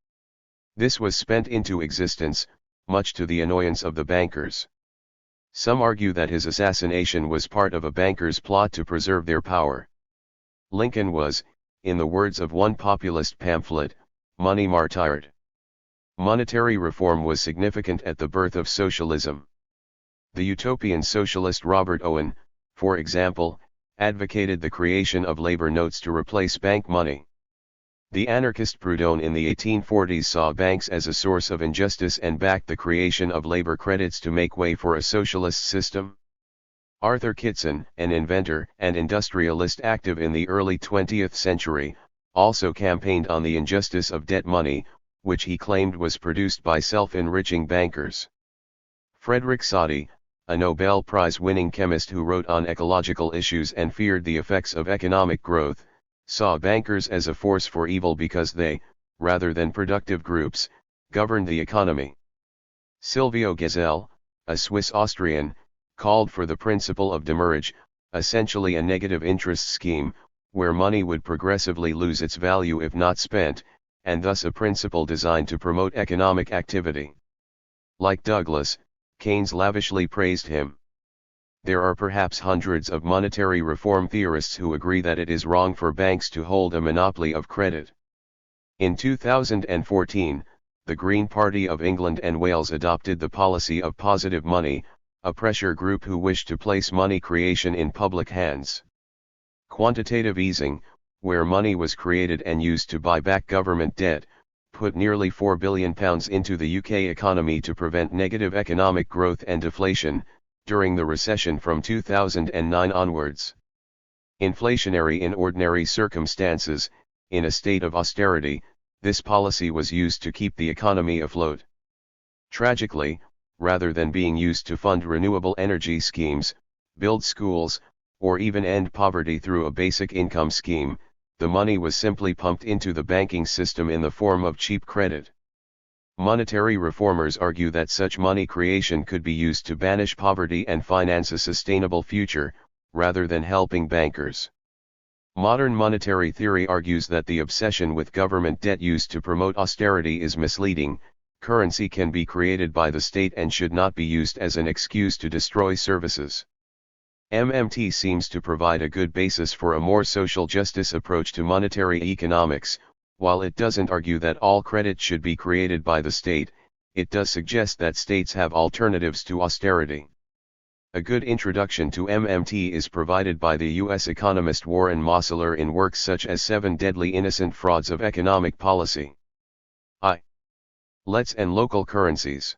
This was spent into existence, much to the annoyance of the bankers. Some argue that his assassination was part of a banker's plot to preserve their power. Lincoln was, in the words of one populist pamphlet, money martyred. Monetary reform was significant at the birth of socialism. The utopian socialist Robert Owen, for example, advocated the creation of labor notes to replace bank money. The anarchist Proudhon in the 1840s saw banks as a source of injustice and backed the creation of labor credits to make way for a socialist system. Arthur Kitson, an inventor and industrialist active in the early 20th century, also campaigned on the injustice of debt money, which he claimed was produced by self-enriching bankers. Frederick Soddy, a Nobel Prize-winning chemist who wrote on ecological issues and feared the effects of economic growth, saw bankers as a force for evil because they, rather than productive groups, governed the economy. Silvio Gesell, a Swiss-Austrian, called for the principle of demurrage, essentially a negative interest scheme, where money would progressively lose its value if not spent, and thus a principle designed to promote economic activity. Like Douglas, Keynes lavishly praised him. There are perhaps hundreds of monetary reform theorists who agree that it is wrong for banks to hold a monopoly of credit. In 2014, the Green Party of England and Wales adopted the policy of positive money, a pressure group who wished to place money creation in public hands. Quantitative easing, where money was created and used to buy back government debt, put nearly £4 billion into the UK economy to prevent negative economic growth and deflation, during the recession from 2009 onwards. Inflationary in ordinary circumstances, in a state of austerity, this policy was used to keep the economy afloat. Tragically, rather than being used to fund renewable energy schemes, build schools, or even end poverty through a basic income scheme, the money was simply pumped into the banking system in the form of cheap credit. Monetary reformers argue that such money creation could be used to banish poverty and finance a sustainable future, rather than helping bankers. Modern monetary theory argues that the obsession with government debt used to promote austerity is misleading. Currency can be created by the state and should not be used as an excuse to destroy services. MMT seems to provide a good basis for a more social justice approach to monetary economics. While it doesn't argue that all credit should be created by the state, it does suggest that states have alternatives to austerity. A good introduction to MMT is provided by the U.S. economist Warren Mosler in works such as 7 Deadly Innocent Frauds of Economic Policy. Let's and local currencies.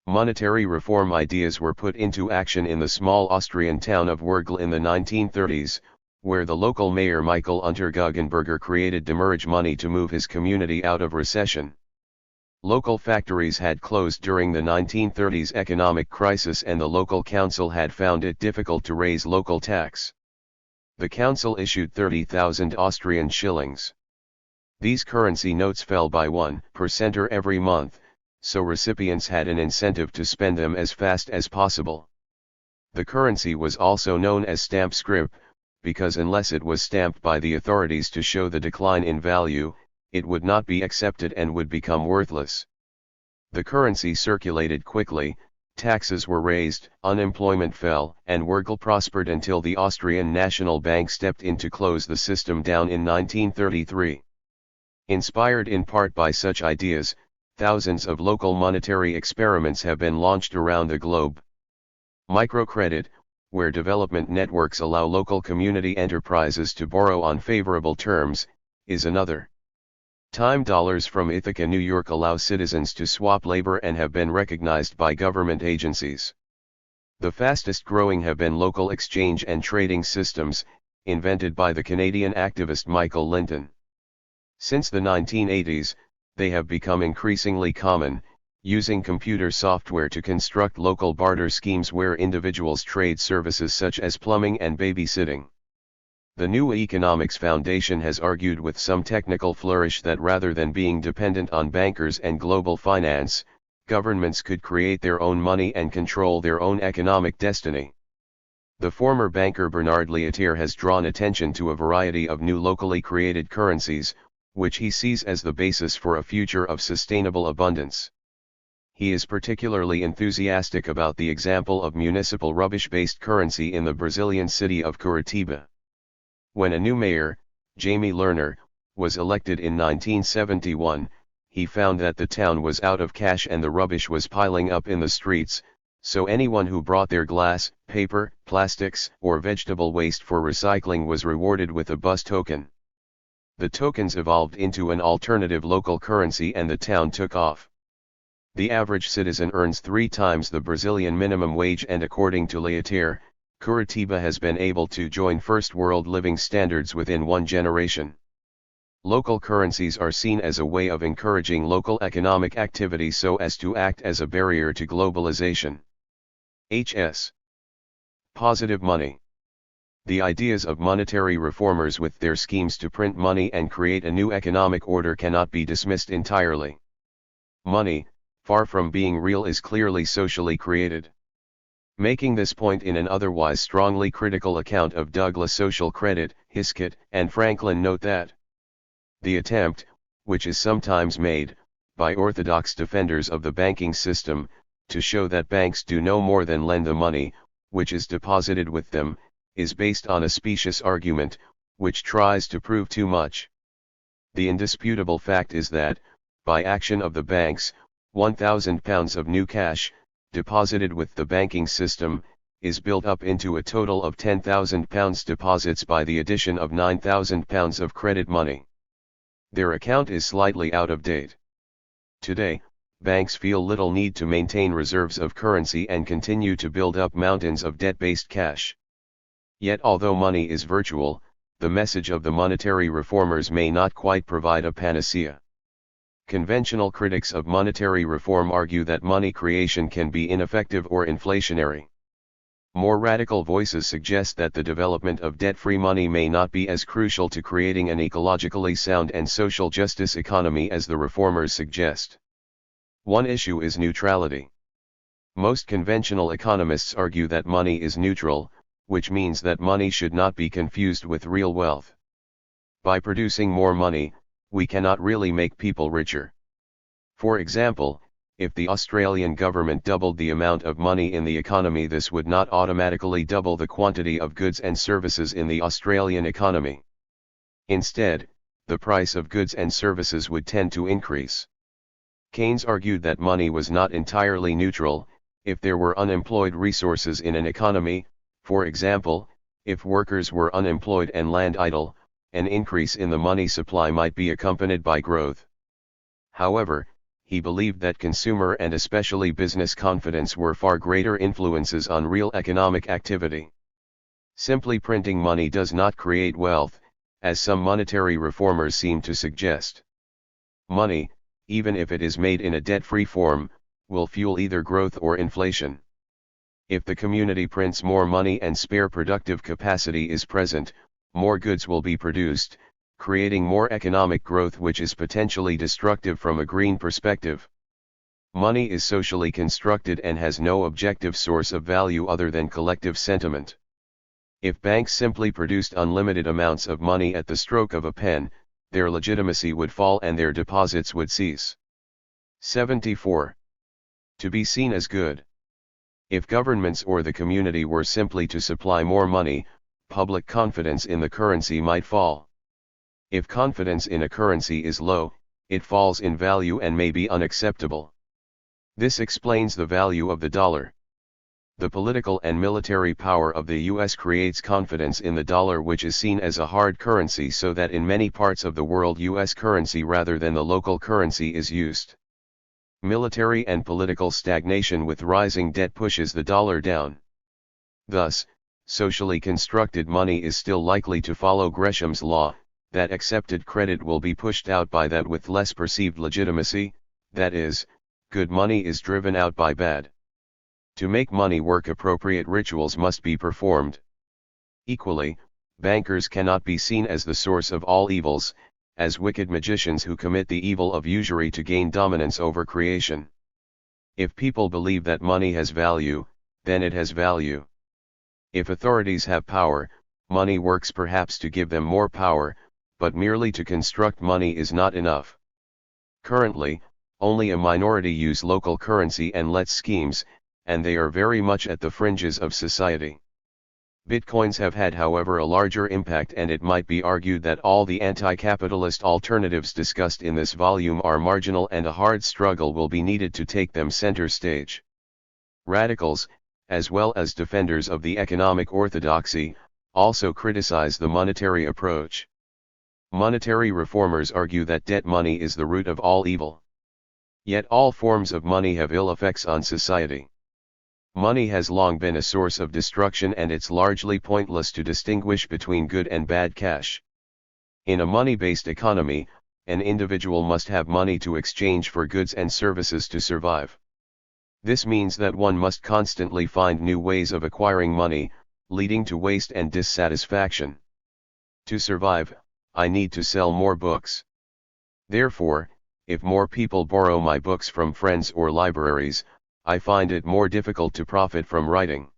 Monetary reform ideas were put into action in the small Austrian town of Wurgl in the 1930s, where the local mayor Michael Unterguggenberger created demurrage money to move his community out of recession. Local factories had closed during the 1930s economic crisis and the local council had found it difficult to raise local tax. The council issued 30,000 Austrian shillings. These currency notes fell by 1% every month, so recipients had an incentive to spend them as fast as possible. The currency was also known as stamp scrip, because unless it was stamped by the authorities to show the decline in value, it would not be accepted and would become worthless. The currency circulated quickly, taxes were raised, unemployment fell, and Wurgl prospered until the Austrian National Bank stepped in to close the system down in 1933. Inspired in part by such ideas, thousands of local monetary experiments have been launched around the globe. Microcredit, where development networks allow local community enterprises to borrow on favorable terms, is another. Time dollars from Ithaca, New York allow citizens to swap labor and have been recognized by government agencies. The fastest growing have been local exchange and trading systems, invented by the Canadian activist Michael Linton. Since the 1980s, they have become increasingly common, using computer software to construct local barter schemes where individuals trade services such as plumbing and babysitting. The New Economics Foundation has argued with some technical flourish that rather than being dependent on bankers and global finance, Governments could create their own money and control their own economic destiny. The former banker Bernard Lietaer has drawn attention to a variety of new locally created currencies, which he sees as the basis for a future of sustainable abundance. He is particularly enthusiastic about the example of municipal rubbish-based currency in the Brazilian city of Curitiba. When a new mayor, Jamie Lerner, was elected in 1971, he found that the town was out of cash and the rubbish was piling up in the streets, so anyone who brought their glass, paper, plastics, or vegetable waste for recycling was rewarded with a bus token. The tokens evolved into an alternative local currency and the town took off. The average citizen earns 3 times the Brazilian minimum wage, and according to Lietaer, Curitiba has been able to join first world living standards within 1 generation. Local currencies are seen as a way of encouraging local economic activity so as to act as a barrier to globalization. HS. Positive money. The ideas of monetary reformers with their schemes to print money and create a new economic order cannot be dismissed entirely. Money, far from being real, is clearly socially created. Making this point in an otherwise strongly critical account of Douglas' social credit, Hiskett and Franklin note that the attempt, which is sometimes made, by orthodox defenders of the banking system, to show that banks do no more than lend the money, which is deposited with them, is based on a specious argument, which tries to prove too much. The indisputable fact is that, by action of the banks, £1,000 of new cash, deposited with the banking system, is built up into a total of £10,000 deposits by the addition of £9,000 of credit money. Their account is slightly out of date. Today, banks feel little need to maintain reserves of currency and continue to build up mountains of debt-based cash. Yet although money is virtual, the message of the monetary reformers may not quite provide a panacea. Conventional critics of monetary reform argue that money creation can be ineffective or inflationary. More radical voices suggest that the development of debt-free money may not be as crucial to creating an ecologically sound and social justice economy as the reformers suggest. One issue is neutrality. Most conventional economists argue that money is neutral, which means that money should not be confused with real wealth. By producing more money, we cannot really make people richer. For example, if the Australian government doubled the amount of money in the economy, this would not automatically double the quantity of goods and services in the Australian economy. Instead, the price of goods and services would tend to increase. Keynes argued that money was not entirely neutral. If there were unemployed resources in an economy, for example, if workers were unemployed and land idle, an increase in the money supply might be accompanied by growth. However, he believed that consumer and especially business confidence were far greater influences on real economic activity. Simply printing money does not create wealth, as some monetary reformers seem to suggest. Money, even if it is made in a debt-free form, will fuel either growth or inflation. If the community prints more money and spare productive capacity is present, more goods will be produced, creating more economic growth, which is potentially destructive from a green perspective. Money is socially constructed and has no objective source of value other than collective sentiment. If banks simply produced unlimited amounts of money at the stroke of a pen, their legitimacy would fall and their deposits would cease. 74. To be seen as good. If governments or the community were simply to supply more money, public confidence in the currency might fall. If confidence in a currency is low, it falls in value and may be unacceptable. This explains the value of the dollar. The political and military power of the US creates confidence in the dollar, which is seen as a hard currency, so that in many parts of the world US currency rather than the local currency is used. Military and political stagnation with rising debt pushes the dollar down. Thus, socially constructed money is still likely to follow Gresham's law, that accepted credit will be pushed out by that with less perceived legitimacy, that is, good money is driven out by bad. To make money work, appropriate rituals must be performed. Equally, bankers cannot be seen as the source of all evils, as wicked magicians who commit the evil of usury to gain dominance over creation. If people believe that money has value, then it has value. If authorities have power, money works perhaps to give them more power, but merely to construct money is not enough. Currently, only a minority use local currency and let schemes, and they are very much at the fringes of society. Bitcoins have had, however, a larger impact, and it might be argued that all the anti-capitalist alternatives discussed in this volume are marginal, and a hard struggle will be needed to take them center stage. Radicals, as well as defenders of the economic orthodoxy, also criticize the monetary approach. Monetary reformers argue that debt money is the root of all evil. Yet all forms of money have ill effects on society. Money has long been a source of destruction, and it's largely pointless to distinguish between good and bad cash. In a money-based economy, an individual must have money to exchange for goods and services to survive. This means that one must constantly find new ways of acquiring money, leading to waste and dissatisfaction. To survive, I need to sell more books. Therefore, if more people borrow my books from friends or libraries, I find it more difficult to profit from writing.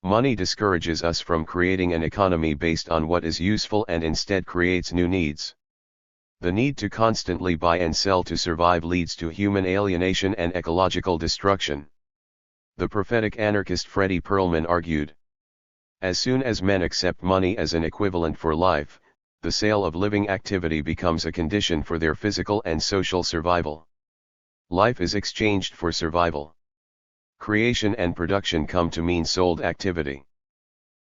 Money discourages us from creating an economy based on what is useful and instead creates new needs. The need to constantly buy and sell to survive leads to human alienation and ecological destruction. The prophetic anarchist Freddie Perlman argued, as soon as men accept money as an equivalent for life, the sale of living activity becomes a condition for their physical and social survival. Life is exchanged for survival. Creation and production come to mean sold activity.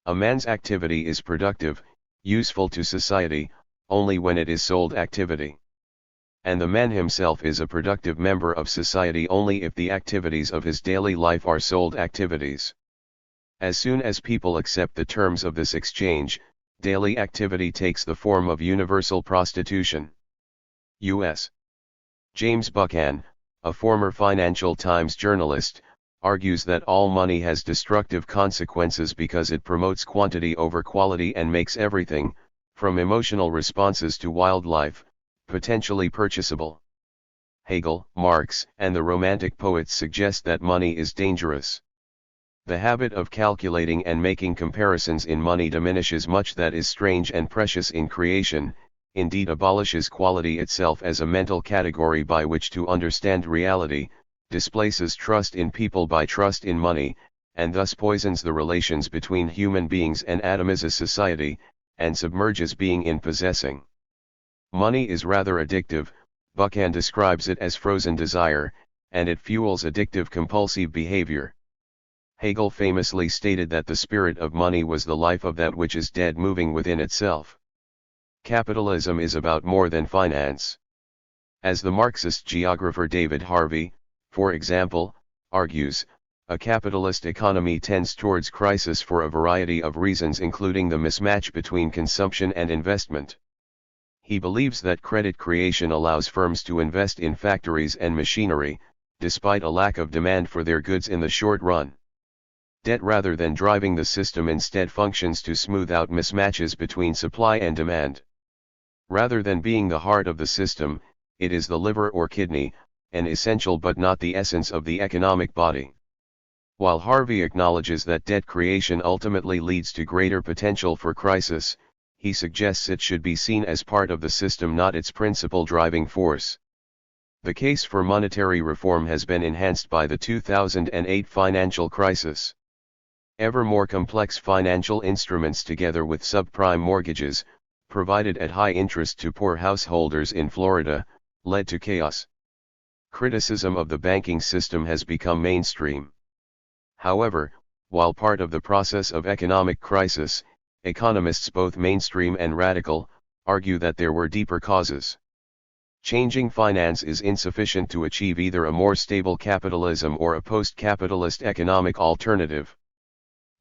A man's activity is productive, useful to society, only when it is sold activity. And the man himself is a productive member of society only if the activities of his daily life are sold activities. As soon as people accept the terms of this exchange, daily activity takes the form of universal prostitution. U.S. James Buchan, a former Financial Times journalist, argues that all money has destructive consequences because it promotes quantity over quality and makes everything, from emotional responses to wildlife, potentially purchasable. Hegel, Marx, and the Romantic poets suggest that money is dangerous. The habit of calculating and making comparisons in money diminishes much that is strange and precious in creation, indeed abolishes quality itself as a mental category by which to understand reality, displaces trust in people by trust in money, and thus poisons the relations between human beings and atomises society, and submerges being in possessing. Money is rather addictive. Buchan describes it as frozen desire, and it fuels addictive compulsive behavior. Hegel famously stated that the spirit of money was the life of that which is dead moving within itself. Capitalism is about more than finance. As the Marxist geographer David Harvey, for example, argues, a capitalist economy tends towards crisis for a variety of reasons, including the mismatch between consumption and investment. He believes that credit creation allows firms to invest in factories and machinery, despite a lack of demand for their goods in the short run. Debt, rather than driving the system, instead functions to smooth out mismatches between supply and demand. Rather than being the heart of the system, it is the liver or kidney, an essential but not the essence of the economic body. While Harvey acknowledges that debt creation ultimately leads to greater potential for crisis, he suggests it should be seen as part of the system, not its principal driving force. The case for monetary reform has been enhanced by the 2008 financial crisis. Ever more complex financial instruments, together with subprime mortgages, provided at high interest to poor householders in Florida, led to chaos. Criticism of the banking system has become mainstream. However, while part of the process of economic crisis, economists both mainstream and radical argue that there were deeper causes. Changing finance is insufficient to achieve either a more stable capitalism or a post-capitalist economic alternative.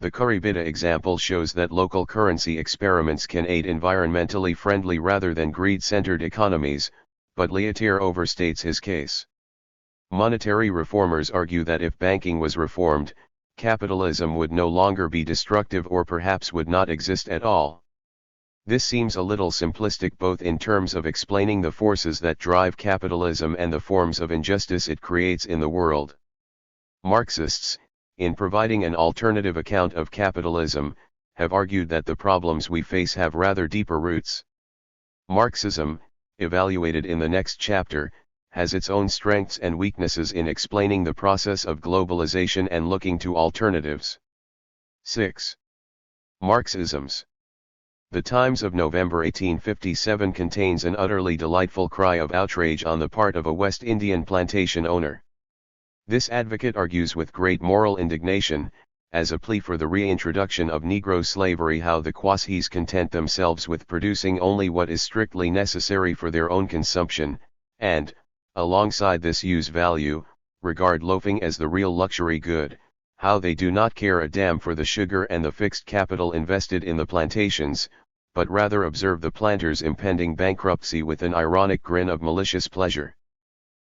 The Curry-Bitta example shows that local currency experiments can aid environmentally friendly rather than greed-centered economies, but Leotier overstates his case. Monetary reformers argue that if banking was reformed, capitalism would no longer be destructive or perhaps would not exist at all. This seems a little simplistic both in terms of explaining the forces that drive capitalism and the forms of injustice it creates in the world. Marxists, in providing an alternative account of capitalism, have argued that the problems we face have rather deeper roots. Marxism, evaluated in the next chapter, has its own strengths and weaknesses in explaining the process of globalization and looking to alternatives. 6. Marxisms. The Times of November 1857 contains an utterly delightful cry of outrage on the part of a West Indian plantation owner. This advocate argues with great moral indignation, as a plea for the reintroduction of Negro slavery, how the Quasis content themselves with producing only what is strictly necessary for their own consumption, and, alongside this use value, regard loafing as the real luxury good, how they do not care a damn for the sugar and the fixed capital invested in the plantations, but rather observe the planters' impending bankruptcy with an ironic grin of malicious pleasure.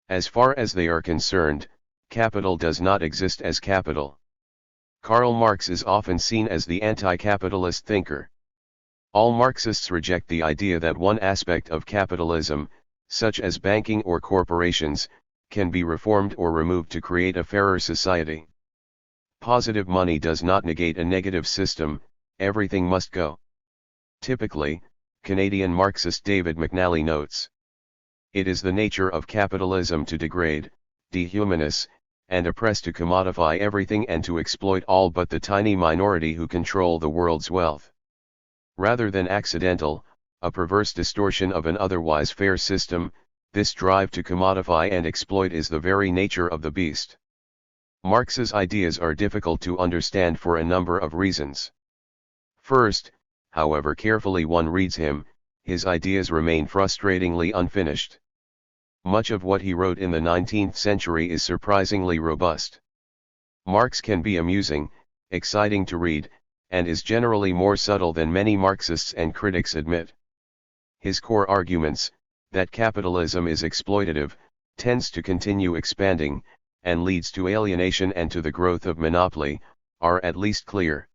As far as they are concerned, capital does not exist as capital. Karl Marx is often seen as the anti-capitalist thinker. All Marxists reject the idea that one aspect of capitalism, such as banking or corporations, can be reformed or removed to create a fairer society. Positive money does not negate a negative system, everything must go. Typically, Canadian Marxist David McNally notes, "It is the nature of capitalism to degrade, dehumanize, and oppress, to commodify everything and to exploit all but the tiny minority who control the world's wealth. Rather than accidental, a perverse distortion of an otherwise fair system, this drive to commodify and exploit is the very nature of the beast." Marx's ideas are difficult to understand for a number of reasons. First, however carefully one reads him, his ideas remain frustratingly unfinished. Much of what he wrote in the 19th century is surprisingly robust. Marx can be amusing, exciting to read, and is generally more subtle than many Marxists and critics admit. His core arguments, that capitalism is exploitative, tends to continue expanding, and leads to alienation and to the growth of monopoly, are at least clear.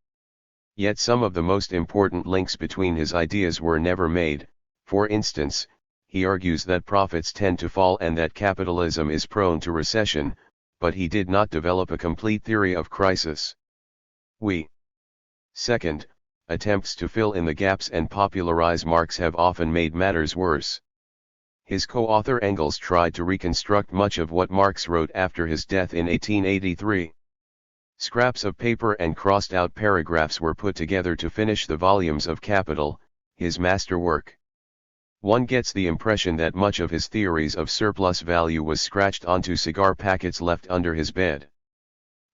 Yet some of the most important links between his ideas were never made. For instance, he argues that profits tend to fall and that capitalism is prone to recession, but he did not develop a complete theory of crisis. Second, attempts to fill in the gaps and popularize Marx have often made matters worse. His co-author Engels tried to reconstruct much of what Marx wrote after his death in 1883. Scraps of paper and crossed-out paragraphs were put together to finish the volumes of Capital, his masterwork. One gets the impression that much of his theories of surplus value was scratched onto cigar packets left under his bed.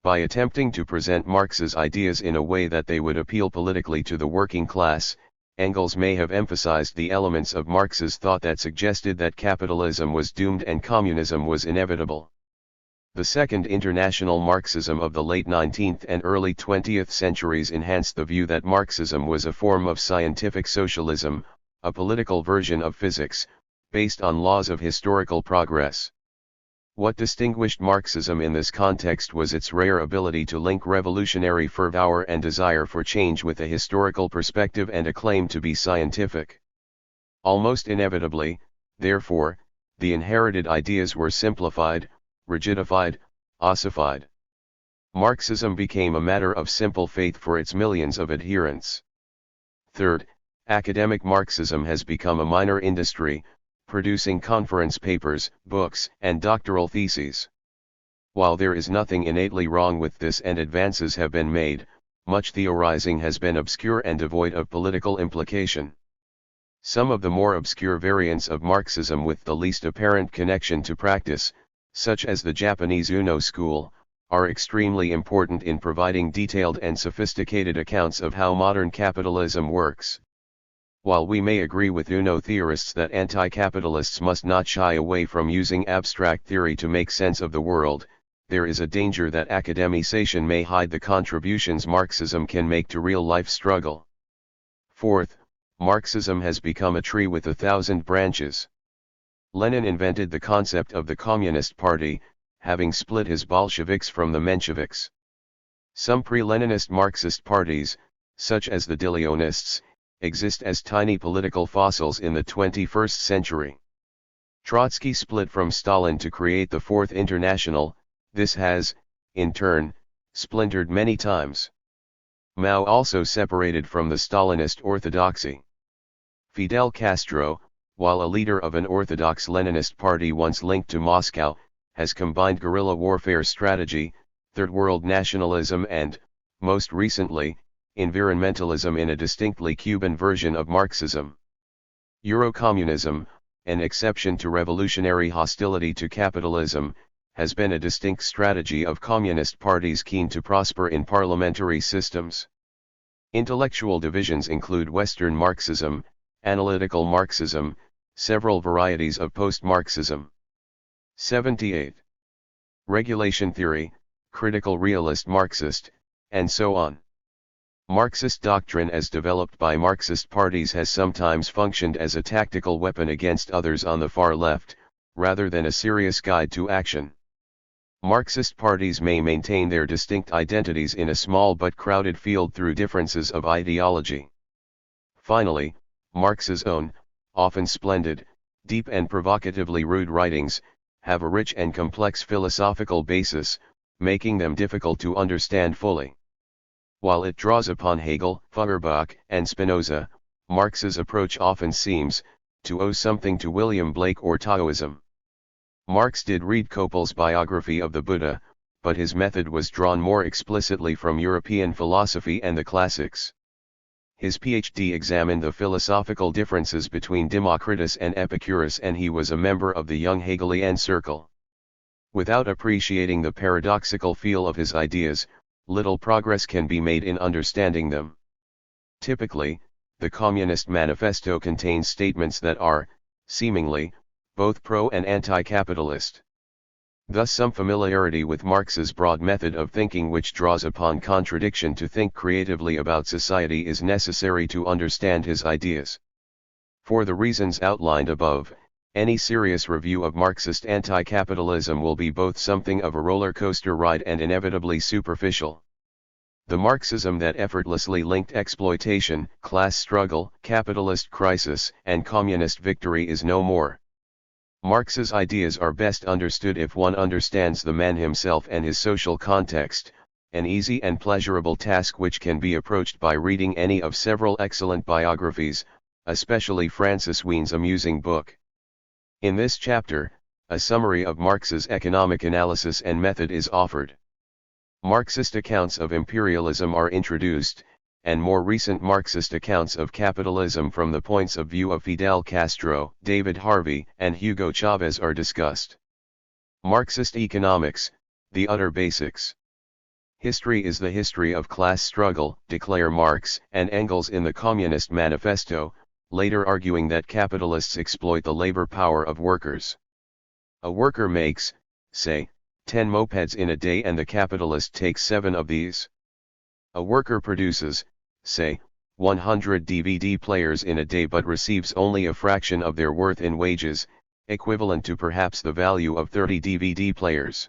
By attempting to present Marx's ideas in a way that they would appeal politically to the working class, Engels may have emphasized the elements of Marx's thought that suggested that capitalism was doomed and communism was inevitable. The Second International Marxism of the late 19th and early 20th centuries enhanced the view that Marxism was a form of scientific socialism, a political version of physics, based on laws of historical progress. What distinguished Marxism in this context was its rare ability to link revolutionary fervor and desire for change with a historical perspective and a claim to be scientific. Almost inevitably, therefore, the inherited ideas were simplified, rigidified, ossified. Marxism became a matter of simple faith for its millions of adherents. Third, academic Marxism has become a minor industry, producing conference papers, books, and doctoral theses. While there is nothing innately wrong with this and advances have been made, much theorizing has been obscure and devoid of political implication. Some of the more obscure variants of Marxism with the least apparent connection to practice, such as the Japanese Uno school, are extremely important in providing detailed and sophisticated accounts of how modern capitalism works. While we may agree with Uno theorists that anti-capitalists must not shy away from using abstract theory to make sense of the world, there is a danger that academization may hide the contributions Marxism can make to real-life struggle. Fourth, Marxism has become a tree with 1,000 branches. Lenin invented the concept of the Communist Party, having split his Bolsheviks from the Mensheviks. Some pre-Leninist Marxist parties, such as the Dilionists, exist as tiny political fossils in the 21st century. Trotsky split from Stalin to create the Fourth International. This has, in turn, splintered many times. Mao also separated from the Stalinist orthodoxy. Fidel Castro, while a leader of an orthodox Leninist party once linked to Moscow, has combined guerrilla warfare strategy, Third World nationalism and, most recently, environmentalism in a distinctly Cuban version of Marxism. Eurocommunism, an exception to revolutionary hostility to capitalism, has been a distinct strategy of communist parties keen to prosper in parliamentary systems. Intellectual divisions include Western Marxism, analytical Marxism, several varieties of post-Marxism. 78. Regulation theory, critical realist Marxist, and so on. Marxist doctrine as developed by Marxist parties has sometimes functioned as a tactical weapon against others on the far left, rather than a serious guide to action. Marxist parties may maintain their distinct identities in a small but crowded field through differences of ideology. Finally, Marx's own, often splendid, deep and provocatively rude writings, have a rich and complex philosophical basis, making them difficult to understand fully. While it draws upon Hegel, Feuerbach, and Spinoza, Marx's approach often seems to owe something to William Blake or Taoism. Marx did read Kopel's biography of the Buddha, but his method was drawn more explicitly from European philosophy and the classics. His PhD examined the philosophical differences between Democritus and Epicurus, and he was a member of the young Hegelian circle. Without appreciating the paradoxical feel of his ideas, little progress can be made in understanding them. Typically, the Communist Manifesto contains statements that are, seemingly, both pro and anti-capitalist. Thus some familiarity with Marx's broad method of thinking, which draws upon contradiction to think creatively about society, is necessary to understand his ideas. For the reasons outlined above, any serious review of Marxist anti-capitalism will be both something of a roller coaster ride and inevitably superficial. The Marxism that effortlessly linked exploitation, class struggle, capitalist crisis, and communist victory is no more. Marx's ideas are best understood if one understands the man himself and his social context, an easy and pleasurable task which can be approached by reading any of several excellent biographies, especially Francis Ween's amusing book. In this chapter, a summary of Marx's economic analysis and method is offered. Marxist accounts of imperialism are introduced, and more recent Marxist accounts of capitalism from the points of view of Fidel Castro, David Harvey, and Hugo Chavez are discussed. Marxist economics, the utter basics. History is the history of class struggle, declare Marx and Engels in the Communist Manifesto, later arguing that capitalists exploit the labor power of workers. A worker makes, say, 10 mopeds in a day and the capitalist takes 7 of these. A worker produces, say, 100 DVD players in a day but receives only a fraction of their worth in wages, equivalent to perhaps the value of 30 DVD players.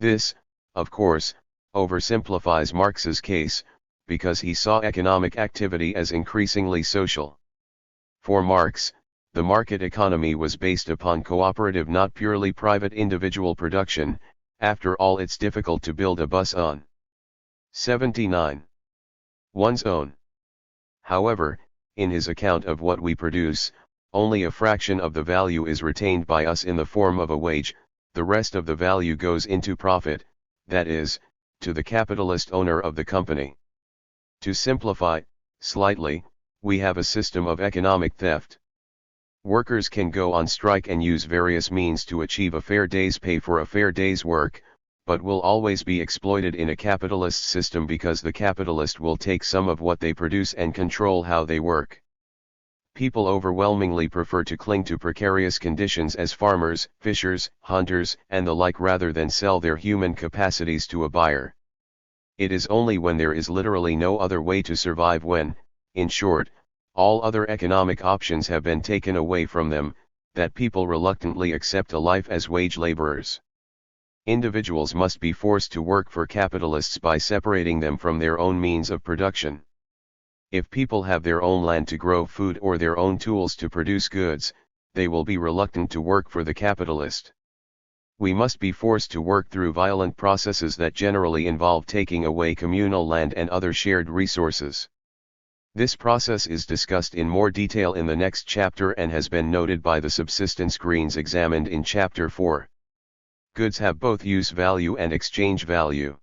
This, of course, oversimplifies Marx's case, because he saw economic activity as increasingly social. For Marx, the market economy was based upon cooperative, not purely private individual production. After all, it's difficult to build a bus on 79. One's own. However, in his account of what we produce, only a fraction of the value is retained by us in the form of a wage, the rest of the value goes into profit, that is, to the capitalist owner of the company. To simplify, slightly, we have a system of economic theft. Workers can go on strike and use various means to achieve a fair day's pay for a fair day's work, but will always be exploited in a capitalist system because the capitalist will take some of what they produce and control how they work. People overwhelmingly prefer to cling to precarious conditions as farmers, fishers, hunters, and the like rather than sell their human capacities to a buyer. It is only when there is literally no other way to survive, when, in short, all other economic options have been taken away from them, that people reluctantly accept a life as wage laborers. Individuals must be forced to work for capitalists by separating them from their own means of production. If people have their own land to grow food or their own tools to produce goods, they will be reluctant to work for the capitalist. We must be forced to work through violent processes that generally involve taking away communal land and other shared resources. This process is discussed in more detail in the next chapter and has been noted by the subsistence Greens examined in Chapter 4. Goods have both use value and exchange value.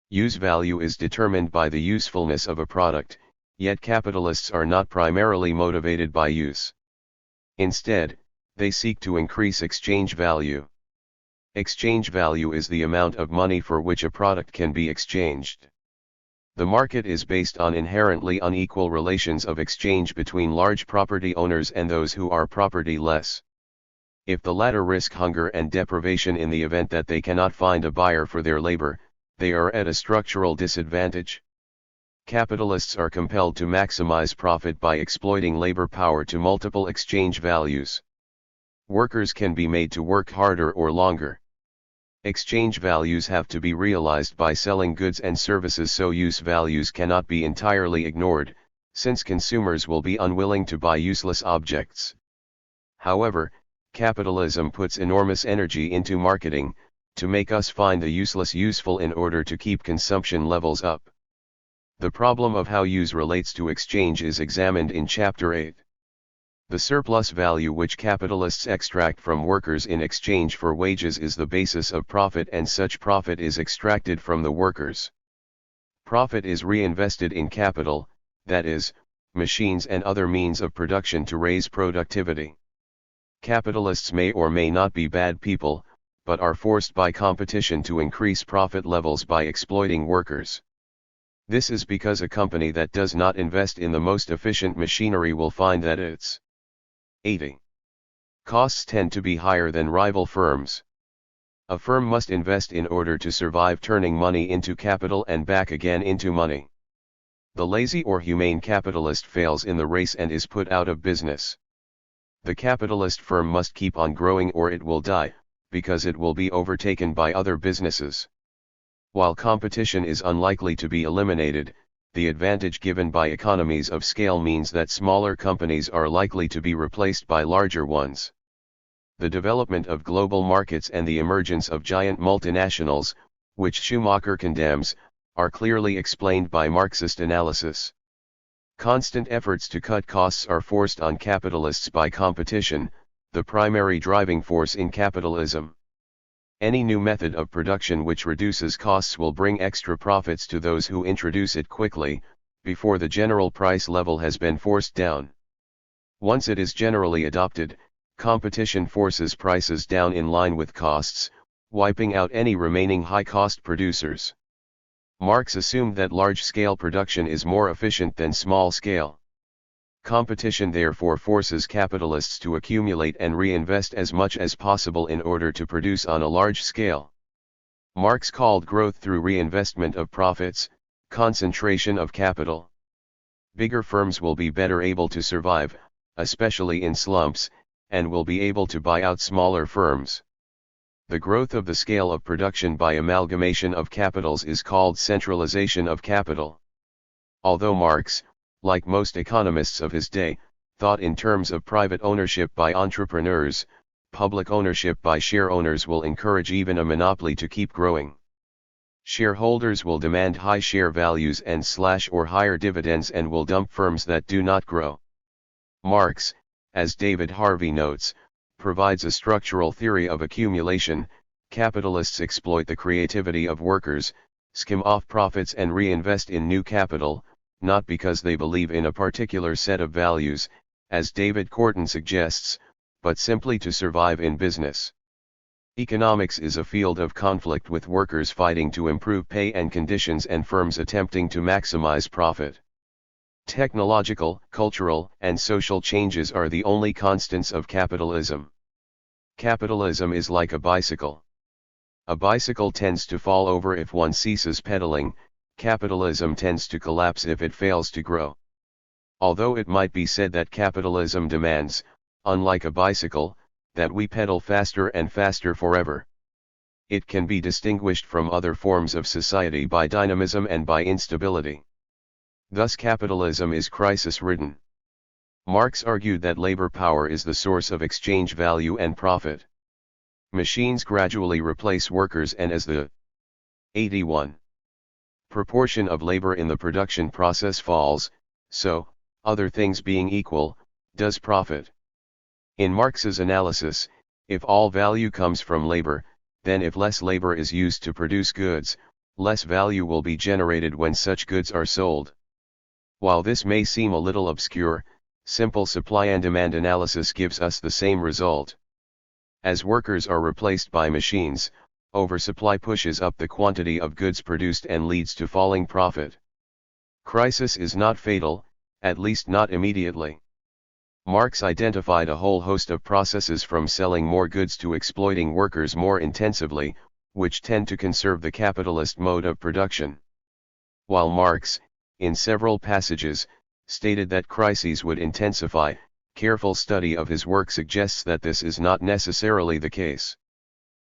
Use value is determined by the usefulness of a product, yet capitalists are not primarily motivated by use. Instead, they seek to increase exchange value. Exchange value is the amount of money for which a product can be exchanged. The market is based on inherently unequal relations of exchange between large property owners and those who are property-less. If the latter risk hunger and deprivation in the event that they cannot find a buyer for their labor, they are at a structural disadvantage. Capitalists are compelled to maximize profit by exploiting labor power to multiple exchange values. Workers can be made to work harder or longer. Exchange values have to be realized by selling goods and services, so use values cannot be entirely ignored, since consumers will be unwilling to buy useless objects. However, capitalism puts enormous energy into marketing, to make us find the useless useful in order to keep consumption levels up. The problem of how use relates to exchange is examined in Chapter 8. The surplus value which capitalists extract from workers in exchange for wages is the basis of profit, and such profit is extracted from the workers. Profit is reinvested in capital, that is, machines and other means of production to raise productivity. Capitalists may or may not be bad people, but are forced by competition to increase profit levels by exploiting workers. This is because a company that does not invest in the most efficient machinery will find that its 80. Costs tend to be higher than rival firms. A firm must invest in order to survive, turning money into capital and back again into money. The lazy or humane capitalist fails in the race and is put out of business. The capitalist firm must keep on growing or it will die, because it will be overtaken by other businesses. While competition is unlikely to be eliminated, the advantage given by economies of scale means that smaller companies are likely to be replaced by larger ones. The development of global markets and the emergence of giant multinationals, which Schumacher condemns, are clearly explained by Marxist analysis. Constant efforts to cut costs are forced on capitalists by competition, the primary driving force in capitalism. Any new method of production which reduces costs will bring extra profits to those who introduce it quickly, before the general price level has been forced down. Once it is generally adopted, competition forces prices down in line with costs, wiping out any remaining high-cost producers. Marx assumed that large-scale production is more efficient than small-scale. Competition therefore forces capitalists to accumulate and reinvest as much as possible in order to produce on a large scale. Marx called growth through reinvestment of profits, concentration of capital. Bigger firms will be better able to survive, especially in slumps, and will be able to buy out smaller firms. The growth of the scale of production by amalgamation of capitals is called centralization of capital. Although Marx, like most economists of his day, thought in terms of private ownership by entrepreneurs, public ownership by share owners will encourage even a monopoly to keep growing. Shareholders will demand high share values and or higher dividends and will dump firms that do not grow. Marx, as David Harvey notes, provides a structural theory of accumulation. Capitalists exploit the creativity of workers, skim off profits and reinvest in new capital, not because they believe in a particular set of values, as David Corton suggests, but simply to survive in business. Economics is a field of conflict, with workers fighting to improve pay and conditions and firms attempting to maximize profit. Technological, cultural, and social changes are the only constants of capitalism. Capitalism is like a bicycle. A bicycle tends to fall over if one ceases pedaling. Capitalism tends to collapse if it fails to grow. Although it might be said that capitalism demands, unlike a bicycle, that we pedal faster and faster forever, it can be distinguished from other forms of society by dynamism and by instability. Thus capitalism is crisis-ridden. Marx argued that labor power is the source of exchange value and profit. Machines gradually replace workers, and as the 81 proportion of labor in the production process falls, so, other things being equal, does profit. In Marx's analysis, if all value comes from labor, then if less labor is used to produce goods, less value will be generated when such goods are sold. While this may seem a little obscure, simple supply and demand analysis gives us the same result. As workers are replaced by machines, oversupply pushes up the quantity of goods produced and leads to falling profit. Crisis is not fatal, at least not immediately. Marx identified a whole host of processes from selling more goods to exploiting workers more intensively, which tend to conserve the capitalist mode of production. While Marx, in several passages, stated that crises would intensify, careful study of his work suggests that this is not necessarily the case.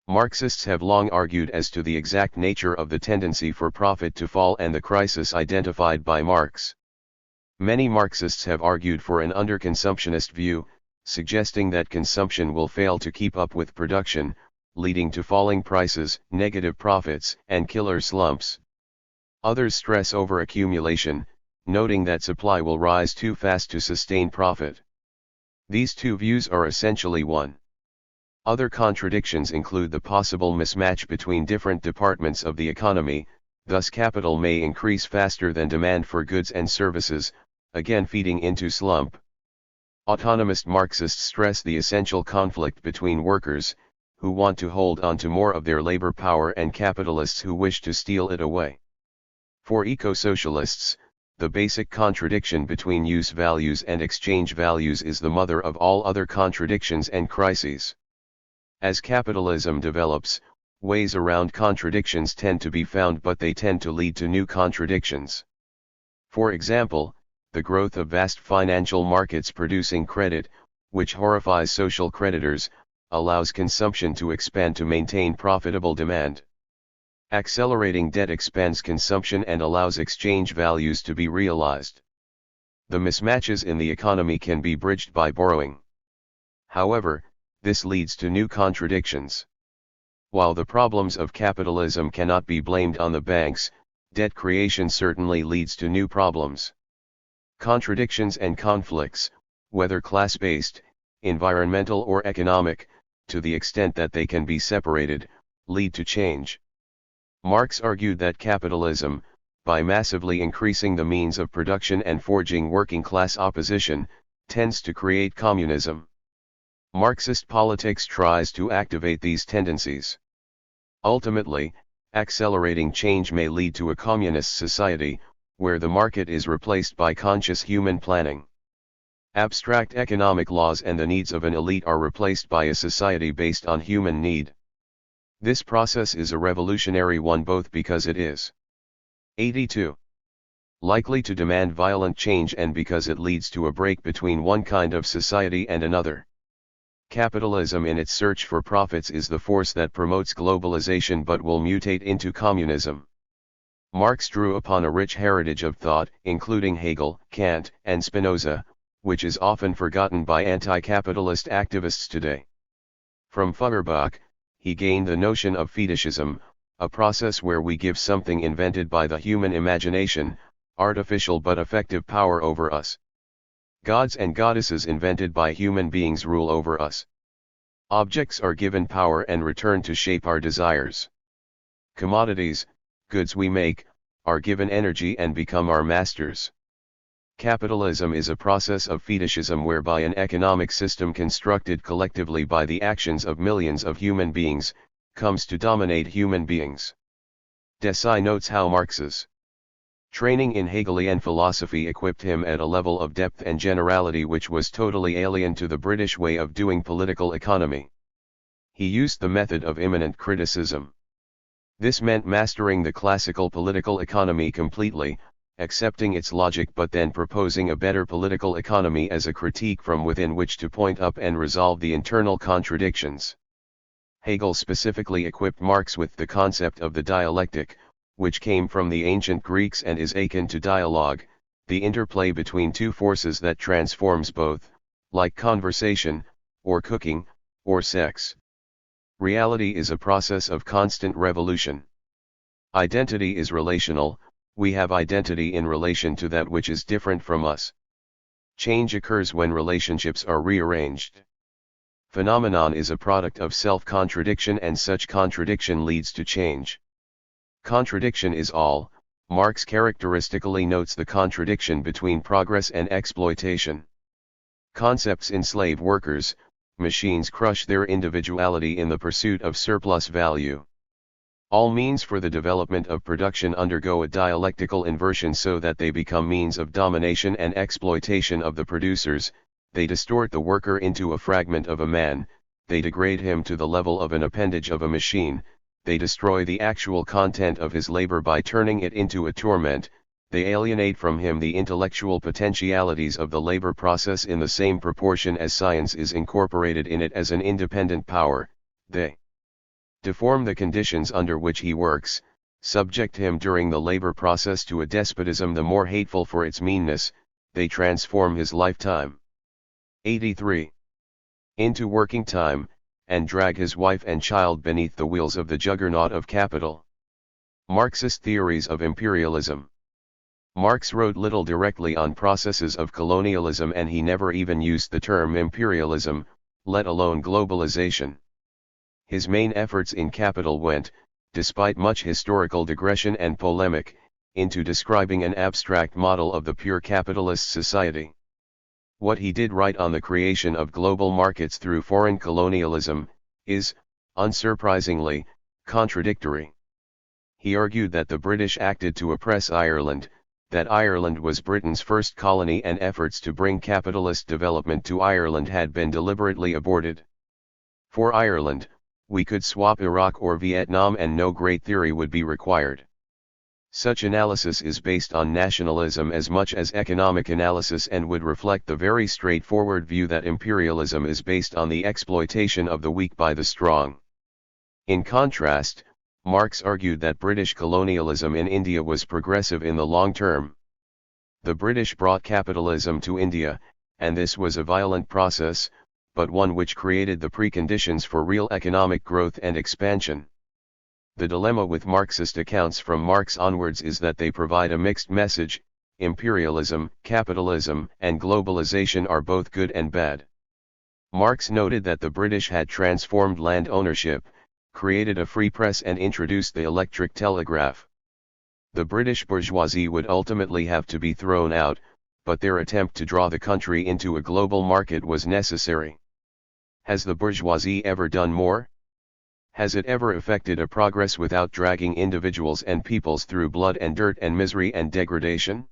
Marxists have long argued as to the exact nature of the tendency for profit to fall and the crisis identified by Marx. Many Marxists have argued for an underconsumptionist view, suggesting that consumption will fail to keep up with production, leading to falling prices, negative profits, and killer slumps. Others stress overaccumulation, noting that supply will rise too fast to sustain profit. These two views are essentially one. Other contradictions include the possible mismatch between different departments of the economy, thus capital may increase faster than demand for goods and services, again feeding into slump. Autonomist Marxists stress the essential conflict between workers, who want to hold on to more of their labor power, and capitalists who wish to steal it away. For eco-socialists, the basic contradiction between use values and exchange values is the mother of all other contradictions and crises. As capitalism develops, ways around contradictions tend to be found, but they tend to lead to new contradictions. For example, the growth of vast financial markets producing credit, which horrifies social creditors, allows consumption to expand to maintain profitable demand. Accelerating debt expands consumption and allows exchange values to be realized. The mismatches in the economy can be bridged by borrowing. However, this leads to new contradictions. While the problems of capitalism cannot be blamed on the banks, debt creation certainly leads to new problems. Contradictions and conflicts, whether class-based, environmental or economic, to the extent that they can be separated, lead to change. Marx argued that capitalism, by massively increasing the means of production and forging working-class opposition, tends to create communism. Marxist politics tries to activate these tendencies. Ultimately, accelerating change may lead to a communist society, where the market is replaced by conscious human planning. Abstract economic laws and the needs of an elite are replaced by a society based on human need. This process is a revolutionary one both because it is 82 likely to demand violent change and because it leads to a break between one kind of society and another. Capitalism in its search for profits is the force that promotes globalization but will mutate into communism. Marx drew upon a rich heritage of thought, including Hegel, Kant, and Spinoza, which is often forgotten by anti-capitalist activists today. From Feuerbach, he gained the notion of fetishism, a process where we give something invented by the human imagination, artificial but effective power over us. Gods and goddesses invented by human beings rule over us. Objects are given power and returned to shape our desires. Commodities, goods we make, are given energy and become our masters. Capitalism is a process of fetishism whereby an economic system constructed collectively by the actions of millions of human beings, comes to dominate human beings. Desai notes how Marx's training in Hegelian philosophy equipped him at a level of depth and generality which was totally alien to the British way of doing political economy. He used the method of immanent criticism. This meant mastering the classical political economy completely, accepting its logic but then proposing a better political economy as a critique from within which to point up and resolve the internal contradictions. Hegel specifically equipped Marx with the concept of the dialectic, which came from the ancient Greeks and is akin to dialogue, the interplay between two forces that transforms both, like conversation, or cooking, or sex. Reality is a process of constant revolution. Identity is relational, we have identity in relation to that which is different from us. Change occurs when relationships are rearranged. Phenomenon is a product of self-contradiction, and such contradiction leads to change. Contradiction is all. Marx characteristically notes the contradiction between progress and exploitation. Concepts enslave workers, machines crush their individuality in the pursuit of surplus value. All means for the development of production undergo a dialectical inversion so that they become means of domination and exploitation of the producers. They distort the worker into a fragment of a man, they degrade him to the level of an appendage of a machine, they destroy the actual content of his labor by turning it into a torment, they alienate from him the intellectual potentialities of the labor process in the same proportion as science is incorporated in it as an independent power, they deform the conditions under which he works, subject him during the labor process to a despotism the more hateful for its meanness, they transform his lifetime. 83. Into working time, and drag his wife and child beneath the wheels of the juggernaut of capital. Marxist theories of imperialism. Marx wrote little directly on processes of colonialism, and he never even used the term imperialism, let alone globalization. His main efforts in Capital went, despite much historical digression and polemic, into describing an abstract model of the pure capitalist society. What he did right on the creation of global markets through foreign colonialism, is, unsurprisingly, contradictory. He argued that the British acted to oppress Ireland, that Ireland was Britain's first colony, and efforts to bring capitalist development to Ireland had been deliberately aborted. For Ireland, we could swap Iraq or Vietnam and no great theory would be required. Such analysis is based on nationalism as much as economic analysis, and would reflect the very straightforward view that imperialism is based on the exploitation of the weak by the strong. In contrast, Marx argued that British colonialism in India was progressive in the long term. The British brought capitalism to India, and this was a violent process, but one which created the preconditions for real economic growth and expansion. The dilemma with Marxist accounts from Marx onwards is that they provide a mixed message. Imperialism, capitalism, and globalization are both good and bad. Marx noted that the British had transformed land ownership, created a free press, and introduced the electric telegraph. The British bourgeoisie would ultimately have to be thrown out, but their attempt to draw the country into a global market was necessary. Has the bourgeoisie ever done more? Has it ever effected a progress without dragging individuals and peoples through blood and dirt and misery and degradation?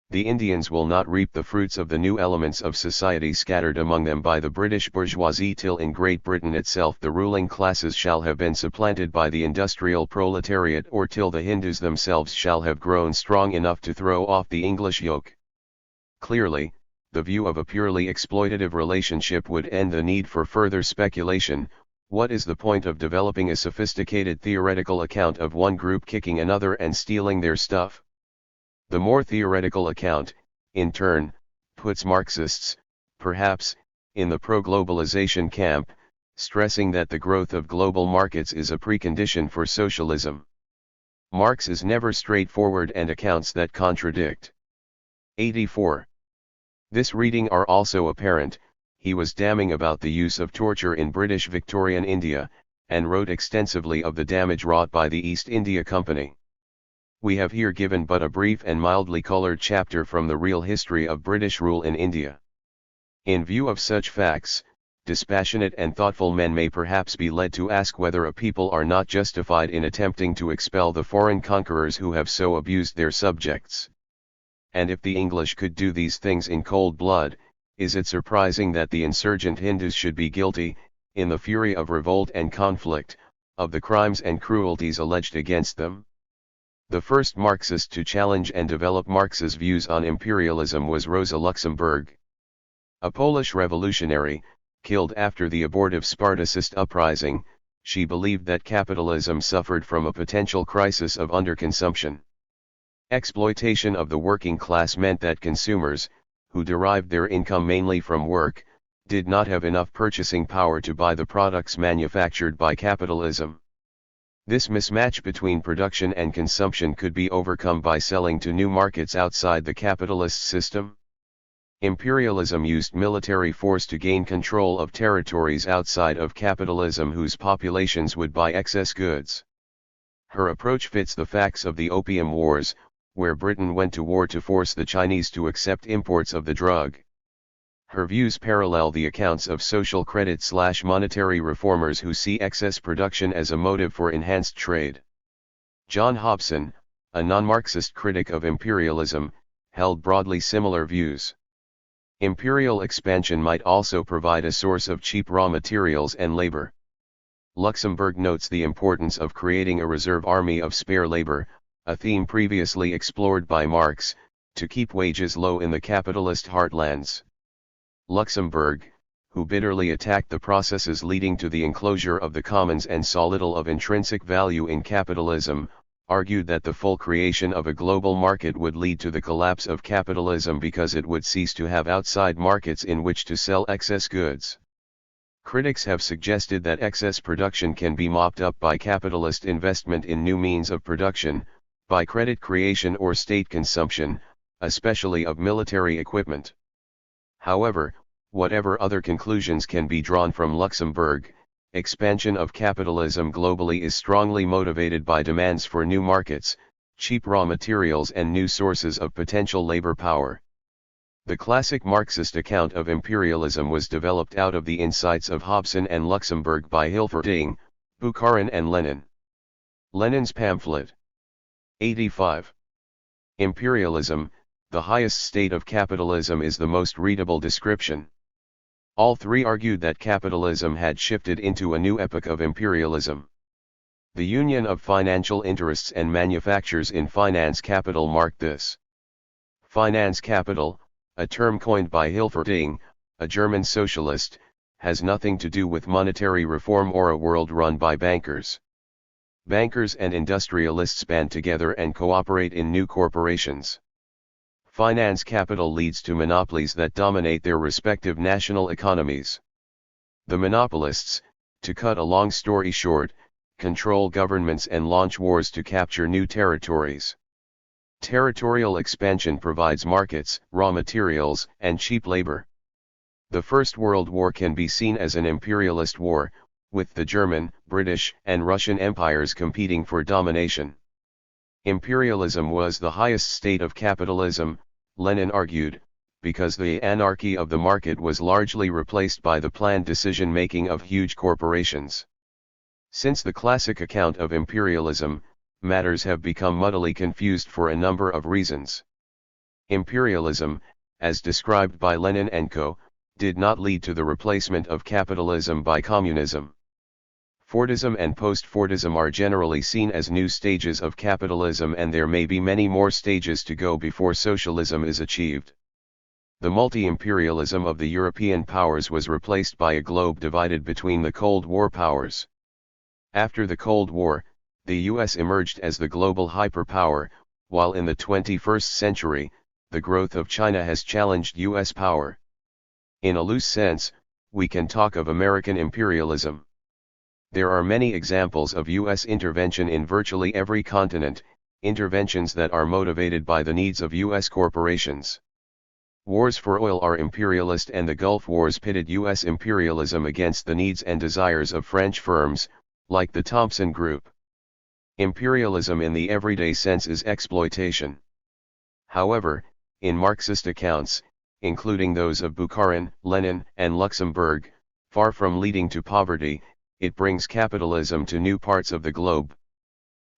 The Indians will not reap the fruits of the new elements of society scattered among them by the British bourgeoisie till in Great Britain itself the ruling classes shall have been supplanted by the industrial proletariat, or till the Hindus themselves shall have grown strong enough to throw off the English yoke. Clearly, the view of a purely exploitative relationship would end the need for further speculation. What is the point of developing a sophisticated theoretical account of one group kicking another and stealing their stuff? The more theoretical account, in turn, puts Marxists, perhaps, in the pro-globalization camp, stressing that the growth of global markets is a precondition for socialism. Marx is never straightforward and accounts that contradict. 84. This reading are also apparent. He was damning about the use of torture in British Victorian India, and wrote extensively of the damage wrought by the East India Company. We have here given but a brief and mildly colored chapter from the real history of British rule in India. In view of such facts, dispassionate and thoughtful men may perhaps be led to ask whether a people are not justified in attempting to expel the foreign conquerors who have so abused their subjects. And if the English could do these things in cold blood, is it surprising that the insurgent Hindus should be guilty, in the fury of revolt and conflict, of the crimes and cruelties alleged against them? The first Marxist to challenge and develop Marx's views on imperialism was Rosa Luxemburg. A Polish revolutionary, killed after the abortive Spartacist uprising, she believed that capitalism suffered from a potential crisis of underconsumption. Exploitation of the working class meant that consumers, who derived their income mainly from work, did not have enough purchasing power to buy the products manufactured by capitalism. This mismatch between production and consumption could be overcome by selling to new markets outside the capitalist system. Imperialism used military force to gain control of territories outside of capitalism whose populations would buy excess goods. Her approach fits the facts of the Opium Wars, where Britain went to war to force the Chinese to accept imports of the drug. Her views parallel the accounts of social credit/monetary reformers who see excess production as a motive for enhanced trade. John Hobson, a non-Marxist critic of imperialism, held broadly similar views. Imperial expansion might also provide a source of cheap raw materials and labor. Luxemburg notes the importance of creating a reserve army of spare labor, a theme previously explored by Marx, to keep wages low in the capitalist heartlands. Luxemburg, who bitterly attacked the processes leading to the enclosure of the commons and saw little of intrinsic value in capitalism, argued that the full creation of a global market would lead to the collapse of capitalism because it would cease to have outside markets in which to sell excess goods. Critics have suggested that excess production can be mopped up by capitalist investment in new means of production, by credit creation or state consumption, especially of military equipment. However, whatever other conclusions can be drawn from Luxemburg, expansion of capitalism globally is strongly motivated by demands for new markets, cheap raw materials and new sources of potential labor power. The classic Marxist account of imperialism was developed out of the insights of Hobson and Luxemburg by Hilferding, Bukharin and Lenin. Lenin's pamphlet. 85. Imperialism, the highest state of capitalism, is the most readable description. All three argued that capitalism had shifted into a new epoch of imperialism. The union of financial interests and manufactures in finance capital marked this. Finance capital, a term coined by Hilferding, a German socialist, has nothing to do with monetary reform or a world run by bankers. Bankers and industrialists band together and cooperate in new corporations. Finance capital leads to monopolies that dominate their respective national economies. The monopolists, to cut a long story short, control governments and launch wars to capture new territories. Territorial expansion provides markets, raw materials, and cheap labor. The First World War can be seen as an imperialist war, with the German, British, and Russian empires competing for domination. Imperialism was the highest state of capitalism, Lenin argued, because the anarchy of the market was largely replaced by the planned decision-making of huge corporations. Since the classic account of imperialism, matters have become muddily confused for a number of reasons. Imperialism, as described by Lenin and co., did not lead to the replacement of capitalism by communism. Fordism and post-Fordism are generally seen as new stages of capitalism, and there may be many more stages to go before socialism is achieved. The multi-imperialism of the European powers was replaced by a globe divided between the Cold War powers. After the Cold War, the US emerged as the global hyperpower, while in the 21st century, the growth of China has challenged US power. In a loose sense, we can talk of American imperialism. There are many examples of US intervention in virtually every continent, interventions that are motivated by the needs of US corporations. Wars for oil are imperialist, and the Gulf Wars pitted US imperialism against the needs and desires of French firms, like the Thompson Group. Imperialism in the everyday sense is exploitation. However, in Marxist accounts, including those of Bukharin, Lenin, and Luxemburg, far from leading to poverty, it brings capitalism to new parts of the globe.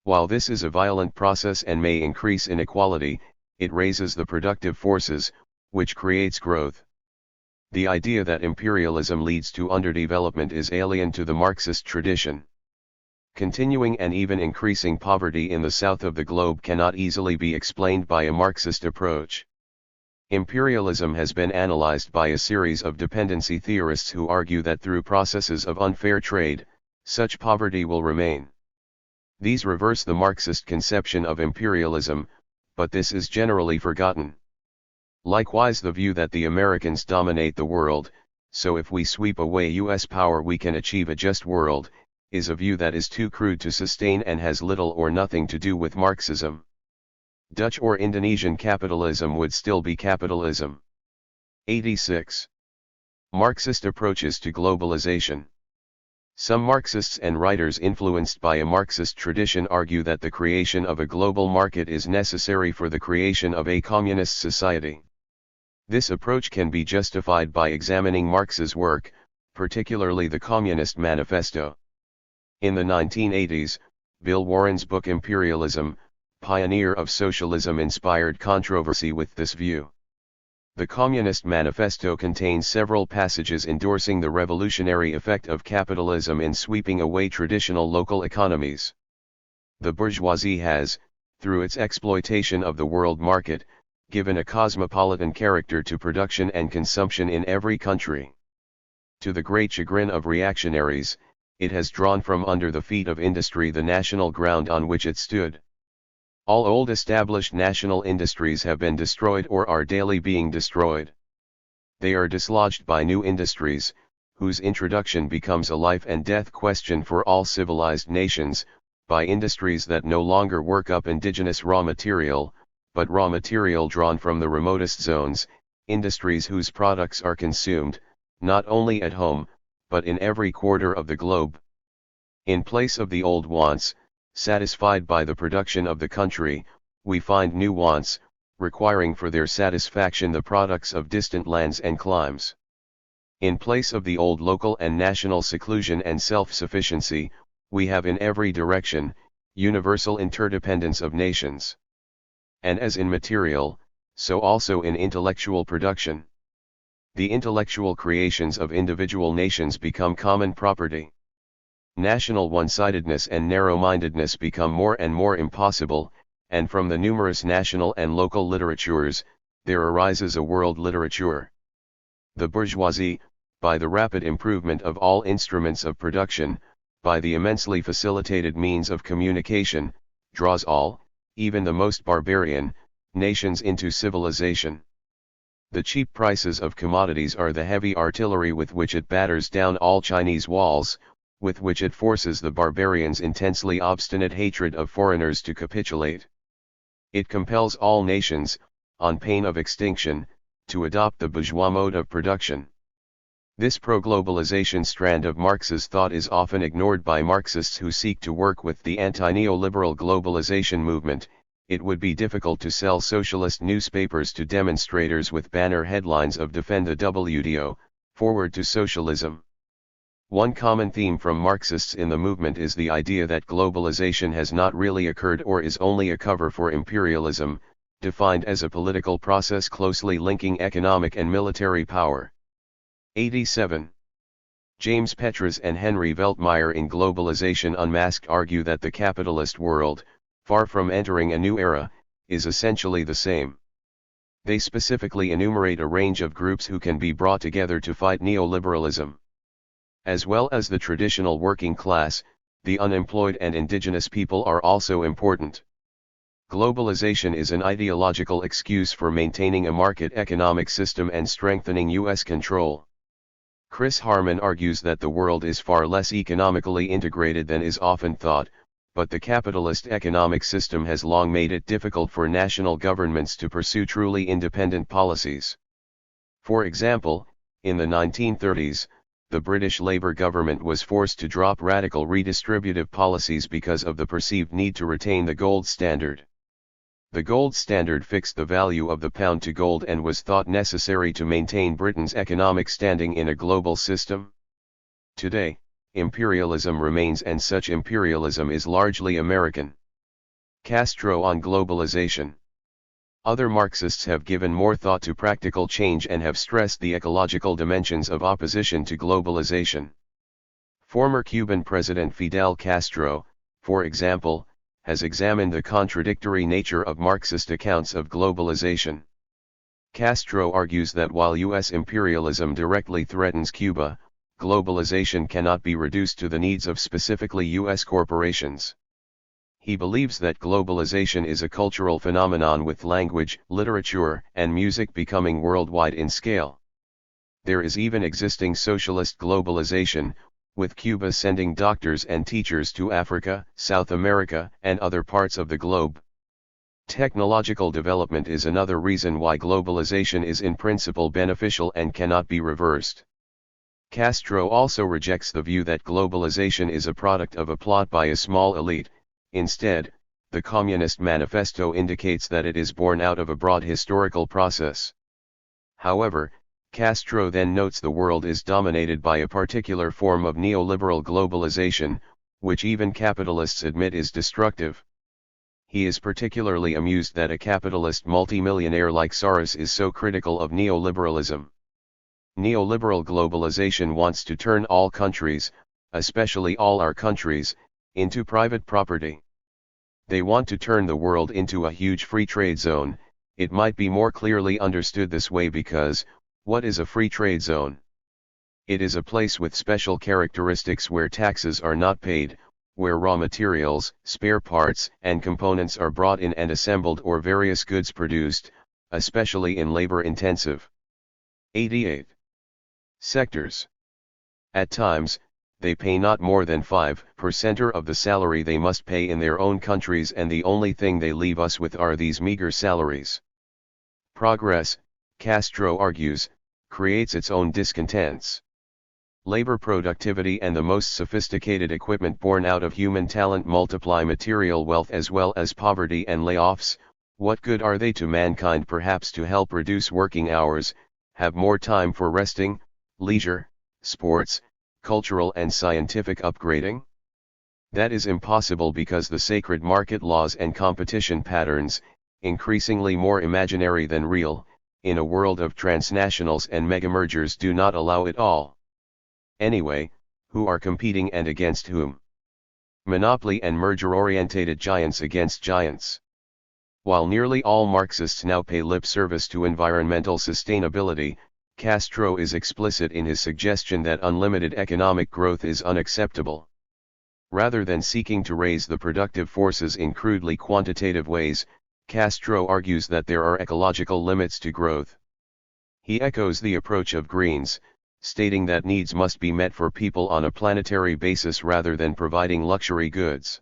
While this is a violent process and may increase inequality, it raises the productive forces, which creates growth. The idea that imperialism leads to underdevelopment is alien to the Marxist tradition. Continuing and even increasing poverty in the south of the globe cannot easily be explained by a Marxist approach. Imperialism has been analyzed by a series of dependency theorists who argue that through processes of unfair trade, such poverty will remain. These reverse the Marxist conception of imperialism, but this is generally forgotten. Likewise, the view that the Americans dominate the world, so if we sweep away US power we can achieve a just world, is a view that is too crude to sustain and has little or nothing to do with Marxism. Dutch or Indonesian capitalism would still be capitalism. 86. Marxist approaches to globalization. Some Marxists and writers influenced by a Marxist tradition argue that the creation of a global market is necessary for the creation of a communist society. This approach can be justified by examining Marx's work, particularly the Communist Manifesto. In the 1980s, Bill Warren's book Imperialism, Pioneer of Socialism, inspired controversy with this view. The Communist Manifesto contains several passages endorsing the revolutionary effect of capitalism in sweeping away traditional local economies. The bourgeoisie has, through its exploitation of the world market, given a cosmopolitan character to production and consumption in every country. To the great chagrin of reactionaries, it has drawn from under the feet of industry the national ground on which it stood. All old established national industries have been destroyed or are daily being destroyed. They are dislodged by new industries, whose introduction becomes a life and death question for all civilized nations, by industries that no longer work up indigenous raw material, but raw material drawn from the remotest zones, industries whose products are consumed, not only at home, but in every quarter of the globe. In place of the old wants, satisfied by the production of the country, we find new wants, requiring for their satisfaction the products of distant lands and climes. In place of the old local and national seclusion and self-sufficiency, we have in every direction, universal interdependence of nations. And as in material, so also in intellectual production. The intellectual creations of individual nations become common property. National one-sidedness and narrow-mindedness become more and more impossible, and from the numerous national and local literatures, there arises a world literature. The bourgeoisie, by the rapid improvement of all instruments of production, by the immensely facilitated means of communication, draws all, even the most barbarian, nations into civilization. The cheap prices of commodities are the heavy artillery with which it batters down all Chinese walls, with which it forces the barbarians' intensely obstinate hatred of foreigners to capitulate. It compels all nations, on pain of extinction, to adopt the bourgeois mode of production. This pro-globalization strand of Marx's thought is often ignored by Marxists who seek to work with the anti-neoliberal globalization movement. It would be difficult to sell socialist newspapers to demonstrators with banner headlines of "Defend the WTO, Forward to Socialism." One common theme from Marxists in the movement is the idea that globalization has not really occurred or is only a cover for imperialism, defined as a political process closely linking economic and military power. 87. James Petras and Henry Veltmeyer in Globalization Unmasked argue that the capitalist world, far from entering a new era, is essentially the same. They specifically enumerate a range of groups who can be brought together to fight neoliberalism. As well as the traditional working class, the unemployed and indigenous people are also important. Globalization is an ideological excuse for maintaining a market economic system and strengthening U.S. control. Chris Harman argues that the world is far less economically integrated than is often thought, but the capitalist economic system has long made it difficult for national governments to pursue truly independent policies. For example, in the 1930s, the British Labour government was forced to drop radical redistributive policies because of the perceived need to retain the gold standard. The gold standard fixed the value of the pound to gold and was thought necessary to maintain Britain's economic standing in a global system. Today, imperialism remains, and such imperialism is largely American. Castro on globalization. Other Marxists have given more thought to practical change and have stressed the ecological dimensions of opposition to globalization. Former Cuban President Fidel Castro, for example, has examined the contradictory nature of Marxist accounts of globalization. Castro argues that while U.S. imperialism directly threatens Cuba, globalization cannot be reduced to the needs of specifically U.S. corporations. He believes that globalization is a cultural phenomenon with language, literature, and music becoming worldwide in scale. There is even existing socialist globalization, with Cuba sending doctors and teachers to Africa, South America, and other parts of the globe. Technological development is another reason why globalization is in principle beneficial and cannot be reversed. Castro also rejects the view that globalization is a product of a plot by a small elite. Instead, the Communist Manifesto indicates that it is born out of a broad historical process. However, Castro then notes the world is dominated by a particular form of neoliberal globalization, which even capitalists admit is destructive. He is particularly amused that a capitalist multimillionaire like Soros is so critical of neoliberalism. Neoliberal globalization wants to turn all countries, especially all our countries, into private property. They want to turn the world into a huge free trade zone. It might be more clearly understood this way because, what is a free trade zone? It is a place with special characteristics where taxes are not paid, where raw materials, spare parts, and components are brought in and assembled or various goods produced, especially in labor-intensive 88 sectors. At times, they pay not more than 5% of the salary they must pay in their own countries, and the only thing they leave us with are these meager salaries. Progress, Castro argues, creates its own discontents. Labor productivity and the most sophisticated equipment born out of human talent multiply material wealth as well as poverty and layoffs. What good are they to mankind? Perhaps to help reduce working hours, have more time for resting, leisure, sports, cultural and scientific upgrading? That is impossible because the sacred market laws and competition patterns, increasingly more imaginary than real, in a world of transnationals and megamergers, do not allow it all. Anyway, who are competing and against whom? Monopoly and merger-orientated giants against giants. While nearly all Marxists now pay lip service to environmental sustainability, Castro is explicit in his suggestion that unlimited economic growth is unacceptable. Rather than seeking to raise the productive forces in crudely quantitative ways, Castro argues that there are ecological limits to growth. He echoes the approach of Greens, stating that needs must be met for people on a planetary basis rather than providing luxury goods.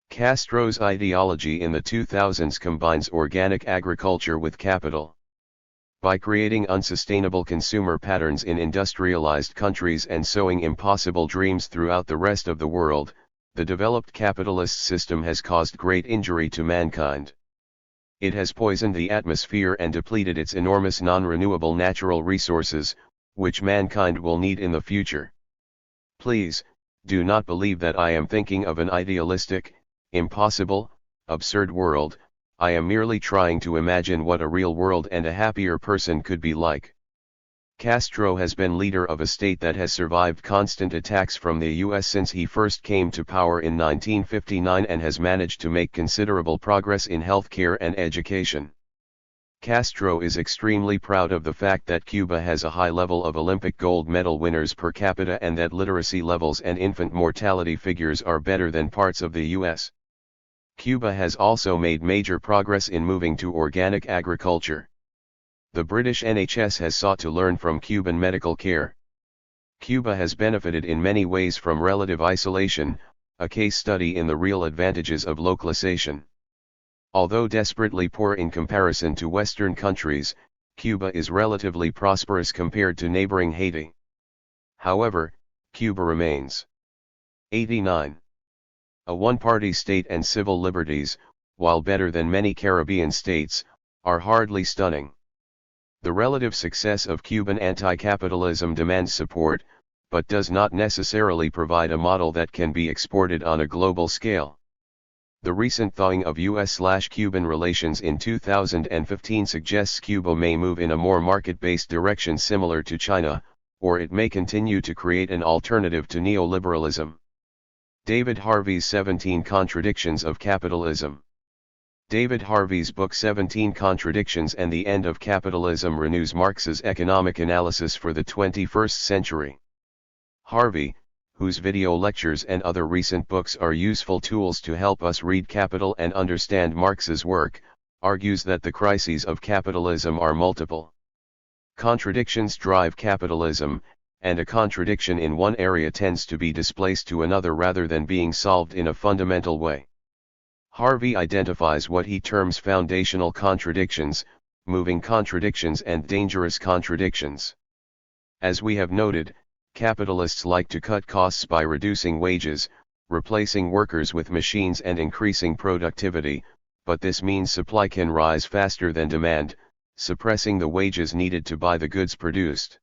Castro's ideology in the 2000s combines organic agriculture with capital. By creating unsustainable consumer patterns in industrialized countries and sowing impossible dreams throughout the rest of the world, the developed capitalist system has caused great injury to mankind. It has poisoned the atmosphere and depleted its enormous non-renewable natural resources, which mankind will need in the future. Please, do not believe that I am thinking of an idealistic, impossible, absurd world. I am merely trying to imagine what a real world and a happier person could be like. Castro has been leader of a state that has survived constant attacks from the US since he first came to power in 1959 and has managed to make considerable progress in healthcare and education. Castro is extremely proud of the fact that Cuba has a high level of Olympic gold medal winners per capita and that literacy levels and infant mortality figures are better than parts of the US. Cuba has also made major progress in moving to organic agriculture. The British NHS has sought to learn from Cuban medical care. Cuba has benefited in many ways from relative isolation, a case study in the real advantages of localization. Although desperately poor in comparison to Western countries, Cuba is relatively prosperous compared to neighboring Haiti. However, Cuba remains 89. A one-party state, and civil liberties, while better than many Caribbean states, are hardly stunning. The relative success of Cuban anti-capitalism demands support, but does not necessarily provide a model that can be exported on a global scale. The recent thawing of US-Cuban relations in 2015 suggests Cuba may move in a more market-based direction similar to China, or it may continue to create an alternative to neoliberalism. David Harvey's 17 Contradictions of Capitalism. David Harvey's book 17 Contradictions and the End of Capitalism renews Marx's economic analysis for the 21st century. Harvey, whose video lectures and other recent books are useful tools to help us read Capital and understand Marx's work, argues that the crises of capitalism are multiple. Contradictions drive capitalism, and a contradiction in one area tends to be displaced to another rather than being solved in a fundamental way. Harvey identifies what he terms foundational contradictions, moving contradictions and dangerous contradictions. As we have noted, capitalists like to cut costs by reducing wages, replacing workers with machines and increasing productivity, but this means supply can rise faster than demand, suppressing the wages needed to buy the goods produced.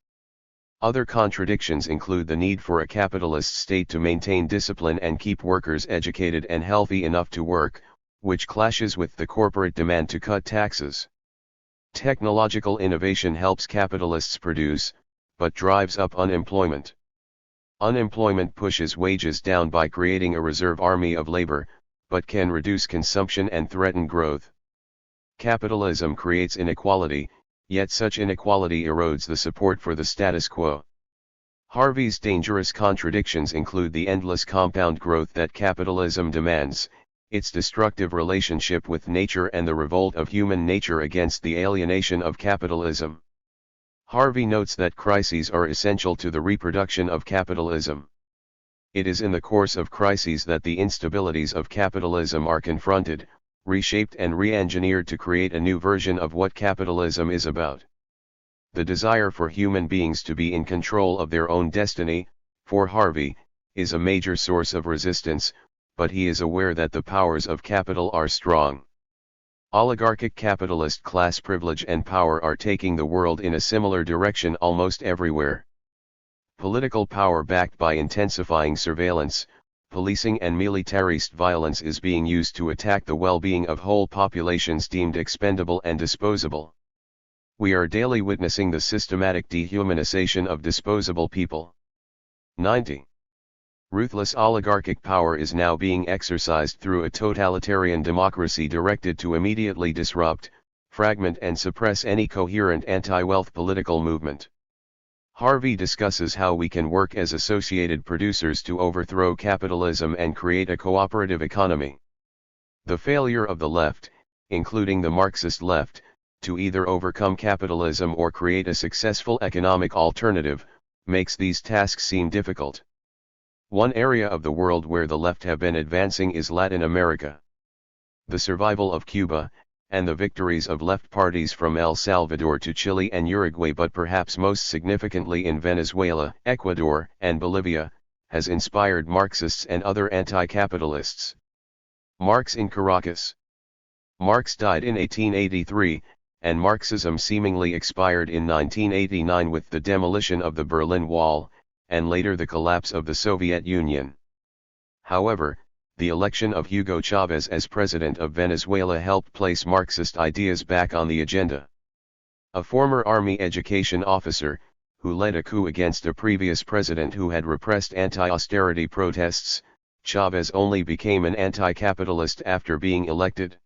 Other contradictions include the need for a capitalist state to maintain discipline and keep workers educated and healthy enough to work, which clashes with the corporate demand to cut taxes. Technological innovation helps capitalists produce, but drives up unemployment. Unemployment pushes wages down by creating a reserve army of labor, but can reduce consumption and threaten growth. Capitalism creates inequality, yet such inequality erodes the support for the status quo. Harvey's dangerous contradictions include the endless compound growth that capitalism demands, its destructive relationship with nature, and the revolt of human nature against the alienation of capitalism. Harvey notes that crises are essential to the reproduction of capitalism. It is in the course of crises that the instabilities of capitalism are confronted, reshaped and re-engineered to create a new version of what capitalism is about. The desire for human beings to be in control of their own destiny, for Harvey, is a major source of resistance, but he is aware that the powers of capital are strong. Oligarchic capitalist class privilege and power are taking the world in a similar direction almost everywhere. Political power backed by intensifying surveillance, policing and militarist violence is being used to attack the well-being of whole populations deemed expendable and disposable. We are daily witnessing the systematic dehumanization of disposable people. 90. Ruthless oligarchic power is now being exercised through a totalitarian democracy directed to immediately disrupt, fragment and suppress any coherent anti-wealth political movement. Harvey discusses how we can work as associated producers to overthrow capitalism and create a cooperative economy. The failure of the left, including the Marxist left, to either overcome capitalism or create a successful economic alternative, makes these tasks seem difficult. One area of the world where the left have been advancing is Latin America. The survival of Cuba, and the victories of left parties from El Salvador to Chile and Uruguay, but perhaps most significantly in Venezuela, Ecuador, and Bolivia, has inspired Marxists and other anti-capitalists. Marx in Caracas. Marx died in 1883, and Marxism seemingly expired in 1989 with the demolition of the Berlin Wall, and later the collapse of the Soviet Union. However, the election of Hugo Chavez as president of Venezuela helped place Marxist ideas back on the agenda. A former army education officer, who led a coup against a previous president who had repressed anti-austerity protests, Chavez only became an anti-capitalist after being elected.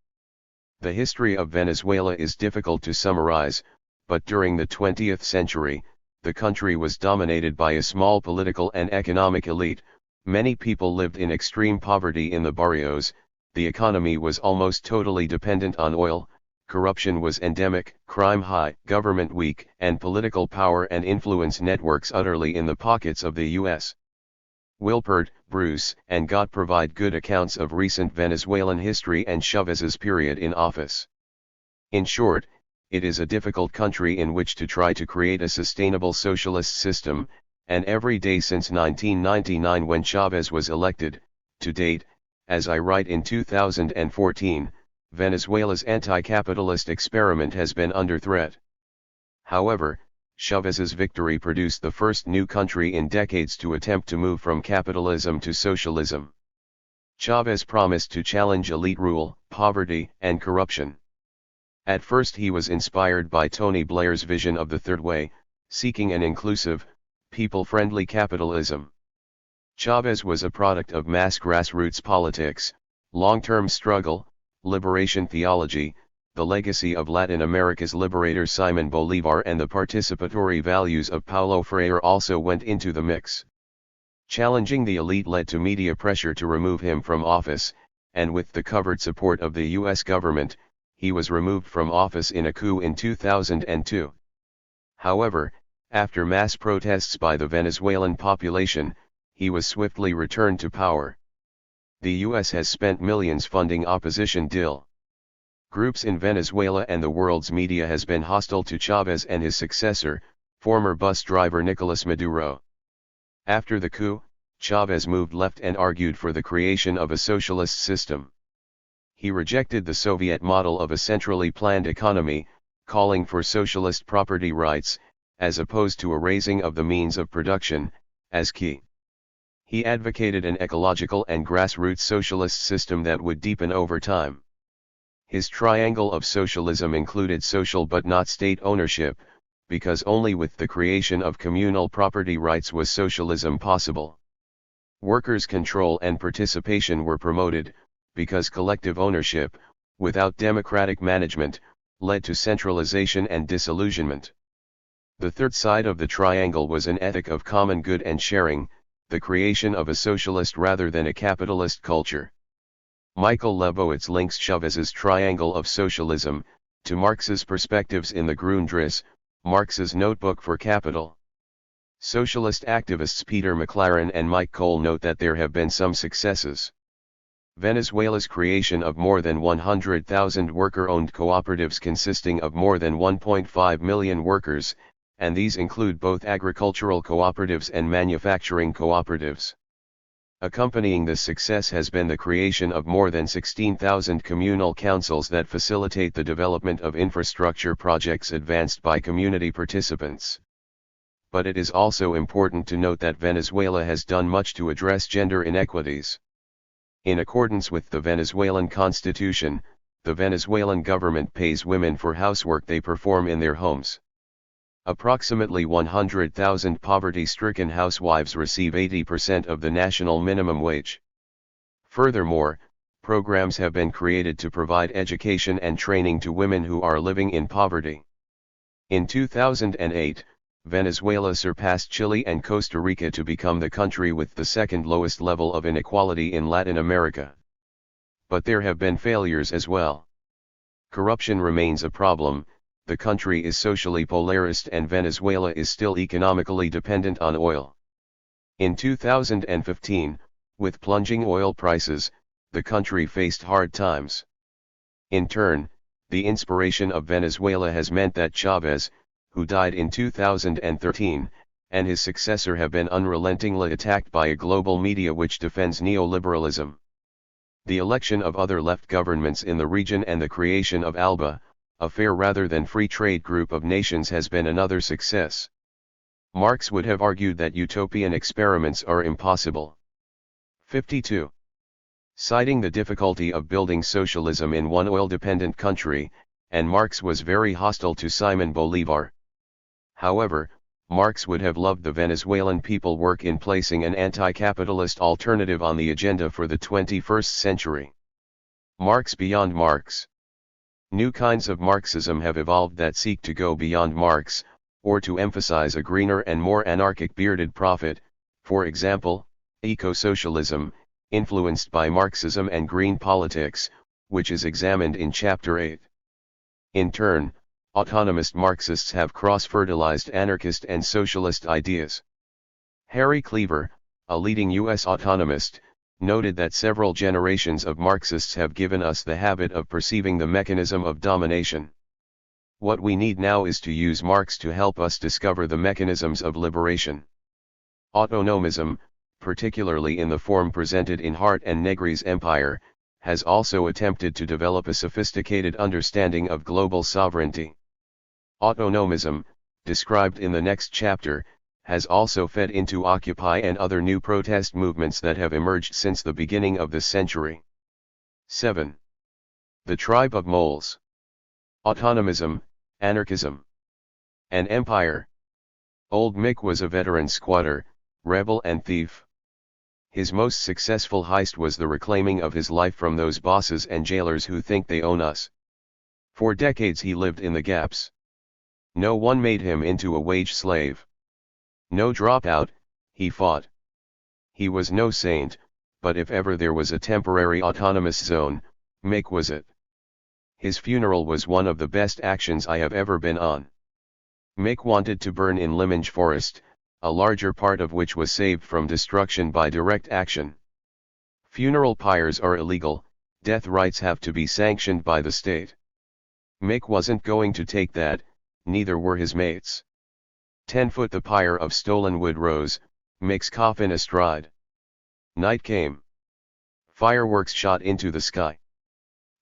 The history of Venezuela is difficult to summarize, but during the 20th century, the country was dominated by a small political and economic elite. Many people lived in extreme poverty in the barrios, the economy was almost totally dependent on oil, corruption was endemic, crime high, government weak, and political power and influence networks utterly in the pockets of the U.S. Wilpert, Bruce, and Gott provide good accounts of recent Venezuelan history and Chavez's period in office. In short, it is a difficult country in which to try to create a sustainable socialist system, and every day since 1999 when Chavez was elected, to date, as I write in 2014, Venezuela's anti-capitalist experiment has been under threat. However, Chavez's victory produced the first new country in decades to attempt to move from capitalism to socialism. Chavez promised to challenge elite rule, poverty, and corruption. At first he was inspired by Tony Blair's vision of the Third Way, seeking an inclusive, people-friendly capitalism. Chavez was a product of mass grassroots politics, long-term struggle, liberation theology, the legacy of Latin America's liberator Simon Bolívar, and the participatory values of Paulo Freire also went into the mix. Challenging the elite led to media pressure to remove him from office, and with the covert support of the U.S. government, he was removed from office in a coup in 2002. However, after mass protests by the Venezuelan population, he was swiftly returned to power. The US has spent millions funding opposition DIL groups in Venezuela, and the world's media has been hostile to Chavez and his successor, former bus driver Nicolas Maduro. After the coup, Chavez moved left and argued for the creation of a socialist system. He rejected the Soviet model of a centrally planned economy, calling for socialist property rights, as opposed to a raising of the means of production, as key. He advocated an ecological and grassroots socialist system that would deepen over time. His triangle of socialism included social but not state ownership, because only with the creation of communal property rights was socialism possible. Workers' control and participation were promoted, because collective ownership, without democratic management, led to centralization and disillusionment. The third side of the triangle was an ethic of common good and sharing, the creation of a socialist rather than a capitalist culture. Michael Lebowitz links Chavez's triangle of socialism to Marx's perspectives in the Grundrisse, Marx's Notebook for Capital. Socialist activists Peter McLaren and Mike Cole note that there have been some successes. Venezuela's creation of more than 100,000 worker-owned cooperatives consisting of more than 1.5 million workers, and these include both agricultural cooperatives and manufacturing cooperatives. Accompanying this success has been the creation of more than 16,000 communal councils that facilitate the development of infrastructure projects advanced by community participants. But it is also important to note that Venezuela has done much to address gender inequities. In accordance with the Venezuelan constitution, the Venezuelan government pays women for housework they perform in their homes. Approximately 100,000 poverty-stricken housewives receive 80% of the national minimum wage. Furthermore, programs have been created to provide education and training to women who are living in poverty. In 2008, Venezuela surpassed Chile and Costa Rica to become the country with the second lowest level of inequality in Latin America. But there have been failures as well. Corruption remains a problem. The country is socially polarized and Venezuela is still economically dependent on oil. In 2015, with plunging oil prices, the country faced hard times. In turn, the inspiration of Venezuela has meant that Chavez, who died in 2013, and his successor have been unrelentingly attacked by a global media which defends neoliberalism. The election of other left governments in the region and the creation of ALBA, a fair rather than free trade group of nations, has been another success. Marx would have argued that utopian experiments are impossible. 52. Citing the difficulty of building socialism in one oil-dependent country, and Marx was very hostile to Simon Bolivar. However, Marx would have loved the Venezuelan people work in placing an anti-capitalist alternative on the agenda for the 21st century. Marx beyond Marx. New kinds of Marxism have evolved that seek to go beyond Marx, or to emphasize a greener and more anarchic bearded profit, for example, eco-socialism, influenced by Marxism and green politics, which is examined in Chapter 8. In turn, autonomist Marxists have cross-fertilized anarchist and socialist ideas. Harry Cleaver, a leading U.S. autonomist, noted that several generations of Marxists have given us the habit of perceiving the mechanism of domination. What we need now is to use Marx to help us discover the mechanisms of liberation. Autonomism, particularly in the form presented in Hart and Negri's Empire, has also attempted to develop a sophisticated understanding of global sovereignty. Autonomism, described in the next chapter, has also fed into Occupy and other new protest movements that have emerged since the beginning of the century. 7. The Tribe of Moles. Autonomism, Anarchism. An Empire. Old Mick was a veteran squatter, rebel and thief. His most successful heist was the reclaiming of his life from those bosses and jailers who think they own us. For decades he lived in the gaps. No one made him into a wage slave. No dropout, he fought. He was no saint, but if ever there was a temporary autonomous zone, Mick was it. His funeral was one of the best actions I have ever been on. Mick wanted to burn in Limonge Forest, a larger part of which was saved from destruction by direct action. Funeral pyres are illegal, death rites have to be sanctioned by the state. Mick wasn't going to take that, neither were his mates. 10 foot the pyre of stolen wood rose, Mick's coffin astride. Night came. Fireworks shot into the sky.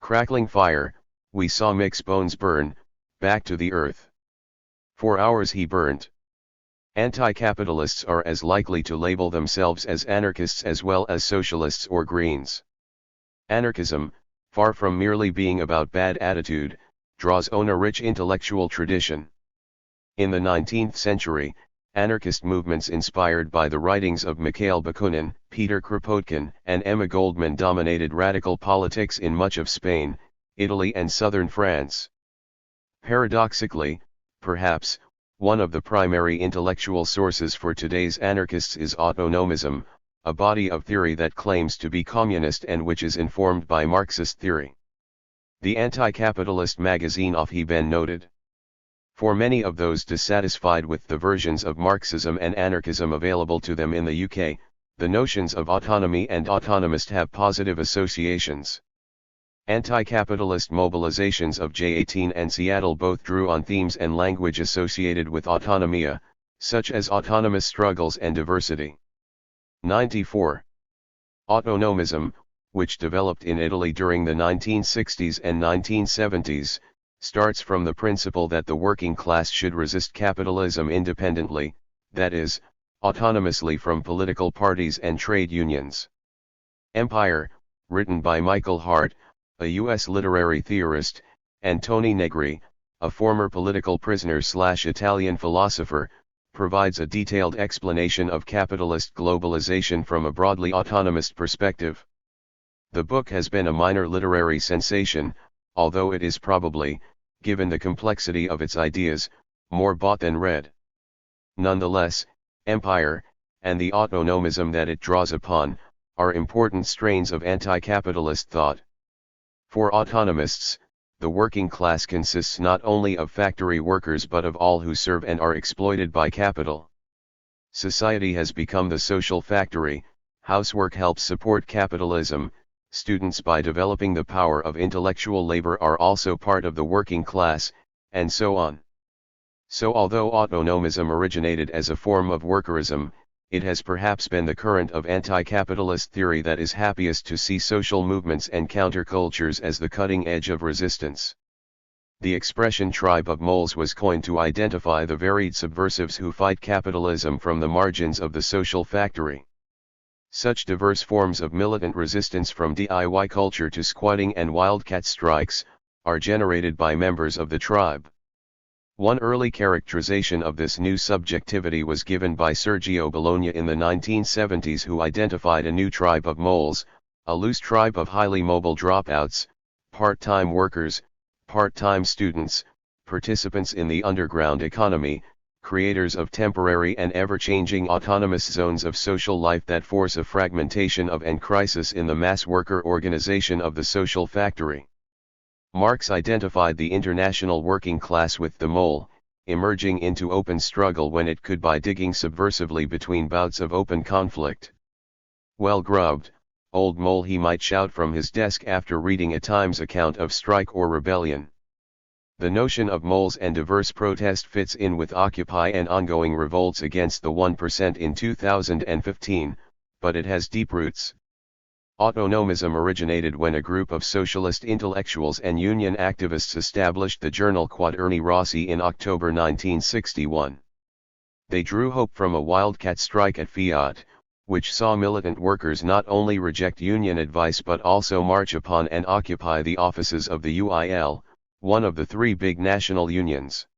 Crackling fire, we saw Mick's bones burn, back to the earth. For hours he burned. Anti-capitalists are as likely to label themselves as anarchists as well as socialists or Greens. Anarchism, far from merely being about bad attitude, draws on a rich intellectual tradition. In the 19th century, anarchist movements inspired by the writings of Mikhail Bakunin, Peter Kropotkin, and Emma Goldman dominated radical politics in much of Spain, Italy and southern France. Paradoxically, perhaps, one of the primary intellectual sources for today's anarchists is autonomism, a body of theory that claims to be communist and which is informed by Marxist theory. The anti-capitalist magazine Aufheben Ben noted. For many of those dissatisfied with the versions of Marxism and anarchism available to them in the UK, the notions of autonomy and autonomist have positive associations. Anti-capitalist mobilizations of J18 and Seattle both drew on themes and language associated with autonomia, such as autonomous struggles and diversity. 94. Autonomism, which developed in Italy during the 1960s and 1970s, starts from the principle that the working class should resist capitalism independently, that is, autonomously from political parties and trade unions. Empire, written by Michael Hart, a U.S. literary theorist, and Tony Negri, a former political prisoner/Italian philosopher, provides a detailed explanation of capitalist globalization from a broadly autonomist perspective. The book has been a minor literary sensation, although it is probably, given the complexity of its ideas, more bought than read. Nonetheless, Empire, and the autonomism that it draws upon, are important strains of anti-capitalist thought. For autonomists, the working class consists not only of factory workers but of all who serve and are exploited by capital. Society has become the social factory, housework helps support capitalism, students by developing the power of intellectual labor are also part of the working class, and so on. So although autonomism originated as a form of workerism, it has perhaps been the current of anti-capitalist theory that is happiest to see social movements and countercultures as the cutting edge of resistance. The expression tribe of moles was coined to identify the varied subversives who fight capitalism from the margins of the social factory. Such diverse forms of militant resistance from DIY culture to squatting and wildcat strikes, are generated by members of the tribe. One early characterization of this new subjectivity was given by Sergio Bologna in the 1970s, who identified a new tribe of moles, a loose tribe of highly mobile dropouts, part-time workers, part-time students, participants in the underground economy, creators of temporary and ever-changing autonomous zones of social life that force a fragmentation of and crisis in the mass worker organization of the social factory. Marx identified the international working class with the mole, emerging into open struggle when it could by digging subversively between bouts of open conflict. Well grubbed, old mole, he might shout from his desk after reading a Times account of strike or rebellion. The notion of moles and diverse protest fits in with Occupy and ongoing revolts against the 1% in 2015, but it has deep roots. Autonomism originated when a group of socialist intellectuals and union activists established the journal Quaderni Rossi in October 1961. They drew hope from a wildcat strike at Fiat, which saw militant workers not only reject union advice but also march upon and occupy the offices of the UIL, one of the three big national unions.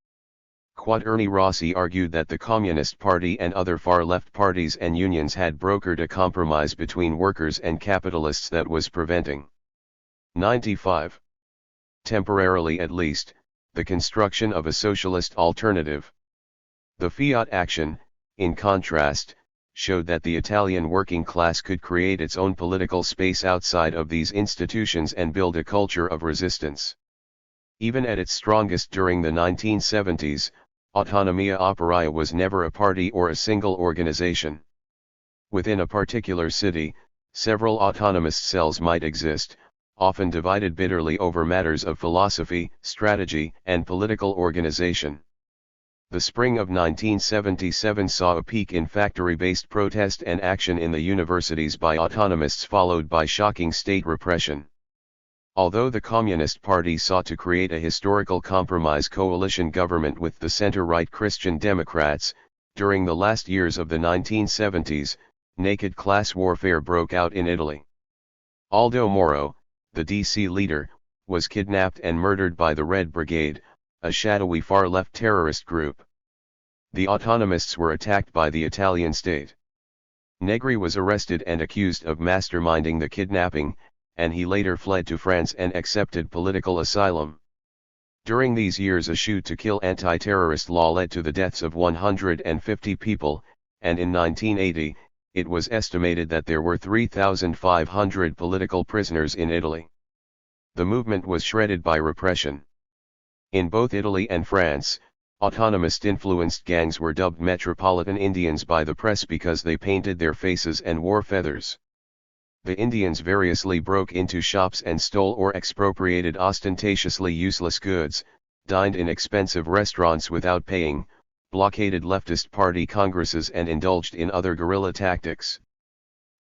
Quaderni Rossi argued that the Communist Party and other far-left parties and unions had brokered a compromise between workers and capitalists that was preventing 95. Temporarily at least, the construction of a socialist alternative. The Fiat action, in contrast, showed that the Italian working class could create its own political space outside of these institutions and build a culture of resistance. Even at its strongest during the 1970s, Autonomia operaia was never a party or a single organization. Within a particular city, several autonomous cells might exist, often divided bitterly over matters of philosophy, strategy, and political organization. The spring of 1977 saw a peak in factory-based protest and action in the universities by autonomists, followed by shocking state repression. Although the Communist Party sought to create a historical compromise coalition government with the center-right Christian Democrats, during the last years of the 1970s, naked class warfare broke out in Italy. Aldo Moro, the DC leader, was kidnapped and murdered by the Red Brigade, a shadowy far-left terrorist group. The autonomists were attacked by the Italian state. Negri was arrested and accused of masterminding the kidnapping, and he later fled to France and accepted political asylum. During these years, a shoot to kill anti-terrorist law led to the deaths of 150 people, and in 1980, it was estimated that there were 3,500 political prisoners in Italy. The movement was shredded by repression. In both Italy and France, autonomist-influenced gangs were dubbed Metropolitan Indians by the press because they painted their faces and wore feathers. The Indians variously broke into shops and stole or expropriated ostentatiously useless goods, dined in expensive restaurants without paying, blockaded leftist party congresses, and indulged in other guerrilla tactics.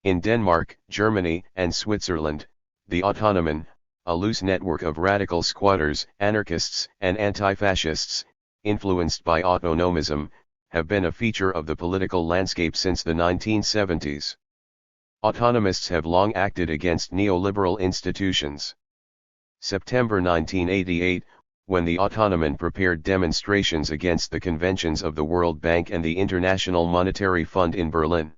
In Denmark, Germany, and Switzerland, the Autonomen, a loose network of radical squatters, anarchists, and anti-fascists, influenced by autonomism, have been a feature of the political landscape since the 1970s. Autonomists have long acted against neoliberal institutions. September 1988, when the Autonomen prepared demonstrations against the conventions of the World Bank and the International Monetary Fund in Berlin.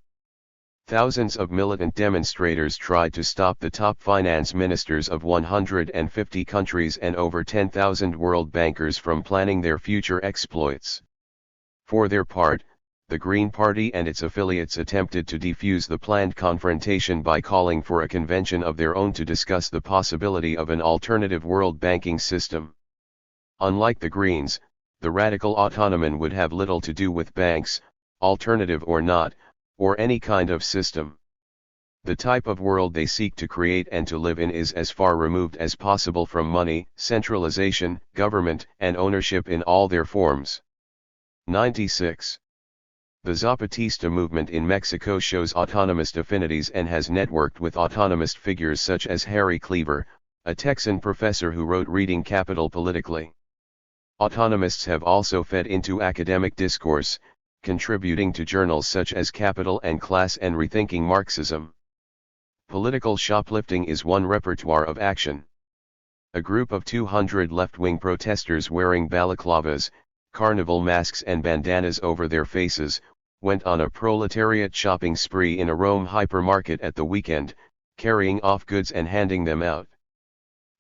Thousands of militant demonstrators tried to stop the top finance ministers of 150 countries and over 10,000 world bankers from planning their future exploits. For their part, the Green Party and its affiliates attempted to defuse the planned confrontation by calling for a convention of their own to discuss the possibility of an alternative world banking system. Unlike the Greens, the radical Autonomen would have little to do with banks, alternative or not, or any kind of system. The type of world they seek to create and to live in is as far removed as possible from money, centralization, government, and ownership in all their forms. 96. The Zapatista movement in Mexico shows autonomist affinities and has networked with autonomist figures such as Harry Cleaver, a Texan professor who wrote Reading Capital Politically. Autonomists have also fed into academic discourse, contributing to journals such as Capital and Class and Rethinking Marxism. Political shoplifting is one repertoire of action. A group of 200 left-wing protesters wearing balaclavas, carnival masks and bandanas over their faces, went on a proletariat shopping spree in a Rome hypermarket at the weekend, carrying off goods and handing them out.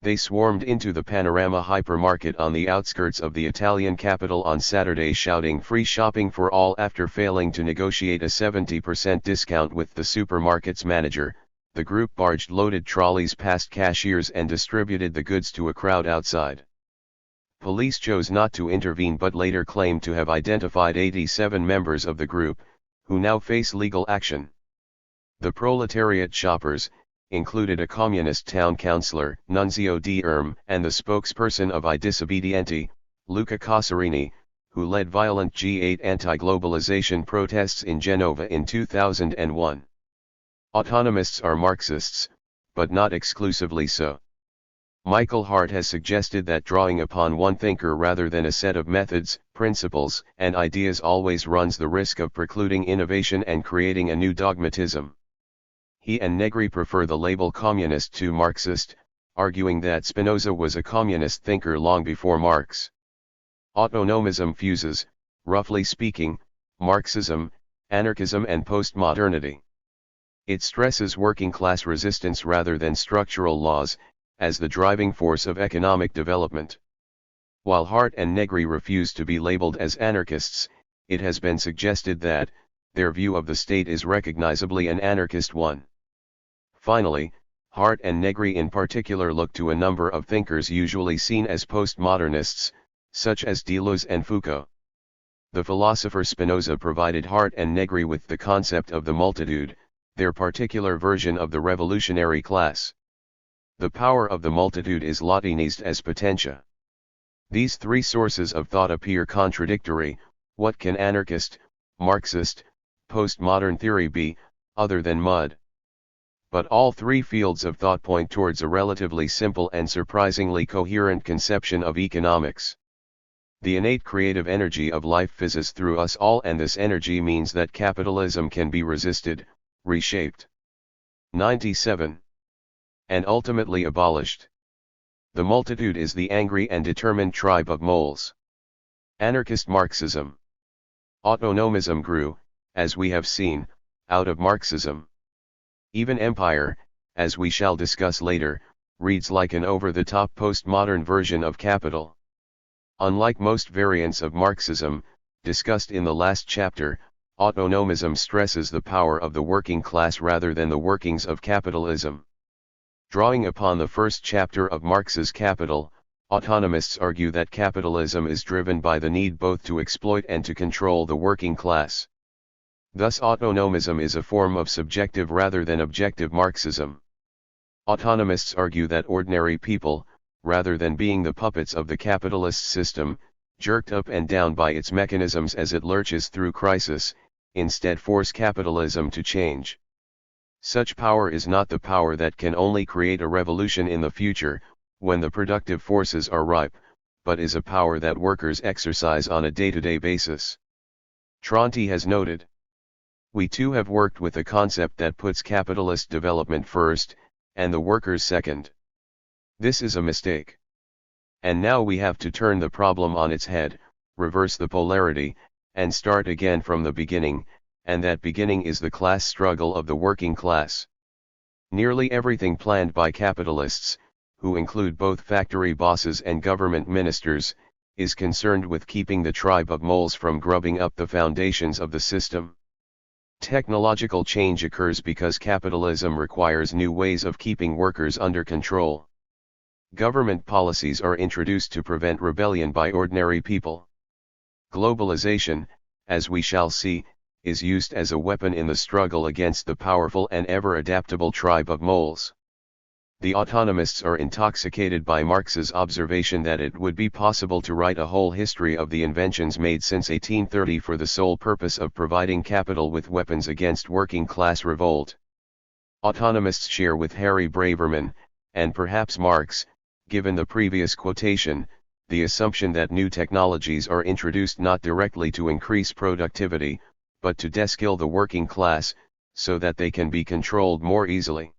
They swarmed into the Panorama hypermarket on the outskirts of the Italian capital on Saturday, shouting free shopping for all after failing to negotiate a 70% discount with the supermarket's manager. The group barged loaded trolleys past cashiers and distributed the goods to a crowd outside. Police chose not to intervene but later claimed to have identified 87 members of the group, who now face legal action. The proletariat shoppers included a communist town councillor, Nunzio di Erm, and the spokesperson of I Disobbedienti, Luca Cosarini, who led violent G8 anti-globalization protests in Genova in 2001. Autonomists are Marxists, but not exclusively so. Michael Hart has suggested that drawing upon one thinker rather than a set of methods, principles, and ideas always runs the risk of precluding innovation and creating a new dogmatism. He and Negri prefer the label communist to Marxist, arguing that Spinoza was a communist thinker long before Marx. Autonomism fuses, roughly speaking, Marxism, anarchism and postmodernity. It stresses working-class resistance rather than structural laws, as the driving force of economic development. While Hart and Negri refuse to be labeled as anarchists, it has been suggested that their view of the state is recognizably an anarchist one. Finally, Hart and Negri in particular look to a number of thinkers usually seen as postmodernists, such as Deleuze and Foucault. The philosopher Spinoza provided Hart and Negri with the concept of the multitude, their particular version of the revolutionary class. The power of the multitude is Latinized as potentia. These three sources of thought appear contradictory. What can anarchist, Marxist, postmodern theory be, other than mud? But all three fields of thought point towards a relatively simple and surprisingly coherent conception of economics. The innate creative energy of life fizzes through us all, and this energy means that capitalism can be resisted, reshaped. 97. And ultimately abolished. The multitude is the angry and determined tribe of moles. Anarchist Marxism. Autonomism grew, as we have seen, out of Marxism. Even empire, as we shall discuss later, reads like an over-the-top postmodern version of capital. Unlike most variants of Marxism, discussed in the last chapter, autonomism stresses the power of the working class rather than the workings of capitalism. Drawing upon the first chapter of Marx's Capital, autonomists argue that capitalism is driven by the need both to exploit and to control the working class. Thus autonomism is a form of subjective rather than objective Marxism. Autonomists argue that ordinary people, rather than being the puppets of the capitalist system, jerked up and down by its mechanisms as it lurches through crisis, instead force capitalism to change. Such power is not the power that can only create a revolution in the future, when the productive forces are ripe, but is a power that workers exercise on a day-to-day basis. Tronti has noted, "We too have worked with a concept that puts capitalist development first, and the workers second. This is a mistake. And now we have to turn the problem on its head, reverse the polarity, and start again from the beginning, and that beginning is the class struggle of the working class. Nearly everything planned by capitalists, who include both factory bosses and government ministers, is concerned with keeping the tribe of moles from grubbing up the foundations of the system. Technological change occurs because capitalism requires new ways of keeping workers under control. Government policies are introduced to prevent rebellion by ordinary people. Globalization, as we shall see, is used as a weapon in the struggle against the powerful and ever-adaptable tribe of moles. The autonomists are intoxicated by Marx's observation that it would be possible to write a whole history of the inventions made since 1830 for the sole purpose of providing capital with weapons against working-class revolt. Autonomists share with Harry Braverman, and perhaps Marx, given the previous quotation, the assumption that new technologies are introduced not directly to increase productivity, but to deskill the working class, so that they can be controlled more easily.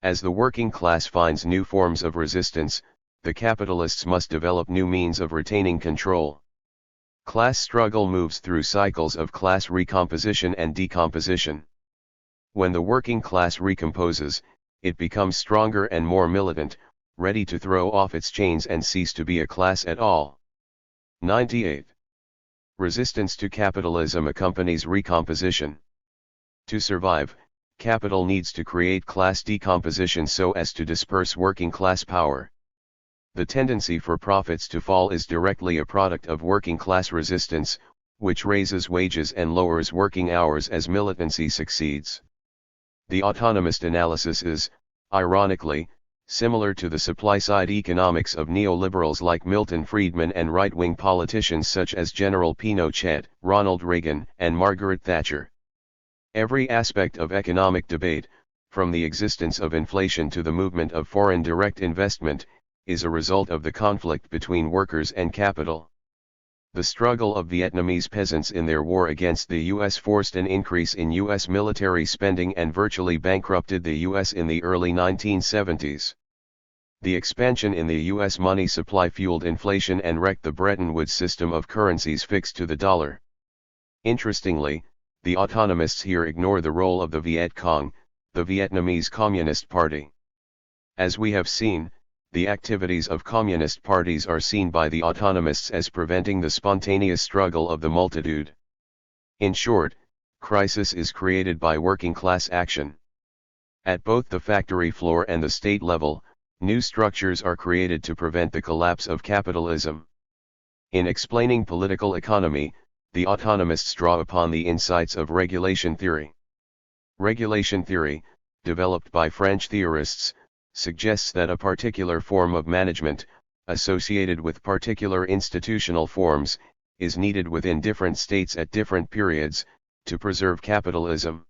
As the working class finds new forms of resistance, the capitalists must develop new means of retaining control. Class struggle moves through cycles of class recomposition and decomposition. When the working class recomposes, it becomes stronger and more militant, ready to throw off its chains and cease to be a class at all. 98. Resistance to capitalism accompanies recomposition. To survive, capital needs to create class decomposition so as to disperse working class power. The tendency for profits to fall is directly a product of working class resistance, which raises wages and lowers working hours as militancy succeeds. The autonomist analysis is, ironically, similar to the supply-side economics of neoliberals like Milton Friedman and right-wing politicians such as General Pinochet, Ronald Reagan, and Margaret Thatcher. Every aspect of economic debate, from the existence of inflation to the movement of foreign direct investment, is a result of the conflict between workers and capital. The struggle of Vietnamese peasants in their war against the U.S. forced an increase in U.S. military spending and virtually bankrupted the U.S. in the early 1970s. The expansion in the U.S. money supply fueled inflation and wrecked the Bretton Woods system of currencies fixed to the dollar. Interestingly, the autonomists here ignore the role of the Viet Cong, the Vietnamese Communist Party. As we have seen, the activities of communist parties are seen by the autonomists as preventing the spontaneous struggle of the multitude. In short, crisis is created by working class action. At both the factory floor and the state level, new structures are created to prevent the collapse of capitalism. In explaining political economy, the autonomists draw upon the insights of regulation theory. Regulation theory, developed by French theorists, suggests that a particular form of management, associated with particular institutional forms, is needed within different states at different periods, to preserve capitalism.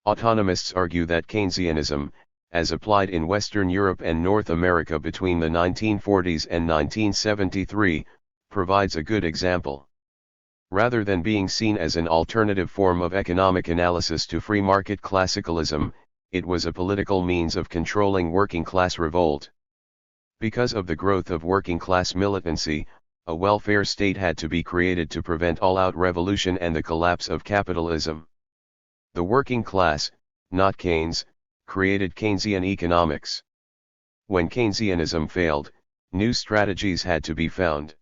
Autonomists argue that Keynesianism, as applied in Western Europe and North America between the 1940s and 1973, provides a good example. Rather than being seen as an alternative form of economic analysis to free market classicalism, it was a political means of controlling working class revolt. Because of the growth of working class militancy, a welfare state had to be created to prevent all-out revolution and the collapse of capitalism. The working class, not Keynes, created Keynesian economics. When Keynesianism failed, new strategies had to be found.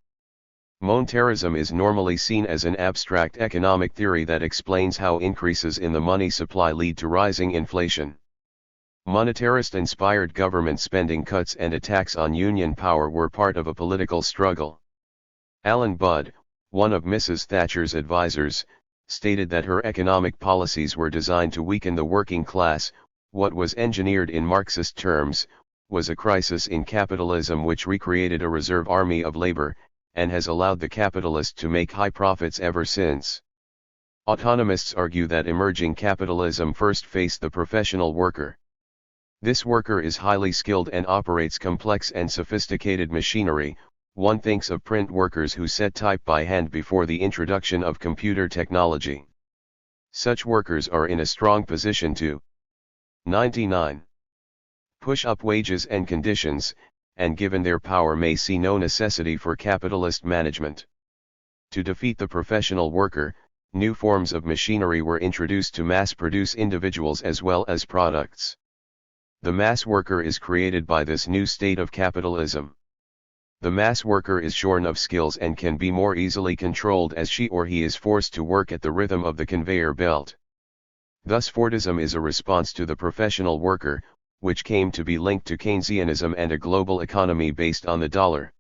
Monetarism is normally seen as an abstract economic theory that explains how increases in the money supply lead to rising inflation. Monetarist-inspired government spending cuts and attacks on union power were part of a political struggle. Alan Budd, one of Mrs. Thatcher's advisors, stated that her economic policies were designed to weaken the working class. What was engineered in Marxist terms, was a crisis in capitalism which recreated a reserve army of labor, and has allowed the capitalist to make high profits ever since. Autonomists argue that emerging capitalism first faced the professional worker. This worker is highly skilled and operates complex and sophisticated machinery. One thinks of print workers who set type by hand before the introduction of computer technology. Such workers are in a strong position to 99. Push up wages and conditions, and given their power may see no necessity for capitalist management. To defeat the professional worker, new forms of machinery were introduced to mass-produce individuals as well as products. The mass worker is created by this new state of capitalism. The mass worker is shorn of skills and can be more easily controlled as she or he is forced to work at the rhythm of the conveyor belt. Thus Fordism is a response to the professional worker, which came to be linked to Keynesianism and a global economy based on the dollar.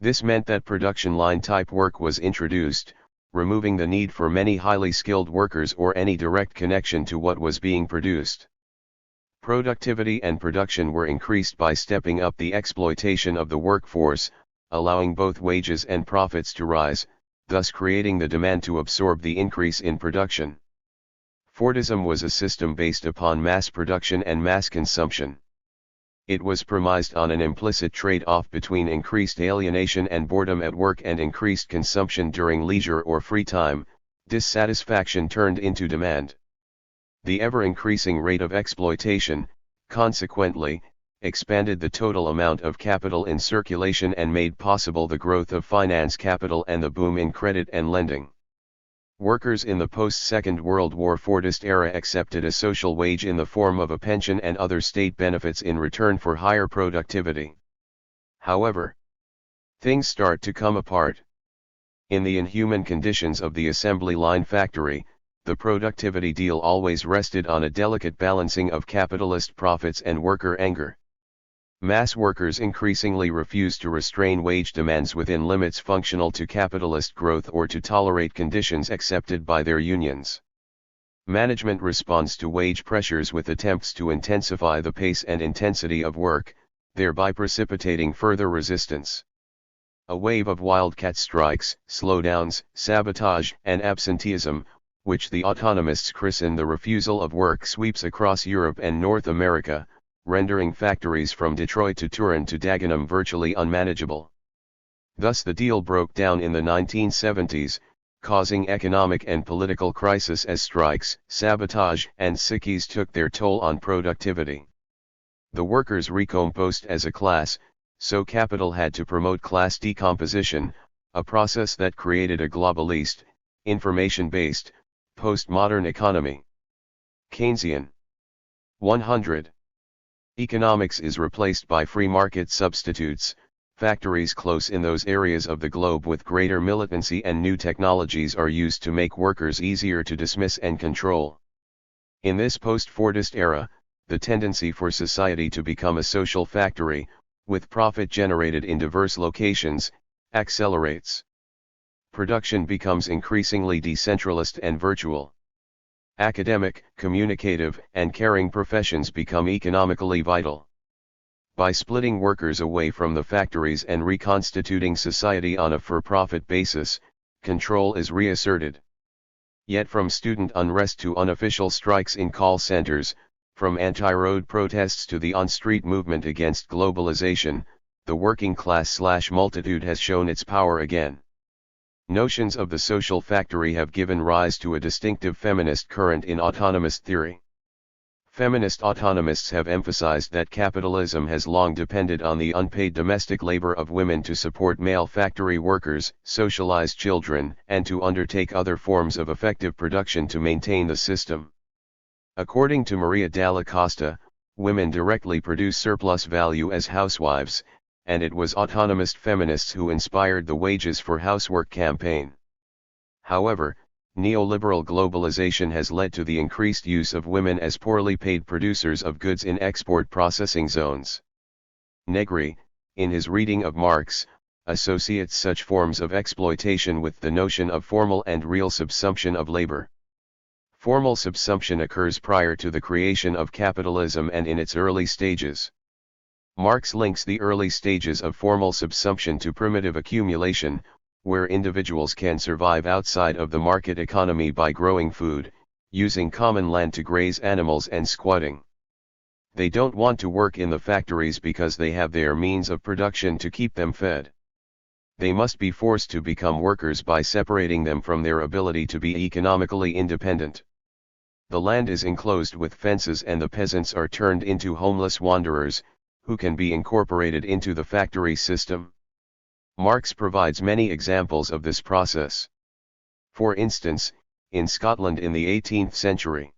This meant that production line type work was introduced, removing the need for many highly skilled workers or any direct connection to what was being produced. Productivity and production were increased by stepping up the exploitation of the workforce, allowing both wages and profits to rise, thus creating the demand to absorb the increase in production. Fordism was a system based upon mass production and mass consumption. It was premised on an implicit trade-off between increased alienation and boredom at work and increased consumption during leisure or free time. Dissatisfaction turned into demand. The ever-increasing rate of exploitation, consequently, expanded the total amount of capital in circulation and made possible the growth of finance capital and the boom in credit and lending. Workers in the post-Second World War Fordist era accepted a social wage in the form of a pension and other state benefits in return for higher productivity. However, things start to come apart. In the inhuman conditions of the assembly line factory, the productivity deal always rested on a delicate balancing of capitalist profits and worker anger. Mass workers increasingly refused to restrain wage demands within limits functional to capitalist growth or to tolerate conditions accepted by their unions. Management responds to wage pressures with attempts to intensify the pace and intensity of work, thereby precipitating further resistance. A wave of wildcat strikes, slowdowns, sabotage, and absenteeism, which the autonomists christen the refusal of work, sweeps across Europe and North America, rendering factories from Detroit to Turin to Dagenham virtually unmanageable. Thus the deal broke down in the 1970s, causing economic and political crisis as strikes, sabotage, and sickies took their toll on productivity. The workers recomposed as a class, so capital had to promote class decomposition, a process that created a globalist, information-based, postmodern economy. Keynesian 100. Economics is replaced by free market substitutes, factories close in those areas of the globe with greater militancy and new technologies are used to make workers easier to dismiss and control. In this post-Fordist era, the tendency for society to become a social factory, with profit generated in diverse locations, accelerates. production becomes increasingly decentralized and virtual. Academic, communicative, and caring professions become economically vital. By splitting workers away from the factories and reconstituting society on a for-profit basis, control is reasserted. Yet from student unrest to unofficial strikes in call centers, from anti-road protests to the on-street movement against globalization, the working class/multitude has shown its power again. Notions of the social factory have given rise to a distinctive feminist current in autonomist theory. Feminist autonomists have emphasized that capitalism has long depended on the unpaid domestic labor of women to support male factory workers, socialize children, and to undertake other forms of effective production to maintain the system. According to Maria Dalla Costa, women directly produce surplus value as housewives, and it was autonomist feminists who inspired the Wages for Housework campaign. However, neoliberal globalization has led to the increased use of women as poorly paid producers of goods in export processing zones. Negri, in his reading of Marx, associates such forms of exploitation with the notion of formal and real subsumption of labor. Formal subsumption occurs prior to the creation of capitalism and in its early stages. Marx links the early stages of formal subsumption to primitive accumulation, where individuals can survive outside of the market economy by growing food, using common land to graze animals and squatting. They don't want to work in the factories because they have their means of production to keep them fed. They must be forced to become workers by separating them from their ability to be economically independent. The land is enclosed with fences and the peasants are turned into homeless wanderers, who can be incorporated into the factory system. Marx provides many examples of this process. For instance, in Scotland in the 18th century,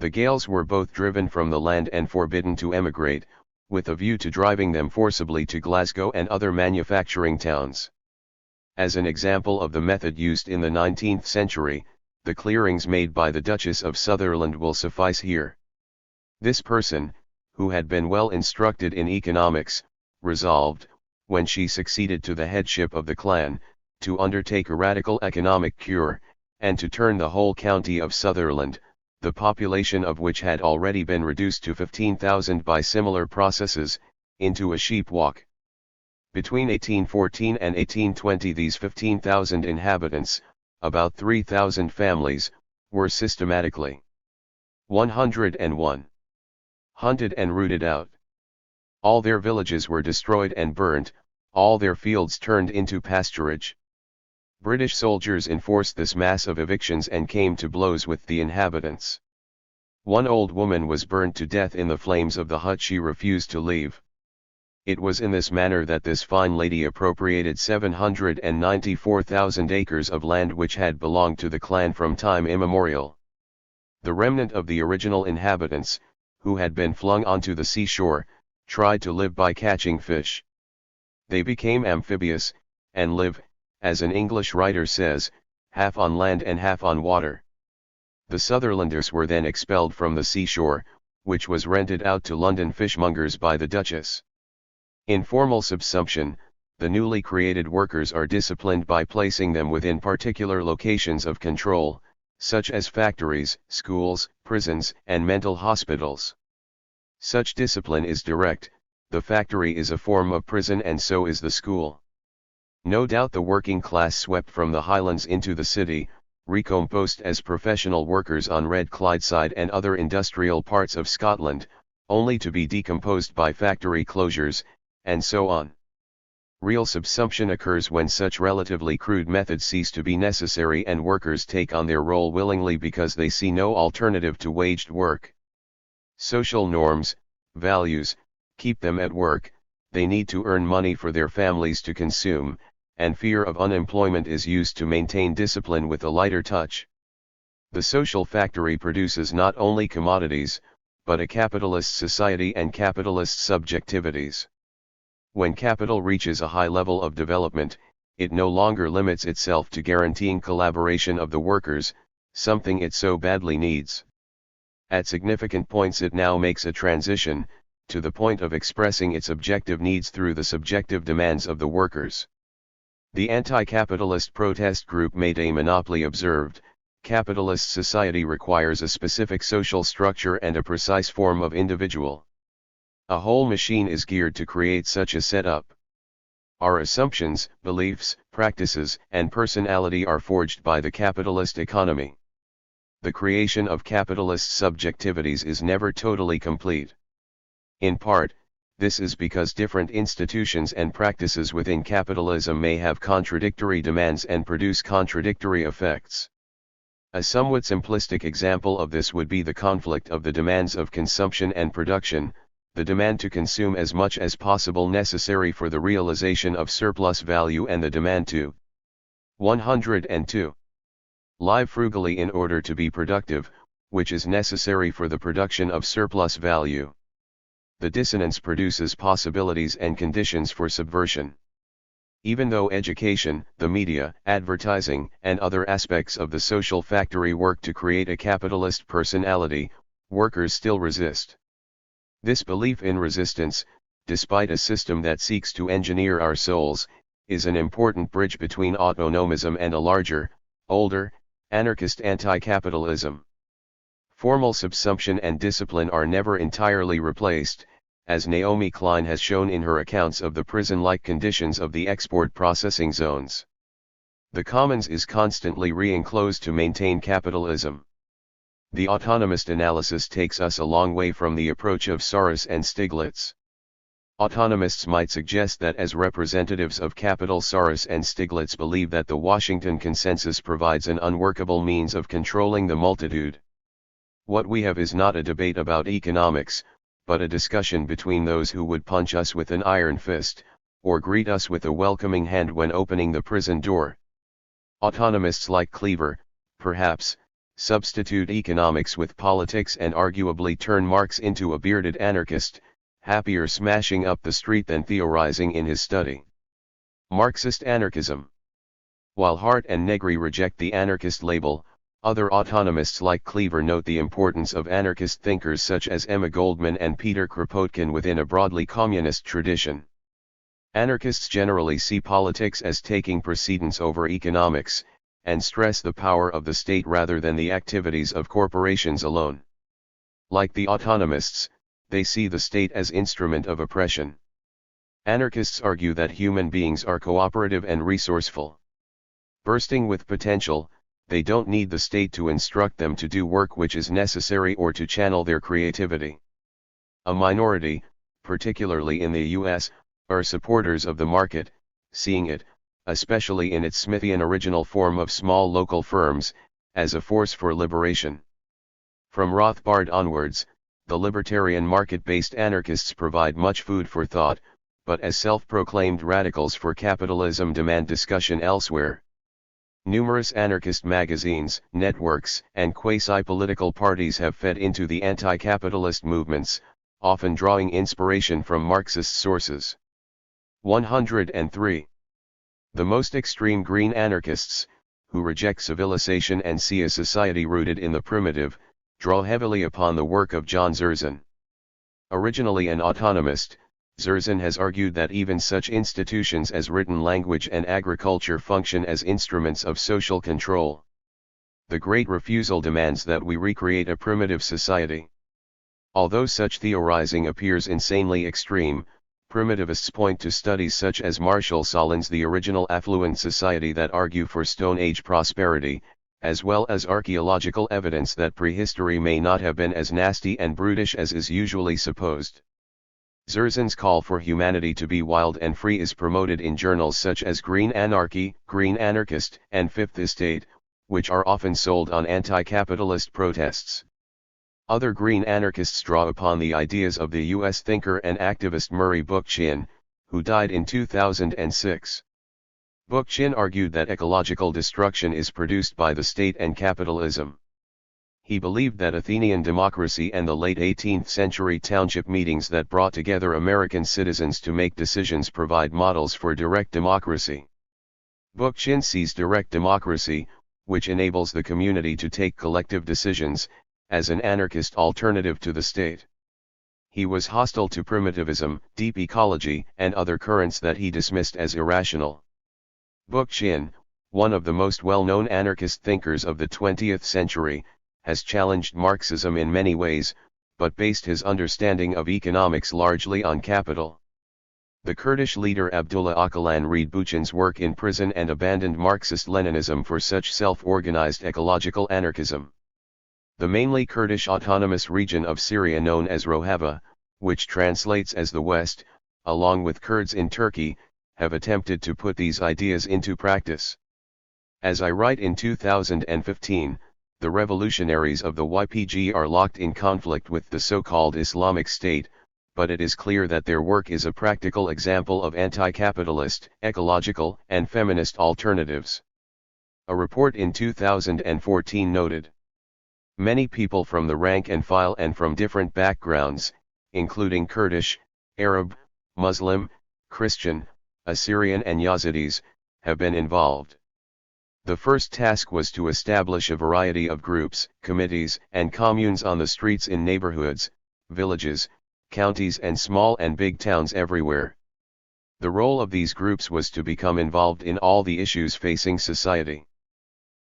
the Gaels were both driven from the land and forbidden to emigrate, with a view to driving them forcibly to Glasgow and other manufacturing towns. As an example of the method used in the 19th century, the clearings made by the Duchess of Sutherland will suffice here. This person, who had been well instructed in economics, resolved, when she succeeded to the headship of the clan, to undertake a radical economic cure, and to turn the whole county of Sutherland, the population of which had already been reduced to 15,000 by similar processes, into a sheep walk. Between 1814 and 1820 these 15,000 inhabitants, about 3,000 families, were systematically 101. Hunted and rooted out. All their villages were destroyed and burnt, all their fields turned into pasturage. British soldiers enforced this mass of evictions and came to blows with the inhabitants. One old woman was burnt to death in the flames of the hut she refused to leave. It was in this manner that this fine lady appropriated 794,000 acres of land which had belonged to the clan from time immemorial. The remnant of the original inhabitants, who had been flung onto the seashore, tried to live by catching fish. They became amphibious, and live, as an English writer says, half on land and half on water. The Sutherlanders were then expelled from the seashore, which was rented out to London fishmongers by the Duchess. In formal subsumption, the newly created workers are disciplined by placing them within particular locations of control, such as factories, schools, prisons, and mental hospitals. Such discipline is direct, the factory is a form of prison and so is the school. No doubt the working class swept from the highlands into the city, recomposed as professional workers on Red Clydeside and other industrial parts of Scotland, only to be decomposed by factory closures, and so on. Real subsumption occurs when such relatively crude methods cease to be necessary and workers take on their role willingly because they see no alternative to waged work. Social norms, values, keep them at work, they need to earn money for their families to consume, and fear of unemployment is used to maintain discipline with a lighter touch. The social factory produces not only commodities, but a capitalist society and capitalist subjectivities. When capital reaches a high level of development, it no longer limits itself to guaranteeing collaboration of the workers, something it so badly needs. At significant points it now makes a transition, to the point of expressing its objective needs through the subjective demands of the workers. The anti-capitalist protest group made a monopoly observed, capitalist society requires a specific social structure and a precise form of individual. A whole machine is geared to create such a setup. Our assumptions, beliefs, practices, and personality are forged by the capitalist economy. The creation of capitalist subjectivities is never totally complete. In part, this is because different institutions and practices within capitalism may have contradictory demands and produce contradictory effects. A somewhat simplistic example of this would be the conflict of the demands of consumption and production, the demand to consume as much as possible necessary for the realization of surplus value and the demand to 102. Live frugally in order to be productive, which is necessary for the production of surplus value. The dissonance produces possibilities and conditions for subversion. Even though education, the media, advertising, and other aspects of the social factory work to create a capitalist personality, workers still resist. This belief in resistance, despite a system that seeks to engineer our souls, is an important bridge between autonomism and a larger, older, anarchist anti-capitalism. Formal subsumption and discipline are never entirely replaced, as Naomi Klein has shown in her accounts of the prison-like conditions of the export processing zones. The commons is constantly re-enclosed to maintain capitalism. The autonomist analysis takes us a long way from the approach of Soros and Stiglitz. Autonomists might suggest that as representatives of capital, Soros and Stiglitz believe that the Washington Consensus provides an unworkable means of controlling the multitude. What we have is not a debate about economics, but a discussion between those who would punch us with an iron fist, or greet us with a welcoming hand when opening the prison door. Autonomists like Cleaver, perhaps, substitute economics with politics and arguably turn Marx into a bearded anarchist, happier smashing up the street than theorizing in his study. Marxist anarchism. While Hart and Negri reject the anarchist label, other autonomists like Cleaver note the importance of anarchist thinkers such as Emma Goldman and Peter Kropotkin within a broadly communist tradition. Anarchists generally see politics as taking precedence over economics, and stress the power of the state rather than the activities of corporations alone. Like the autonomists, they see the state as instrument of oppression. Anarchists argue that human beings are cooperative and resourceful. Bursting with potential, they don't need the state to instruct them to do work which is necessary or to channel their creativity. A minority, particularly in the US, are supporters of the market, seeing it, especially in its Smithian original form of small local firms, as a force for liberation. From Rothbard onwards, the libertarian market-based anarchists provide much food for thought, but as self-proclaimed radicals for capitalism demand discussion elsewhere. Numerous anarchist magazines, networks, and quasi-political parties have fed into the anti-capitalist movements, often drawing inspiration from Marxist sources. 103. The most extreme green anarchists, who reject civilization and see a society rooted in the primitive, draw heavily upon the work of John Zerzan. Originally an autonomist, Zerzan has argued that even such institutions as written language and agriculture function as instruments of social control. The Great Refusal demands that we recreate a primitive society. Although such theorizing appears insanely extreme, primitivists point to studies such as Marshall Sahlins' The Original Affluent Society that argue for Stone Age prosperity, as well as archaeological evidence that prehistory may not have been as nasty and brutish as is usually supposed. Zerzan's call for humanity to be wild and free is promoted in journals such as Green Anarchy, Green Anarchist, and Fifth Estate, which are often sold on anti-capitalist protests. Other green anarchists draw upon the ideas of the U.S. thinker and activist Murray Bookchin, who died in 2006. Bookchin argued that ecological destruction is produced by the state and capitalism. He believed that Athenian democracy and the late 18th century township meetings that brought together American citizens to make decisions provide models for direct democracy. Bookchin sees direct democracy, which enables the community to take collective decisions, as an anarchist alternative to the state. He was hostile to primitivism, deep ecology, and other currents that he dismissed as irrational. Bookchin, one of the most well-known anarchist thinkers of the 20th century, has challenged Marxism in many ways, but based his understanding of economics largely on capital. The Kurdish leader Abdullah Öcalan read Bookchin's work in prison and abandoned Marxist-Leninism for such self-organized ecological anarchism. The mainly Kurdish autonomous region of Syria known as Rojava, which translates as the West, along with Kurds in Turkey, have attempted to put these ideas into practice. As I write in 2015, the revolutionaries of the YPG are locked in conflict with the so-called Islamic State, but it is clear that their work is a practical example of anti-capitalist, ecological, and feminist alternatives. A report in 2014 noted, "Many people from the rank and file and from different backgrounds, including Kurdish, Arab, Muslim, Christian, Assyrian and Yazidis, have been involved." The first task was to establish a variety of groups, committees, and communes on the streets in neighborhoods, villages, counties and small and big towns everywhere. The role of these groups was to become involved in all the issues facing society.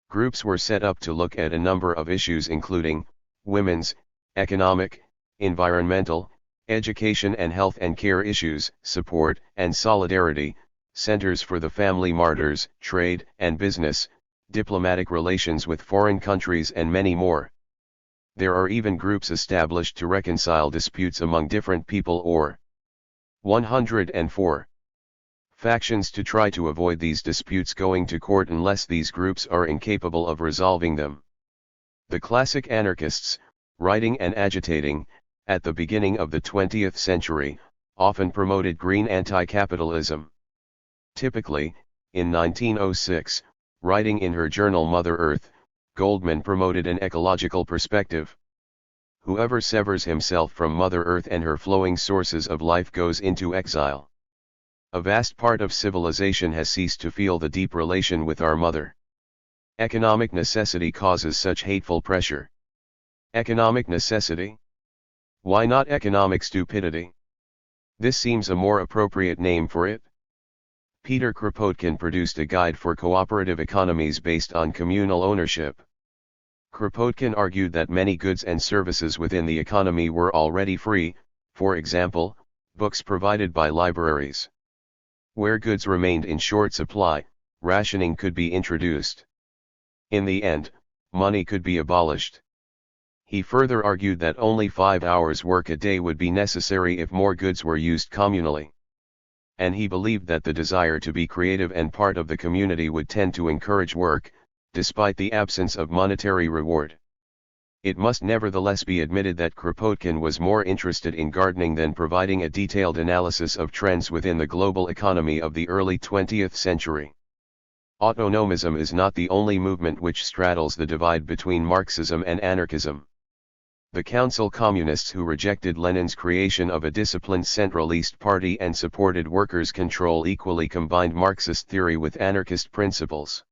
Groups were set up to look at a number of issues including women's, economic, environmental, education and health and care issues, support and solidarity, centers for the family martyrs, trade and business, diplomatic relations with foreign countries and many more. There are even groups established to reconcile disputes among different people or 104 factions to try to avoid these disputes going to court unless these groups are incapable of resolving them. The classic anarchists, writing and agitating, at the beginning of the 20th century, often promoted green anti-capitalism. Typically, in 1906, writing in her journal Mother Earth, Goldman promoted an ecological perspective. Whoever severs himself from Mother Earth and her flowing sources of life goes into exile. A vast part of civilization has ceased to feel the deep relation with our mother. Economic necessity causes such hateful pressure. Economic necessity? Why not economic stupidity? This seems a more appropriate name for it. Peter Kropotkin produced a guide for cooperative economies based on communal ownership. Kropotkin argued that many goods and services within the economy were already free, for example, books provided by libraries. Where goods remained in short supply, rationing could be introduced. In the end, money could be abolished. He further argued that only 5 hours work a day would be necessary if more goods were used communally. And he believed that the desire to be creative and part of the community would tend to encourage work, despite the absence of monetary reward. It must nevertheless be admitted that Kropotkin was more interested in gardening than providing a detailed analysis of trends within the global economy of the early 20th century. Autonomism is not the only movement which straddles the divide between Marxism and anarchism. The Council Communists who rejected Lenin's creation of a disciplined centralist party and supported workers' control equally combined Marxist theory with anarchist principles.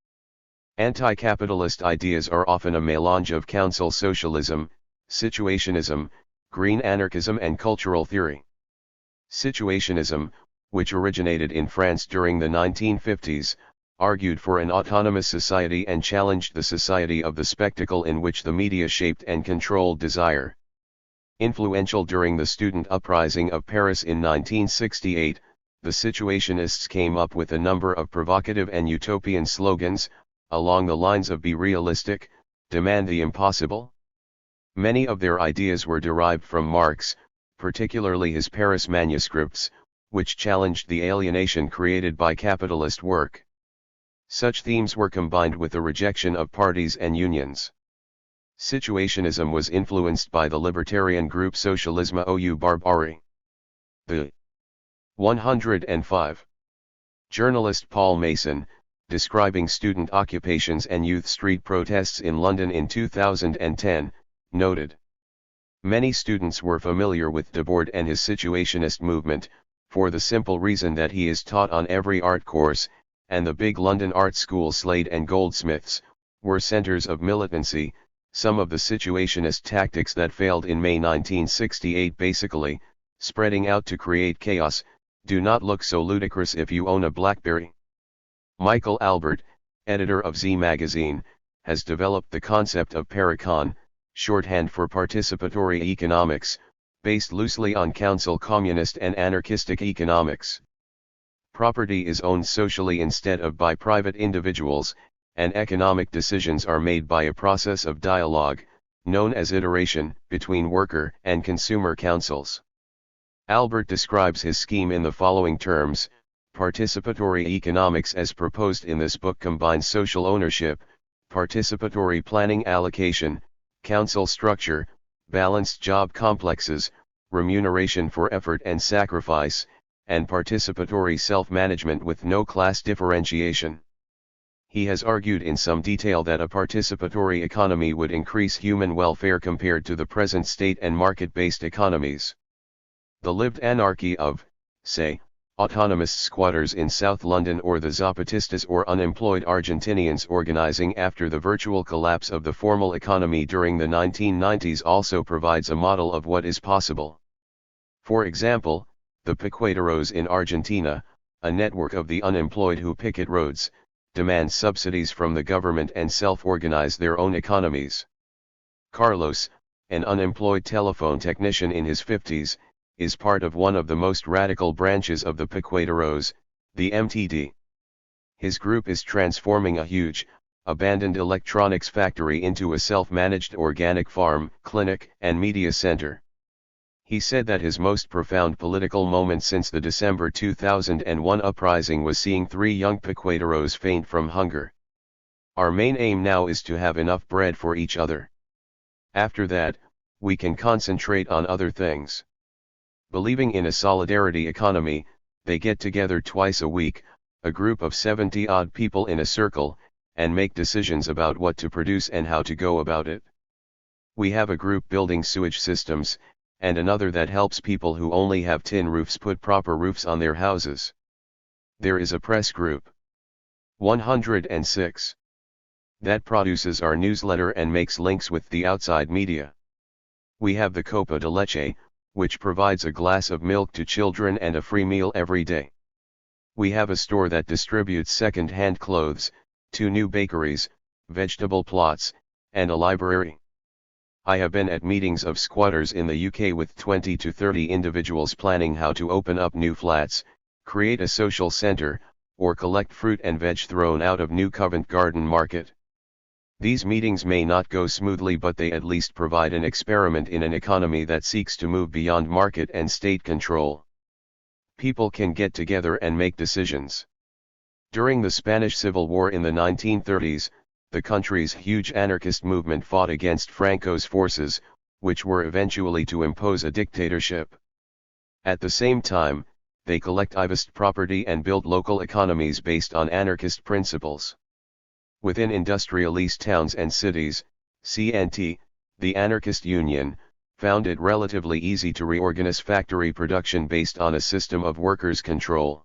Anti-capitalist ideas are often a melange of council socialism, situationism, green anarchism and cultural theory. Situationism, which originated in France during the 1950s, argued for an autonomous society and challenged the society of the spectacle in which the media shaped and controlled desire. Influential during the student uprising of Paris in 1968, the situationists came up with a number of provocative and utopian slogans, along the lines of "be realistic, demand the impossible." Many of their ideas were derived from Marx, particularly his Paris manuscripts, which challenged the alienation created by capitalist work. Such themes were combined with the rejection of parties and unions. Situationism was influenced by the libertarian group Socialisme ou Barbarie. The 105. Journalist Paul Mason, describing student occupations and youth street protests in London in 2010, noted, "Many students were familiar with Debord and his situationist movement, for the simple reason that he is taught on every art course, and the big London art school Slade and Goldsmiths, were centers of militancy. Some of the situationist tactics that failed in May 1968 basically, spreading out to create chaos, do not look so ludicrous if you own a BlackBerry." Michael Albert, editor of Z Magazine, has developed the concept of paracon, shorthand for participatory economics, based loosely on council communist and anarchistic economics. Property is owned socially instead of by private individuals, and economic decisions are made by a process of dialogue, known as iteration, between worker and consumer councils. Albert describes his scheme in the following terms: participatory economics as proposed in this book combines social ownership, participatory planning allocation, council structure, balanced job complexes, remuneration for effort and sacrifice, and participatory self-management with no class differentiation. He has argued in some detail that a participatory economy would increase human welfare compared to the present state and market-based economies. The lived anarchy of, say, autonomous squatters in South London or the Zapatistas or unemployed Argentinians organizing after the virtual collapse of the formal economy during the 1990s also provides a model of what is possible. For example, the piqueteros in Argentina, a network of the unemployed who picket roads, demand subsidies from the government and self-organize their own economies. Carlos, an unemployed telephone technician in his 50s, is part of one of the most radical branches of the piqueteros, the MTD. His group is transforming a huge, abandoned electronics factory into a self-managed organic farm, clinic, and media center. He said that his most profound political moment since the December 2001 uprising was seeing 3 young piqueteros faint from hunger. Our main aim now is to have enough bread for each other. After that, we can concentrate on other things. Believing in a solidarity economy, they get together twice a week, a group of 70-odd people in a circle, and make decisions about what to produce and how to go about it. We have a group building sewage systems, and another that helps people who only have tin roofs put proper roofs on their houses. There is a press group, 106, that produces our newsletter and makes links with the outside media. We have the Copa de Leche, which provides a glass of milk to children and a free meal every day. We have a store that distributes second-hand clothes, 2 new bakeries, vegetable plots, and a library. I have been at meetings of squatters in the UK with 20 to 30 individuals planning how to open up new flats, create a social centre, or collect fruit and veg thrown out of New Covent Garden Market. These meetings may not go smoothly, but they at least provide an experiment in an economy that seeks to move beyond market and state control. People can get together and make decisions. During the Spanish Civil War in the 1930s, the country's huge anarchist movement fought against Franco's forces, which were eventually to impose a dictatorship. At the same time, they collectivized property and built local economies based on anarchist principles. Within industrialist towns and cities, CNT, the Anarchist Union, found it relatively easy to reorganize factory production based on a system of workers' control.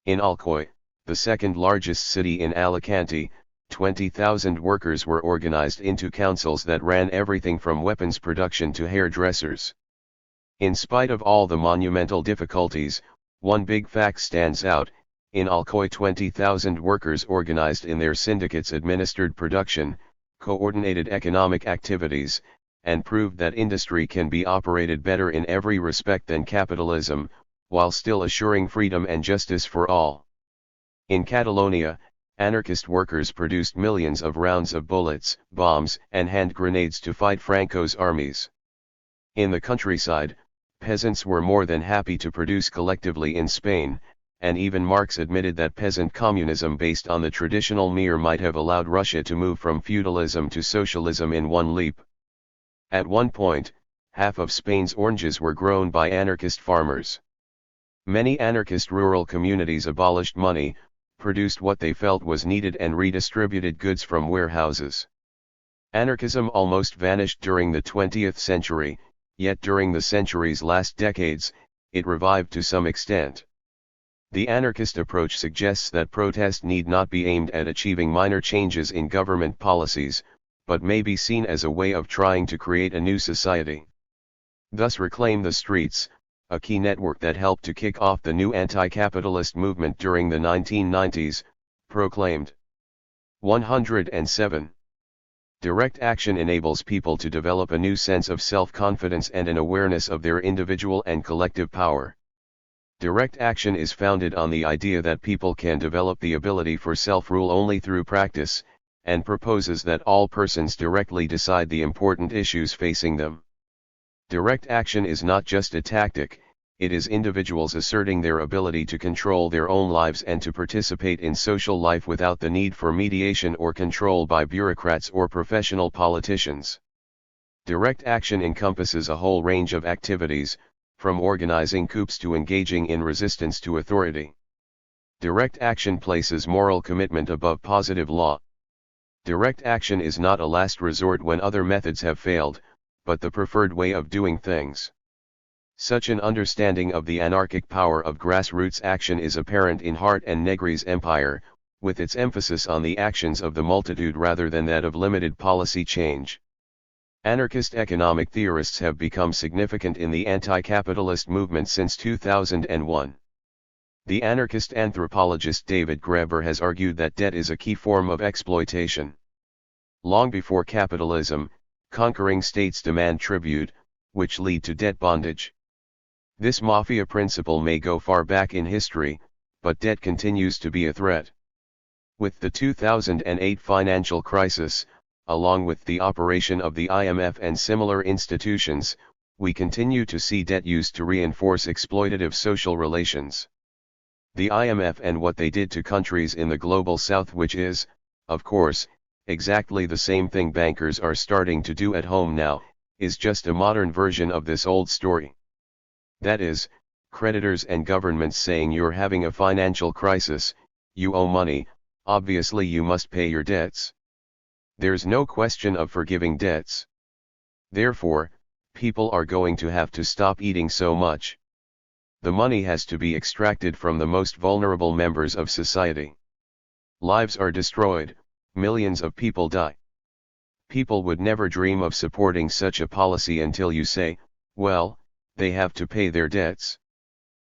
In Alcoy, the second largest city in Alicante, 20,000 workers were organized into councils that ran everything from weapons production to hairdressers. In spite of all the monumental difficulties, one big fact stands out: in Alcoy 20,000 workers organized in their syndicates administered production, coordinated economic activities, and proved that industry can be operated better in every respect than capitalism, while still assuring freedom and justice for all. In Catalonia, anarchist workers produced millions of rounds of bullets, bombs, and hand grenades to fight Franco's armies. In the countryside, peasants were more than happy to produce collectively in Spain, and even Marx admitted that peasant communism based on the traditional mir might have allowed Russia to move from feudalism to socialism in one leap. At one point, half of Spain's oranges were grown by anarchist farmers. Many anarchist rural communities abolished money, produced what they felt was needed, and redistributed goods from warehouses. Anarchism almost vanished during the 20th century, yet during the century's last decades, it revived to some extent. The anarchist approach suggests that protest need not be aimed at achieving minor changes in government policies, but may be seen as a way of trying to create a new society. Thus Reclaim the Streets, a key network that helped to kick off the new anti-capitalist movement during the 1990s, proclaimed. 107. Direct action enables people to develop a new sense of self-confidence and an awareness of their individual and collective power. Direct action is founded on the idea that people can develop the ability for self-rule only through practice, and proposes that all persons directly decide the important issues facing them. Direct action is not just a tactic, it is individuals asserting their ability to control their own lives and to participate in social life without the need for mediation or control by bureaucrats or professional politicians. Direct action encompasses a whole range of activities, from organizing coups to engaging in resistance to authority. Direct action places moral commitment above positive law. Direct action is not a last resort when other methods have failed, but the preferred way of doing things. Such an understanding of the anarchic power of grassroots action is apparent in Hart and Negri's empire, with its emphasis on the actions of the multitude rather than that of limited policy change. Anarchist economic theorists have become significant in the anti-capitalist movement since 2001. The anarchist anthropologist David Graeber has argued that debt is a key form of exploitation. Long before capitalism, conquering states demand tribute, which lead to debt bondage. This mafia principle may go far back in history, but debt continues to be a threat. With the 2008 financial crisis, along with the operation of the IMF and similar institutions, we continue to see debt used to reinforce exploitative social relations. The IMF and what they did to countries in the global south, which is, of course, exactly the same thing bankers are starting to do at home now, is just a modern version of this old story. That is, creditors and governments saying you're having a financial crisis, you owe money, obviously you must pay your debts. There's no question of forgiving debts. Therefore, people are going to have to stop eating so much. The money has to be extracted from the most vulnerable members of society. Lives are destroyed, millions of people die. People would never dream of supporting such a policy until you say, well, they have to pay their debts.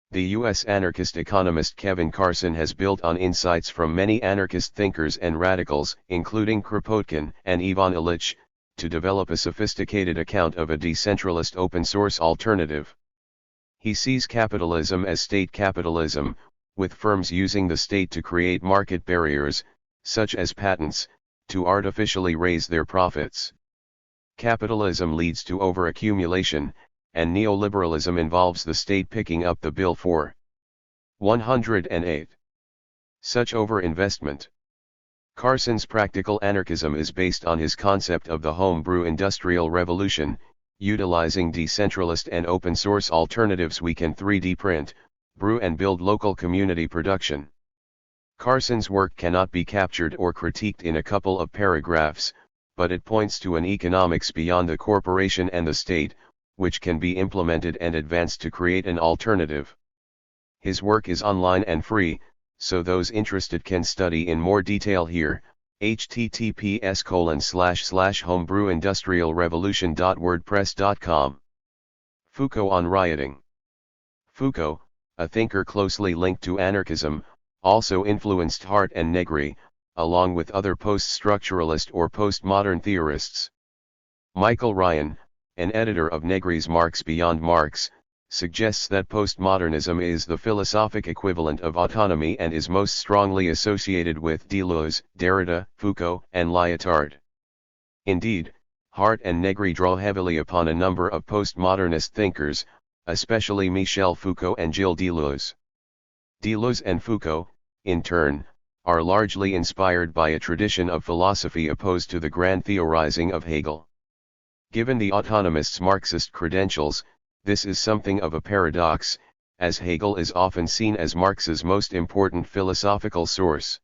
The U.S. anarchist economist Kevin Carson has built on insights from many anarchist thinkers and radicals, including Kropotkin and Ivan Illich, to develop a sophisticated account of a decentralist open-source alternative. He sees capitalism as state capitalism, with firms using the state to create market barriers, such as patents, to artificially raise their profits. Capitalism leads to overaccumulation, and neoliberalism involves the state picking up the bill for 108. Such overinvestment. Carson's practical anarchism is based on his concept of the home brew industrial revolution, utilizing decentralist and open source alternatives. We can 3D print, brew and build local community production. Carson's work cannot be captured or critiqued in a couple of paragraphs, but it points to an economics beyond the corporation and the state, which can be implemented and advanced to create an alternative. His work is online and free, so those interested can study in more detail here. https://homebrewindustrialrevolution.wordpress.com. Foucault on rioting. Foucault, a thinker closely linked to anarchism, also influenced Hart and Negri, along with other post-structuralist or postmodern theorists. Michael Ryan, an editor of Negri's Marx Beyond Marx, suggests that postmodernism is the philosophic equivalent of autonomy and is most strongly associated with Deleuze, Derrida, Foucault, and Lyotard. Indeed, Hart and Negri draw heavily upon a number of postmodernist thinkers, especially Michel Foucault and Gilles Deleuze. Deleuze and Foucault, in turn, are largely inspired by a tradition of philosophy opposed to the grand theorizing of Hegel. Given the autonomists' Marxist credentials, this is something of a paradox, as Hegel is often seen as Marx's most important philosophical source.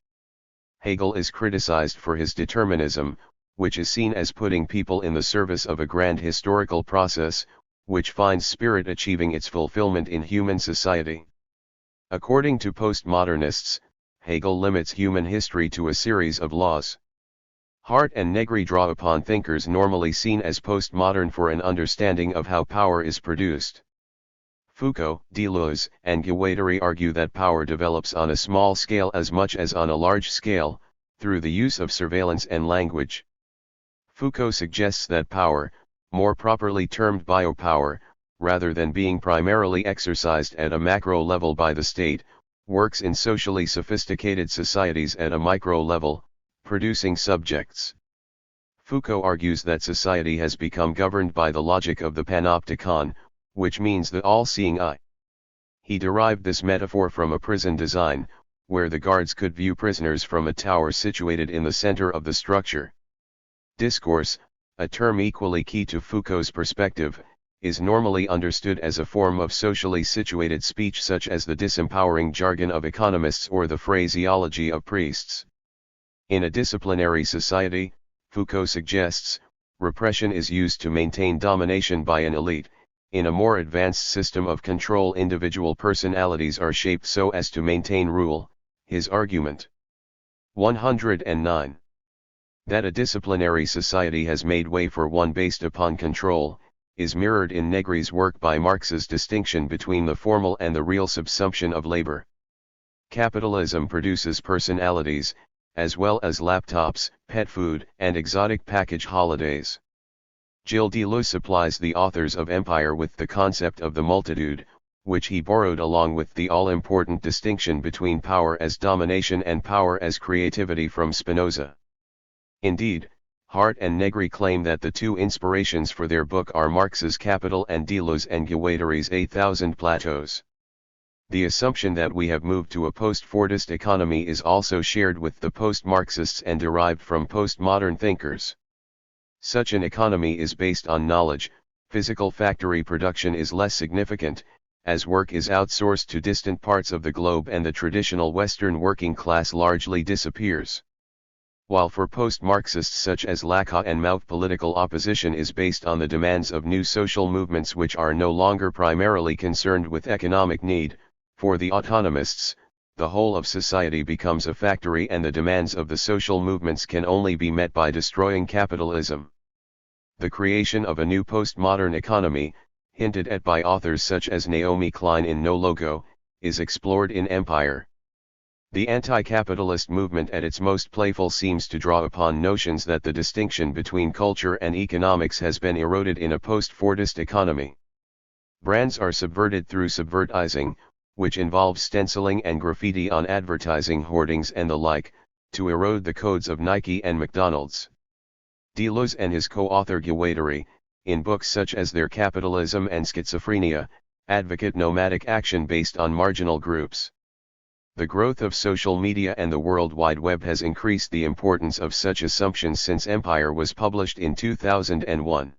Hegel is criticized for his determinism, which is seen as putting people in the service of a grand historical process, which finds spirit achieving its fulfillment in human society. According to postmodernists, Hegel limits human history to a series of laws. Hart and Negri draw upon thinkers normally seen as postmodern for an understanding of how power is produced. Foucault, Deleuze, and Guattari argue that power develops on a small scale as much as on a large scale, through the use of surveillance and language. Foucault suggests that power, more properly termed biopower, rather than being primarily exercised at a macro level by the state, works in socially sophisticated societies at a micro level, producing subjects. Foucault argues that society has become governed by the logic of the panopticon, which means the all-seeing eye. He derived this metaphor from a prison design, where the guards could view prisoners from a tower situated in the center of the structure. Discourse, a term equally key to Foucault's perspective, is normally understood as a form of socially situated speech such as the disempowering jargon of economists or the phraseology of priests. In a disciplinary society, Foucault suggests, repression is used to maintain domination by an elite. In a more advanced system of control, individual personalities are shaped so as to maintain rule. His argument. 109. That a disciplinary society has made way for one based upon control, is mirrored in Negri's work by Marx's distinction between the formal and the real subsumption of labor. Capitalism produces personalities, as well as laptops, pet food, and exotic package holidays. Gilles Deleuze supplies the authors of Empire with the concept of the multitude, which he borrowed along with the all-important distinction between power as domination and power as creativity from Spinoza. Indeed, Hart and Negri claim that the two inspirations for their book are Marx's Capital and Deleuze and Guattari's 8,000 Plateaus. The assumption that we have moved to a post-Fordist economy is also shared with the post-Marxists and derived from postmodern thinkers. Such an economy is based on knowledge. Physical factory production is less significant, as work is outsourced to distant parts of the globe and the traditional Western working class largely disappears. While for post-Marxists such as Lacan and Mauch, political opposition is based on the demands of new social movements which are no longer primarily concerned with economic need. For the autonomists, the whole of society becomes a factory and the demands of the social movements can only be met by destroying capitalism. The creation of a new postmodern economy, hinted at by authors such as Naomi Klein in No Logo, is explored in Empire. The anti-capitalist movement at its most playful seems to draw upon notions that the distinction between culture and economics has been eroded in a post-Fordist economy. Brands are subverted through subvertising, which involves stenciling and graffiti on advertising hoardings and the like, to erode the codes of Nike and McDonald's. Deleuze and his co-author Guattari, in books such as Their Capitalism and Schizophrenia, advocate nomadic action based on marginal groups. The growth of social media and the World Wide Web has increased the importance of such assumptions since Empire was published in 2001.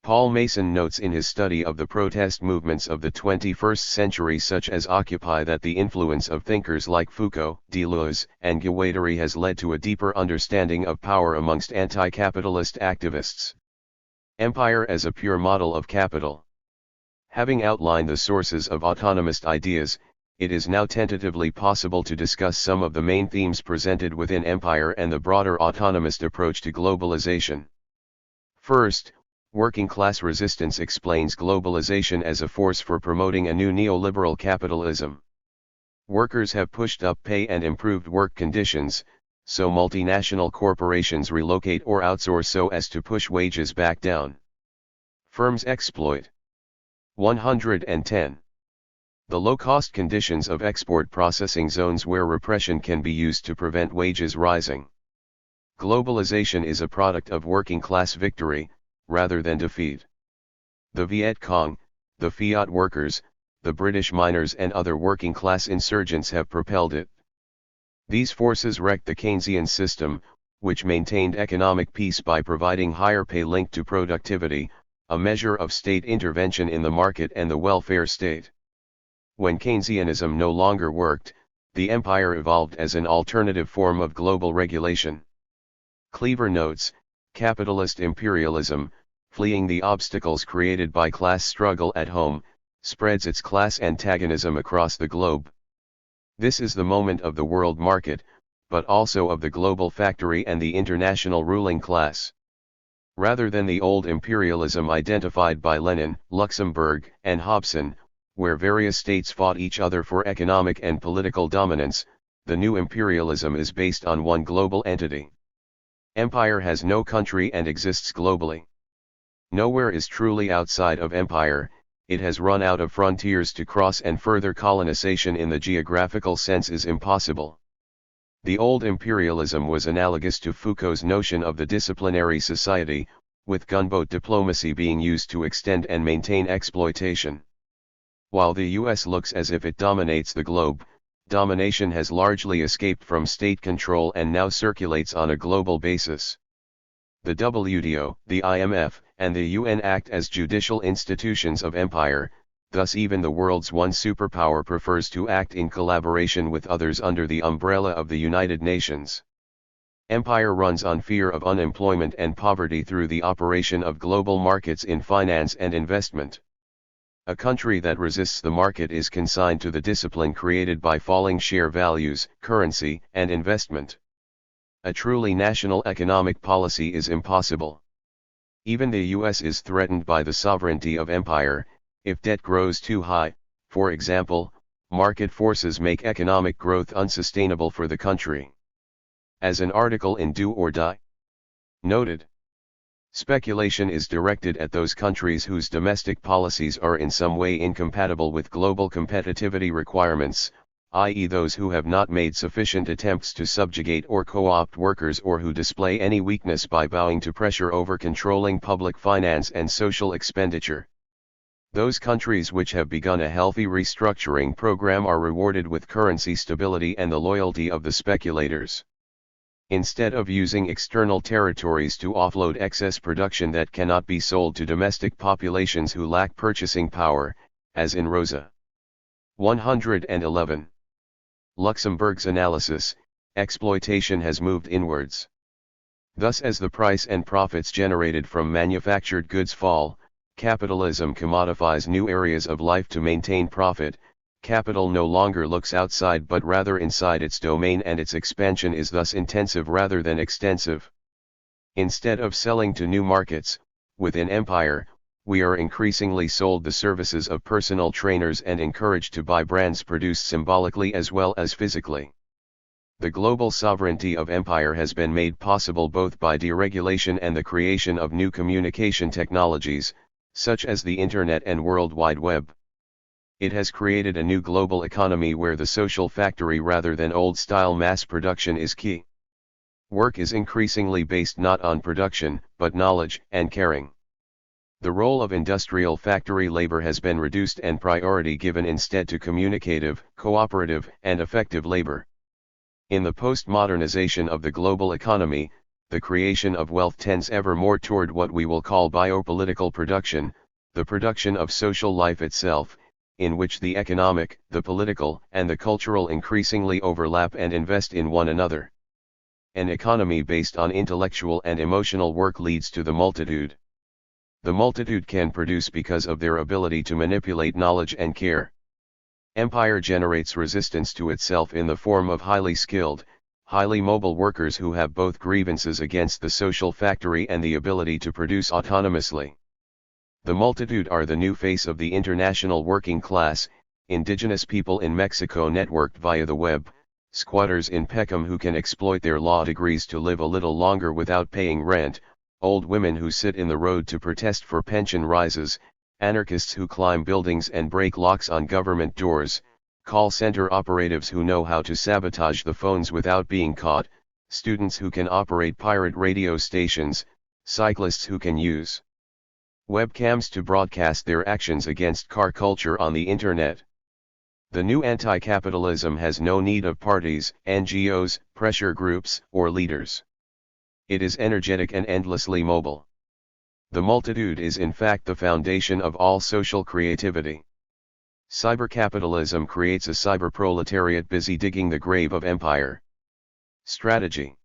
Paul Mason notes in his study of the protest movements of the 21st century such as Occupy that the influence of thinkers like Foucault, Deleuze, and Guattari has led to a deeper understanding of power amongst anti-capitalist activists. Empire as a pure model of capital. Having outlined the sources of autonomist ideas, it is now tentatively possible to discuss some of the main themes presented within Empire and the broader autonomist approach to globalization. First, working class resistance explains globalization as a force for promoting a new neoliberal capitalism. Workers have pushed up pay and improved work conditions, so multinational corporations relocate or outsource so as to push wages back down. Firms exploit. 110. The low-cost conditions of export processing zones where repression can be used to prevent wages rising. Globalization is a product of working-class victory, rather than defeat. The Viet Cong, the Fiat workers, the British miners and other working-class insurgents have propelled it. These forces wrecked the Keynesian system, which maintained economic peace by providing higher pay linked to productivity, a measure of state intervention in the market and the welfare state. When Keynesianism no longer worked, the empire evolved as an alternative form of global regulation. Cleaver notes, capitalist imperialism, fleeing the obstacles created by class struggle at home, spreads its class antagonism across the globe. This is the moment of the world market, but also of the global factory and the international ruling class. Rather than the old imperialism identified by Lenin, Luxemburg, and Hobson, where various states fought each other for economic and political dominance. The new imperialism is based on one global entity. Empire has no country and exists globally. Nowhere is truly outside of empire. It has run out of frontiers to cross, and further colonization in the geographical sense is impossible. The old imperialism was analogous to Foucault's notion of the disciplinary society, with gunboat diplomacy being used to extend and maintain exploitation. While the US looks as if it dominates the globe, domination has largely escaped from state control and now circulates on a global basis. The WTO, the IMF, and the UN act as judicial institutions of empire. Thus even the world's one superpower prefers to act in collaboration with others under the umbrella of the United Nations. Empire runs on fear of unemployment and poverty through the operation of global markets in finance and investment. A country that resists the market is consigned to the discipline created by falling share values, currency, and investment. A truly national economic policy is impossible. Even the US is threatened by the sovereignty of empire. If debt grows too high, for example, market forces make economic growth unsustainable for the country. As an article in Do or Die noted, speculation is directed at those countries whose domestic policies are in some way incompatible with global competitivity requirements, i.e. those who have not made sufficient attempts to subjugate or co-opt workers, or who display any weakness by bowing to pressure over controlling public finance and social expenditure. Those countries which have begun a healthy restructuring program are rewarded with currency stability and the loyalty of the speculators. Instead of using external territories to offload excess production that cannot be sold to domestic populations who lack purchasing power, as in Rosa 111. Luxemburg's analysis, exploitation has moved inwards. Thus as the price and profits generated from manufactured goods fall, capitalism commodifies new areas of life to maintain profit. Capital no longer looks outside but rather inside its domain, and its expansion is thus intensive rather than extensive. Instead of selling to new markets, within empire, we are increasingly sold the services of personal trainers and encouraged to buy brands produced symbolically as well as physically. The global sovereignty of empire has been made possible both by deregulation and the creation of new communication technologies, such as the Internet and World Wide Web. It has created a new global economy where the social factory rather than old-style mass production is key. Work is increasingly based not on production, but knowledge and caring. The role of industrial factory labor has been reduced and priority given instead to communicative, cooperative, and effective labor. In the post-modernization of the global economy, the creation of wealth tends ever more toward what we will call biopolitical production, the production of social life itself, in which the economic, the political, and the cultural increasingly overlap and invest in one another. An economy based on intellectual and emotional work leads to the multitude. The multitude can produce because of their ability to manipulate knowledge and care. Empire generates resistance to itself in the form of highly skilled, highly mobile workers who have both grievances against the social factory and the ability to produce autonomously. The multitude are the new face of the international working class, indigenous people in Mexico networked via the web, squatters in Peckham who can exploit their law degrees to live a little longer without paying rent, old women who sit in the road to protest for pension rises, anarchists who climb buildings and break locks on government doors, call center operatives who know how to sabotage the phones without being caught, students who can operate pirate radio stations, cyclists who can use webcams to broadcast their actions against car culture on the internet. The new anti-capitalism has no need of parties, NGOs, pressure groups, or leaders. It is energetic and endlessly mobile. The multitude is in fact the foundation of all social creativity. Cybercapitalism creates a cyber-proletariat busy digging the grave of empire. Strategy.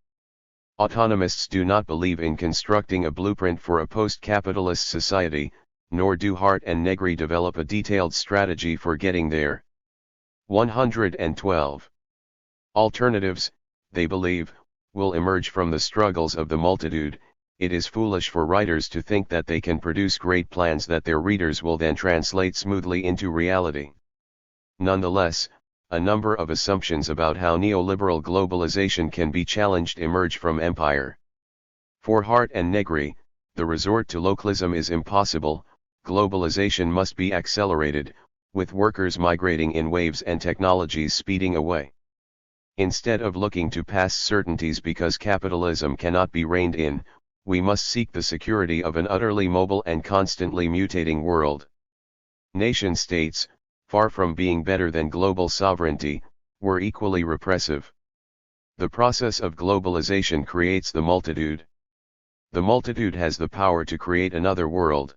Autonomists do not believe in constructing a blueprint for a post-capitalist society, nor do Hart and Negri develop a detailed strategy for getting there. 112. Alternatives, they believe, will emerge from the struggles of the multitude, it is foolish for writers to think that they can produce great plans that their readers will then translate smoothly into reality. Nonetheless, a number of assumptions about how neoliberal globalization can be challenged emerge from Empire. For Hart and Negri, the resort to localism is impossible. Globalization must be accelerated, with workers migrating in waves and technologies speeding away. Instead of looking to past certainties because capitalism cannot be reined in, we must seek the security of an utterly mobile and constantly mutating world. Nation-states, far from being better than global sovereignty, were equally repressive. The process of globalization creates the multitude. The multitude has the power to create another world.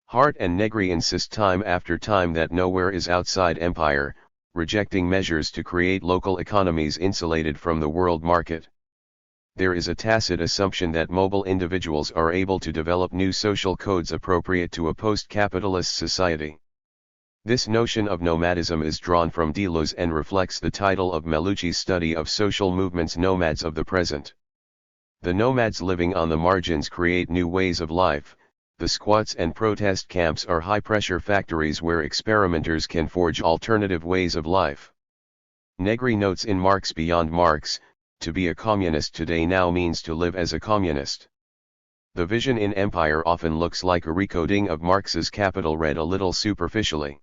Hart and Negri insist time after time that nowhere is outside empire, rejecting measures to create local economies insulated from the world market. There is a tacit assumption that mobile individuals are able to develop new social codes appropriate to a post-capitalist society. This notion of nomadism is drawn from Deleuze and reflects the title of Melucci's study of social movements, Nomads of the Present. The nomads living on the margins create new ways of life. The squats and protest camps are high-pressure factories where experimenters can forge alternative ways of life. Negri notes in Marx Beyond Marx, to be a communist today now means to live as a communist. The vision in Empire often looks like a recoding of Marx's Capital read a little superficially.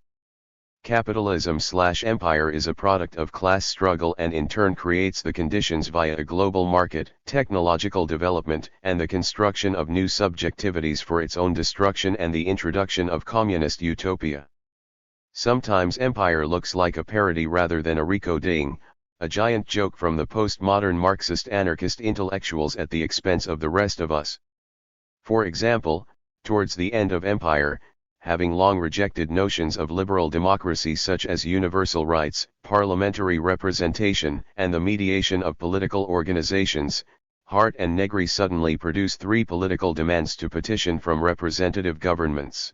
Capitalism/empire is a product of class struggle and in turn creates the conditions via a global market, technological development, and the construction of new subjectivities for its own destruction and the introduction of communist utopia. Sometimes empire looks like a parody rather than a recoding, a giant joke from the postmodern Marxist anarchist intellectuals at the expense of the rest of us. For example, towards the end of Empire, having long rejected notions of liberal democracy such as universal rights, parliamentary representation, and the mediation of political organizations, Hart and Negri suddenly produce three political demands to petition from representative governments.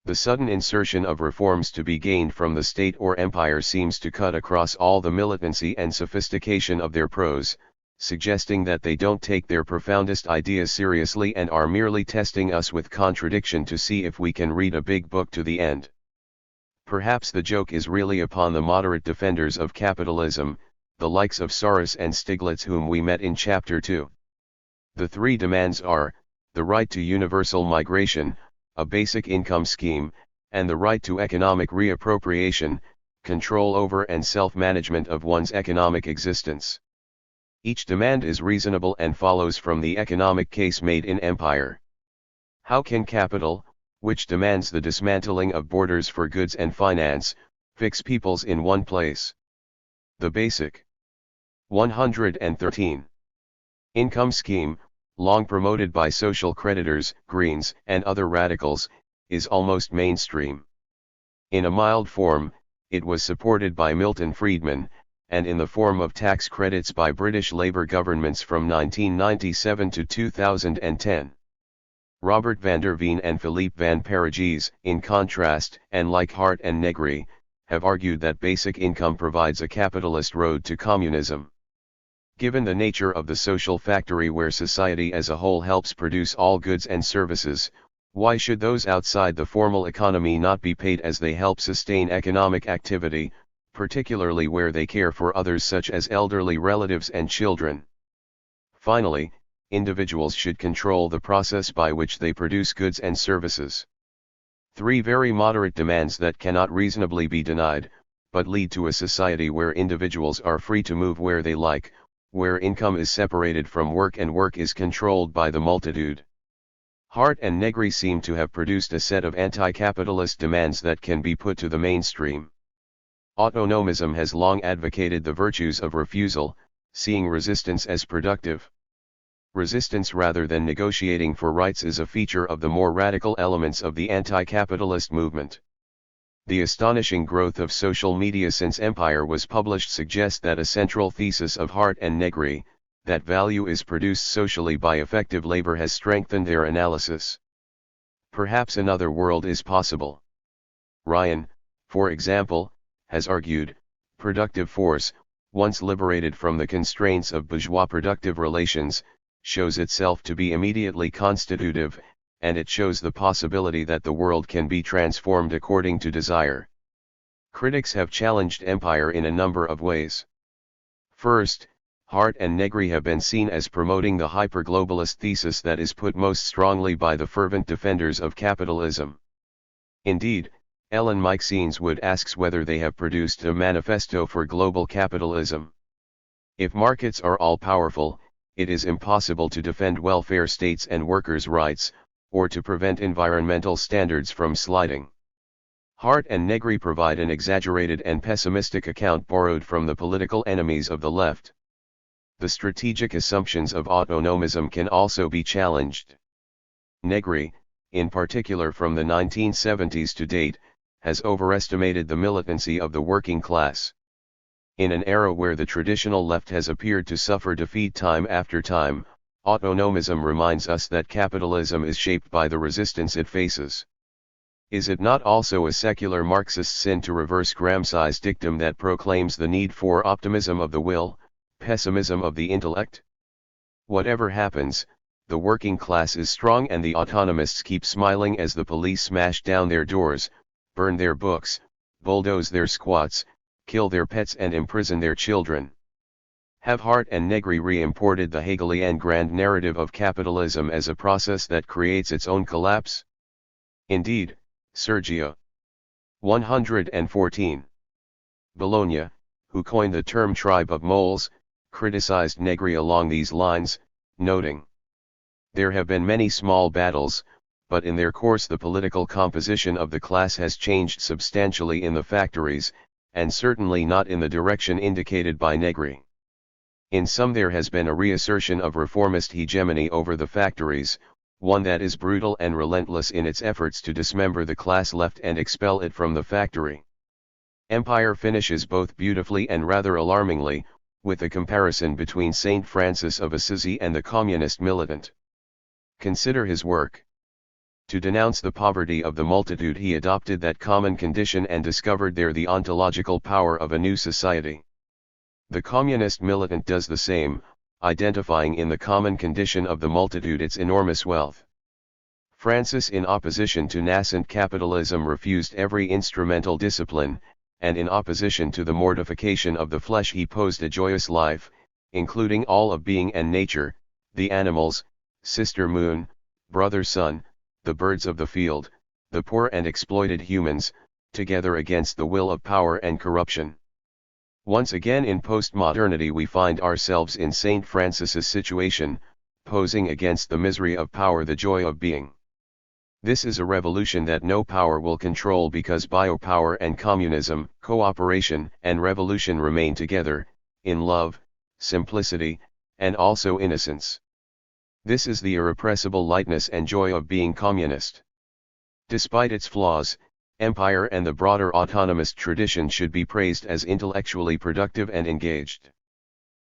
The sudden insertion of reforms to be gained from the state or empire seems to cut across all the militancy and sophistication of their prose, suggesting that they don't take their profoundest ideas seriously and are merely testing us with contradiction to see if we can read a big book to the end. Perhaps the joke is really upon the moderate defenders of capitalism, the likes of Soros and Stiglitz whom we met in Chapter 2. The three demands are, the right to universal migration, a basic income scheme, and the right to economic reappropriation, control over and self-management of one's economic existence. Each demand is reasonable and follows from the economic case made in Empire. How can capital, which demands the dismantling of borders for goods and finance, fix peoples in one place? The basic 113. Income scheme, long promoted by social creditors, Greens, and other radicals, is almost mainstream. In a mild form, it was supported by Milton Friedman, and in the form of tax credits by British Labour governments from 1997 to 2010. Robert van der Veen and Philippe van Parijs, in contrast, and like Hart and Negri, have argued that basic income provides a capitalist road to communism. Given the nature of the social factory where society as a whole helps produce all goods and services, why should those outside the formal economy not be paid as they help sustain economic activity, particularly where they care for others such as elderly relatives and children? Finally, individuals should control the process by which they produce goods and services. Three very moderate demands that cannot reasonably be denied, but lead to a society where individuals are free to move where they like, where income is separated from work and work is controlled by the multitude. Hart and Negri seem to have produced a set of anti-capitalist demands that can be put to the mainstream. Autonomism has long advocated the virtues of refusal, seeing resistance as productive. Resistance rather than negotiating for rights is a feature of the more radical elements of the anti-capitalist movement. The astonishing growth of social media since Empire was published suggests that a central thesis of Hart and Negri, that value is produced socially by effective labor, has strengthened their analysis. Perhaps another world is possible. Ryan, for example, has argued, productive force, once liberated from the constraints of bourgeois productive relations, shows itself to be immediately constitutive, and it shows the possibility that the world can be transformed according to desire. Critics have challenged empire in a number of ways. First, Hart and Negri have been seen as promoting the hyperglobalist thesis that is put most strongly by the fervent defenders of capitalism. Indeed, Ellen Meiksins Wood asks whether they have produced a manifesto for global capitalism. If markets are all-powerful, it is impossible to defend welfare states and workers' rights, or to prevent environmental standards from sliding. Hart and Negri provide an exaggerated and pessimistic account borrowed from the political enemies of the left. The strategic assumptions of autonomism can also be challenged. Negri, in particular from the 1970s to date, has overestimated the militancy of the working class. In an era where the traditional left has appeared to suffer defeat time after time, autonomism reminds us that capitalism is shaped by the resistance it faces. Is it not also a secular Marxist sin to reverse Gramsci's dictum that proclaims the need for optimism of the will, pessimism of the intellect? Whatever happens, the working class is strong and the autonomists keep smiling as the police smash down their doors, burn their books, bulldoze their squats, kill their pets and imprison their children. Have Hart and Negri re-imported the Hegelian grand narrative of capitalism as a process that creates its own collapse? Indeed, Sergio. 114. Bologna, who coined the term tribe of moles, criticized Negri along these lines, noting, "There have been many small battles, but in their course the political composition of the class has changed substantially in the factories, and certainly not in the direction indicated by Negri. In some there has been a reassertion of reformist hegemony over the factories, one that is brutal and relentless in its efforts to dismember the class left and expel it from the factory." Empire finishes both beautifully and rather alarmingly, with a comparison between Saint Francis of Assisi and the communist militant. Consider his work. To denounce the poverty of the multitude he adopted that common condition and discovered there the ontological power of a new society. The communist militant does the same, identifying in the common condition of the multitude its enormous wealth. Francis in opposition to nascent capitalism refused every instrumental discipline, and in opposition to the mortification of the flesh he posed a joyous life, including all of being and nature, the animals, sister moon, brother sun, the birds of the field, the poor and exploited humans, together against the will of power and corruption. Once again in postmodernity we find ourselves in St. Francis's situation, posing against the misery of power the joy of being. This is a revolution that no power will control because biopower and communism, cooperation and revolution remain together, in love, simplicity, and also innocence. This is the irrepressible lightness and joy of being communist. Despite its flaws, empire and the broader autonomist tradition should be praised as intellectually productive and engaged.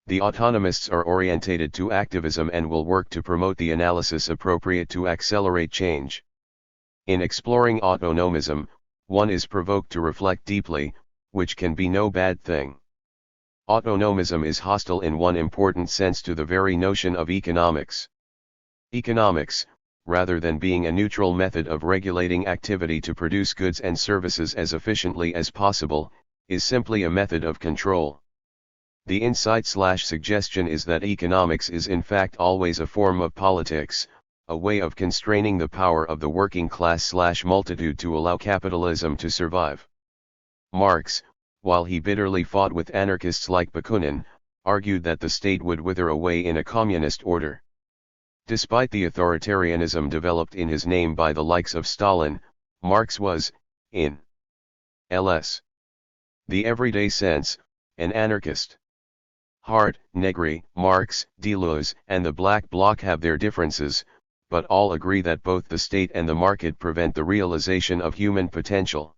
The autonomists are orientated to activism and will work to promote the analysis appropriate to accelerate change. In exploring autonomism, one is provoked to reflect deeply, which can be no bad thing. Autonomism is hostile in one important sense to the very notion of economics. Economics, rather than being a neutral method of regulating activity to produce goods and services as efficiently as possible, is simply a method of control. The insight/suggestion is that economics is in fact always a form of politics, a way of constraining the power of the working class/multitude to allow capitalism to survive. Marx, while he bitterly fought with anarchists like Bakunin, argued that the state would wither away in a communist order. Despite the authoritarianism developed in his name by the likes of Stalin, Marx was, in the everyday sense, an anarchist. Hart, Negri, Marx, Deleuze, and the Black Bloc have their differences, but all agree that both the state and the market prevent the realization of human potential.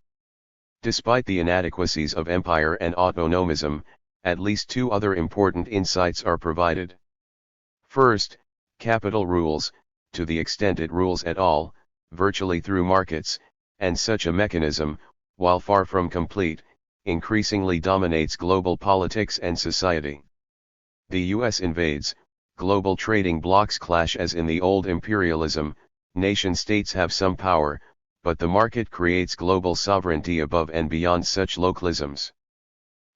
Despite the inadequacies of empire and autonomism, at least two other important insights are provided. First, capital rules, to the extent it rules at all, virtually through markets, and such a mechanism, while far from complete, increasingly dominates global politics and society. The US invades, global trading blocs clash as in the old imperialism, nation-states have some power, but the market creates global sovereignty above and beyond such localisms.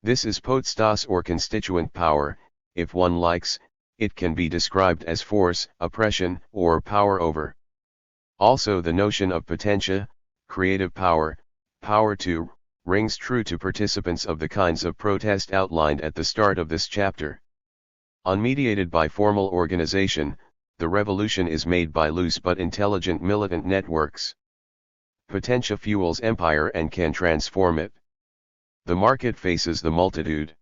This is potestas or constituent power. If one likes, it can be described as force, oppression, or power over. Also the notion of potentia, creative power, power to, rings true to participants of the kinds of protest outlined at the start of this chapter. Unmediated by formal organization, the revolution is made by loose but intelligent militant networks. Potentia fuels empire and can transform it. The market faces the multitude.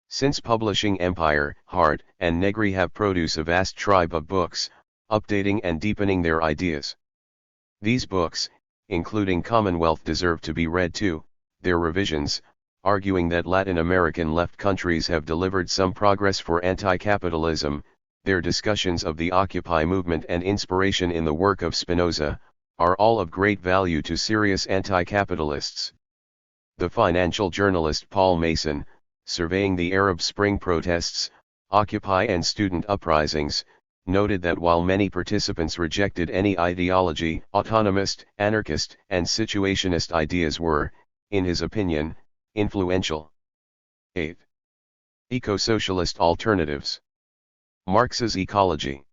Since publishing Empire, Hart, and Negri have produced a vast tribe of books, updating and deepening their ideas. These books, including Commonwealth, deserve to be read too, their revisions, arguing that Latin American left countries have delivered some progress for anti-capitalism, their discussions of the Occupy movement and inspiration in the work of Spinoza, are all of great value to serious anti-capitalists. The financial journalist Paul Mason, surveying the Arab Spring protests, Occupy and student uprisings, noted that while many participants rejected any ideology, autonomist, anarchist, and situationist ideas were, in his opinion, influential. 8. Eco-socialist alternatives. Marx's ecology.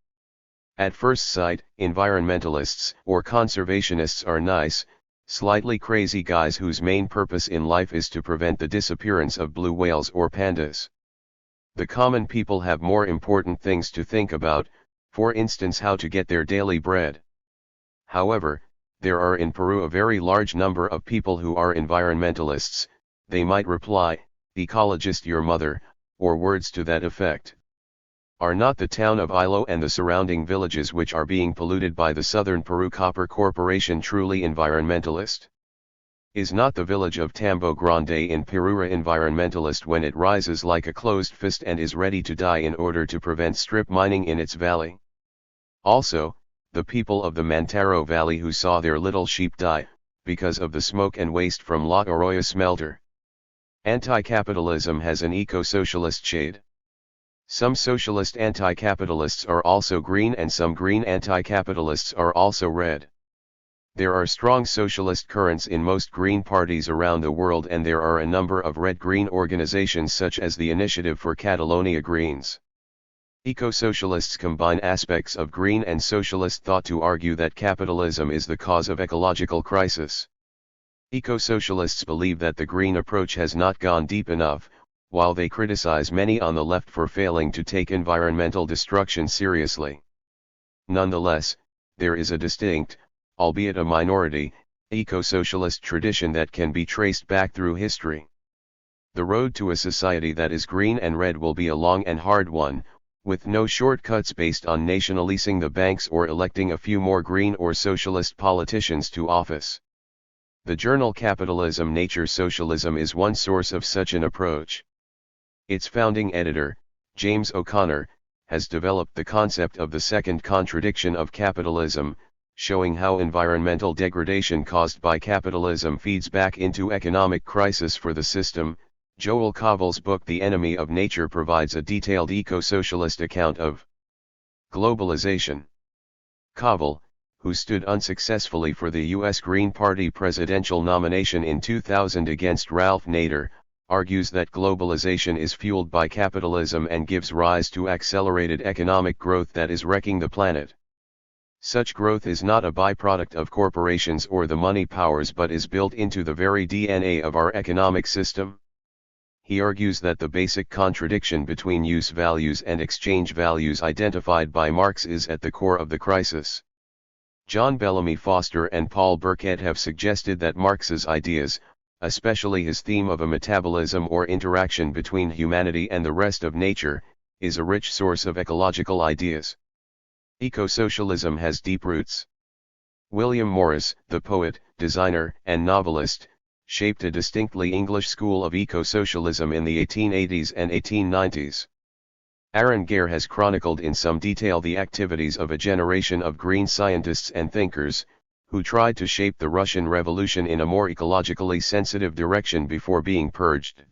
At first sight, environmentalists or conservationists are nice, slightly crazy guys whose main purpose in life is to prevent the disappearance of blue whales or pandas. The common people have more important things to think about, for instance how to get their daily bread. However, there are in Peru a very large number of people who are environmentalists. They might reply, "Ecologist your mother," or words to that effect. Are not the town of Ilo and the surrounding villages which are being polluted by the Southern Peru Copper Corporation truly environmentalist? Is not the village of Tambo Grande in Pirura environmentalist when it rises like a closed fist and is ready to die in order to prevent strip mining in its valley? Also, the people of the Mantaro Valley who saw their little sheep die, because of the smoke and waste from La Arroyo smelter. Anti-capitalism has an eco-socialist shade. Some socialist anti-capitalists are also green and some green anti-capitalists are also red. There are strong socialist currents in most green parties around the world and there are a number of red-green organizations such as the Initiative for Catalonia Greens. Eco-socialists combine aspects of green and socialist thought to argue that capitalism is the cause of ecological crisis. Eco-socialists believe that the green approach has not gone deep enough, while they criticize many on the left for failing to take environmental destruction seriously. Nonetheless, there is a distinct, albeit a minority, eco-socialist tradition that can be traced back through history. The road to a society that is green and red will be a long and hard one, with no shortcuts based on nationalizing the banks or electing a few more green or socialist politicians to office. The journal Capitalism Nature Socialism is one source of such an approach. Its founding editor, James O'Connor, has developed the concept of the second contradiction of capitalism, showing how environmental degradation caused by capitalism feeds back into economic crisis for the system. Joel Covell's book The Enemy of Nature provides a detailed eco-socialist account of globalization. Covell, who stood unsuccessfully for the U.S. Green Party presidential nomination in 2000 against Ralph Nader, argues that globalization is fueled by capitalism and gives rise to accelerated economic growth that is wrecking the planet. Such growth is not a byproduct of corporations or the money powers but is built into the very DNA of our economic system. He argues that the basic contradiction between use values and exchange values identified by Marx is at the core of the crisis. John Bellamy Foster and Paul Burkett have suggested that Marx's ideas, especially his theme of a metabolism or interaction between humanity and the rest of nature, is a rich source of ecological ideas. Eco-socialism has deep roots. William Morris, the poet, designer, and novelist, shaped a distinctly English school of eco-socialism in the 1880s and 1890s. Aaron Gare has chronicled in some detail the activities of a generation of green scientists and thinkers, who tried to shape the Russian Revolution in a more ecologically sensitive direction before being purged.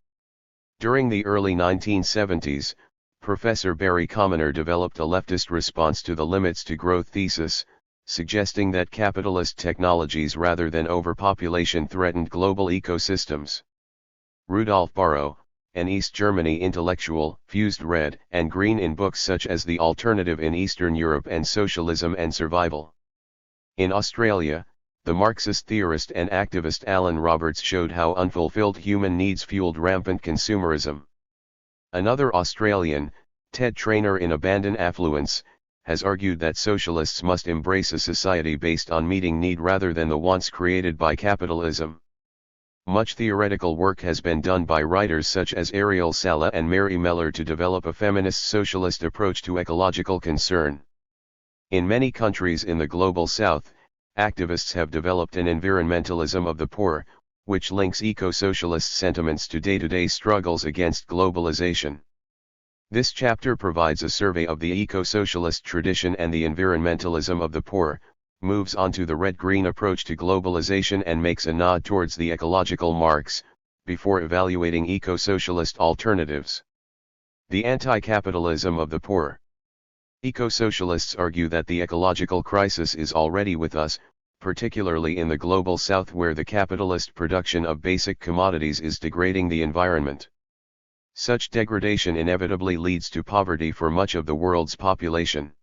During the early 1970s, Professor Barry Commoner developed a leftist response to the limits to growth thesis, suggesting that capitalist technologies rather than overpopulation threatened global ecosystems. Rudolf Barrow, an East Germany intellectual, fused red and green in books such as The Alternative in Eastern Europe and Socialism and Survival. In Australia, the Marxist theorist and activist Alan Roberts showed how unfulfilled human needs fueled rampant consumerism. Another Australian, Ted Trainer in Abandon Affluence, has argued that socialists must embrace a society based on meeting need rather than the wants created by capitalism. Much theoretical work has been done by writers such as Ariel Sala and Mary Mellor to develop a feminist socialist approach to ecological concern. In many countries in the global south, activists have developed an environmentalism of the poor, which links eco-socialist sentiments to day-to-day struggles against globalization. This chapter provides a survey of the eco-socialist tradition and the environmentalism of the poor, moves on to the red-green approach to globalization and makes a nod towards the ecological Marx, before evaluating eco-socialist alternatives. The anti-capitalism of the poor. Eco-socialists argue that the ecological crisis is already with us, particularly in the global south where the capitalist production of basic commodities is degrading the environment. Such degradation inevitably leads to poverty for much of the world's population.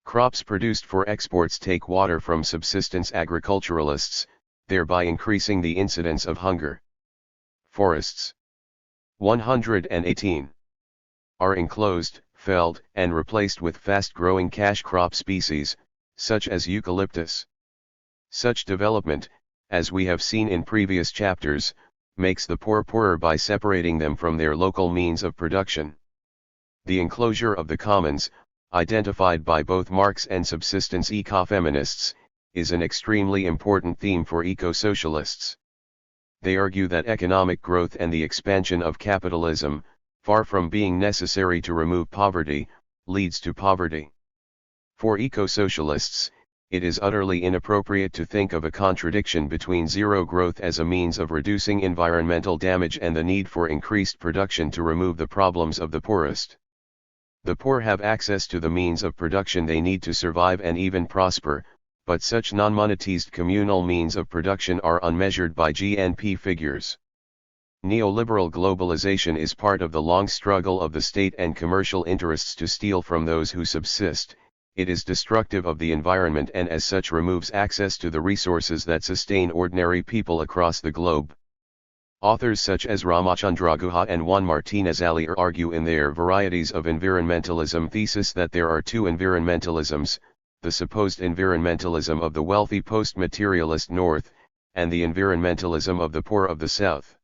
Crops produced for exports take water from subsistence agriculturalists, thereby increasing the incidence of hunger. Forests 118 are enclosed, felled, and replaced with fast-growing cash crop species, such as eucalyptus. Such development, as we have seen in previous chapters, makes the poor poorer by separating them from their local means of production. The enclosure of the commons, identified by both Marx and subsistence ecofeminists, is an extremely important theme for eco-socialists. They argue that economic growth and the expansion of capitalism, far from being necessary to remove poverty, leads to poverty. For eco-socialists, it is utterly inappropriate to think of a contradiction between zero growth as a means of reducing environmental damage and the need for increased production to remove the problems of the poorest. The poor have access to the means of production they need to survive and even prosper, but such non-monetized communal means of production are unmeasured by GNP figures. Neoliberal globalization is part of the long struggle of the state and commercial interests to steal from those who subsist. It is destructive of the environment and as such removes access to the resources that sustain ordinary people across the globe. Authors such as Ramachandra Guha and Juan Martinez Alier argue in their Varieties of Environmentalism thesis that there are two environmentalisms, the supposed environmentalism of the wealthy post-materialist North, and the environmentalism of the poor of the South.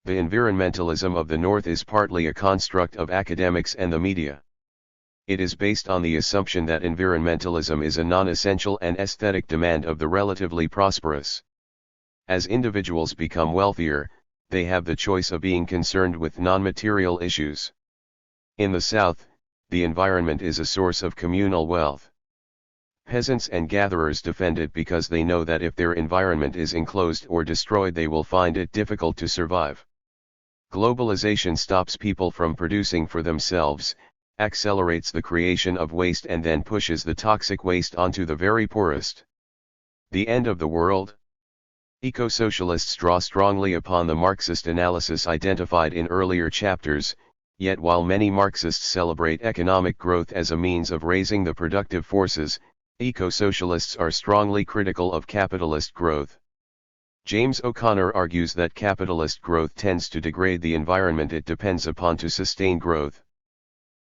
The environmentalism of the North is partly a construct of academics and the media. It is based on the assumption that environmentalism is a non-essential and aesthetic demand of the relatively prosperous. As individuals become wealthier, they have the choice of being concerned with non-material issues. In the South, the environment is a source of communal wealth. Peasants and gatherers defend it because they know that if their environment is enclosed or destroyed they will find it difficult to survive. Globalization stops people from producing for themselves, accelerates the creation of waste and then pushes the toxic waste onto the very poorest. The end of the world? Eco-socialists draw strongly upon the Marxist analysis identified in earlier chapters, yet while many Marxists celebrate economic growth as a means of raising the productive forces, eco-socialists are strongly critical of capitalist growth. James O'Connor argues that capitalist growth tends to degrade the environment it depends upon to sustain growth.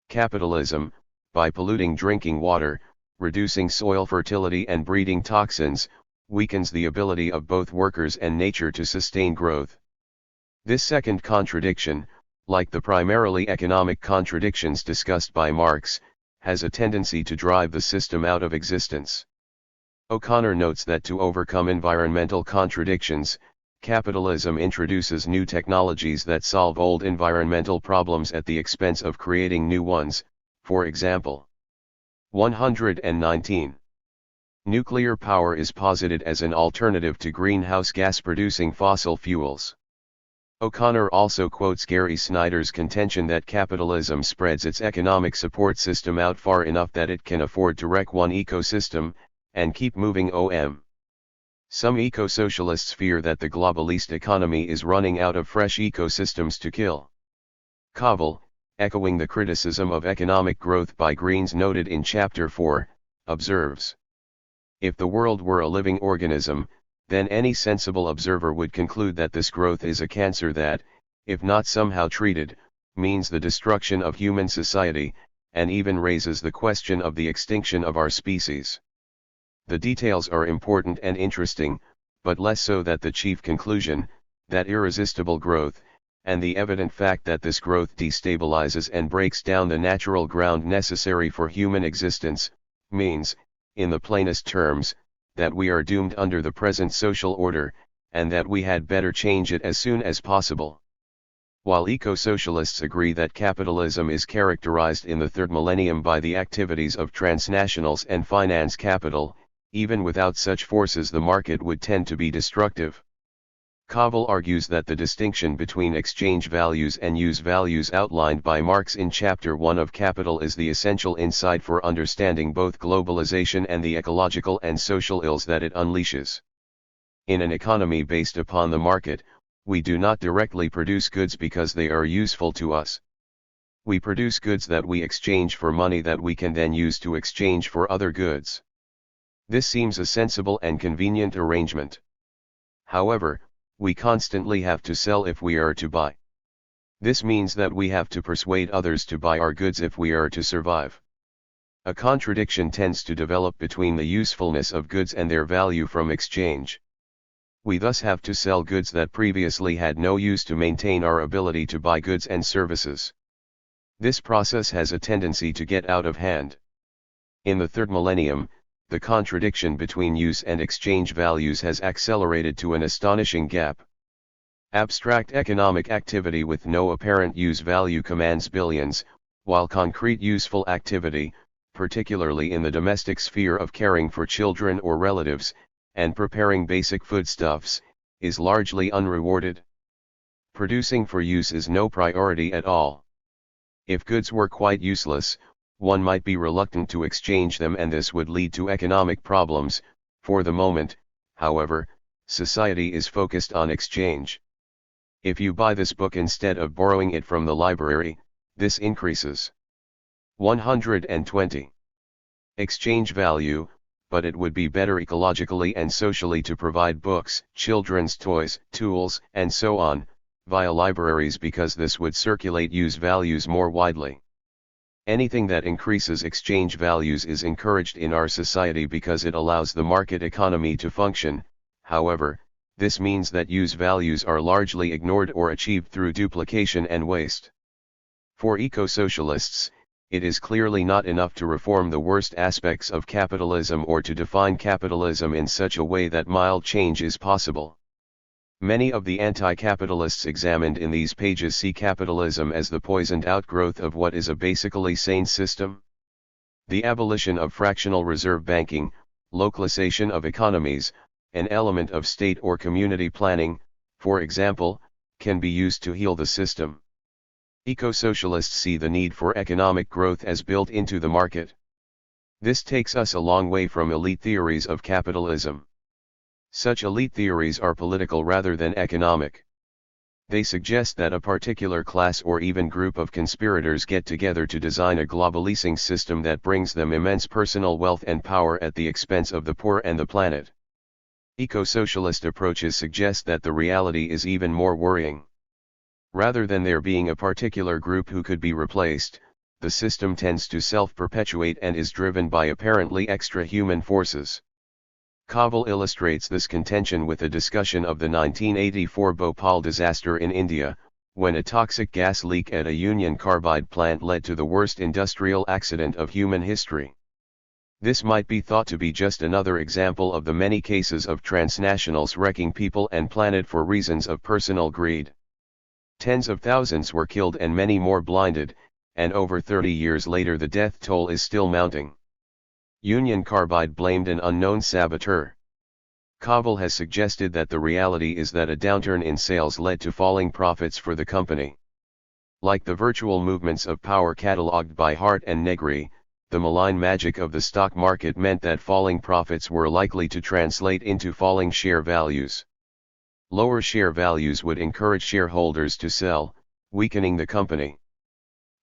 Capitalism, by polluting drinking water, reducing soil fertility and breeding toxins, weakens the ability of both workers and nature to sustain growth. This second contradiction, like the primarily economic contradictions discussed by Marx, has a tendency to drive the system out of existence. O'Connor notes that to overcome environmental contradictions, capitalism introduces new technologies that solve old environmental problems at the expense of creating new ones, for example. 119. Nuclear power is posited as an alternative to greenhouse gas-producing fossil fuels. O'Connor also quotes Gary Snyder's contention that capitalism spreads its economic support system out far enough that it can afford to wreck one ecosystem, and keep moving on. Some eco-socialists fear that the globalist economy is running out of fresh ecosystems to kill. Covell, echoing the criticism of economic growth by Greens noted in Chapter 4, observes, "If the world were a living organism, then any sensible observer would conclude that this growth is a cancer that, if not somehow treated, means the destruction of human society, and even raises the question of the extinction of our species. The details are important and interesting, but less so than the chief conclusion, that irresistible growth, and the evident fact that this growth destabilizes and breaks down the natural ground necessary for human existence, means, in the plainest terms, that we are doomed under the present social order, and that we had better change it as soon as possible." While eco-socialists agree that capitalism is characterized in the third millennium by the activities of transnationals and finance capital, even without such forces the market would tend to be destructive. Covell argues that the distinction between exchange values and use values outlined by Marx in Chapter 1 of Capital is the essential insight for understanding both globalization and the ecological and social ills that it unleashes. In an economy based upon the market, we do not directly produce goods because they are useful to us. We produce goods that we exchange for money that we can then use to exchange for other goods. This seems a sensible and convenient arrangement. However, we constantly have to sell if we are to buy. This means that we have to persuade others to buy our goods if we are to survive. A contradiction tends to develop between the usefulness of goods and their value from exchange. We thus have to sell goods that previously had no use to maintain our ability to buy goods and services. This process has a tendency to get out of hand. In the third millennium, the contradiction between use and exchange values has accelerated to an astonishing gap. Abstract economic activity with no apparent use value commands billions, while concrete useful activity, particularly in the domestic sphere of caring for children or relatives, and preparing basic foodstuffs, is largely unrewarded. Producing for use is no priority at all. If goods were quite useless, one might be reluctant to exchange them, and this would lead to economic problems. For the moment, however, society is focused on exchange. If you buy this book instead of borrowing it from the library, this increases 120 exchange value, but it would be better ecologically and socially to provide books, children's toys, tools, and so on, via libraries, because this would circulate use values more widely. Anything that increases exchange values is encouraged in our society because it allows the market economy to function. However, this means that use values are largely ignored or achieved through duplication and waste. For eco-socialists, it is clearly not enough to reform the worst aspects of capitalism or to define capitalism in such a way that mild change is possible. Many of the anti-capitalists examined in these pages see capitalism as the poisoned outgrowth of what is a basically sane system. The abolition of fractional reserve banking, localization of economies, an element of state or community planning, for example, can be used to heal the system. Eco-socialists see the need for economic growth as built into the market. This takes us a long way from elite theories of capitalism. Such elite theories are political rather than economic. They suggest that a particular class or even group of conspirators get together to design a globalizing system that brings them immense personal wealth and power at the expense of the poor and the planet. Eco-socialist approaches suggest that the reality is even more worrying. Rather than there being a particular group who could be replaced, the system tends to self-perpetuate and is driven by apparently extra-human forces. Covell illustrates this contention with a discussion of the 1984 Bhopal disaster in India, when a toxic gas leak at a Union Carbide plant led to the worst industrial accident of human history. This might be thought to be just another example of the many cases of transnationals wrecking people and planet for reasons of personal greed. Tens of thousands were killed and many more blinded, and over 30 years later the death toll is still mounting. Union Carbide blamed an unknown saboteur. Koval has suggested that the reality is that a downturn in sales led to falling profits for the company. Like the virtual movements of power catalogued by Hart and Negri, the malign magic of the stock market meant that falling profits were likely to translate into falling share values. Lower share values would encourage shareholders to sell, weakening the company.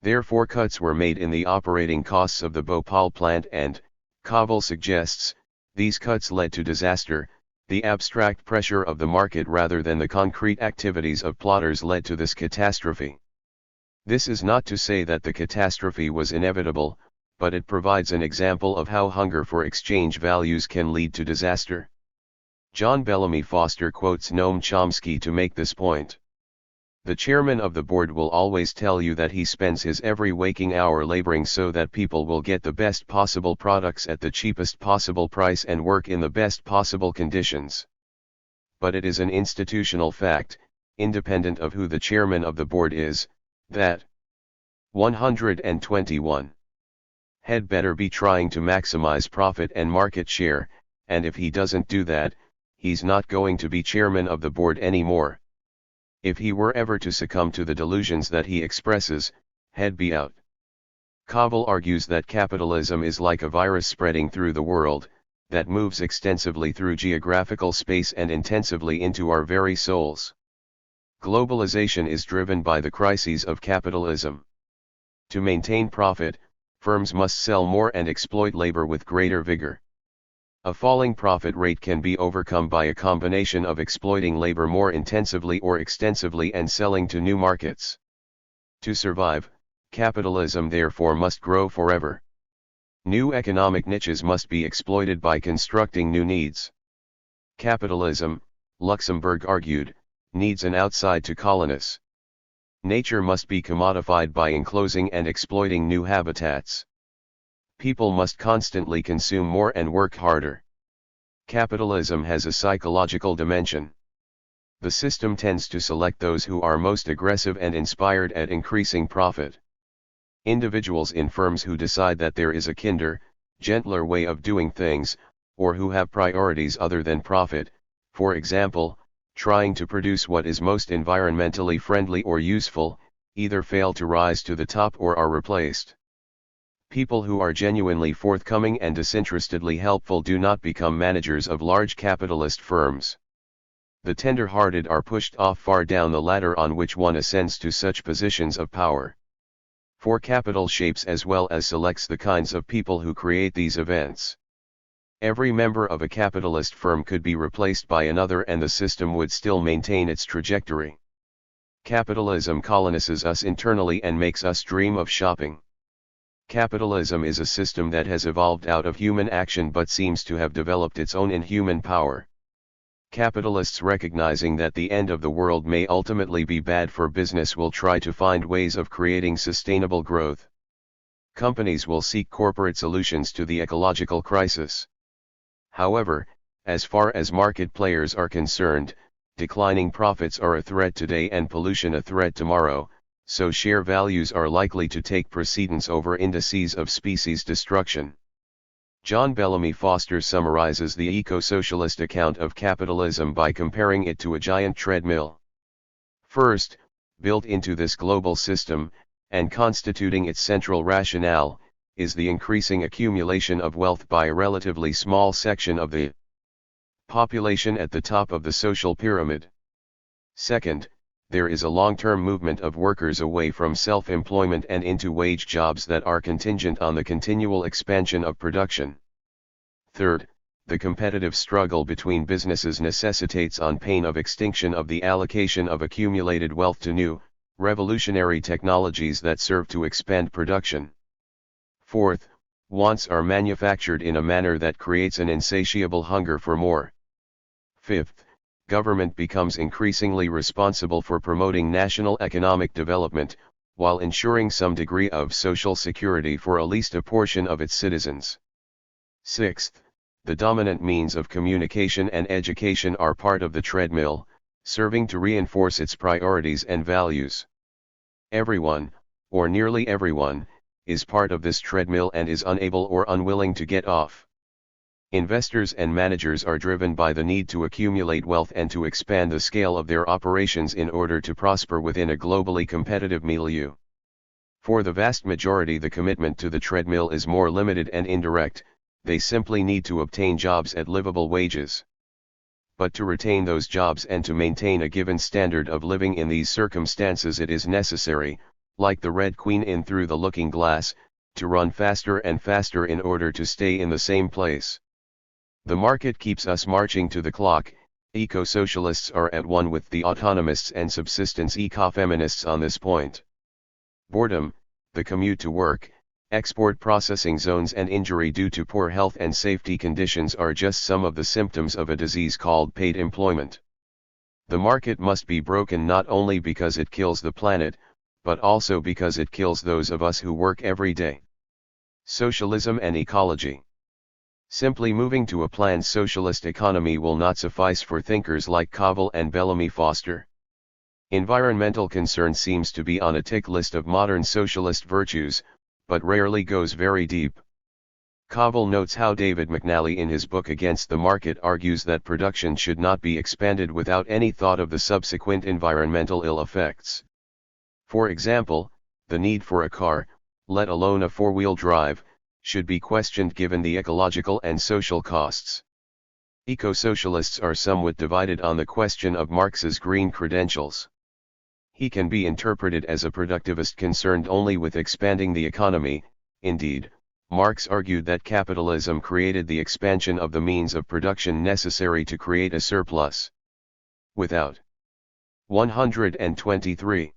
Therefore cuts were made in the operating costs of the Bhopal plant and, Koval suggests, these cuts led to disaster. The abstract pressure of the market rather than the concrete activities of plotters led to this catastrophe. This is not to say that the catastrophe was inevitable, but it provides an example of how hunger for exchange values can lead to disaster. John Bellamy Foster quotes Noam Chomsky to make this point. The chairman of the board will always tell you that he spends his every waking hour laboring so that people will get the best possible products at the cheapest possible price and work in the best possible conditions. But it is an institutional fact, independent of who the chairman of the board is, that 121 had better be trying to maximize profit and market share, and if he doesn't do that, he's not going to be chairman of the board anymore. If he were ever to succumb to the delusions that he expresses, he'd be out. Koval argues that capitalism is like a virus spreading through the world, that moves extensively through geographical space and intensively into our very souls. Globalization is driven by the crises of capitalism. To maintain profit, firms must sell more and exploit labor with greater vigor. A falling profit rate can be overcome by a combination of exploiting labor more intensively or extensively and selling to new markets. To survive, capitalism therefore must grow forever. New economic niches must be exploited by constructing new needs. Capitalism, Luxemburg argued, needs an outside to colonize. Nature must be commodified by enclosing and exploiting new habitats. People must constantly consume more and work harder. Capitalism has a psychological dimension. The system tends to select those who are most aggressive and inspired at increasing profit. Individuals in firms who decide that there is a kinder, gentler way of doing things, or who have priorities other than profit, for example, trying to produce what is most environmentally friendly or useful, either fail to rise to the top or are replaced. People who are genuinely forthcoming and disinterestedly helpful do not become managers of large capitalist firms. The tender-hearted are pushed off far down the ladder on which one ascends to such positions of power. For capital shapes as well as selects the kinds of people who create these events. Every member of a capitalist firm could be replaced by another and the system would still maintain its trajectory. Capitalism colonizes us internally and makes us dream of shopping. Capitalism is a system that has evolved out of human action but seems to have developed its own inhuman power. Capitalists, recognizing that the end of the world may ultimately be bad for business, will try to find ways of creating sustainable growth. Companies will seek corporate solutions to the ecological crisis. However, as far as market players are concerned, declining profits are a threat today and pollution a threat tomorrow, so share values are likely to take precedence over indices of species destruction. John Bellamy Foster summarizes the eco-socialist account of capitalism by comparing it to a giant treadmill. First, built into this global system, and constituting its central rationale, is the increasing accumulation of wealth by a relatively small section of the population at the top of the social pyramid. Second, there is a long-term movement of workers away from self-employment and into wage jobs that are contingent on the continual expansion of production. Third, the competitive struggle between businesses necessitates, on pain of extinction of the allocation of accumulated wealth, to new, revolutionary technologies that serve to expand production. Fourth, wants are manufactured in a manner that creates an insatiable hunger for more. Fifth, government becomes increasingly responsible for promoting national economic development, while ensuring some degree of social security for at least a portion of its citizens. Sixth, the dominant means of communication and education are part of the treadmill, serving to reinforce its priorities and values. Everyone, or nearly everyone, is part of this treadmill and is unable or unwilling to get off. Investors and managers are driven by the need to accumulate wealth and to expand the scale of their operations in order to prosper within a globally competitive milieu. For the vast majority, the commitment to the treadmill is more limited and indirect. They simply need to obtain jobs at livable wages. But to retain those jobs and to maintain a given standard of living in these circumstances, it is necessary, like the Red Queen in Through the Looking Glass, to run faster and faster in order to stay in the same place. The market keeps us marching to the clock. Eco-socialists are at one with the autonomists and subsistence ecofeminists on this point. Boredom, the commute to work, export processing zones and injury due to poor health and safety conditions are just some of the symptoms of a disease called paid employment. The market must be broken not only because it kills the planet, but also because it kills those of us who work every day. Socialism and ecology. Simply moving to a planned socialist economy will not suffice for thinkers like Covell and Bellamy Foster. Environmental concern seems to be on a tick list of modern socialist virtues, but rarely goes very deep. Covell notes how David McNally in his book Against the Market argues that production should not be expanded without any thought of the subsequent environmental ill effects. For example, the need for a car, let alone a four-wheel drive, should be questioned given the ecological and social costs. Eco-socialists are somewhat divided on the question of Marx's green credentials. He can be interpreted as a productivist concerned only with expanding the economy. Indeed, Marx argued that capitalism created the expansion of the means of production necessary to create a surplus. Without 123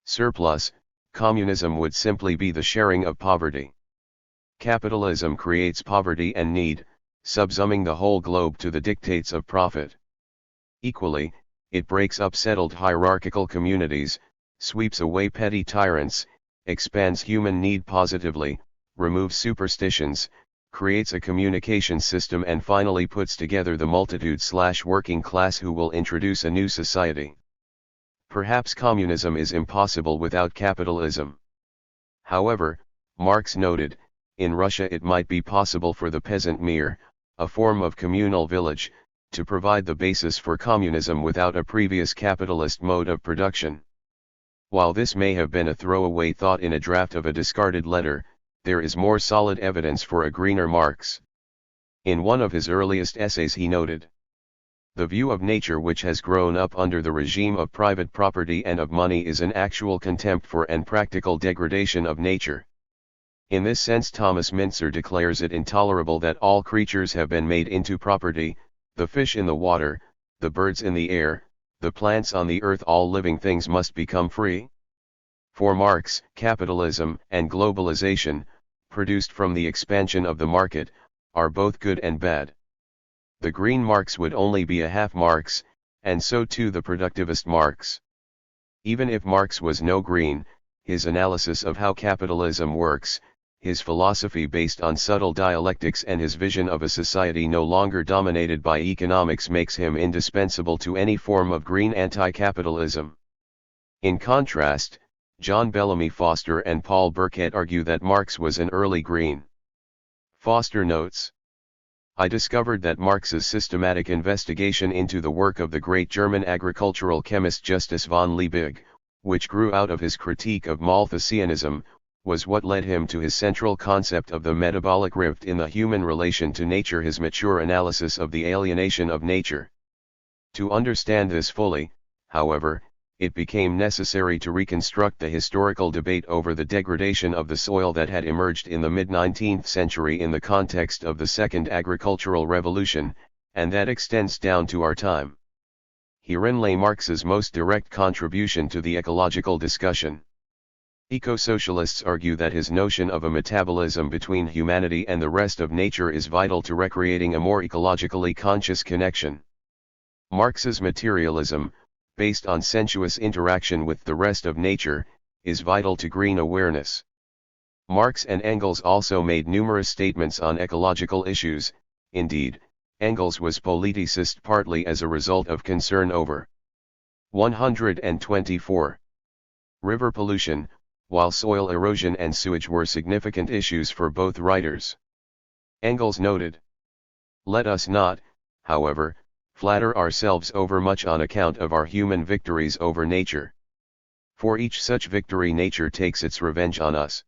surplus, communism would simply be the sharing of poverty. Capitalism creates poverty and need, subsuming the whole globe to the dictates of profit. Equally, it breaks up settled hierarchical communities, sweeps away petty tyrants, expands human need positively, removes superstitions, creates a communication system and finally puts together the multitude/working class who will introduce a new society. Perhaps communism is impossible without capitalism. However, Marx noted, in Russia it might be possible for the peasant mir, a form of communal village, to provide the basis for communism without a previous capitalist mode of production. While this may have been a throwaway thought in a draft of a discarded letter, there is more solid evidence for a greener Marx. In one of his earliest essays he noted, "The view of nature which has grown up under the regime of private property and of money is an actual contempt for and practical degradation of nature. In this sense Thomas Mintzer declares it intolerable that all creatures have been made into property, the fish in the water, the birds in the air, the plants on the earth, all living things must become free." For Marx, capitalism and globalization, produced from the expansion of the market, are both good and bad. The green Marx would only be a half Marx, and so too the productivist Marx. Even if Marx was no green, his analysis of how capitalism works, his philosophy based on subtle dialectics and his vision of a society no longer dominated by economics makes him indispensable to any form of green anti-capitalism. In contrast, John Bellamy Foster and Paul Burkett argue that Marx was an early green. Foster notes, "I discovered that Marx's systematic investigation into the work of the great German agricultural chemist Justus von Liebig, which grew out of his critique of Malthusianism, was what led him to his central concept of the metabolic rift in the human relation to nature, his mature analysis of the alienation of nature. To understand this fully, however, it became necessary to reconstruct the historical debate over the degradation of the soil that had emerged in the mid-19th century in the context of the Second Agricultural Revolution, and that extends down to our time. Herein lay Marx's most direct contribution to the ecological discussion. Eco-socialists argue that his notion of a metabolism between humanity and the rest of nature is vital to recreating a more ecologically conscious connection. Marx's materialism, based on sensuous interaction with the rest of nature, is vital to green awareness. Marx and Engels also made numerous statements on ecological issues. Indeed, Engels was politicist partly as a result of concern over 124 river pollution, while soil erosion and sewage were significant issues for both writers. Engels noted, Let us not, however, flatter ourselves overmuch on account of our human victories over nature. For each such victory nature takes its revenge on us.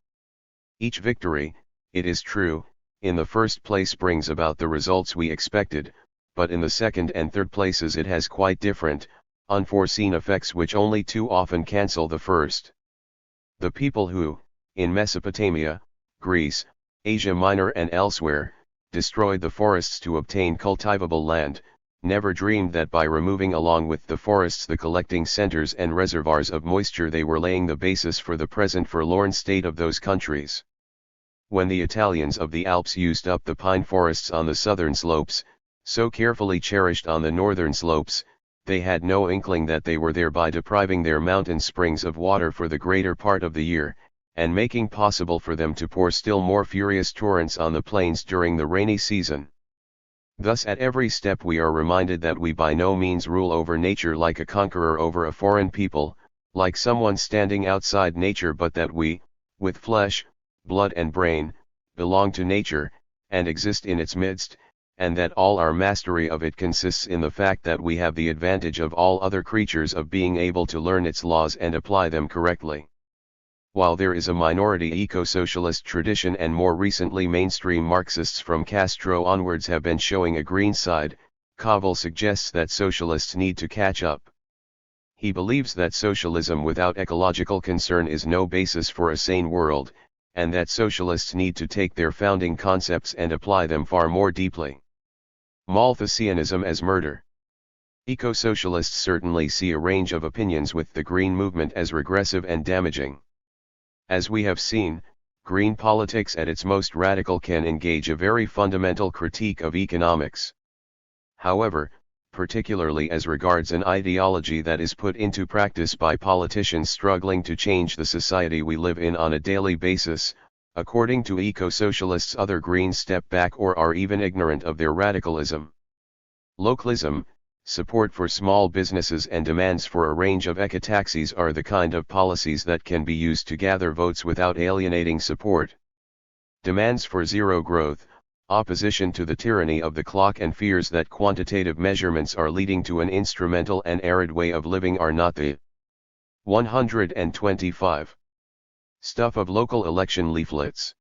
Each victory, it is true, in the first place brings about the results we expected, but in the second and third places it has quite different, unforeseen effects which only too often cancel the first. The people who, in Mesopotamia, Greece, Asia Minor and elsewhere, destroyed the forests to obtain cultivable land, never dreamed that by removing along with the forests the collecting centers and reservoirs of moisture they were laying the basis for the present forlorn state of those countries. When the Italians of the Alps used up the pine forests on the southern slopes, so carefully cherished on the northern slopes, they had no inkling that they were thereby depriving their mountain springs of water for the greater part of the year, and making possible for them to pour still more furious torrents on the plains during the rainy season. Thus at every step we are reminded that we by no means rule over nature like a conqueror over a foreign people, like someone standing outside nature, but that we, with flesh, blood and brain, belong to nature, and exist in its midst, and that all our mastery of it consists in the fact that we have the advantage of all other creatures of being able to learn its laws and apply them correctly. While there is a minority eco-socialist tradition and more recently mainstream Marxists from Castro onwards have been showing a green side, Koval suggests that socialists need to catch up. He believes that socialism without ecological concern is no basis for a sane world, and that socialists need to take their founding concepts and apply them far more deeply. Malthusianism as murder. Eco-socialists certainly see a range of opinions with the green movement as regressive and damaging. As we have seen, green politics at its most radical can engage a very fundamental critique of economics. However, particularly as regards an ideology that is put into practice by politicians struggling to change the society we live in on a daily basis, according to eco-socialists other Greens step back or are even ignorant of their radicalism. Localism, support for small businesses and demands for a range of ecotaxis are the kind of policies that can be used to gather votes without alienating support. Demands for zero growth, opposition to the tyranny of the clock and fears that quantitative measurements are leading to an instrumental and arid way of living are not the 125 stuff of local election leaflets.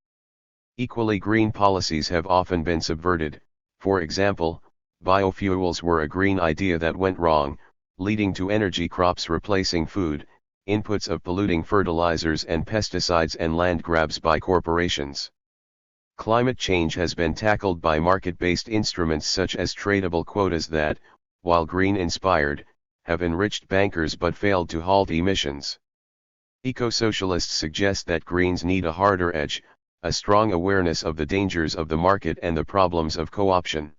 Equally green policies have often been subverted. For example, biofuels were a green idea that went wrong, leading to energy crops replacing food, inputs of polluting fertilizers and pesticides and land grabs by corporations. Climate change has been tackled by market-based instruments such as tradable quotas that, while green-inspired, have enriched bankers but failed to halt emissions. Eco-socialists suggest that Greens need a harder edge, a strong awareness of the dangers of the market and the problems of co-option.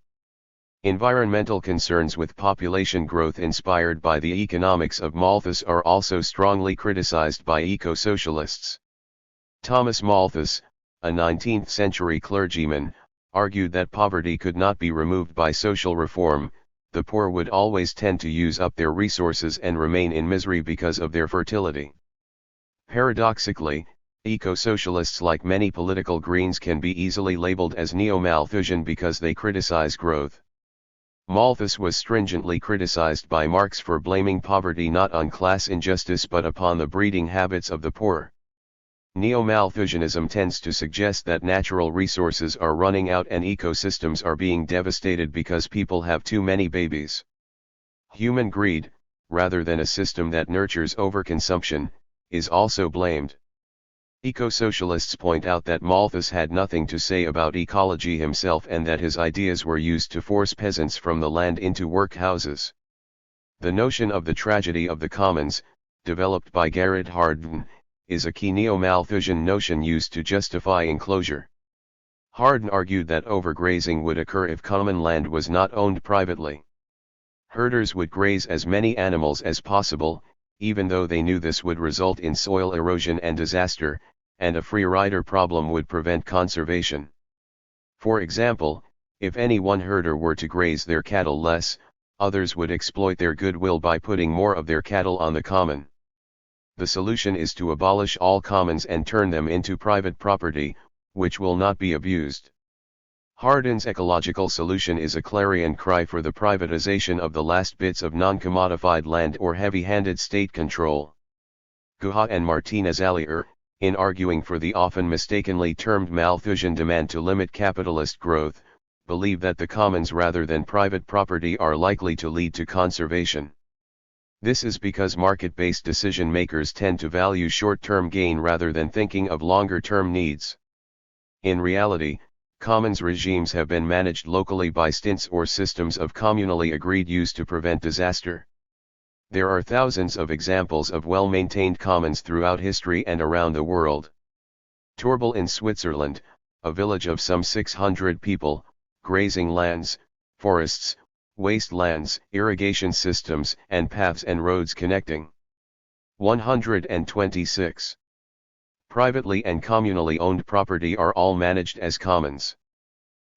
Environmental concerns with population growth inspired by the economics of Malthus are also strongly criticized by eco-socialists. Thomas Malthus, a 19th-century clergyman, argued that poverty could not be removed by social reform. The poor would always tend to use up their resources and remain in misery because of their fertility. Paradoxically, eco-socialists like many political Greens can be easily labeled as neo-Malthusian because they criticize growth. Malthus was stringently criticized by Marx for blaming poverty not on class injustice but upon the breeding habits of the poor. Neo-Malthusianism tends to suggest that natural resources are running out and ecosystems are being devastated because people have too many babies. Human greed, rather than a system that nurtures overconsumption, is also blamed. Eco-socialists point out that Malthus had nothing to say about ecology himself and that his ideas were used to force peasants from the land into workhouses. The notion of the tragedy of the commons, developed by Gerrit Hardin, is a key neo-Malthusian notion used to justify enclosure. Hardin argued that overgrazing would occur if common land was not owned privately. Herders would graze as many animals as possible, even though they knew this would result in soil erosion and disaster, and a free rider problem would prevent conservation. For example, if any one herder were to graze their cattle less, others would exploit their goodwill by putting more of their cattle on the common. The solution is to abolish all commons and turn them into private property, which will not be abused. Hardin's ecological solution is a clarion cry for the privatization of the last bits of non-commodified land or heavy-handed state control. Guha and Martinez-Alier, in arguing for the often mistakenly termed Malthusian demand to limit capitalist growth, believe that the commons rather than private property are likely to lead to conservation. This is because market-based decision-makers tend to value short-term gain rather than thinking of longer-term needs. In reality, commons regimes have been managed locally by stints or systems of communally agreed use to prevent disaster. There are thousands of examples of well-maintained commons throughout history and around the world. Torbel in Switzerland, a village of some 600 people, grazing lands, forests, wastelands, irrigation systems, and paths and roads connecting. 126. Privately and communally owned property are all managed as commons.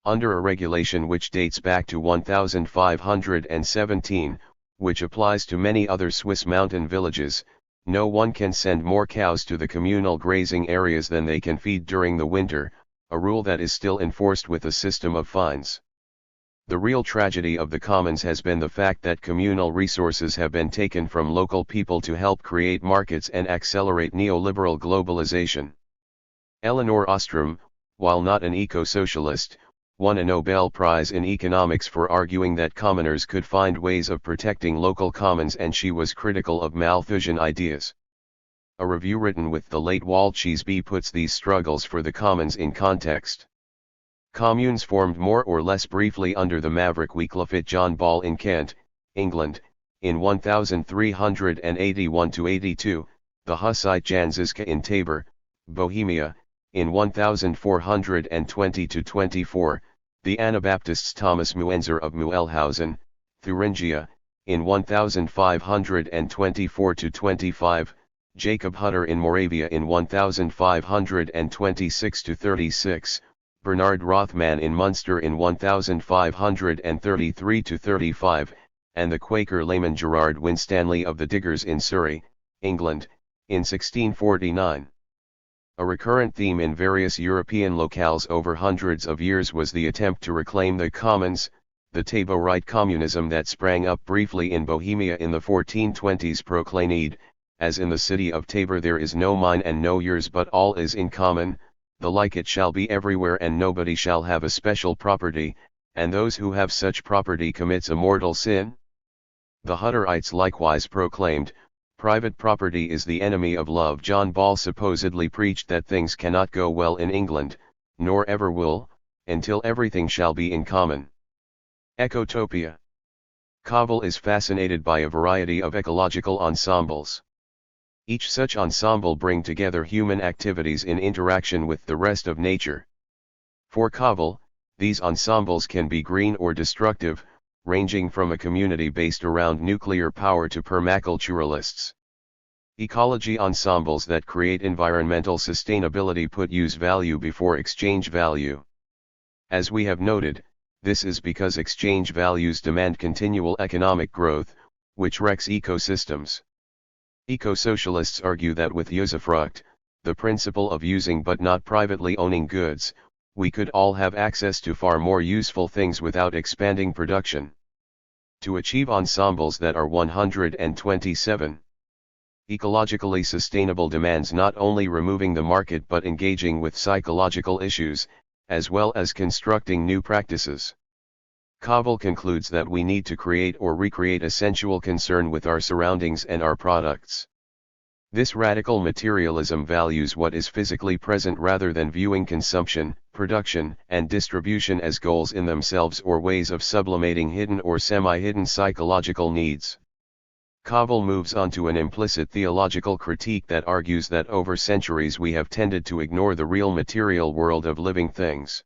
Under a regulation which dates back to 1517, which applies to many other Swiss mountain villages, no one can send more cows to the communal grazing areas than they can feed during the winter, a rule that is still enforced with a system of fines. The real tragedy of the commons has been the fact that communal resources have been taken from local people to help create markets and accelerate neoliberal globalization. Elinor Ostrom, while not an eco-socialist, won a Nobel Prize in economics for arguing that commoners could find ways of protecting local commons, and she was critical of Malthusian ideas. A review written with the late Walchesby puts these struggles for the commons in context. Communes formed more or less briefly under the maverick Wycliffe John Ball in Kent, England, in 1381–82, the Hussite Janziska in Tabor, Bohemia, in 1420–24, the Anabaptists Thomas Muenzer of Muehlhausen, Thuringia, in 1524–25, Jacob Hutter in Moravia in 1526–36, Bernard Rothman in Munster in 1533–35, and the Quaker layman Gerard Winstanley of the Diggers in Surrey, England, in 1649. A recurrent theme in various European locales over hundreds of years was the attempt to reclaim the commons, the Taborite communism that sprang up briefly in Bohemia in the 1420s proclaimed, as in the city of Tabor there is no mine and no yours but all is in common, the like it shall be everywhere and nobody shall have a special property, and those who have such property commits a mortal sin. The Hutterites likewise proclaimed, private property is the enemy of love. John Ball supposedly preached that things cannot go well in England, nor ever will, until everything shall be in common. Ecotopia. Cobble is fascinated by a variety of ecological ensembles. Each such ensemble bring together human activities in interaction with the rest of nature. For Cobble, these ensembles can be green or destructive, ranging from a community based around nuclear power to permaculturalists. Ecology ensembles that create environmental sustainability put use value before exchange value. As we have noted, this is because exchange values demand continual economic growth, which wrecks ecosystems. Eco-socialists argue that with usufruct, the principle of using but not privately owning goods, we could all have access to far more useful things without expanding production. To achieve ensembles that are 127. Ecologically sustainable demands not only removing the market but engaging with psychological issues, as well as constructing new practices. Cobble concludes that we need to create or recreate a sensual concern with our surroundings and our products. This radical materialism values what is physically present rather than viewing consumption, production, and distribution as goals in themselves or ways of sublimating hidden or semi-hidden psychological needs. Cobble moves on to an implicit theological critique that argues that over centuries we have tended to ignore the real material world of living things.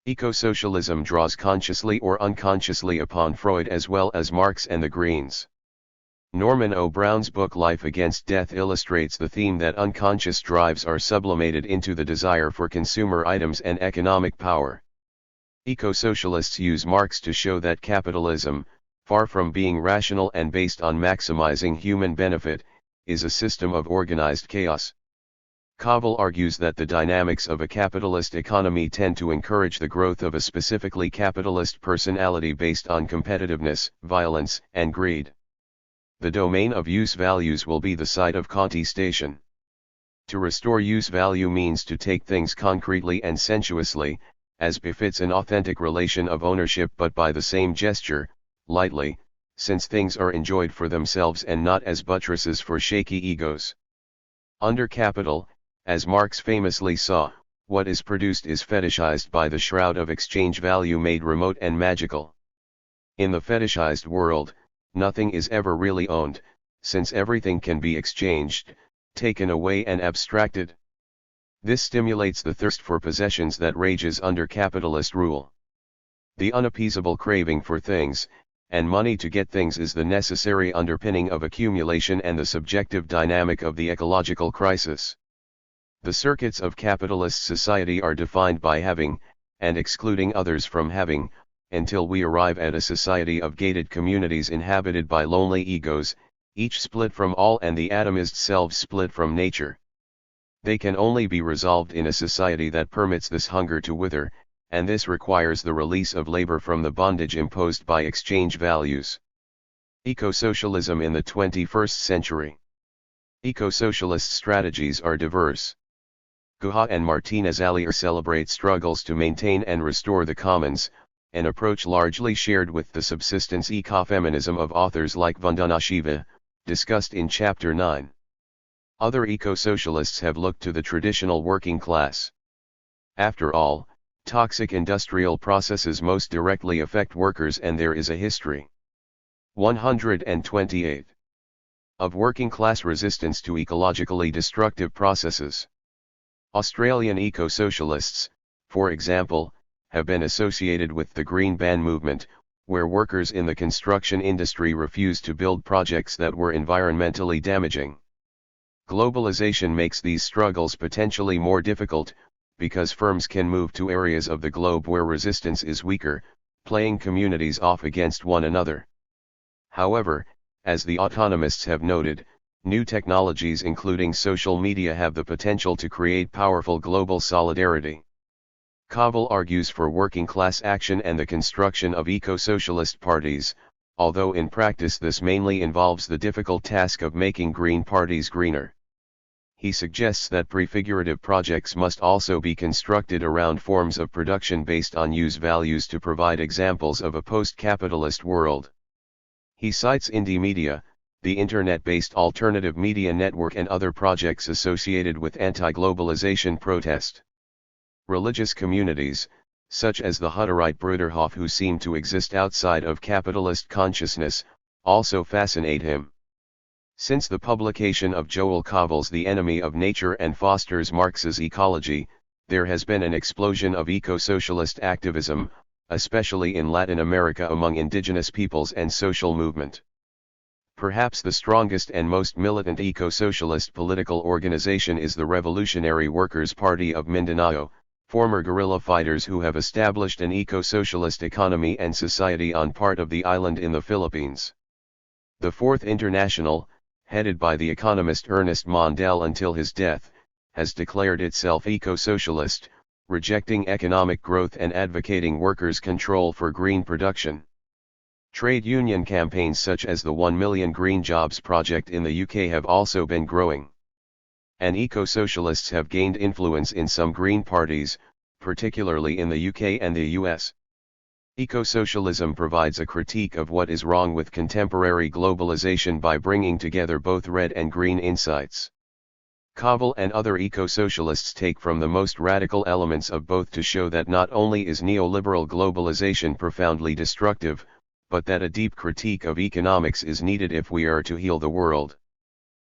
Eco-socialism draws consciously or unconsciously upon Freud as well as Marx and the Greens. Norman O. Brown's book Life Against Death illustrates the theme that unconscious drives are sublimated into the desire for consumer items and economic power. Eco-socialists use Marx to show that capitalism, far from being rational and based on maximizing human benefit, is a system of organized chaos. Kovel argues that the dynamics of a capitalist economy tend to encourage the growth of a specifically capitalist personality based on competitiveness, violence, and greed. The domain of use values will be the site of contestation. To restore use value means to take things concretely and sensuously, as befits an authentic relation of ownership, but by the same gesture, lightly, since things are enjoyed for themselves and not as buttresses for shaky egos. Under capital, as Marx famously saw, what is produced is fetishized by the shroud of exchange value made remote and magical. In the fetishized world, nothing is ever really owned, since everything can be exchanged, taken away and abstracted. This stimulates the thirst for possessions that rages under capitalist rule. The unappeasable craving for things, and money to get things, is the necessary underpinning of accumulation and the subjective dynamic of the ecological crisis. The circuits of capitalist society are defined by having, and excluding others from having, until we arrive at a society of gated communities inhabited by lonely egos, each split from all and the atomized selves split from nature. They can only be resolved in a society that permits this hunger to wither, and this requires the release of labor from the bondage imposed by exchange values. Eco-socialism in the 21st century. Eco-socialist strategies are diverse. Guha and Martinez-Alier celebrate struggles to maintain and restore the commons, an approach largely shared with the subsistence ecofeminism of authors like Vandana Shiva, discussed in Chapter 9. Other eco-socialists have looked to the traditional working class. After all, toxic industrial processes most directly affect workers, and there is a history. 128. Of working class resistance to ecologically destructive processes. Australian eco-socialists, for example, have been associated with the Green Ban movement, where workers in the construction industry refused to build projects that were environmentally damaging. Globalization makes these struggles potentially more difficult, because firms can move to areas of the globe where resistance is weaker, playing communities off against one another. However, as the autonomists have noted, new technologies including social media have the potential to create powerful global solidarity. Kovel argues for working class action and the construction of eco-socialist parties, although in practice this mainly involves the difficult task of making green parties greener. He suggests that prefigurative projects must also be constructed around forms of production based on use values to provide examples of a post-capitalist world. He cites indie media, the internet-based alternative media network, and other projects associated with anti-globalization protest. Religious communities, such as the Hutterite Bruderhof, who seem to exist outside of capitalist consciousness, also fascinate him. Since the publication of Joel Kovel's The Enemy of Nature and Foster's Marx's Ecology, there has been an explosion of eco-socialist activism, especially in Latin America among indigenous peoples and social movement. Perhaps the strongest and most militant eco-socialist political organization is the Revolutionary Workers' Party of Mindanao, former guerrilla fighters who have established an eco-socialist economy and society on part of the island in the Philippines. The Fourth International, headed by the economist Ernest Mondale until his death, has declared itself eco-socialist, rejecting economic growth and advocating workers' control for green production. Trade union campaigns such as the 1 Million Green Jobs project in the UK have also been growing. And eco-socialists have gained influence in some green parties, particularly in the UK and the US. Eco-socialism provides a critique of what is wrong with contemporary globalization by bringing together both red and green insights. Kovel and other eco-socialists take from the most radical elements of both to show that not only is neoliberal globalization profoundly destructive, but that a deep critique of economics is needed if we are to heal the world.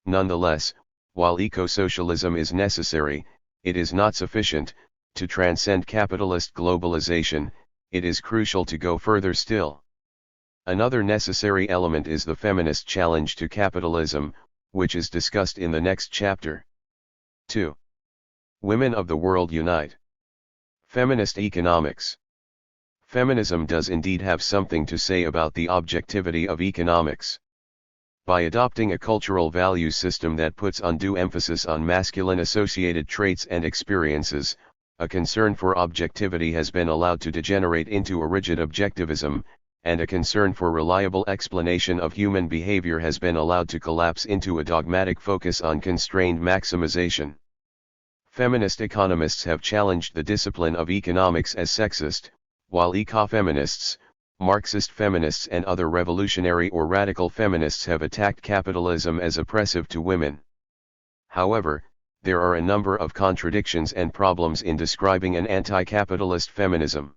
Nonetheless, while eco-socialism is necessary, it is not sufficient. To transcend capitalist globalization, it is crucial to go further still. Another necessary element is the feminist challenge to capitalism, which is discussed in the next chapter. 2. Women of the world unite. Feminist economics. Feminism does indeed have something to say about the objectivity of economics. By adopting a cultural value system that puts undue emphasis on masculine-associated traits and experiences, a concern for objectivity has been allowed to degenerate into a rigid objectivism, and a concern for reliable explanation of human behavior has been allowed to collapse into a dogmatic focus on constrained maximization. Feminist economists have challenged the discipline of economics as sexist, while ecofeminists, Marxist feminists and other revolutionary or radical feminists have attacked capitalism as oppressive to women. However, there are a number of contradictions and problems in describing an anti-capitalist feminism.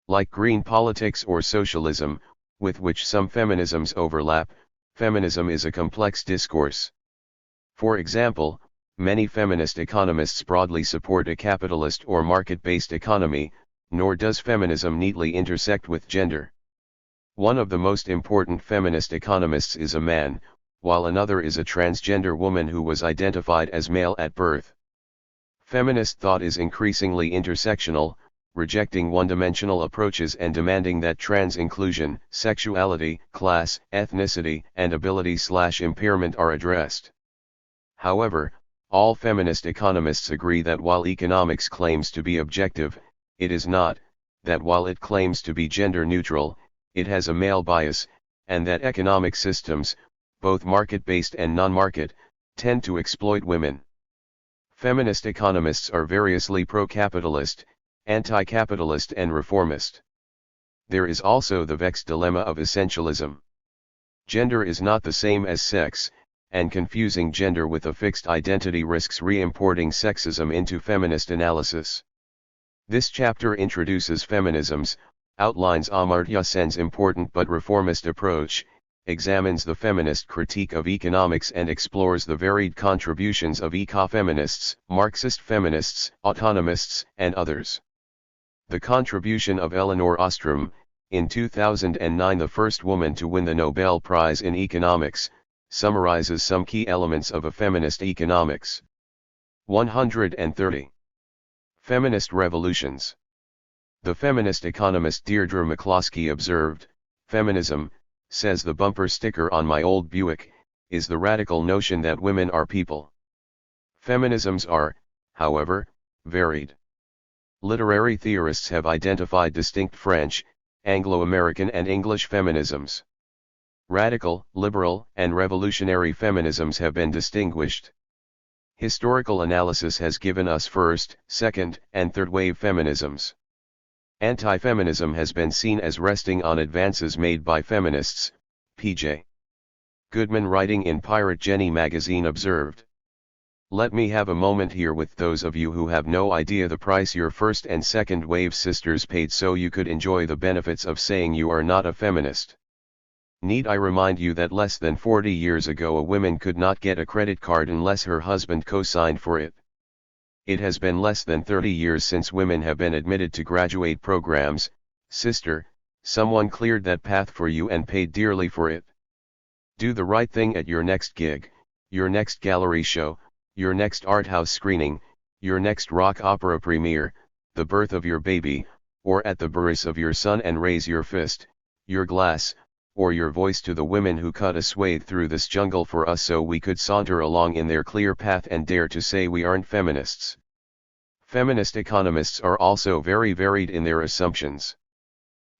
Like green politics or socialism, with which some feminisms overlap, feminism is a complex discourse. For example, many feminist economists broadly support a capitalist or market-based economy, nor does feminism neatly intersect with gender. One of the most important feminist economists is a man, while another is a transgender woman who was identified as male at birth. Feminist thought is increasingly intersectional, rejecting one-dimensional approaches and demanding that trans inclusion, sexuality, class, ethnicity, and ability/impairment are addressed. However, all feminist economists agree that while economics claims to be objective, it is not, that while it claims to be gender-neutral, it has a male bias, and that economic systems, both market-based and non-market, tend to exploit women. Feminist economists are variously pro-capitalist, anti-capitalist and reformist. There is also the vexed dilemma of essentialism. Gender is not the same as sex, and confusing gender with a fixed identity risks re-importing sexism into feminist analysis. This chapter introduces feminisms, outlines Amartya Sen's important but reformist approach, examines the feminist critique of economics and explores the varied contributions of ecofeminists, Marxist feminists, autonomists, and others. The contribution of Elinor Ostrom, in 2009 the first woman to win the Nobel Prize in Economics, summarizes some key elements of a feminist economics. 130. Feminist revolutions. The feminist economist Deirdre McCloskey observed, "Feminism," says the bumper sticker on my old Buick, "is the radical notion that women are people." Feminisms are, however, varied. Literary theorists have identified distinct French, Anglo-American and English feminisms. Radical, liberal, and revolutionary feminisms have been distinguished. Historical analysis has given us first, second, and third-wave feminisms. Anti-feminism has been seen as resting on advances made by feminists, P.J. Goodman writing in Pirate Jenny magazine observed. "Let me have a moment here with those of you who have no idea the price your first and second wave sisters paid so you could enjoy the benefits of saying you are not a feminist. Need I remind you that less than 40 years ago a woman could not get a credit card unless her husband co-signed for it? It has been less than 30 years since women have been admitted to graduate programs. Sister, someone cleared that path for you and paid dearly for it. Do the right thing at your next gig, your next gallery show, your next art house screening, your next rock opera premiere, the birth of your baby, or at the birth of your son, and raise your fist, your glass, or your voice to the women who cut a swathe through this jungle for us so we could saunter along in their clear path and dare to say we aren't feminists." Feminist economists are also very varied in their assumptions.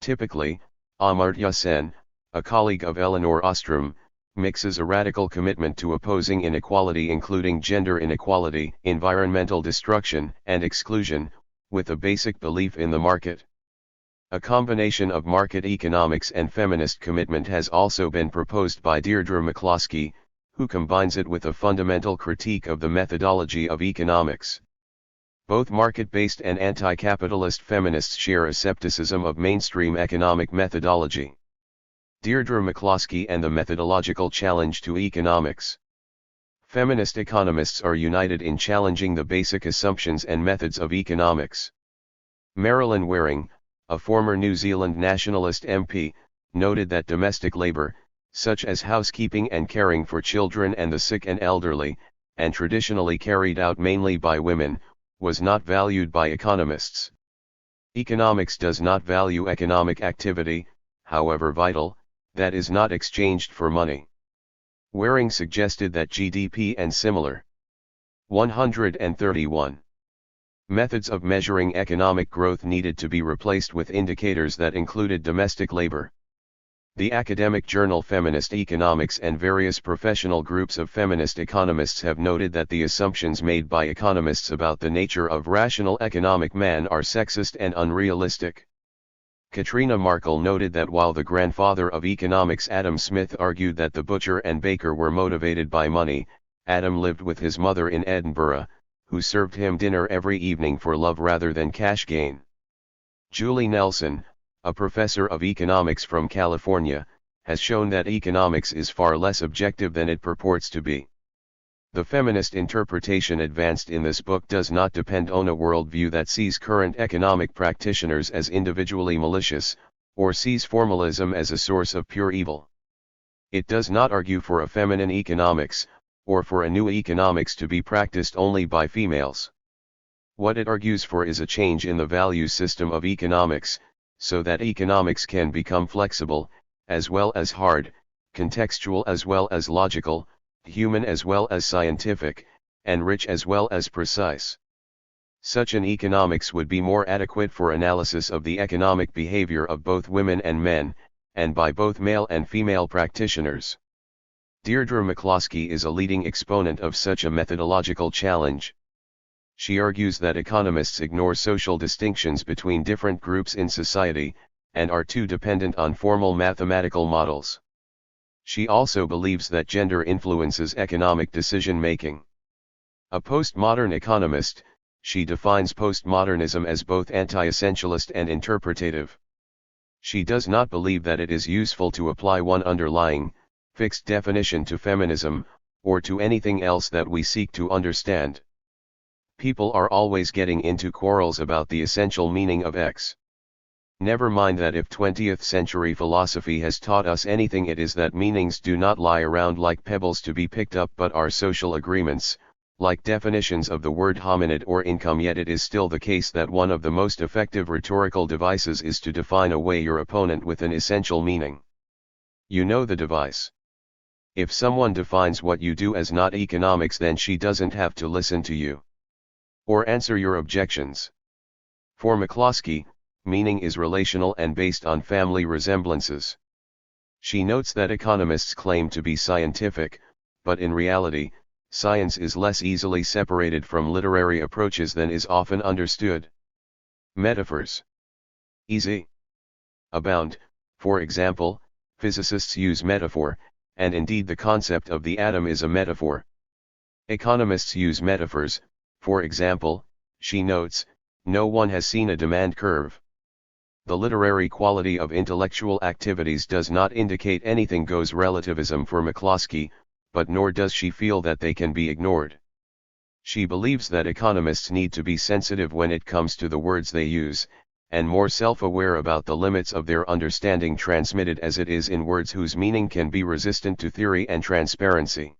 Typically, Amartya Sen, a colleague of Elinor Ostrom, mixes a radical commitment to opposing inequality including gender inequality, environmental destruction, and exclusion, with a basic belief in the market. A combination of market economics and feminist commitment has also been proposed by Deirdre McCloskey, who combines it with a fundamental critique of the methodology of economics. Both market-based and anti-capitalist feminists share a skepticism of mainstream economic methodology. Deirdre McCloskey and the methodological challenge to economics. Feminist economists are united in challenging the basic assumptions and methods of economics. Marilyn Waring, a former New Zealand nationalist MP, noted that domestic labour, such as housekeeping and caring for children and the sick and elderly, and traditionally carried out mainly by women, was not valued by economists. Economics does not value economic activity, however vital, that is not exchanged for money. Waring suggested that GDP and similar 131 methods of measuring economic growth needed to be replaced with indicators that included domestic labor. The academic journal Feminist Economics and various professional groups of feminist economists have noted that the assumptions made by economists about the nature of rational economic man are sexist and unrealistic. Katrina Markle noted that while the grandfather of economics Adam Smith argued that the butcher and baker were motivated by money, Adam lived with his mother in Edinburgh, who served him dinner every evening for love rather than cash gain. Julie Nelson, a professor of economics from California, has shown that economics is far less objective than it purports to be. The feminist interpretation advanced in this book does not depend on a worldview that sees current economic practitioners as individually malicious, or sees formalism as a source of pure evil. It does not argue for a feminine economics, or for a new economics to be practiced only by females. What it argues for is a change in the value system of economics, so that economics can become flexible, as well as hard, contextual as well as logical, human as well as scientific, and rich as well as precise. Such an economics would be more adequate for analysis of the economic behavior of both women and men, and by both male and female practitioners. Deirdre McCloskey is a leading exponent of such a methodological challenge. She argues that economists ignore social distinctions between different groups in society, and are too dependent on formal mathematical models. She also believes that gender influences economic decision-making. A postmodern economist, she defines postmodernism as both anti-essentialist and interpretative. She does not believe that it is useful to apply one underlying, fixed definition to feminism, or to anything else that we seek to understand. People are always getting into quarrels about the essential meaning of X. Never mind that if 20th century philosophy has taught us anything, it is that meanings do not lie around like pebbles to be picked up but are social agreements, like definitions of the word hominid or income. Yet it is still the case that one of the most effective rhetorical devices is to define away your opponent with an essential meaning. You know the device. If someone defines what you do as not economics, then she doesn't have to listen to you or answer your objections. For McCloskey, meaning is relational and based on family resemblances. She notes that economists claim to be scientific, but in reality, science is less easily separated from literary approaches than is often understood. Metaphors. Easy. Abound. For example, physicists use metaphor, and indeed the concept of the atom is a metaphor. Economists use metaphors, for example, she notes, no one has seen a demand curve. The literary quality of intellectual activities does not indicate anything goes relativism for McCloskey, but nor does she feel that they can be ignored. She believes that economists need to be sensitive when it comes to the words they use, and more self-aware about the limits of their understanding transmitted as it is in words whose meaning can be resistant to theory and transparency.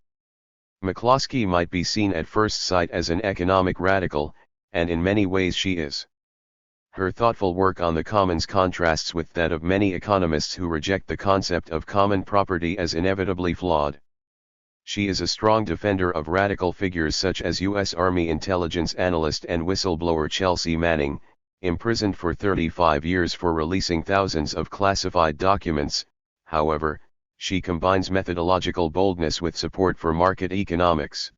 McCloskey might be seen at first sight as an economic radical, and in many ways she is. Her thoughtful work on the commons contrasts with that of many economists who reject the concept of common property as inevitably flawed. She is a strong defender of radical figures such as U.S. Army intelligence analyst and whistleblower Chelsea Manning, imprisoned for 35 years for releasing thousands of classified documents. However, she combines methodological boldness with support for market economics.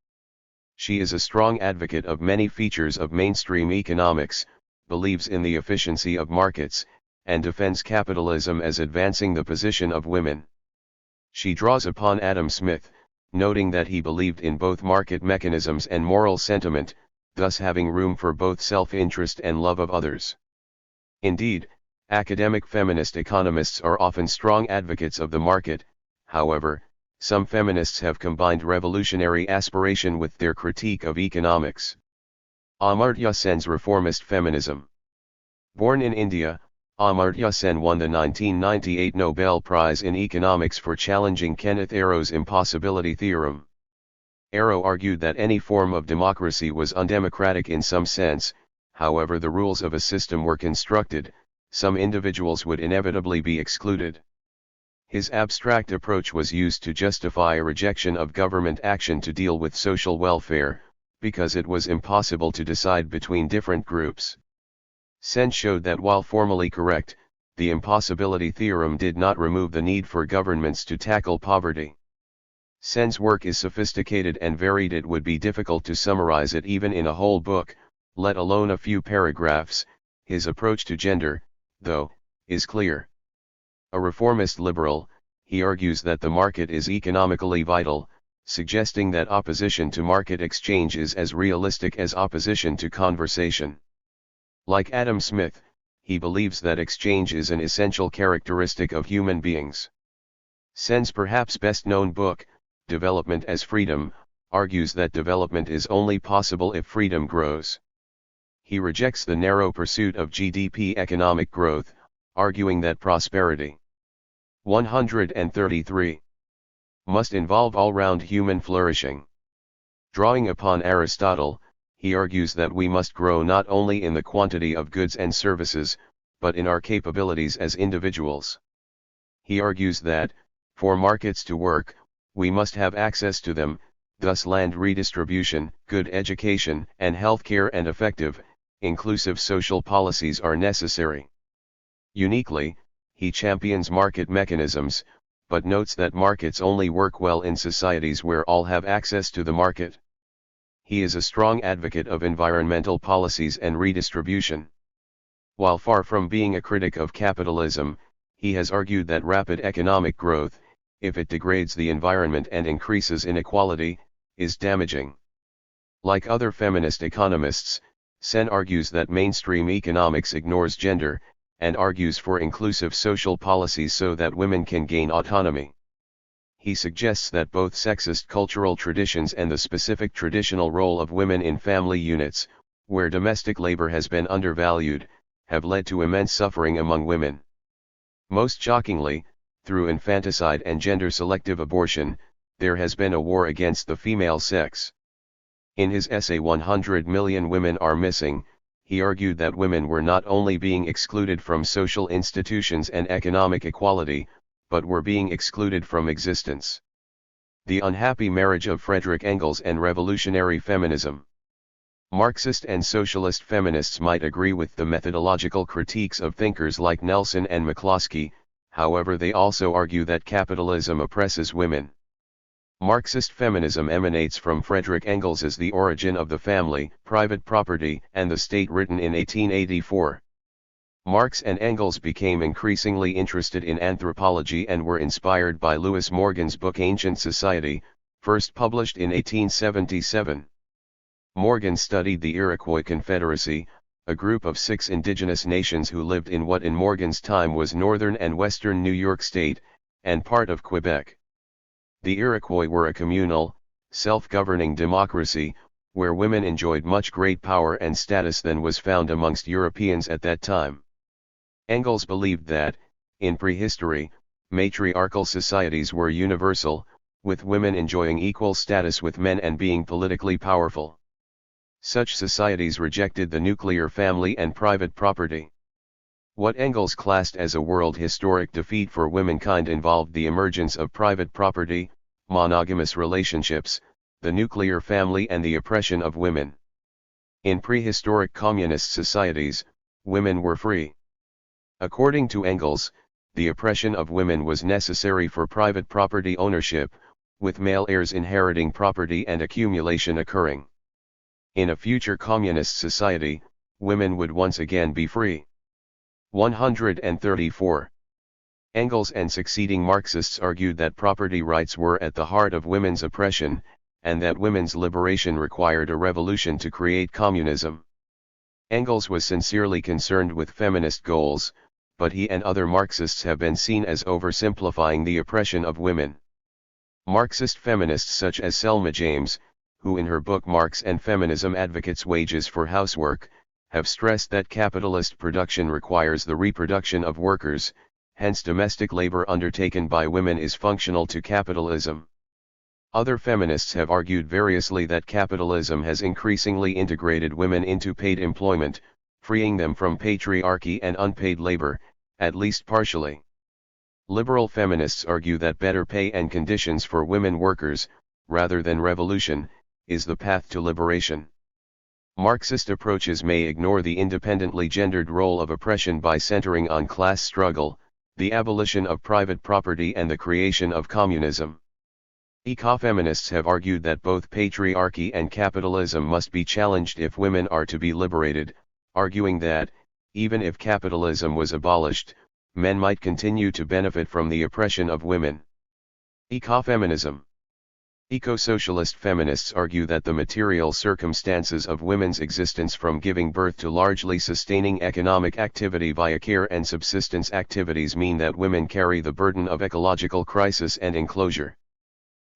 She is a strong advocate of many features of mainstream economics, believes in the efficiency of markets, and defends capitalism as advancing the position of women. She draws upon Adam Smith, noting that he believed in both market mechanisms and moral sentiment, thus having room for both self-interest and love of others. Indeed, academic feminist economists are often strong advocates of the market. However, some feminists have combined revolutionary aspiration with their critique of economics. Amartya Sen's reformist feminism. Born in India, Amartya Sen won the 1998 Nobel Prize in Economics for challenging Kenneth Arrow's impossibility theorem. Arrow argued that any form of democracy was undemocratic in some sense. However the rules of a system were constructed, some individuals would inevitably be excluded. His abstract approach was used to justify a rejection of government action to deal with social welfare, because it was impossible to decide between different groups. Sen showed that while formally correct, the impossibility theorem did not remove the need for governments to tackle poverty. Sen's work is sophisticated and varied. It would be difficult to summarize it even in a whole book, let alone a few paragraphs. His approach to gender, though, is clear. A reformist liberal, he argues that the market is economically vital, suggesting that opposition to market exchange is as realistic as opposition to conversation. Like Adam Smith, he believes that exchange is an essential characteristic of human beings. Sen's perhaps best-known book, Development as Freedom, argues that development is only possible if freedom grows. He rejects the narrow pursuit of GDP economic growth, arguing that prosperity 133 must involve all-round human flourishing. Drawing upon Aristotle, he argues that we must grow not only in the quantity of goods and services, but in our capabilities as individuals. He argues that, for markets to work, we must have access to them, thus land redistribution, good education and healthcare and effective, inclusive social policies are necessary. Uniquely, he champions market mechanisms, but notes that markets only work well in societies where all have access to the market. He is a strong advocate of environmental policies and redistribution. While far from being a critic of capitalism, he has argued that rapid economic growth, if it degrades the environment and increases inequality, is damaging. Like other feminist economists, Sen argues that mainstream economics ignores gender, and argues for inclusive social policies so that women can gain autonomy. He suggests that both sexist cultural traditions and the specific traditional role of women in family units, where domestic labor has been undervalued, have led to immense suffering among women. Most shockingly, through infanticide and gender-selective abortion, there has been a war against the female sex. In his essay 100 Million Women Are Missing, he argued that women were not only being excluded from social institutions and economic equality, but were being excluded from existence. The Unhappy Marriage of Frederick Engels and Revolutionary Feminism. Marxist and socialist feminists might agree with the methodological critiques of thinkers like Nelson and McCloskey, however they also argue that capitalism oppresses women. Marxist feminism emanates from Frederick Engels as The Origin of the Family, Private Property, and the State, written in 1884. Marx and Engels became increasingly interested in anthropology and were inspired by Lewis Morgan's book Ancient Society, first published in 1877. Morgan studied the Iroquois Confederacy, a group of 6 indigenous nations who lived in what in Morgan's time was northern and western New York State, and part of Quebec. The Iroquois were a communal, self-governing democracy, where women enjoyed much great power and status than was found amongst Europeans at that time. Engels believed that, in prehistory, matriarchal societies were universal, with women enjoying equal status with men and being politically powerful. Such societies rejected the nuclear family and private property. What Engels classed as a world historic defeat for womankind involved the emergence of private property, monogamous relationships, the nuclear family, and the oppression of women. In prehistoric communist societies, women were free. According to Engels, the oppression of women was necessary for private property ownership, with male heirs inheriting property and accumulation occurring. In a future communist society, women would once again be free. 134. Engels and succeeding Marxists argued that property rights were at the heart of women's oppression, and that women's liberation required a revolution to create communism. Engels was sincerely concerned with feminist goals, but he and other Marxists have been seen as oversimplifying the oppression of women. Marxist feminists such as Selma James, who in her book Marx and Feminism advocates wages for housework, have stressed that capitalist production requires the reproduction of workers, hence domestic labor undertaken by women is functional to capitalism. Other feminists have argued variously that capitalism has increasingly integrated women into paid employment, freeing them from patriarchy and unpaid labor, at least partially. Liberal feminists argue that better pay and conditions for women workers, rather than revolution, is the path to liberation. Marxist approaches may ignore the independently gendered role of oppression by centering on class struggle, the abolition of private property and the creation of communism. Ecofeminists have argued that both patriarchy and capitalism must be challenged if women are to be liberated, arguing that, even if capitalism was abolished, men might continue to benefit from the oppression of women. Ecofeminism. Eco-socialist feminists argue that the material circumstances of women's existence from giving birth to largely sustaining economic activity via care and subsistence activities mean that women carry the burden of ecological crisis and enclosure.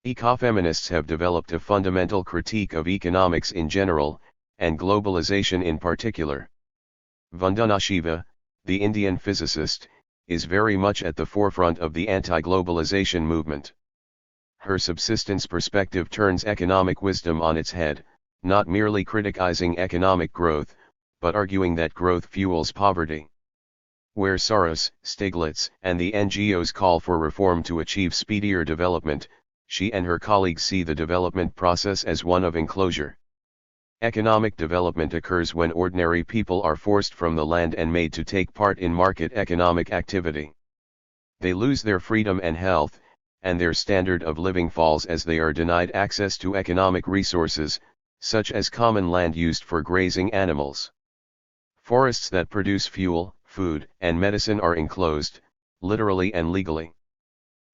Ecofeminists have developed a fundamental critique of economics in general, and globalization in particular. Vandana Shiva, the Indian physicist, is very much at the forefront of the anti-globalization movement. Her subsistence perspective turns economic wisdom on its head, not merely criticizing economic growth, but arguing that growth fuels poverty. Where Soros, Stiglitz, and the NGOs call for reform to achieve speedier development, she and her colleagues see the development process as one of enclosure. Economic development occurs when ordinary people are forced from the land and made to take part in market economic activity. They lose their freedom and health, and their standard of living falls as they are denied access to economic resources, such as common land used for grazing animals. Forests that produce fuel, food, and medicine are enclosed, literally and legally.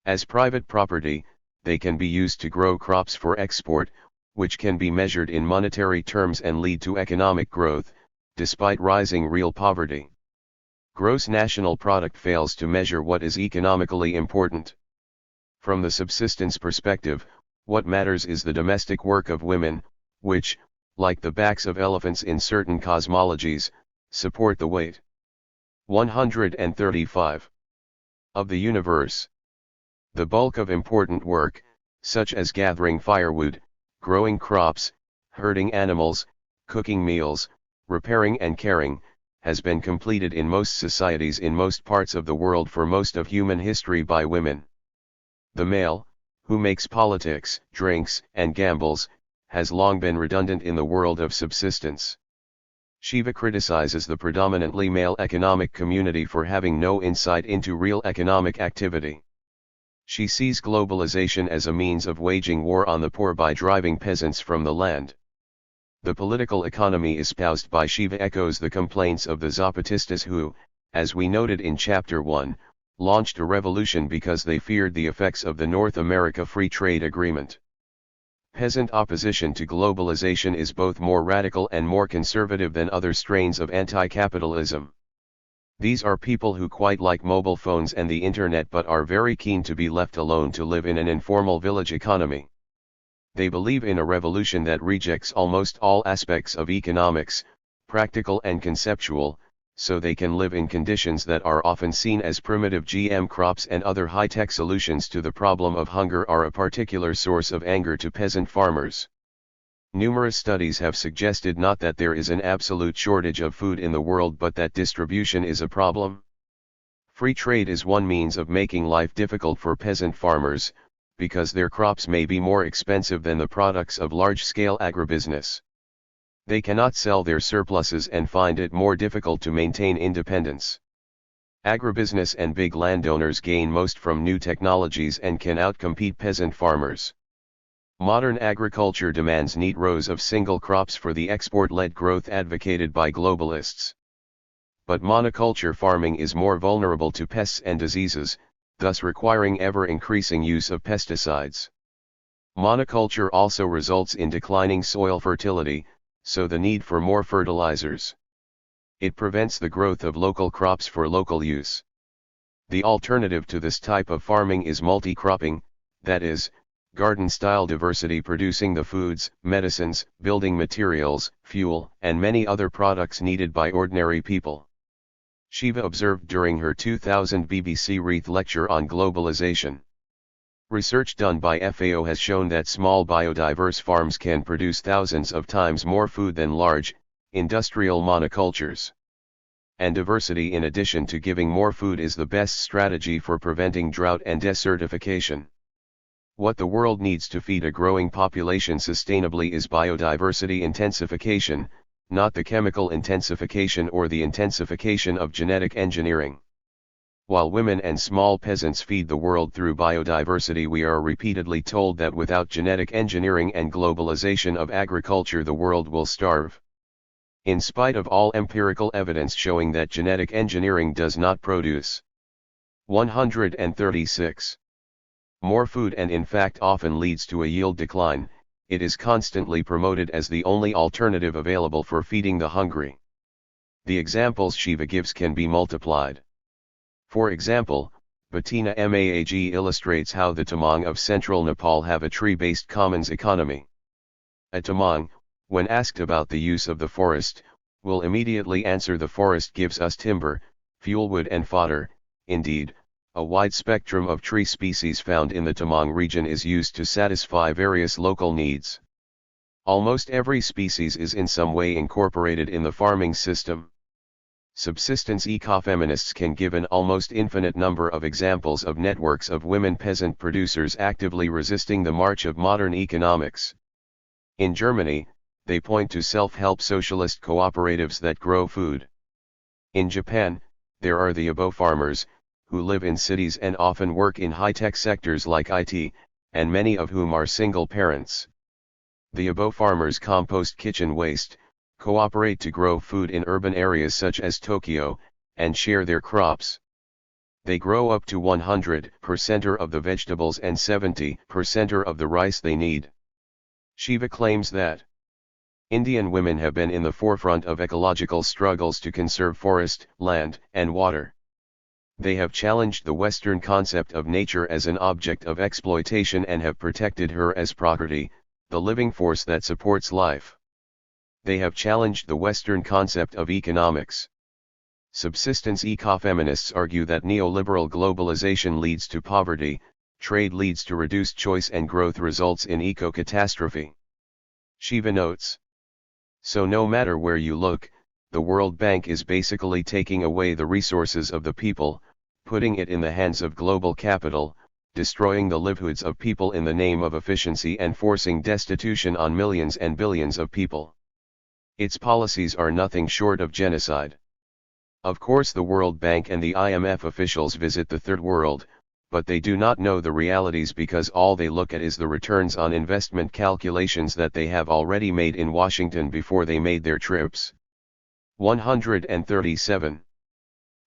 As private property, they can be used to grow crops for export, which can be measured in monetary terms and lead to economic growth, despite rising real poverty. Gross national product fails to measure what is economically important. From the subsistence perspective, what matters is the domestic work of women, which, like the backs of elephants in certain cosmologies, support the weight. 135. Of the universe. The bulk of important work, such as gathering firewood, growing crops, herding animals, cooking meals, repairing and caring, has been completed in most societies in most parts of the world for most of human history by women. The male, who makes politics, drinks, and gambles, has long been redundant in the world of subsistence. Shiva criticizes the predominantly male economic community for having no insight into real economic activity. She sees globalization as a means of waging war on the poor by driving peasants from the land. The political economy espoused by Shiva echoes the complaints of the Zapatistas who, as we noted in Chapter 1, launched a revolution because they feared the effects of the North America Free Trade Agreement. Peasant opposition to globalization is both more radical and more conservative than other strains of anti-capitalism. These are people who quite like mobile phones and the internet but are very keen to be left alone to live in an informal village economy. They believe in a revolution that rejects almost all aspects of economics, practical and conceptual, so they can live in conditions that are often seen as primitive. GM crops and other high-tech solutions to the problem of hunger are a particular source of anger to peasant farmers. Numerous studies have suggested not that there is an absolute shortage of food in the world but that distribution is a problem. Free trade is one means of making life difficult for peasant farmers, because their crops may be more expensive than the products of large-scale agribusiness. They cannot sell their surpluses and find it more difficult to maintain independence. Agribusiness and big landowners gain most from new technologies and can outcompete peasant farmers. Modern agriculture demands neat rows of single crops for the export-led growth advocated by globalists. But monoculture farming is more vulnerable to pests and diseases, thus requiring ever-increasing use of pesticides. Monoculture also results in declining soil fertility, so the need for more fertilizers. It prevents the growth of local crops for local use. The alternative to this type of farming is multi-cropping, that is, garden-style diversity producing the foods, medicines, building materials, fuel, and many other products needed by ordinary people. Shiva observed during her 2000 BBC Reith lecture on globalization. Research done by FAO has shown that small biodiverse farms can produce thousands of times more food than large, industrial monocultures. and diversity in addition to giving more food is the best strategy for preventing drought and desertification. What the world needs to feed a growing population sustainably is biodiversity intensification, not the chemical intensification or the intensification of genetic engineering. While women and small peasants feed the world through biodiversity, we are repeatedly told that without genetic engineering and globalization of agriculture the world will starve. In spite of all empirical evidence showing that genetic engineering does not produce 136 more food and in fact often leads to a yield decline, it is constantly promoted as the only alternative available for feeding the hungry. The examples Shiva gives can be multiplied. For example, Bettina Maag illustrates how the Tamang of central Nepal have a tree-based commons economy. A Tamang, when asked about the use of the forest, will immediately answer the forest gives us timber, fuelwood and fodder. Indeed, a wide spectrum of tree species found in the Tamang region is used to satisfy various local needs. Almost every species is in some way incorporated in the farming system. Subsistence ecofeminists can give an almost infinite number of examples of networks of women peasant producers actively resisting the march of modern economics. In Germany, they point to self-help socialist cooperatives that grow food. In Japan, there are the Abo farmers, who live in cities and often work in high-tech sectors like IT, and many of whom are single parents. The Abo farmers compost kitchen waste, cooperate to grow food in urban areas such as Tokyo, and share their crops. They grow up to 100% of the vegetables and 70% of the rice they need. Shiva claims that Indian women have been in the forefront of ecological struggles to conserve forest, land, and water. They have challenged the Western concept of nature as an object of exploitation and have protected her as Prakriti, the living force that supports life. They have challenged the Western concept of economics. Subsistence ecofeminists argue that neoliberal globalization leads to poverty, trade leads to reduced choice and growth results in eco-catastrophe. Shiva notes. So no matter where you look, the World Bank is basically taking away the resources of the people, putting it in the hands of global capital, destroying the livelihoods of people in the name of efficiency and forcing destitution on millions and billions of people. Its policies are nothing short of genocide. Of course, the World Bank and the IMF officials visit the Third World, but they do not know the realities because all they look at is the returns on investment calculations that they have already made in Washington before they made their trips. 137.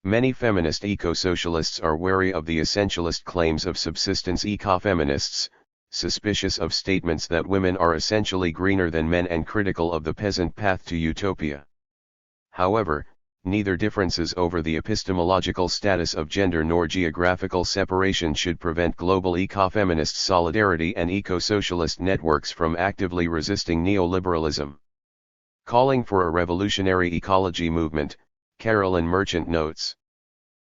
Many feminist eco-socialists are wary of the essentialist claims of subsistence ecofeminists, suspicious of statements that women are essentially greener than men and critical of the peasant path to utopia. However, neither differences over the epistemological status of gender nor geographical separation should prevent global ecofeminist solidarity and eco-socialist networks from actively resisting neoliberalism. Calling for a revolutionary ecology movement, Carolyn Merchant notes.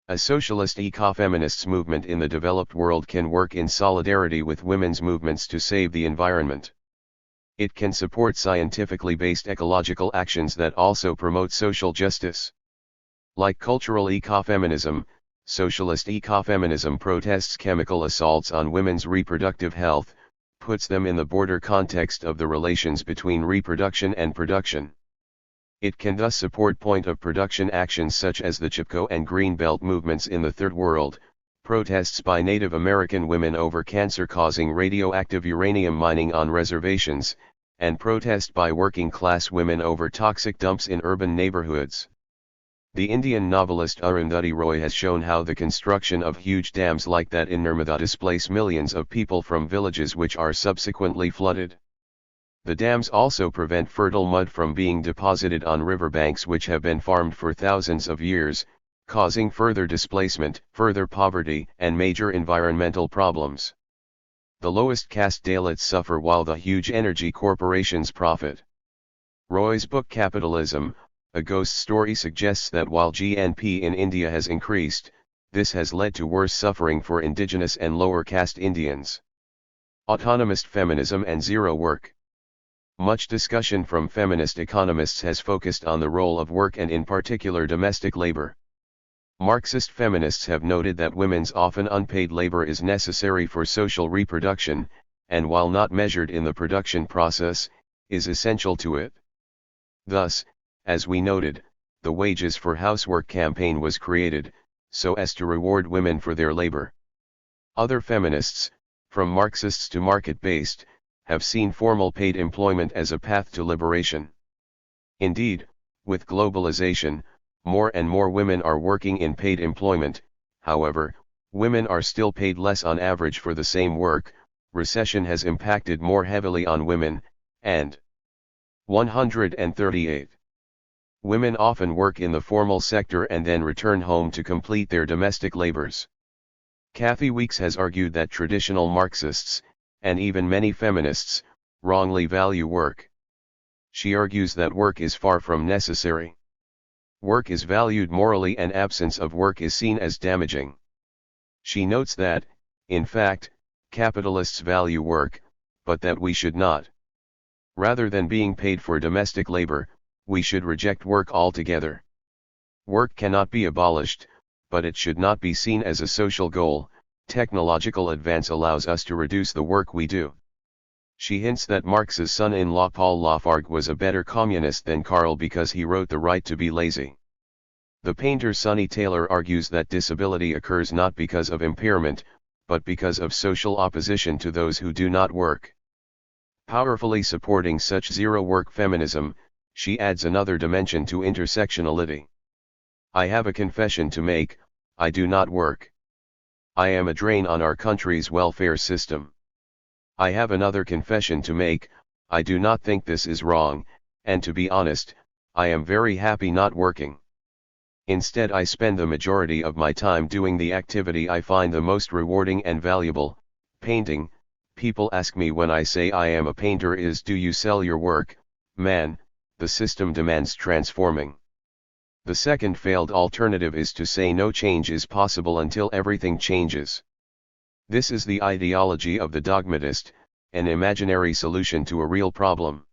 A socialist ecofeminists movement in the developed world can work in solidarity with women's movements to save the environment. It can support scientifically based ecological actions that also promote social justice. Like cultural ecofeminism, socialist ecofeminism protests chemical assaults on women's reproductive health, puts them in the border context of the relations between reproduction and production. It can thus support point-of-production actions such as the Chipko and Greenbelt movements in the Third World, protests by Native American women over cancer-causing radioactive uranium mining on reservations, and protest by working-class women over toxic dumps in urban neighborhoods. The Indian novelist Arundhati Roy has shown how the construction of huge dams like that in Narmada displace millions of people from villages which are subsequently flooded. The dams also prevent fertile mud from being deposited on riverbanks which have been farmed for thousands of years, causing further displacement, further poverty, and major environmental problems. The lowest caste Dalits suffer while the huge energy corporations profit. Roy's book Capitalism, A Ghost Story suggests that while GNP in India has increased, this has led to worse suffering for indigenous and lower caste Indians. Autonomist Feminism and Zero Work. Much discussion from feminist economists has focused on the role of work and in particular domestic labor. Marxist feminists have noted that women's often unpaid labor is necessary for social reproduction, and while not measured in the production process, is essential to it. Thus, as we noted, the Wages for Housework campaign was created, so as to reward women for their labor. Other feminists, from Marxists to market-based, have seen formal paid employment as a path to liberation. Indeed, with globalization, more and more women are working in paid employment. However, women are still paid less on average for the same work. Recession has impacted more heavily on women, and 138. Women often work in the formal sector and then return home to complete their domestic labors. Kathy Weeks has argued that traditional Marxists, and even many feminists, wrongly value work. She argues that work is far from necessary. Work is valued morally and absence of work is seen as damaging. She notes that, in fact, capitalists value work, but that we should not. Rather than being paid for domestic labor, we should reject work altogether. Work cannot be abolished, but it should not be seen as a social goal. Technological advance allows us to reduce the work we do. She hints that Marx's son-in-law Paul Lafargue was a better communist than Karl because he wrote The Right to be Lazy. The painter Sonny Taylor argues that disability occurs not because of impairment, but because of social opposition to those who do not work. Powerfully supporting such zero-work feminism, she adds another dimension to intersectionality. I have a confession to make: I do not work. I am a drain on our country's welfare system. I have another confession to make: I do not think this is wrong, and to be honest, I am very happy not working. Instead, I spend the majority of my time doing the activity I find the most rewarding and valuable, painting. People ask me when I say I am a painter, do you sell your work? Man, the system demands transforming. The second failed alternative is to say no change is possible until everything changes. This is the ideology of the dogmatist, an imaginary solution to a real problem.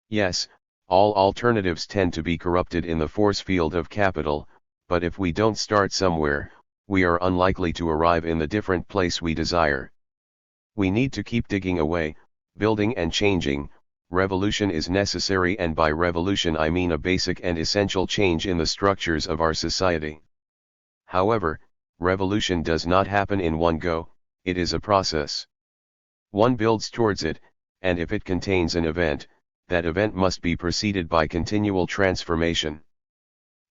Yes, all alternatives tend to be corrupted in the force field of capital, but if we don't start somewhere, we are unlikely to arrive in the different place we desire. We need to keep digging away, building and changing. Revolution is necessary, and by revolution I mean a basic and essential change in the structures of our society. However, revolution does not happen in one go, it is a process. One builds towards it, and if it contains an event, that event must be preceded by continual transformation.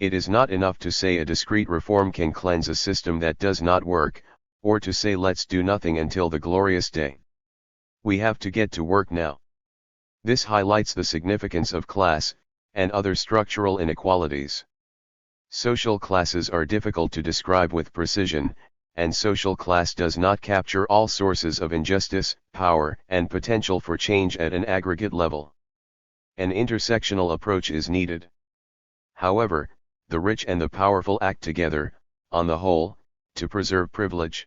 It is not enough to say a discrete reform can cleanse a system that does not work, or to say let's do nothing until the glorious day. We have to get to work now. This highlights the significance of class, and other structural inequalities. Social classes are difficult to describe with precision, and social class does not capture all sources of injustice, power, and potential for change at an aggregate level. An intersectional approach is needed. However, the rich and the powerful act together, on the whole, to preserve privilege.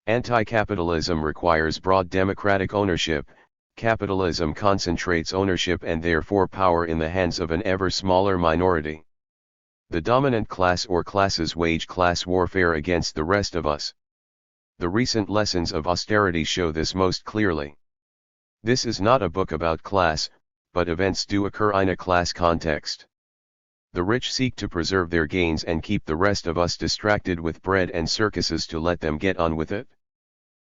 Anti-capitalism requires broad democratic ownership. Capitalism concentrates ownership and therefore power in the hands of an ever smaller minority. The dominant class or classes wage class warfare against the rest of us. The recent lessons of austerity show this most clearly. This is not a book about class, but events do occur in a class context. The rich seek to preserve their gains and keep the rest of us distracted with bread and circuses to let them get on with it.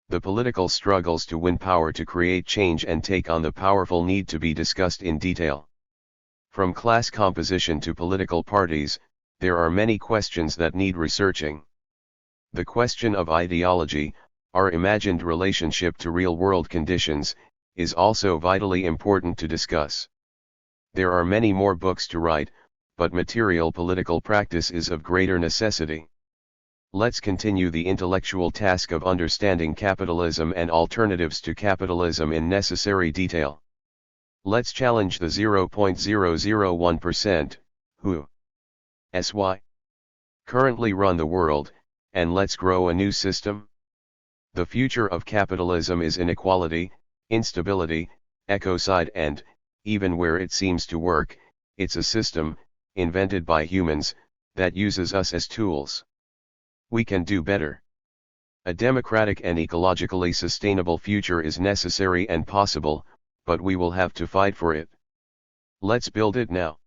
The political struggles to win power to create change and take on the powerful need to be discussed in detail. From class composition to political parties, there are many questions that need researching. The question of ideology, our imagined relationship to real-world conditions, is also vitally important to discuss. There are many more books to write, but material political practice is of greater necessity. Let's continue the intellectual task of understanding capitalism and alternatives to capitalism in necessary detail. Let's challenge the 0.001%, who currently run the world, and let's grow a new system. The future of capitalism is inequality, instability, ecocide, and even where it seems to work, it's a system, invented by humans, that uses us as tools. We can do better. A democratic and ecologically sustainable future is necessary and possible, but we will have to fight for it. Let's build it now.